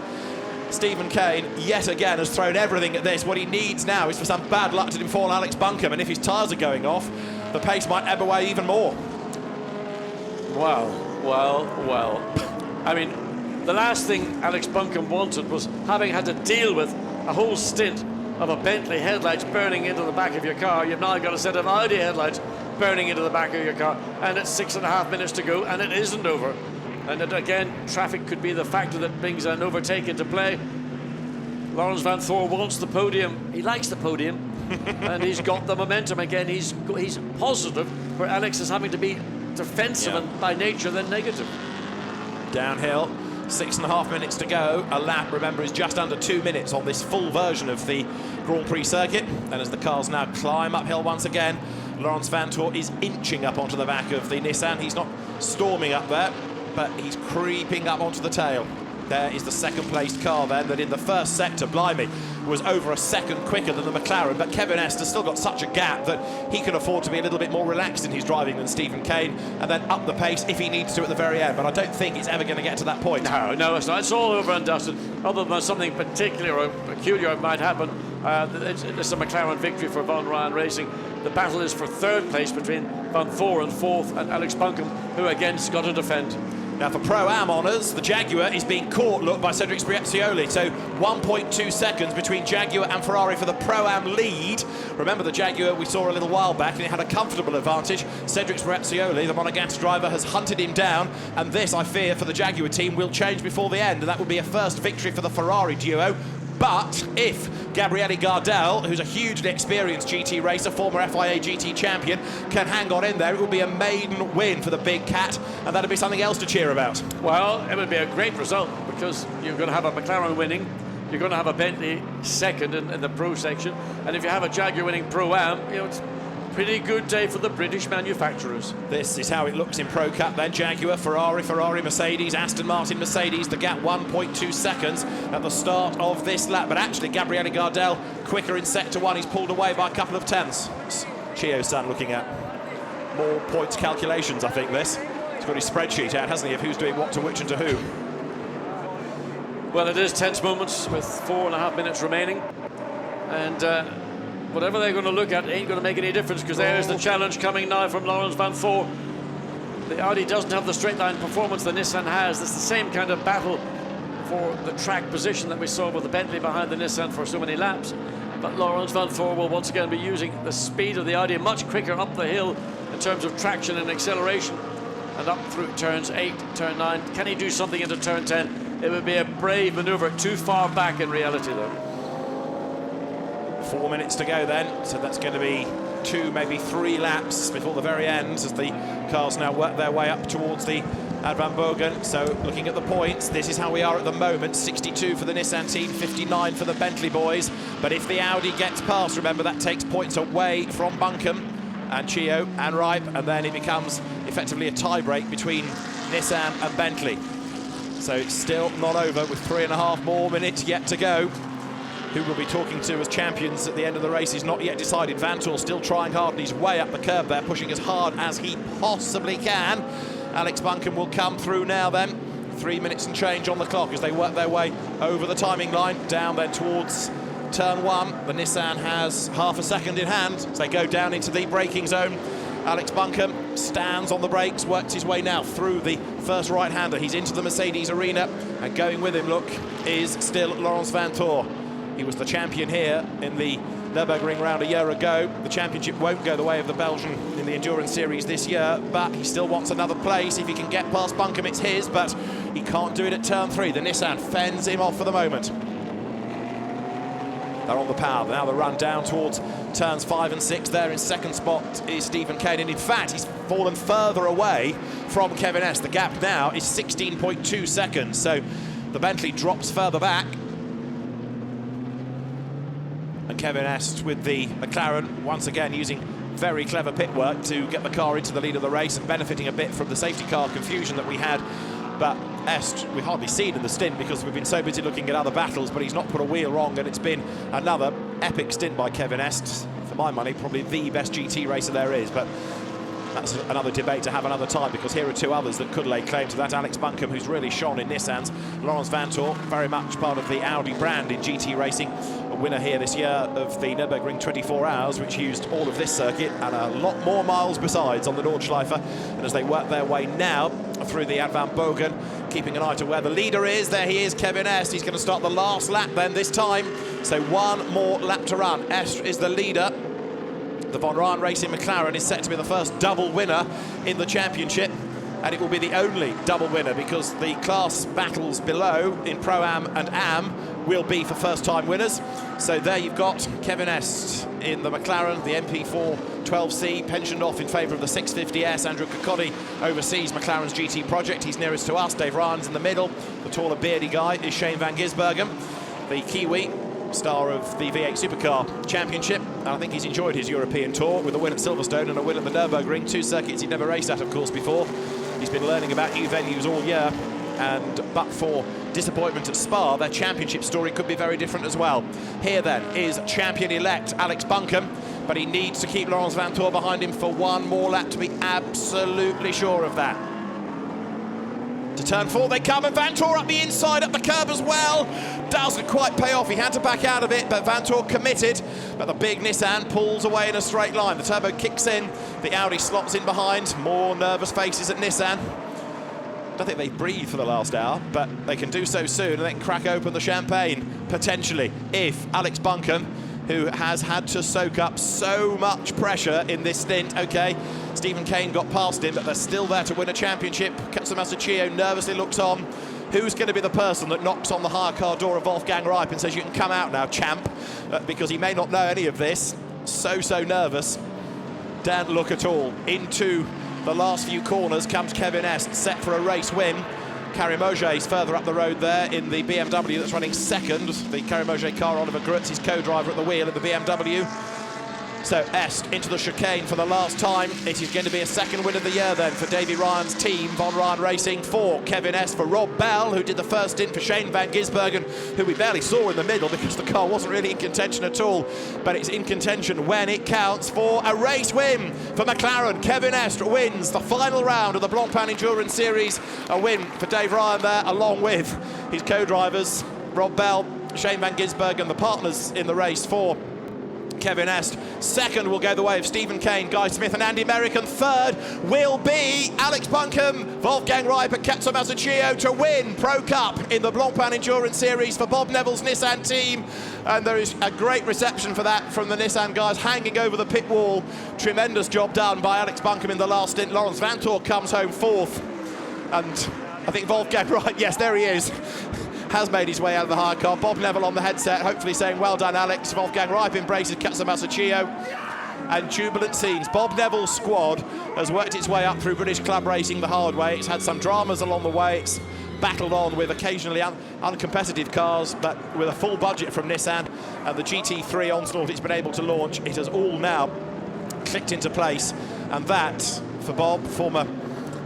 Stephen Kane, yet again, has thrown everything at this. What he needs now is for some bad luck to fall Alex Buncombe, and if his tyres are going off, the pace might ebb away even more. Wow, well. I mean, the last thing Alex Buncombe wanted was having had to deal with a whole stint of a Bentley headlights burning into the back of your car. You've now got a set of Audi headlights burning into the back of your car, and it's 6.5 minutes to go, and it isn't over. And again, traffic could be the factor that brings an overtake into play. Lawrence Vantor wants the podium. He likes the podium, and he's got the momentum again. He's positive where Alex is having to be defensive and by nature than negative. Downhill, 6.5 minutes to go. A lap, remember, is just under 2 minutes on this full version of the Grand Prix circuit. And as the cars now climb uphill once again, Laurens Vanthoor is inching up onto the back of the Nissan. He's not storming up there, but he's creeping up onto the tail. There is the second-placed car then that in the first sector, blimey, was over a second quicker than the McLaren, but Kevin Est has still got such a gap that he can afford to be a little bit more relaxed in his driving than Stephen Kane, and then up the pace if he needs to at the very end. But I don't think it's ever going to get to that point. No, it's not. It's all over and dusted. Other than something particular or peculiar might happen, it's a McLaren victory for Von Ryan Racing. The battle is for third place between Vanthoor and fourth, and Alex Buncombe, who again's got to defend. Now for Pro-Am honours, the Jaguar is being caught, look, by Cedric Sbriazioli. So 1.2 seconds between Jaguar and Ferrari for the Pro-Am lead. Remember the Jaguar we saw a little while back and it had a comfortable advantage. Cedric Sbriazioli, the Monegasque driver, has hunted him down, and this, I fear, for the Jaguar team will change before the end, and that will be a first victory for the Ferrari duo. But if Gabriele Gardel, who's a hugely experienced GT racer, former FIA GT champion, can hang on in there, it will be a maiden win for the big cat, and that'll be something else to cheer about. Well, it would be a great result because you're going to have a McLaren winning, you're going to have a Bentley second in the Pro section, and if you have a Jaguar winning Pro-Am, you know, it's a pretty good day for the British manufacturers. This is how it looks in Pro Cup then. Jaguar, Ferrari, Mercedes, Aston Martin, Mercedes. The gap 1.2 seconds at the start of this lap. But actually, Gabriele Gardel quicker in sector one. He's pulled away by a couple of tenths. Chio's son looking at more points calculations, I think, this. He's got his spreadsheet out, hasn't he, of who's doing what to which and to who. Well, it is tense moments with 4.5 minutes remaining. And whatever they're going to look at ain't going to make any difference because there's the challenge coming now from Laurens Vanthoor. The Audi doesn't have the straight line performance the Nissan has. It's the same kind of battle for the track position that we saw with the Bentley behind the Nissan for so many laps. But Laurens Vanthoor will once again be using the speed of the Audi much quicker up the hill in terms of traction and acceleration, and up through turns 8, turn 9. Can he do something into turn 10? It would be a brave manoeuvre, too far back in reality though. 4 minutes to go then, so that's going to be 2, maybe 3 laps before the very end as the cars now work their way up towards the Ad Van Bogen. So looking at the points, this is how we are at the moment. 62 for the Nissan team, 59 for the Bentley boys. But if the Audi gets past, remember that takes points away from Buncombe and Chio and Ripe, and then it becomes effectively a tie-break between Nissan and Bentley. So it's still not over with 3.5 more minutes yet to go. Who we'll be talking to as champions at the end of the race is not yet decided. Vanthoor still trying hard, and he's way up the curb there, pushing as hard as he possibly can. Alex Buncombe will come through now then. 3 minutes and change on the clock as they work their way over the timing line, down then towards turn 1. The Nissan has half a second in hand as they go down into the braking zone. Alex Buncombe stands on the brakes, works his way now through the first right-hander. He's into the Mercedes arena, and going with him, look, is still Laurens Vanthoor. He was the champion here in the Nurburgring round a year ago. The championship won't go the way of the Belgian in the Endurance Series this year, but he still wants another place. If he can get past Buncombe, it's his, but he can't do it at turn 3. The Nissan fends him off for the moment. They're on the power. Now the run down towards turns 5 and 6. There in second spot is Stephen Kane, and in fact, he's fallen further away from Kevin Est. The gap now is 16.2 seconds, so the Bentley drops further back. And Kevin Est with the McLaren once again using very clever pit work to get the car into the lead of the race and benefiting a bit from the safety car confusion that we had. But Est, we've hardly seen in the stint because we've been so busy looking at other battles, but he's not put a wheel wrong, and it's been another epic stint by Kevin Est. For my money, probably the best GT racer there is, but that's another debate to have another time, because here are 2 others that could lay claim to that. Alex Buncombe, who's really shone in Nissans. Laurens Vanthoor, very much part of the Audi brand in GT racing. A winner here this year of the Nurburgring 24 Hours, which used all of this circuit and a lot more miles besides on the Nordschleife. And as they work their way now through the Ad Van Bogen, keeping an eye to where the leader is. There he is, Kevin Est. He's going to start the last lap then this time. So 1 more lap to run. Est is the leader. The Von Ryan Racing McLaren is set to be the first double winner in the championship, and it will be the only double winner because the class battles below in Pro-Am and Am will be for first-time winners. So there you've got Kevin Est in the McLaren, the MP4 12C, pensioned off in favour of the 650S. Andrew Kokodi oversees McLaren's GT project. He's nearest to us. Dave Ryan's in the middle. The taller, beardy guy is Shane van Gisbergen, the Kiwi, star of the V8 Supercar Championship. And I think he's enjoyed his European tour with a win at Silverstone and a win at the Nurburgring, 2 circuits he'd never raced at, of course, before. He's been learning about new venues all year, and but for disappointment at Spa, their championship story could be very different as well. Here then is champion-elect Alex Buncombe, but he needs to keep Laurens Vanthoor behind him for one more lap to be absolutely sure of that. To turn 4 they come, and Vanthoor up the inside, up the curb as well. Doesn't quite pay off, he had to back out of it, but Vanthoor committed. But the big Nissan pulls away in a straight line. The turbo kicks in, the Audi slots in behind. More nervous faces at Nissan. I don't think they breathed for the last hour, but they can do so soon and they can crack open the champagne, potentially, if Alex Buncombe, who has had to soak up so much pressure in this stint. Okay, Stephen Kane got past him, but they're still there to win a championship. Katsumasa Chiyo nervously looks on. Who's going to be the person that knocks on the hire car door of Wolfgang Reip and says, you can come out now, champ, because he may not know any of this. So nervous. Don't look at all. Into the last few corners comes Kevin Est, set for a race win. Karim Ogier further up the road there in the BMW that's running second. The Karim Ogier car, Oliver Grutz, his co-driver at the wheel of the BMW. So Est into the chicane for the last time. It is going to be a second win of the year then for Davy Ryan's team, Von Ryan Racing, for Kevin Est, for Rob Bell, who did the first stint, for Shane van Gisbergen, who we barely saw in the middle because the car wasn't really in contention at all, but it's in contention when it counts for a race win for McLaren. Kevin Est wins the final round of the Blancpain Endurance Series. A win for Dave Ryan there, along with his co-drivers, Rob Bell, Shane van Gisbergen, the partners in the race for Kevin Est. Second will go the way of Stephen Kane, Guy Smith and Andy Merrick, and third will be Alex Buncombe, Wolfgang Reip and Katsumasa Chiyo to win Pro Cup in the Blancpain Endurance Series for Bob Neville's Nissan team. And there is a great reception for that from the Nissan guys hanging over the pit wall. Tremendous job done by Alex Buncombe in the last stint. Laurens Vanthoor comes home fourth, and I think Wolfgang Reip, yes, there he is, has made his way out of the hire car. Bob Neville on the headset, hopefully saying, well done, Alex. Wolfgang Reip embraces Katsumasa Chiyo. And jubilant scenes. Bob Neville's squad has worked its way up through British club racing the hard way. It's had some dramas along the way. It's battled on with occasionally uncompetitive cars, but with a full budget from Nissan and the GT3 onslaught it's been able to launch, it has all now clicked into place. And that, for Bob, former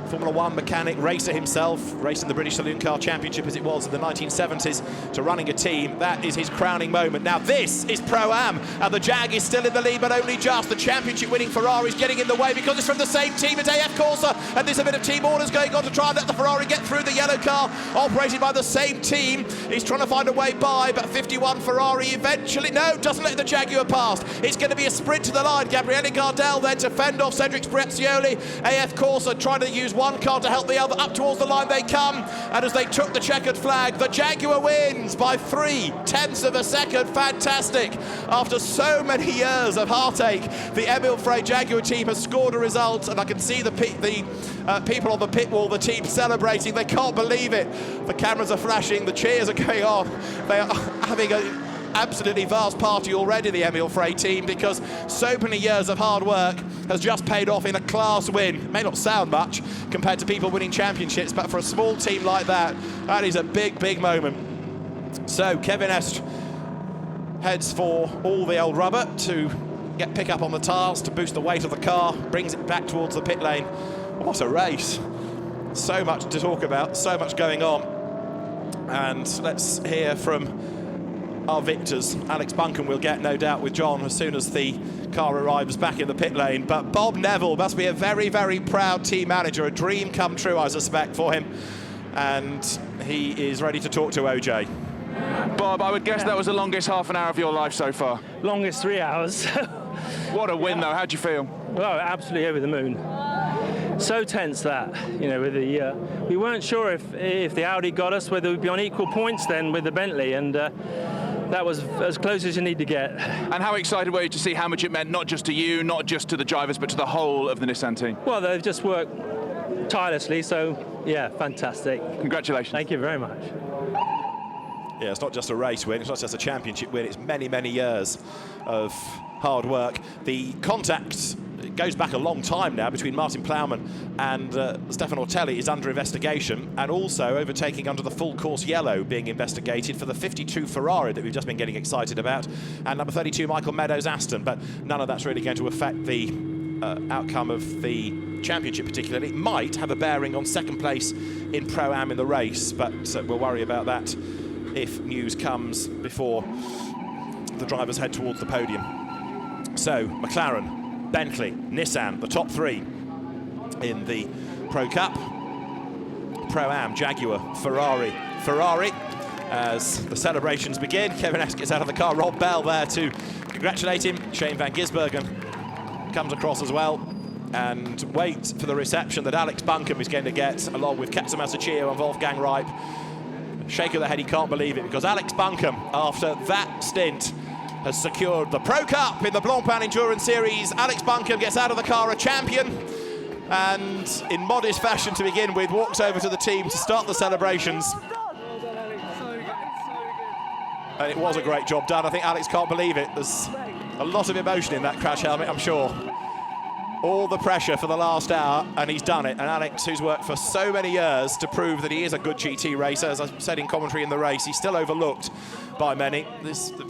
Formula One mechanic, racer himself, racing the British Saloon Car Championship as it was in the 1970s, to running a team, that is his crowning moment. Now this is Pro-Am, and the Jag is still in the lead, but only just. The championship-winning Ferrari's getting in the way because it's from the same team as AF Corsa, and there's a bit of team orders going on to try and let the Ferrari get through. The yellow car, operated by the same team, is trying to find a way by, but 51 Ferrari eventually, no, doesn't let the Jaguar past. It's going to be a sprint to the line. Gabriele Gardel then to fend off Cedric Sprezioli. AF Corsa trying to use one car to help the other. Up towards the line they come, and as they took the checkered flag, the Jaguar wins by 3/10 of a second. Fantastic. After so many years of heartache, the Emil Frey Jaguar team has scored a result, and I can see the people on the pit wall, the team celebrating. They can't believe it. The cameras are flashing, the cheers are going on. They are having an absolutely vast party already, the Emil Frey team, because so many years of hard work has just paid off in a class win. It may not sound much compared to people winning championships, but for a small team like that, that is a big moment. So Kevin Est heads for all the old rubber to pick up on the tyres to boost the weight of the car, brings it back towards the pit lane. What a race. So much to talk about, so much going on. And let's hear from our victors. Alex Buncombe will get, no doubt, with John as soon as the car arrives back in the pit lane. But Bob Neville must be a very proud team manager, a dream come true, I suspect, for him. And he is ready to talk to OJ. Bob, I would guess that was the longest half an hour of your life so far. Longest 3 hours. What a win, though. How'd you feel? Well, absolutely over the moon. So tense that, you know, with the we weren't sure if the Audi got us, whether we'd be on equal points then with the Bentley, and that was as close as you need to get. And how excited were you to see how much it meant, not just to you, not just to the drivers, but to the whole of the Nissan team? Well, they've just worked tirelessly, so yeah, fantastic. Congratulations. Thank you very much. Yeah, it's not just a race win, it's not just a championship win, it's many, many years of hard work. The contact goes back a long time now between Martin Plowman and Stefan Ortelli is under investigation, and also overtaking under the full course yellow being investigated for the 52 Ferrari that we've just been getting excited about, and number 32 Michael Meadows Aston, but none of that's really going to affect the outcome of the championship particularly. It might have a bearing on second place in Pro-Am in the race, but we'll worry about that if news comes before the drivers head towards the podium. So McLaren, Bentley, Nissan, the top three in the Pro Cup. Pro-Am, Jaguar, Ferrari, as the celebrations begin. Kevin S gets out of the car, Rob Bell there to congratulate him. Shane van Gisbergen comes across as well, and wait for the reception that Alex Buncombe is going to get, along with Katsu Masachio and Wolfgang Reip. Shake of the head, he can't believe it, because Alex Buncombe, after that stint, has secured the Pro Cup in the Blancpain Endurance Series. Alex Buncombe gets out of the car a champion, and in modest fashion to begin with, walks over to the team to start the celebrations. And it was a great job done. I think Alex can't believe it. There's a lot of emotion in that crash helmet, I'm sure. All the pressure for the last hour, and he's done it. And Alex, who's worked for so many years to prove that he is a good GT racer, as I said in commentary in the race, he's still overlooked by many.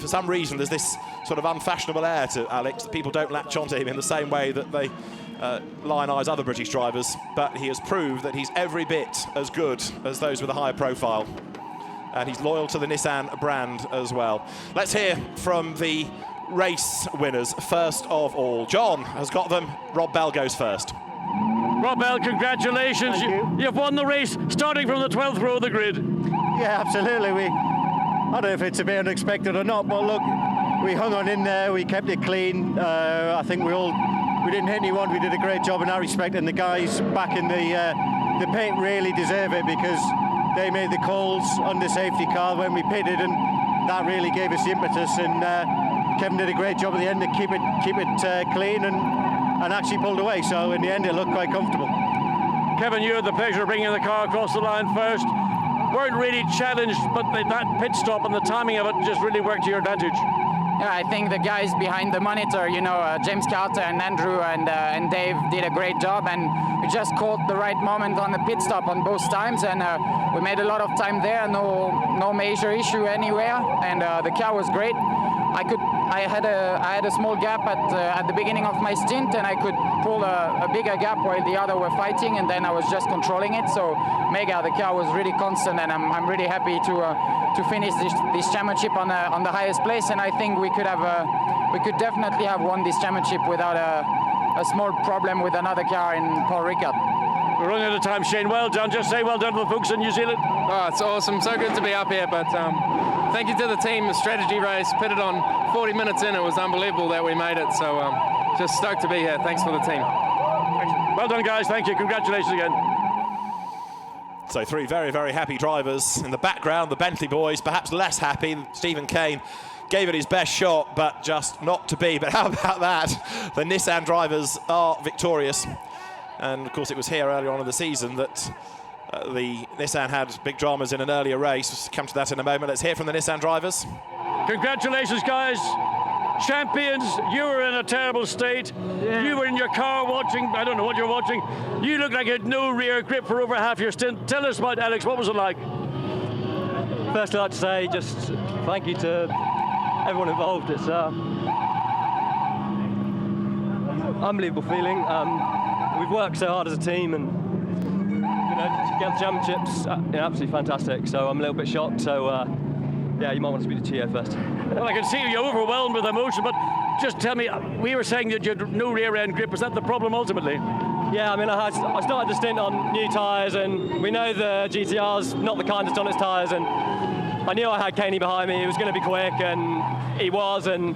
For some reason, there's this sort of unfashionable air to Alex, that people don't latch onto him in the same way that they lionize other British drivers. But he has proved that he's every bit as good as those with a higher profile. And he's loyal to the Nissan brand as well. Let's hear from the race winners first of all. John has got them. Rob Bell goes first. Rob Bell, congratulations. You've won the race starting from the 12th row of the grid. Yeah, absolutely. I don't know if it's a bit unexpected or not, but look, we hung on in there, we kept it clean. I think we didn't hit anyone. We did a great job in that respect, and the guys back in the paint really deserve it, because they made the calls on the safety car when we pitted, and that really gave us the impetus. And Kevin did a great job at the end to keep it clean and actually pulled away. So in the end, it looked quite comfortable. Kevin, you had the pleasure of bringing the car across the line first. Weren't really challenged, but that pit stop and the timing of it just really worked to your advantage. Yeah, I think the guys behind the monitor, James Carter and Andrew and Dave did a great job, and we just caught the right moment on the pit stop on both times, and we made a lot of time there, no major issue anywhere, and the car was great. I had a small gap at the beginning of my stint, and I could pull a bigger gap while the other were fighting, and then I was just controlling it. So mega, the car was really constant, and I'm really happy to finish this championship on the highest place. And I think we could definitely have won this championship without a small problem with another car in Paul Ricard. We're running out of time, Shane. Well done. Just say well done to the folks in New Zealand. Oh, it's awesome. So good to be up here, but thank you to the team. The strategy race pitted on 40 minutes in. It was unbelievable that we made it. So just stoked to be here. Thanks for the team. Well done, guys. Thank you. Congratulations again. So three very, very happy drivers. In the background, the Bentley boys, perhaps less happy. Stephen Kane gave it his best shot, but just not to be. But how about that? The Nissan drivers are victorious. And of course, it was here earlier on in the season that the Nissan had big dramas in an earlier race. We'll come to that in a moment. Let's hear from the Nissan drivers. Congratulations, guys. Champions, you were in a terrible state. Yeah. You were in your car watching, I don't know what you're watching. You look like you had no rear grip for over half your stint. Tell us about Alex, what was it like? First, I'd like to say just thank you to everyone involved. It's unbelievable feeling. We've worked so hard as a team, and to get the championships, absolutely fantastic. So I'm a little bit shocked. So yeah, you might want to speak to Chio first. Well, I can see you're overwhelmed with emotion, but just tell me, we were saying that you had no rear end grip. Was that the problem ultimately? Yeah, I mean, I started the stint on new tyres, and we know the GTR's not the kindest on its tyres, and I knew I had Caney behind me. He was going to be quick, and he was. And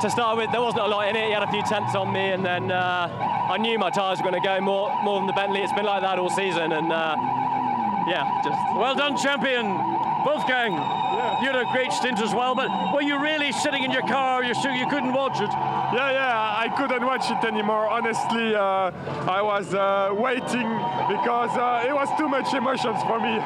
to start with, there wasn't a lot in it. He had a few tenths on me, and then I knew my tyres were going to go more than the Bentley. It's been like that all season, and yeah, just well done, champion Wolfgang. Yeah. You had a great stint as well, but were you really sitting in your car? You couldn't watch it? Yeah, I couldn't watch it anymore. Honestly, I was waiting because it was too much emotions for me.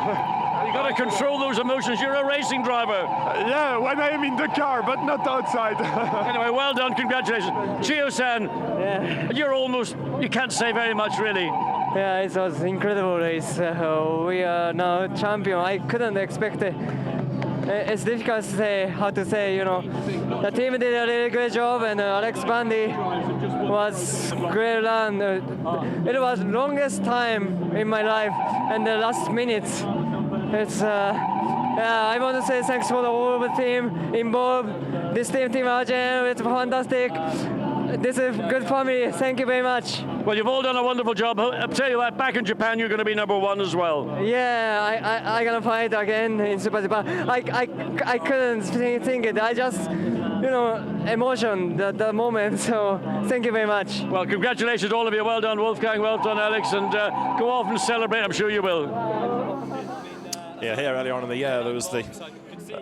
You got to control those emotions. You're a racing driver. Yeah, when I am in the car, but not outside. Anyway, well done. Congratulations. Chio-san, you're almost, you can't say very much, really. Yeah, it was an incredible race. We are now champion. I couldn't expect it. It's difficult to say, how to say, you know. The team did a really good job, and Alex Bandy was great run. It was longest time in my life, and the last minutes. It's yeah, I want to say thanks for the whole team involved. This team Argent, it's fantastic. This is good for me. Thank you very much. Well, you've all done a wonderful job. I'll tell you what, back in Japan, you're going to be #1 as well. Yeah, I gonna fight again in Super Japan. I couldn't think it. I just, you know, emotion, the moment. So thank you very much. Well, congratulations, all of you. Well done, Wolfgang. Well done, Alex. And go off and celebrate. I'm sure you will. Yeah, here earlier on in the year, there was the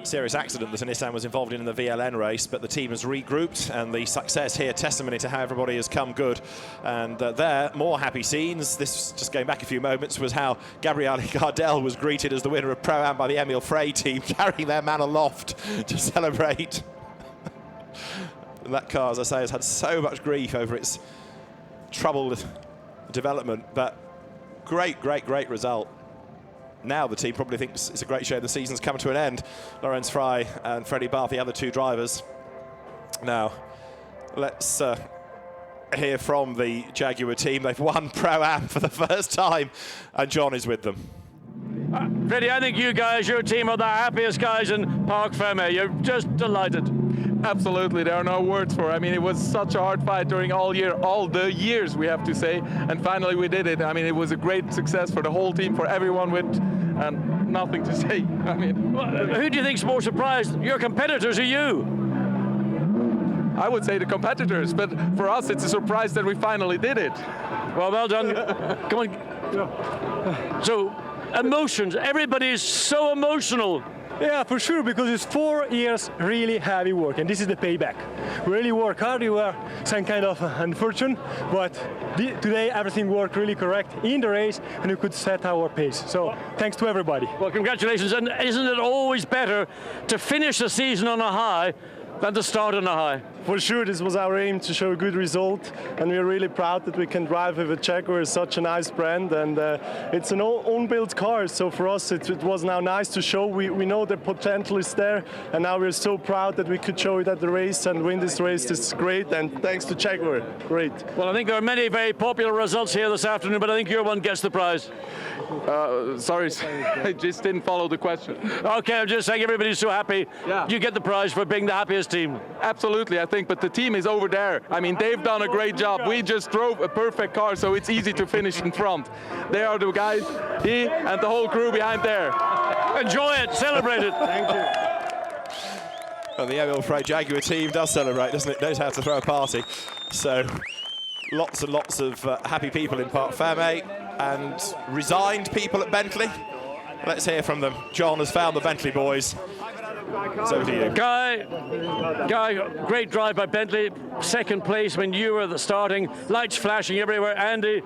serious accident that Nissan was involved in the VLN race, but the team has regrouped, and the success here, testimony to how everybody has come good. And there, more happy scenes. This, just going back a few moments, was how Gabriele Gardel was greeted as the winner of Pro-Am by the Emil Frey team, carrying their man aloft to celebrate. And that car, as I say, has had so much grief over its troubled development, but great result. Now the team probably thinks it's a great shame the season's come to an end. Lorenz Frey and Freddie Barth, the other two drivers. Now, let's hear from the Jaguar team. They've won Pro-Am for the first time, and John is with them. Freddie, I think you guys, your team, are the happiest guys in Parc Fermé. You're just delighted. Absolutely, there are no words for it. I mean, it was such a hard fight during all the years, we have to say, and finally we did it. I mean, it was a great success for the whole team, for everyone with, and nothing to say. I mean, well, who do you think's more surprised? Your competitors or you? I would say the competitors, but for us, it's a surprise that we finally did it. Well done. Come on. So, emotions. Everybody's so emotional. Yeah, for sure, because it's 4 years really heavy work, and this is the payback. We really work hard. We were some kind of unfortunate, but today everything worked really correct in the race, and we could set our pace. So thanks to everybody. Well, congratulations, and isn't it always better to finish the season on a high than to start on a high? For sure, this was our aim, to show a good result, and we're really proud that we can drive with a Jaguar. It's such a nice brand, and it's an own-built car, so for us it was now nice to show. We know the potential is there, and now we're so proud that we could show it at the race and win this race. This is great, and thanks to Jaguar. Great. Well, I think there are many very popular results here this afternoon, but I think your one gets the prize. Sorry, I just didn't follow the question. Okay, I'm just saying everybody's so happy. Yeah. You get the prize for being the happiest team. Absolutely, I think, but the team is over there. I mean, they've done a great job. We just drove a perfect car, so it's easy to finish in front. They are the guys, he and the whole crew behind there. Enjoy it, celebrate it. Thank you. Well, the Emil Frey Jaguar team does celebrate, doesn't it? Knows how to throw a party. So, lots and lots of happy people in Parc Fermé, and resigned people at Bentley. Let's hear from them. John has found the Bentley boys. It's over to you. Guy, great drive by Bentley. Second place when you were the starting. Lights flashing everywhere. Andy,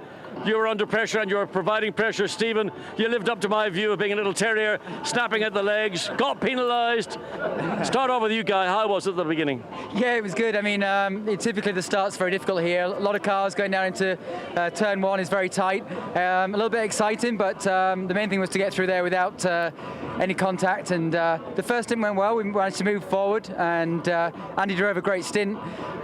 you were under pressure and you were providing pressure. Stephen, you lived up to my view of being a little terrier, snapping at the legs, got penalised. Start off with you, Guy. How was it at the beginning? Yeah, it was good. I mean, typically the start's very difficult here. A lot of cars going down into turn one is very tight. A little bit exciting, but the main thing was to get through there without any contact. And the first stint went well. We managed to move forward, and Andy drove a great stint,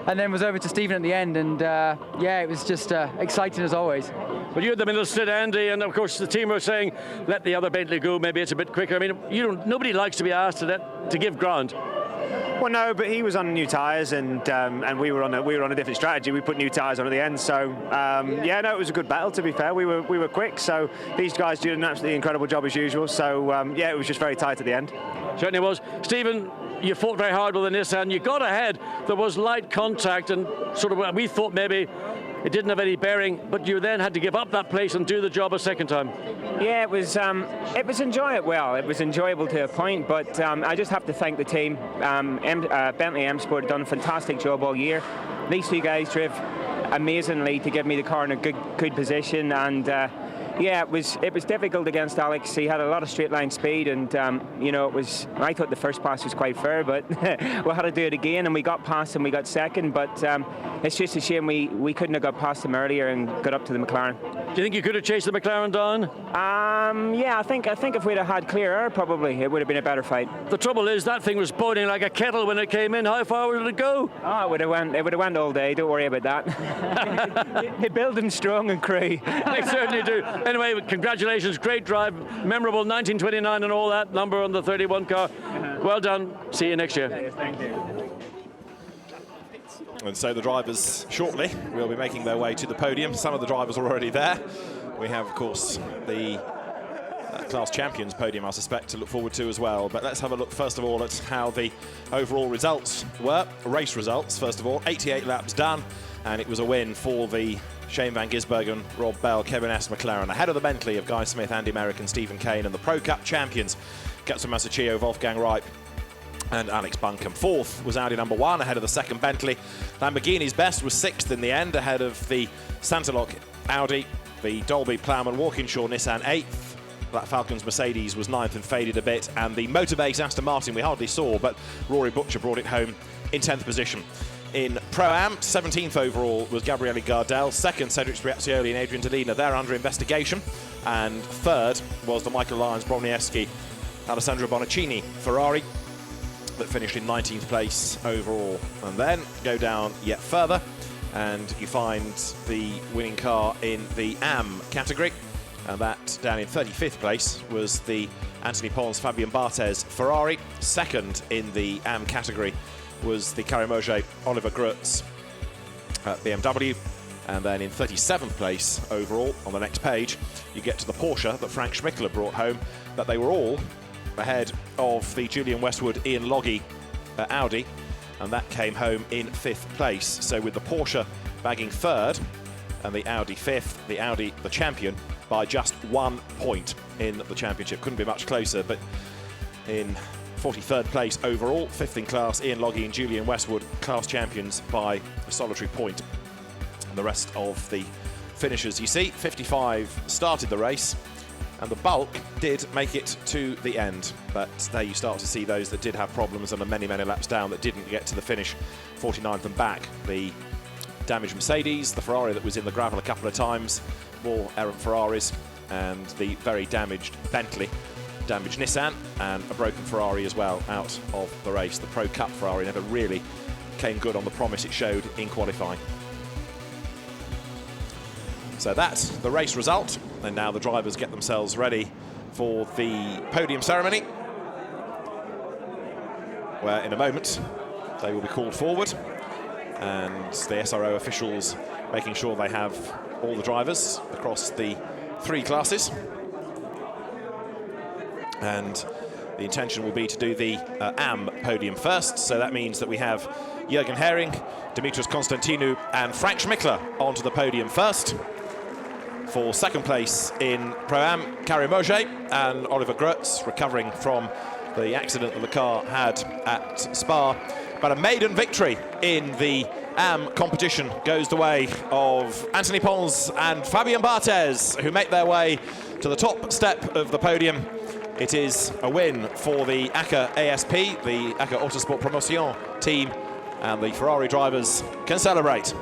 and then was over to Stephen at the end. And yeah, it was just exciting as always. But you had the middle stint, Andy, and of course the team were saying, let the other Bentley go, maybe it's a bit quicker. I mean, nobody likes to be asked to give ground. Well, no, but he was on new tyres, and we were on a different strategy. We put new tyres on at the end, so yeah, no, it was a good battle. To be fair, we were quick, so these guys did an absolutely incredible job as usual. So yeah, it was just very tight at the end. Certainly was. Stephen, you fought very hard with the Nissan. You got ahead. There was light contact, and sort of we thought maybe it didn't have any bearing, but you then had to give up that place and do the job a second time. Yeah, it was enjoyable. Well, it was enjoyable to a point, but I just have to thank the team. Bentley M Sport have done a fantastic job all year. These two guys drove amazingly to give me the car in a good position, and Yeah, it was difficult against Alex. He had a lot of straight line speed, and you know, I thought the first pass was quite fair, but we had to do it again, and we got past him. We got second, but it's just a shame we couldn't have got past him earlier and got up to the McLaren. Do you think you could have chased the McLaren down? Yeah, I think if we'd have had clear air, probably it would have been a better fight. The trouble is that thing was boiling like a kettle when it came in. How far would it go? Oh, it would have went all day. Don't worry about that. They build them strong and cray. They certainly do. Anyway, congratulations, great drive, memorable 1929 and all that, number on the 31 car. Well done. See you next year. Yes, thank you. And so the drivers shortly will be making their way to the podium. Some of the drivers are already there. We have, of course, the class champions podium, I suspect, to look forward to as well. But let's have a look, first of all, at how the overall results were. Race results, first of all, 88 laps done, and it was a win for the Shane van Gisbergen, Rob Bell, Kevin S. McLaren, ahead of the Bentley of Guy Smith, Andy Merrick and Stephen Kane, and the Pro Cup champions, Getson Masachio, Wolfgang Reip and Alex Buncombe. Fourth was Audi number 1, ahead of the second Bentley. Lamborghini's best was 6th in the end, ahead of the Santalok Audi, the Dolby Plowman Walkinshaw Nissan 8th. Black Falcon's Mercedes was 9th and faded a bit, and the Motorbase Aston Martin we hardly saw, but Rory Butcher brought it home in 10th position. In Pro-Am, 17th overall was Gabriele Gardel, 2nd Cedric Spriazzioli and Adrian Delina, they're under investigation, and 3rd was the Michael Lyons, Bromniewski, Alessandro Bonaccini Ferrari that finished in 19th place overall. And then go down yet further and you find the winning car in the AM category, and that down in 35th place was the Anthony Pons Fabian Barthez Ferrari. 2nd in the AM category was the Carimoge Oliver Grutz BMW, and then in 37th place overall on the next page you get to the Porsche that Frank Schmickler brought home, that they were all ahead of the Julian Westwood Ian Loggy Audi, and that came home in 5th place. So with the Porsche bagging 3rd and the Audi 5th, the Audi the champion by just 1 point in the championship. Couldn't be much closer, but in 43rd place overall, 5th in class, Ian Loggy and Julian Westwood, class champions by a solitary point. And the rest of the finishers, you see, 55 started the race, and the bulk did make it to the end. But there you start to see those that did have problems and are many, many laps down that didn't get to the finish, 49th and back. The damaged Mercedes, the Ferrari that was in the gravel a couple of times, more errant Ferraris, and the very damaged Bentley, damaged Nissan, and a broken Ferrari as well out of the race. The Pro Cup Ferrari never really came good on the promise it showed in qualifying. So that's the race result, and now the drivers get themselves ready for the podium ceremony, where in a moment they will be called forward, and the SRO officials making sure they have all the drivers across the 3 classes. And the intention will be to do the AM podium first, so that means that we have Jürgen Hering, Dimitris Constantinou and Frank Schmickler onto the podium first. For 2nd place in Pro-Am, Carimoge and Oliver Grutz, recovering from the accident that the car had at Spa. But a maiden victory in the AM competition goes the way of Anthony Pons and Fabian Barthez, who make their way to the top step of the podium. It is a win for the ACA ASP, the ACA Autosport Promotion team, and the Ferrari drivers can celebrate.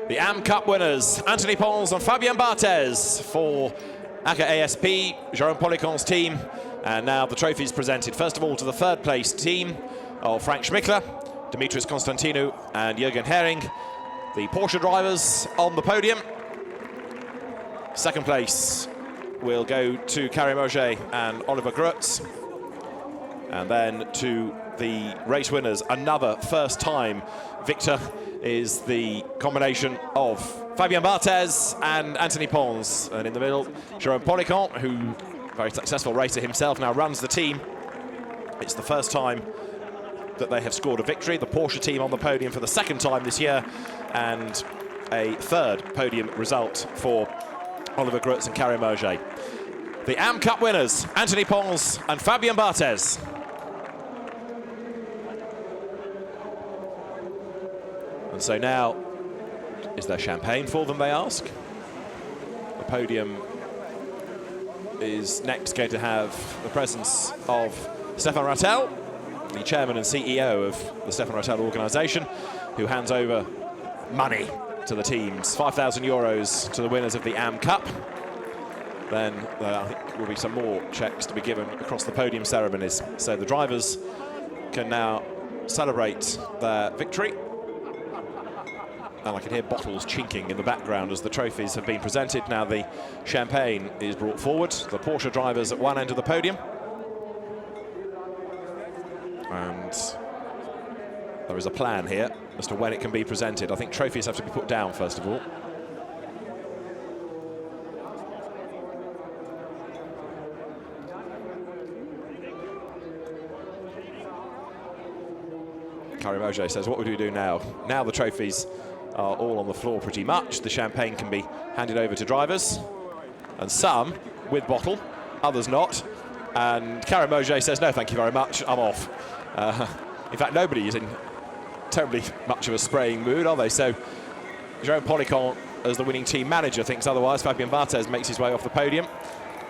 The AM Cup winners, Anthony Pons and Fabien Barthez for ACA ASP, Jérôme Policon's team. And now the trophies presented. First of all to the 3rd place team of Frank Schmickler, Dimitris Constantinou and Jürgen Hering. The Porsche drivers on the podium. 2nd place will go to Carimoge and Oliver Grutz. And then to the race winners, another first-time victor is the combination of Fabien Barthez and Anthony Pons. And in the middle, Jérôme Policon, who, very successful racer himself, now runs the team. It's the first time that they have scored a victory. The Porsche team on the podium for the second time this year, and a third podium result for Oliver Grutz and Karim Auger. The AM Cup winners, Anthony Pons and Fabien Barthez. And so now, is there champagne for them, they ask? The podium is next going to have the presence of Stefan Rattel, the chairman and CEO of the Stefan Rattel organisation, who hands over money to the teams, 5,000 euros to the winners of the AM Cup. Then I think there will be some more checks to be given across the podium ceremonies. So the drivers can now celebrate their victory. And I can hear bottles chinking in the background as the trophies have been presented. Now the champagne is brought forward. The Porsche drivers at one end of the podium. And there is a plan here as to when it can be presented. I think trophies have to be put down first of all. Karim Auger says, what would we do now? Now the trophies are all on the floor pretty much. The champagne can be handed over to drivers, and some with bottle, others not. And Karim Auger says, no, thank you very much, I'm off. In fact, nobody is in terribly much of a spraying mood, are they? So Jérôme Policon, as the winning team manager, thinks otherwise. Fabien Barthez makes his way off the podium.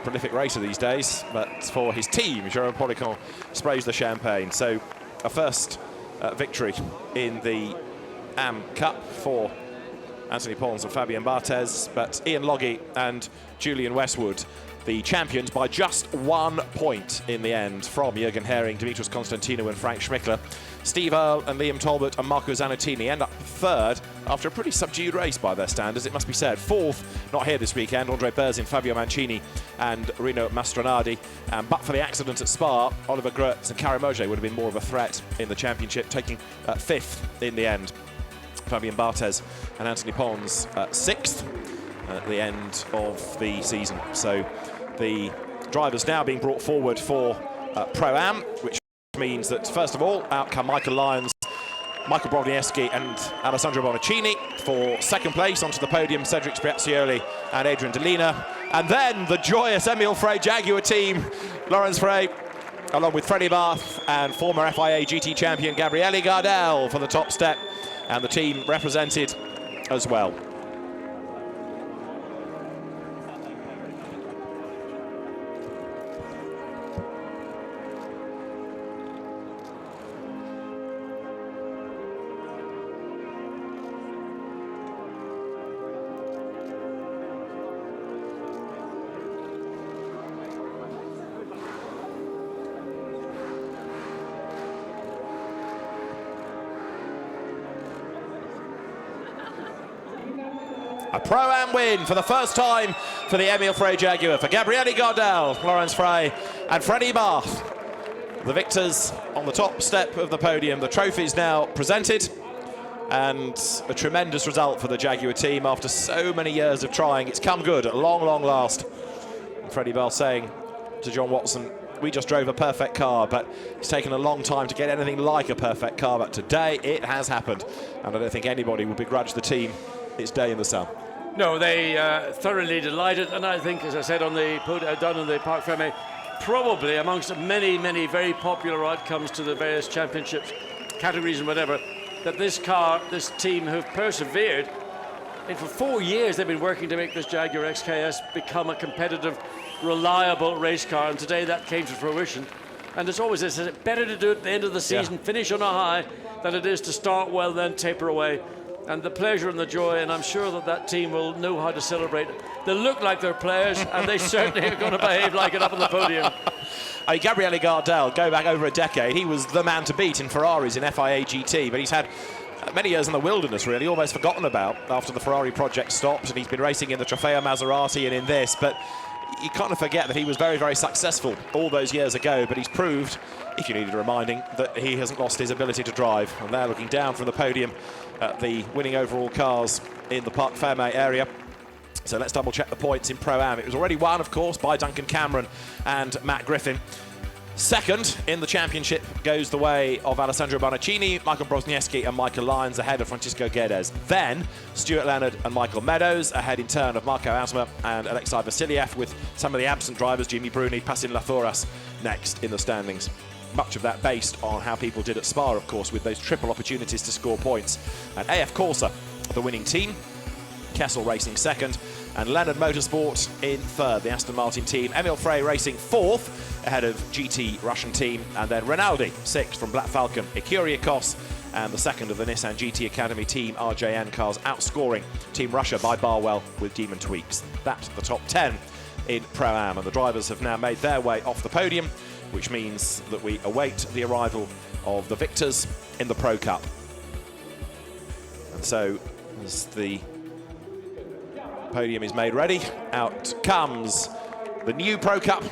Prolific racer these days, but for his team, Jérôme Policon sprays the champagne. So a first victory in the AM Cup for Anthony Pons and Fabien Barthez, but Ian Logie and Julian Westwood, the champions by just 1 point in the end, from Jürgen Hering, Dimitris Constantino and Frank Schmickler. Steve Earle and Liam Talbot and Marco Zannottini end up third after a pretty subdued race by their standards, it must be said. Fourth, not here this weekend, Andre Berzin, Fabio Mancini and Rino Mastronardi. But for the accident at Spa, Oliver Grutz and Karim Auger would have been more of a threat in the championship, taking fifth in the end. Fabien Barthez and Anthony Pons sixth at the end of the season. So the drivers now being brought forward for Pro-Am, which means that, first of all, out come Michael Lyons, Michael Brodniewski and Alessandro Bonaccini. For second place, onto the podium, Cedric Spriazzioli and Adrian Delina. And then the joyous Emile Frey Jaguar team, Lawrence Frey, along with Freddie Bath and former FIA GT champion Gabriele Gardel for the top step, and the team represented as well. A Pro-Am win for the first time for the Emile Frey Jaguar, for Gabriele Gardel, Lawrence Frey and Freddie Bath. The victors on the top step of the podium. The trophies now presented, and a tremendous result for the Jaguar team after so many years of trying. It's come good at long, long last. And Freddie Bath saying to John Watson, we just drove a perfect car, but it's taken a long time to get anything like a perfect car, but today it has happened. And I don't think anybody would begrudge the team its day in the sun. No, they thoroughly delighted, and I think, as I said on the down in the Parc Fermé, probably amongst many, many very popular outcomes to the various championships, categories and whatever, that this team have persevered. And for 4 years they've been working to make this Jaguar XKS become a competitive, reliable race car, and today that came to fruition. And it's always this, it's better to do it at the end of the season, finish on a high, than it is to start well, then taper away. And the pleasure and the joy, and I'm sure that team will know how to celebrate. They look like they're players, and they certainly are going to behave like it up on the podium. I mean, Gabriele Gardel, go back over a decade, he was the man to beat in Ferraris in FIA GT, but he's had many years in the wilderness, really, almost forgotten about after the Ferrari project stopped, and he's been racing in the Trofeo Maserati and in this, but you kind of forget that he was very, very successful all those years ago, but he's proved, if you needed reminding, that he hasn't lost his ability to drive. And they're looking down from the podium at the winning overall cars in the Parc Ferme area. So let's double check the points in Pro-Am. It was already won, of course, by Duncan Cameron and Matt Griffin. Second in the championship goes the way of Alessandro Bonaccini, Michael Brozniewski and Michael Lyons ahead of Francisco Guedes. Then Stuart Leonard and Michael Meadows ahead in turn of Marco Asma and Alexei Vasiliev, with some of the absent drivers, Jimmy Bruni, Passin Lathoras, next in the standings. Much of that based on how people did at Spa, of course, with those triple opportunities to score points. And AF Corsa, the winning team, Kessel Racing second, and Leonard Motorsport in third, the Aston Martin team. Emil Frey Racing fourth, ahead of GT Russian team, and then Rinaldi sixth from Black Falcon, Ikuriakos, and the second of the Nissan GT Academy team, RJN cars, outscoring Team Russia by Barwell with Demon Tweaks. That's the top 10 in Pro-Am, and the drivers have now made their way off the podium, which means that we await the arrival of the victors in the Pro Cup. And so, as the podium is made ready, out comes the new Pro Cup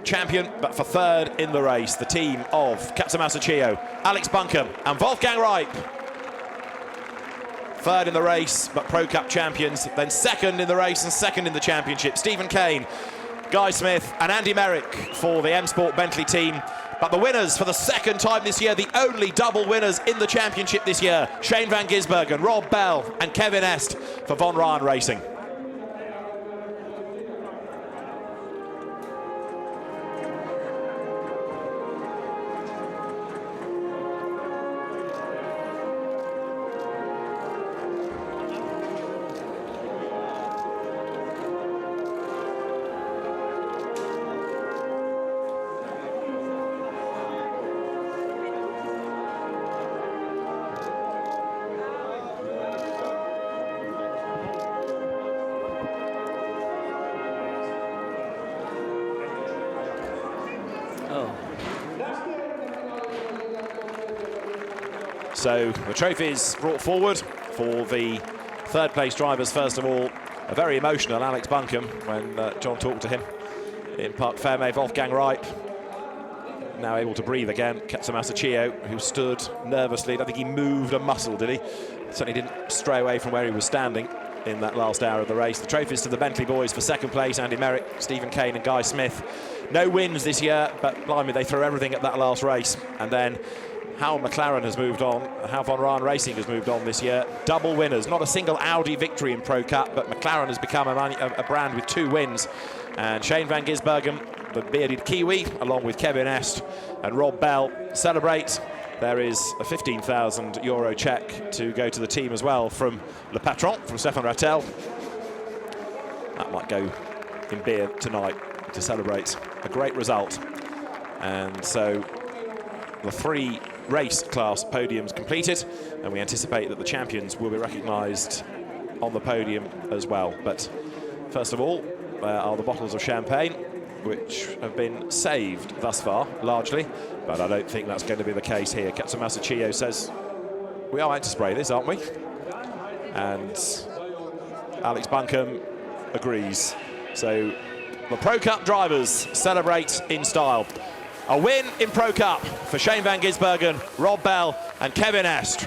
champion, but for third in the race, the team of Katsumasa Chiyo, Alex Buncombe and Wolfgang Reip. Third in the race, but Pro Cup champions. Then second in the race and second in the championship, Stephen Kane, Guy Smith and Andy Merrick for the M Sport Bentley team. But the winners for the second time this year, the only double winners in the championship this year, Shane van Gisbergen, Rob Bell and Kevin Est for Von Ryan Racing. So the trophies brought forward for the third place drivers. First of all, a very emotional Alex Buncombe when John talked to him in Parc Ferme. Wolfgang Reip now able to breathe again. Katsumasa Chiyo, who stood nervously. I don't think he moved a muscle, did he? Certainly didn't stray away from where he was standing in that last hour of the race. The trophies to the Bentley boys for second place, Andy Merrick, Stephen Kane and Guy Smith. No wins this year, but blimey, they threw everything at that last race. And then how McLaren has moved on, how Von Ryan Racing has moved on this year. Double winners, not a single Audi victory in Pro Cup, but McLaren has become a brand with 2 wins. And Shane van Gisbergen, the bearded Kiwi, along with Kevin Est and Rob Bell, celebrate. There is a €15,000 cheque to go to the team as well from Le Patron, from Stefan Rattel. That might go in beer tonight to celebrate a great result. And so the 3 race class podiums completed, and we anticipate that the champions will be recognised on the podium as well. But first of all, there are the bottles of champagne, which have been saved thus far, largely, but I don't think that's going to be the case here. Katsumasa Chiyo says, we are meant to spray this, aren't we? And Alex Buncombe agrees. So the Pro Cup drivers celebrate in style. A win in Pro Cup for Shane van Gisbergen, Rob Bell and Kevin Est.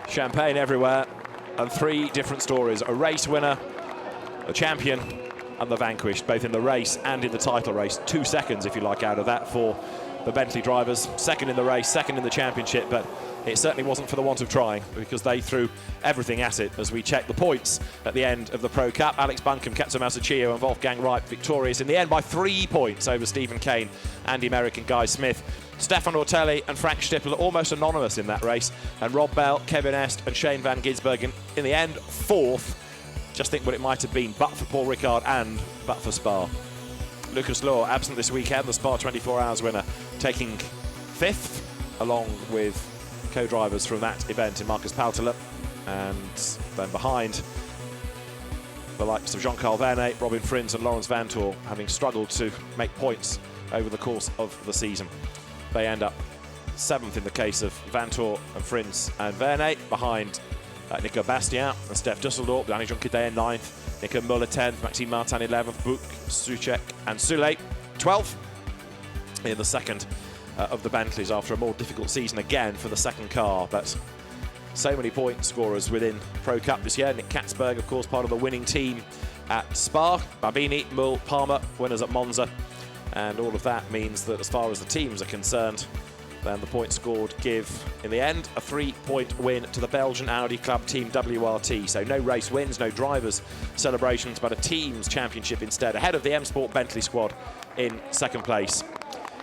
Champagne everywhere, and 3 different stories. A race winner, a champion and the vanquished, both in the race and in the title race. 2 seconds, if you like, out of that for the Bentley drivers. Second in the race, second in the championship, but it certainly wasn't for the want of trying, because they threw everything at it. As we check the points at the end of the Pro Cup, Alex Buncombe, Katsumasa Chiyo and Wolfgang Reip victorious in the end by 3 points over Stephen Kane, Andy Merrick and Guy Smith. Stefan Ortelli and Frank Stippel are almost anonymous in that race, and Rob Bell, Kevin Est and Shane van Gisbergen in the end 4th. Just think what it might have been but for Paul Ricard and but for Spa. Lucas Law absent this weekend, the Spa 24 Hours winner, taking 5th along with co-drivers from that event in Marcus Paltela, and then behind the likes of Jean-Carl Vernet, Robin Frins and Lawrence Vantor, having struggled to make points over the course of the season. They end up 7th in the case of Vantor and Frins and Verne, behind Nico Bastien and Steph Dusseldorp, Danny Junqueday 9th, Nico Muller 10th, Maxime Martin 11th, Buk, Suchek and Sule 12th in the second of the Bentleys after a more difficult season again for the second car. But so many point scorers within Pro Cup this year. Nick Katzberg, of course, part of the winning team at Spa. Barbini, Mull, Palmer, winners at Monza. And all of that means that as far as the teams are concerned, then the points scored give, in the end, a 3-point win to the Belgian Audi Club Team WRT. So no race wins, no drivers' celebrations, but a team's championship instead, ahead of the M Sport Bentley squad in second place.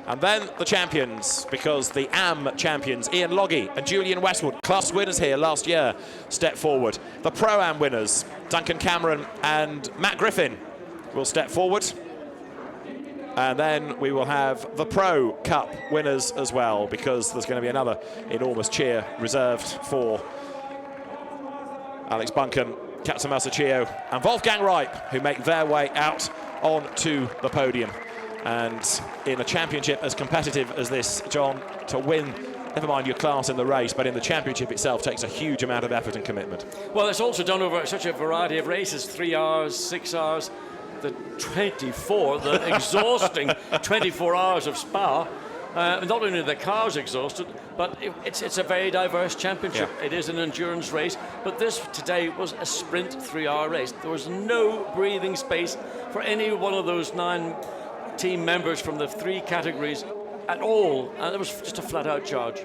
And then the champions, because the AM champions, Ian Loggie and Julian Westwood, class winners here last year, step forward. The Pro-Am winners, Duncan Cameron and Matt Griffin, will step forward. And then we will have the Pro Cup winners as well, because there's going to be another enormous cheer reserved for Alex Buncombe, Katsumasa Chio and Wolfgang Reip, who make their way out onto the podium. And in a championship as competitive as this, John, to win, never mind your class in the race, but in the championship itself takes a huge amount of effort and commitment. Well, it's also done over such a variety of races, 3 hours, 6 hours, the 24, the exhausting 24 hours of Spa. Not only are the cars exhausted, but it's a very diverse championship. Yeah. It is an endurance race, but this today was a sprint 3-hour race. There was no breathing space for any one of those 9 team members from the 3 categories at all, and it was just a flat-out charge.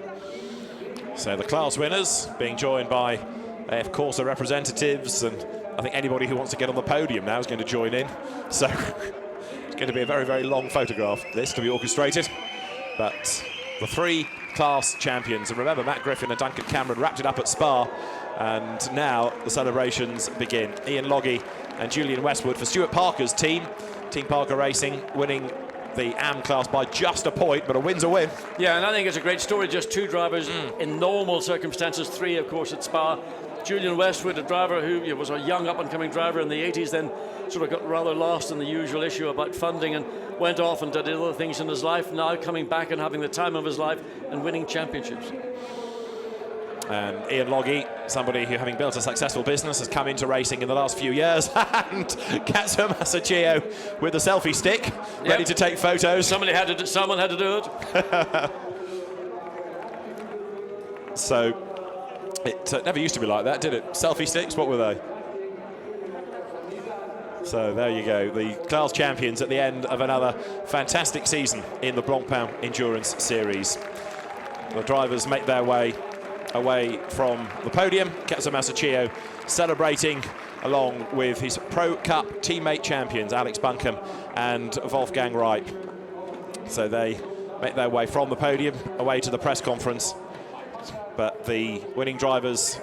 So the class winners being joined by AF Corsa representatives, and I think anybody who wants to get on the podium now is going to join in. So it's going to be a very, very long photograph, this, to be orchestrated. But the 3 class champions, and remember, Matt Griffin and Duncan Cameron wrapped it up at Spa, and now the celebrations begin. Ian Loggie and Julian Westwood for Stuart Parker's team, Team Parker Racing, winning the AM class by just a point, but a win's a win. Yeah, and I think it's a great story. Just 2 drivers in normal circumstances, 3, of course, at Spa. Julian Westwood, a driver who was a young up-and-coming driver in the 80s, then sort of got rather lost in the usual issue about funding and went off and did other things in his life, now coming back and having the time of his life and winning championships. And Ian Loggie, somebody who, having built a successful business, has come into racing in the last few years. And Katsumasa Chio with the selfie stick, ready to take photos. Someone had to do it. So it never used to be like that, did it? Selfie sticks, what were they? So there you go, the class champions at the end of another fantastic season in the Blancpain Endurance Series. The drivers make their way away from the podium. Katsumasa Chio celebrating along with his Pro Cup teammate champions, Alex Buncombe and Wolfgang Reip. So they make their way from the podium away to the press conference. But the winning drivers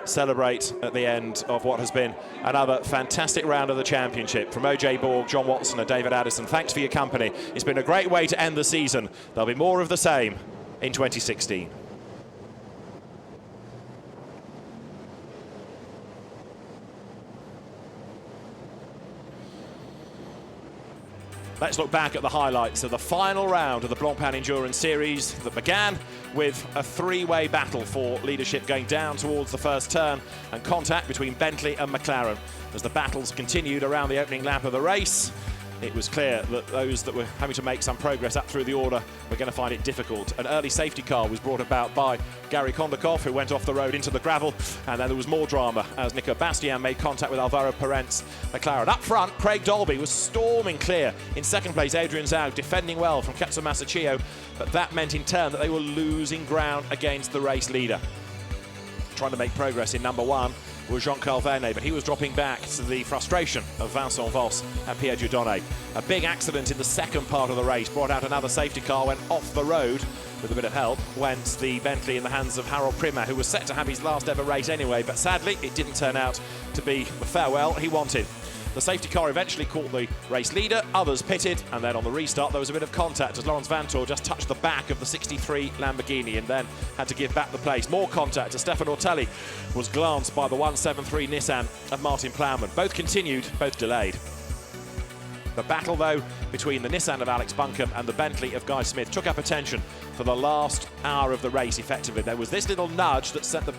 celebrate at the end of what has been another fantastic round of the championship. From OJ Borg, John Watson and David Addison, thanks for your company. It's been a great way to end the season. There'll be more of the same in 2016. Let's look back at the highlights of the final round of the Blancpain Endurance Series that began with a 3-way battle for leadership going down towards the first turn and contact between Bentley and McLaren. As the battles continued around the opening lap of the race, it was clear that those that were having to make some progress up through the order were going to find it difficult. An early safety car was brought about by Gary Kondakov, who went off the road into the gravel, and then there was more drama as Nico Bastien made contact with Alvaro Perent's McLaren. Up front, Craig Dolby was storming clear. In second place, Adrian Zaug defending well from Katsumasa Chio, but that meant in turn that they were losing ground against the race leader. Trying to make progress in number 1 was Jean-Carl Verne, but he was dropping back to the frustration of Vincent Voss and Pierre Dieudonné. A big accident in the second part of the race brought out another safety car, went off the road. With a bit of help went the Bentley in the hands of Harold Prima, who was set to have his last ever race anyway, but sadly it didn't turn out to be the farewell he wanted. The safety car eventually caught the race leader, others pitted, and then on the restart there was a bit of contact as Laurens Vanthoor just touched the back of the 63 Lamborghini and then had to give back the place. More contact as Stefan Ortelli was glanced by the 173 Nissan of Martin Plowman. Both continued, both delayed. The battle, though, between the Nissan of Alex Buncombe and the Bentley of Guy Smith took up attention for the last hour of the race, effectively. There was this little nudge that sent the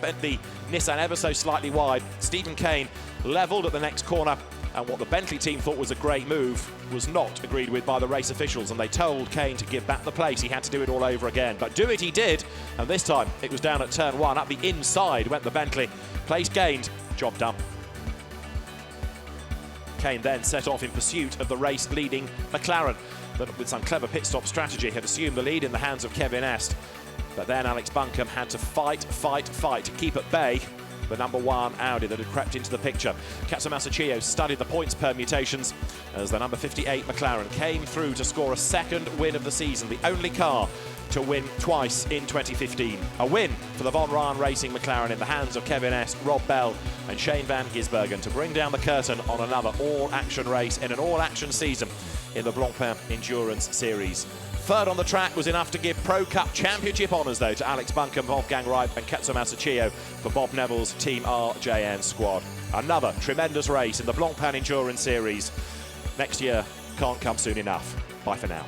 Nissan ever so slightly wide. Stephen Kane levelled at the next corner, and what the Bentley team thought was a great move was not agreed with by the race officials, and they told Kane to give back the place. He had to do it all over again, but do it he did, and this time it was down at turn 1. Up the inside went the Bentley. Place gained, job done. Kane then set off in pursuit of the race-leading McLaren, that with some clever pit stop strategy had assumed the lead in the hands of Kevin Est. But then Alex Buncombe had to fight to keep at bay the number 1 Audi that had crept into the picture. Katsumasa Chiyo studied the points permutations as the number 58 McLaren came through to score a second win of the season, the only car to win twice in 2015. A win for the Von Ryan Racing McLaren in the hands of Kevin Est, Rob Bell and Shane van Gisbergen to bring down the curtain on another all-action race in an all-action season in the Blancpain Endurance Series. Third on the track was enough to give Pro Cup Championship honours, though, to Alex Buncombe, Wolfgang Reip and Katsumasa Chiyo for Bob Neville's Team RJN squad. Another tremendous race in the Blancpain Endurance Series. Next year can't come soon enough. Bye for now.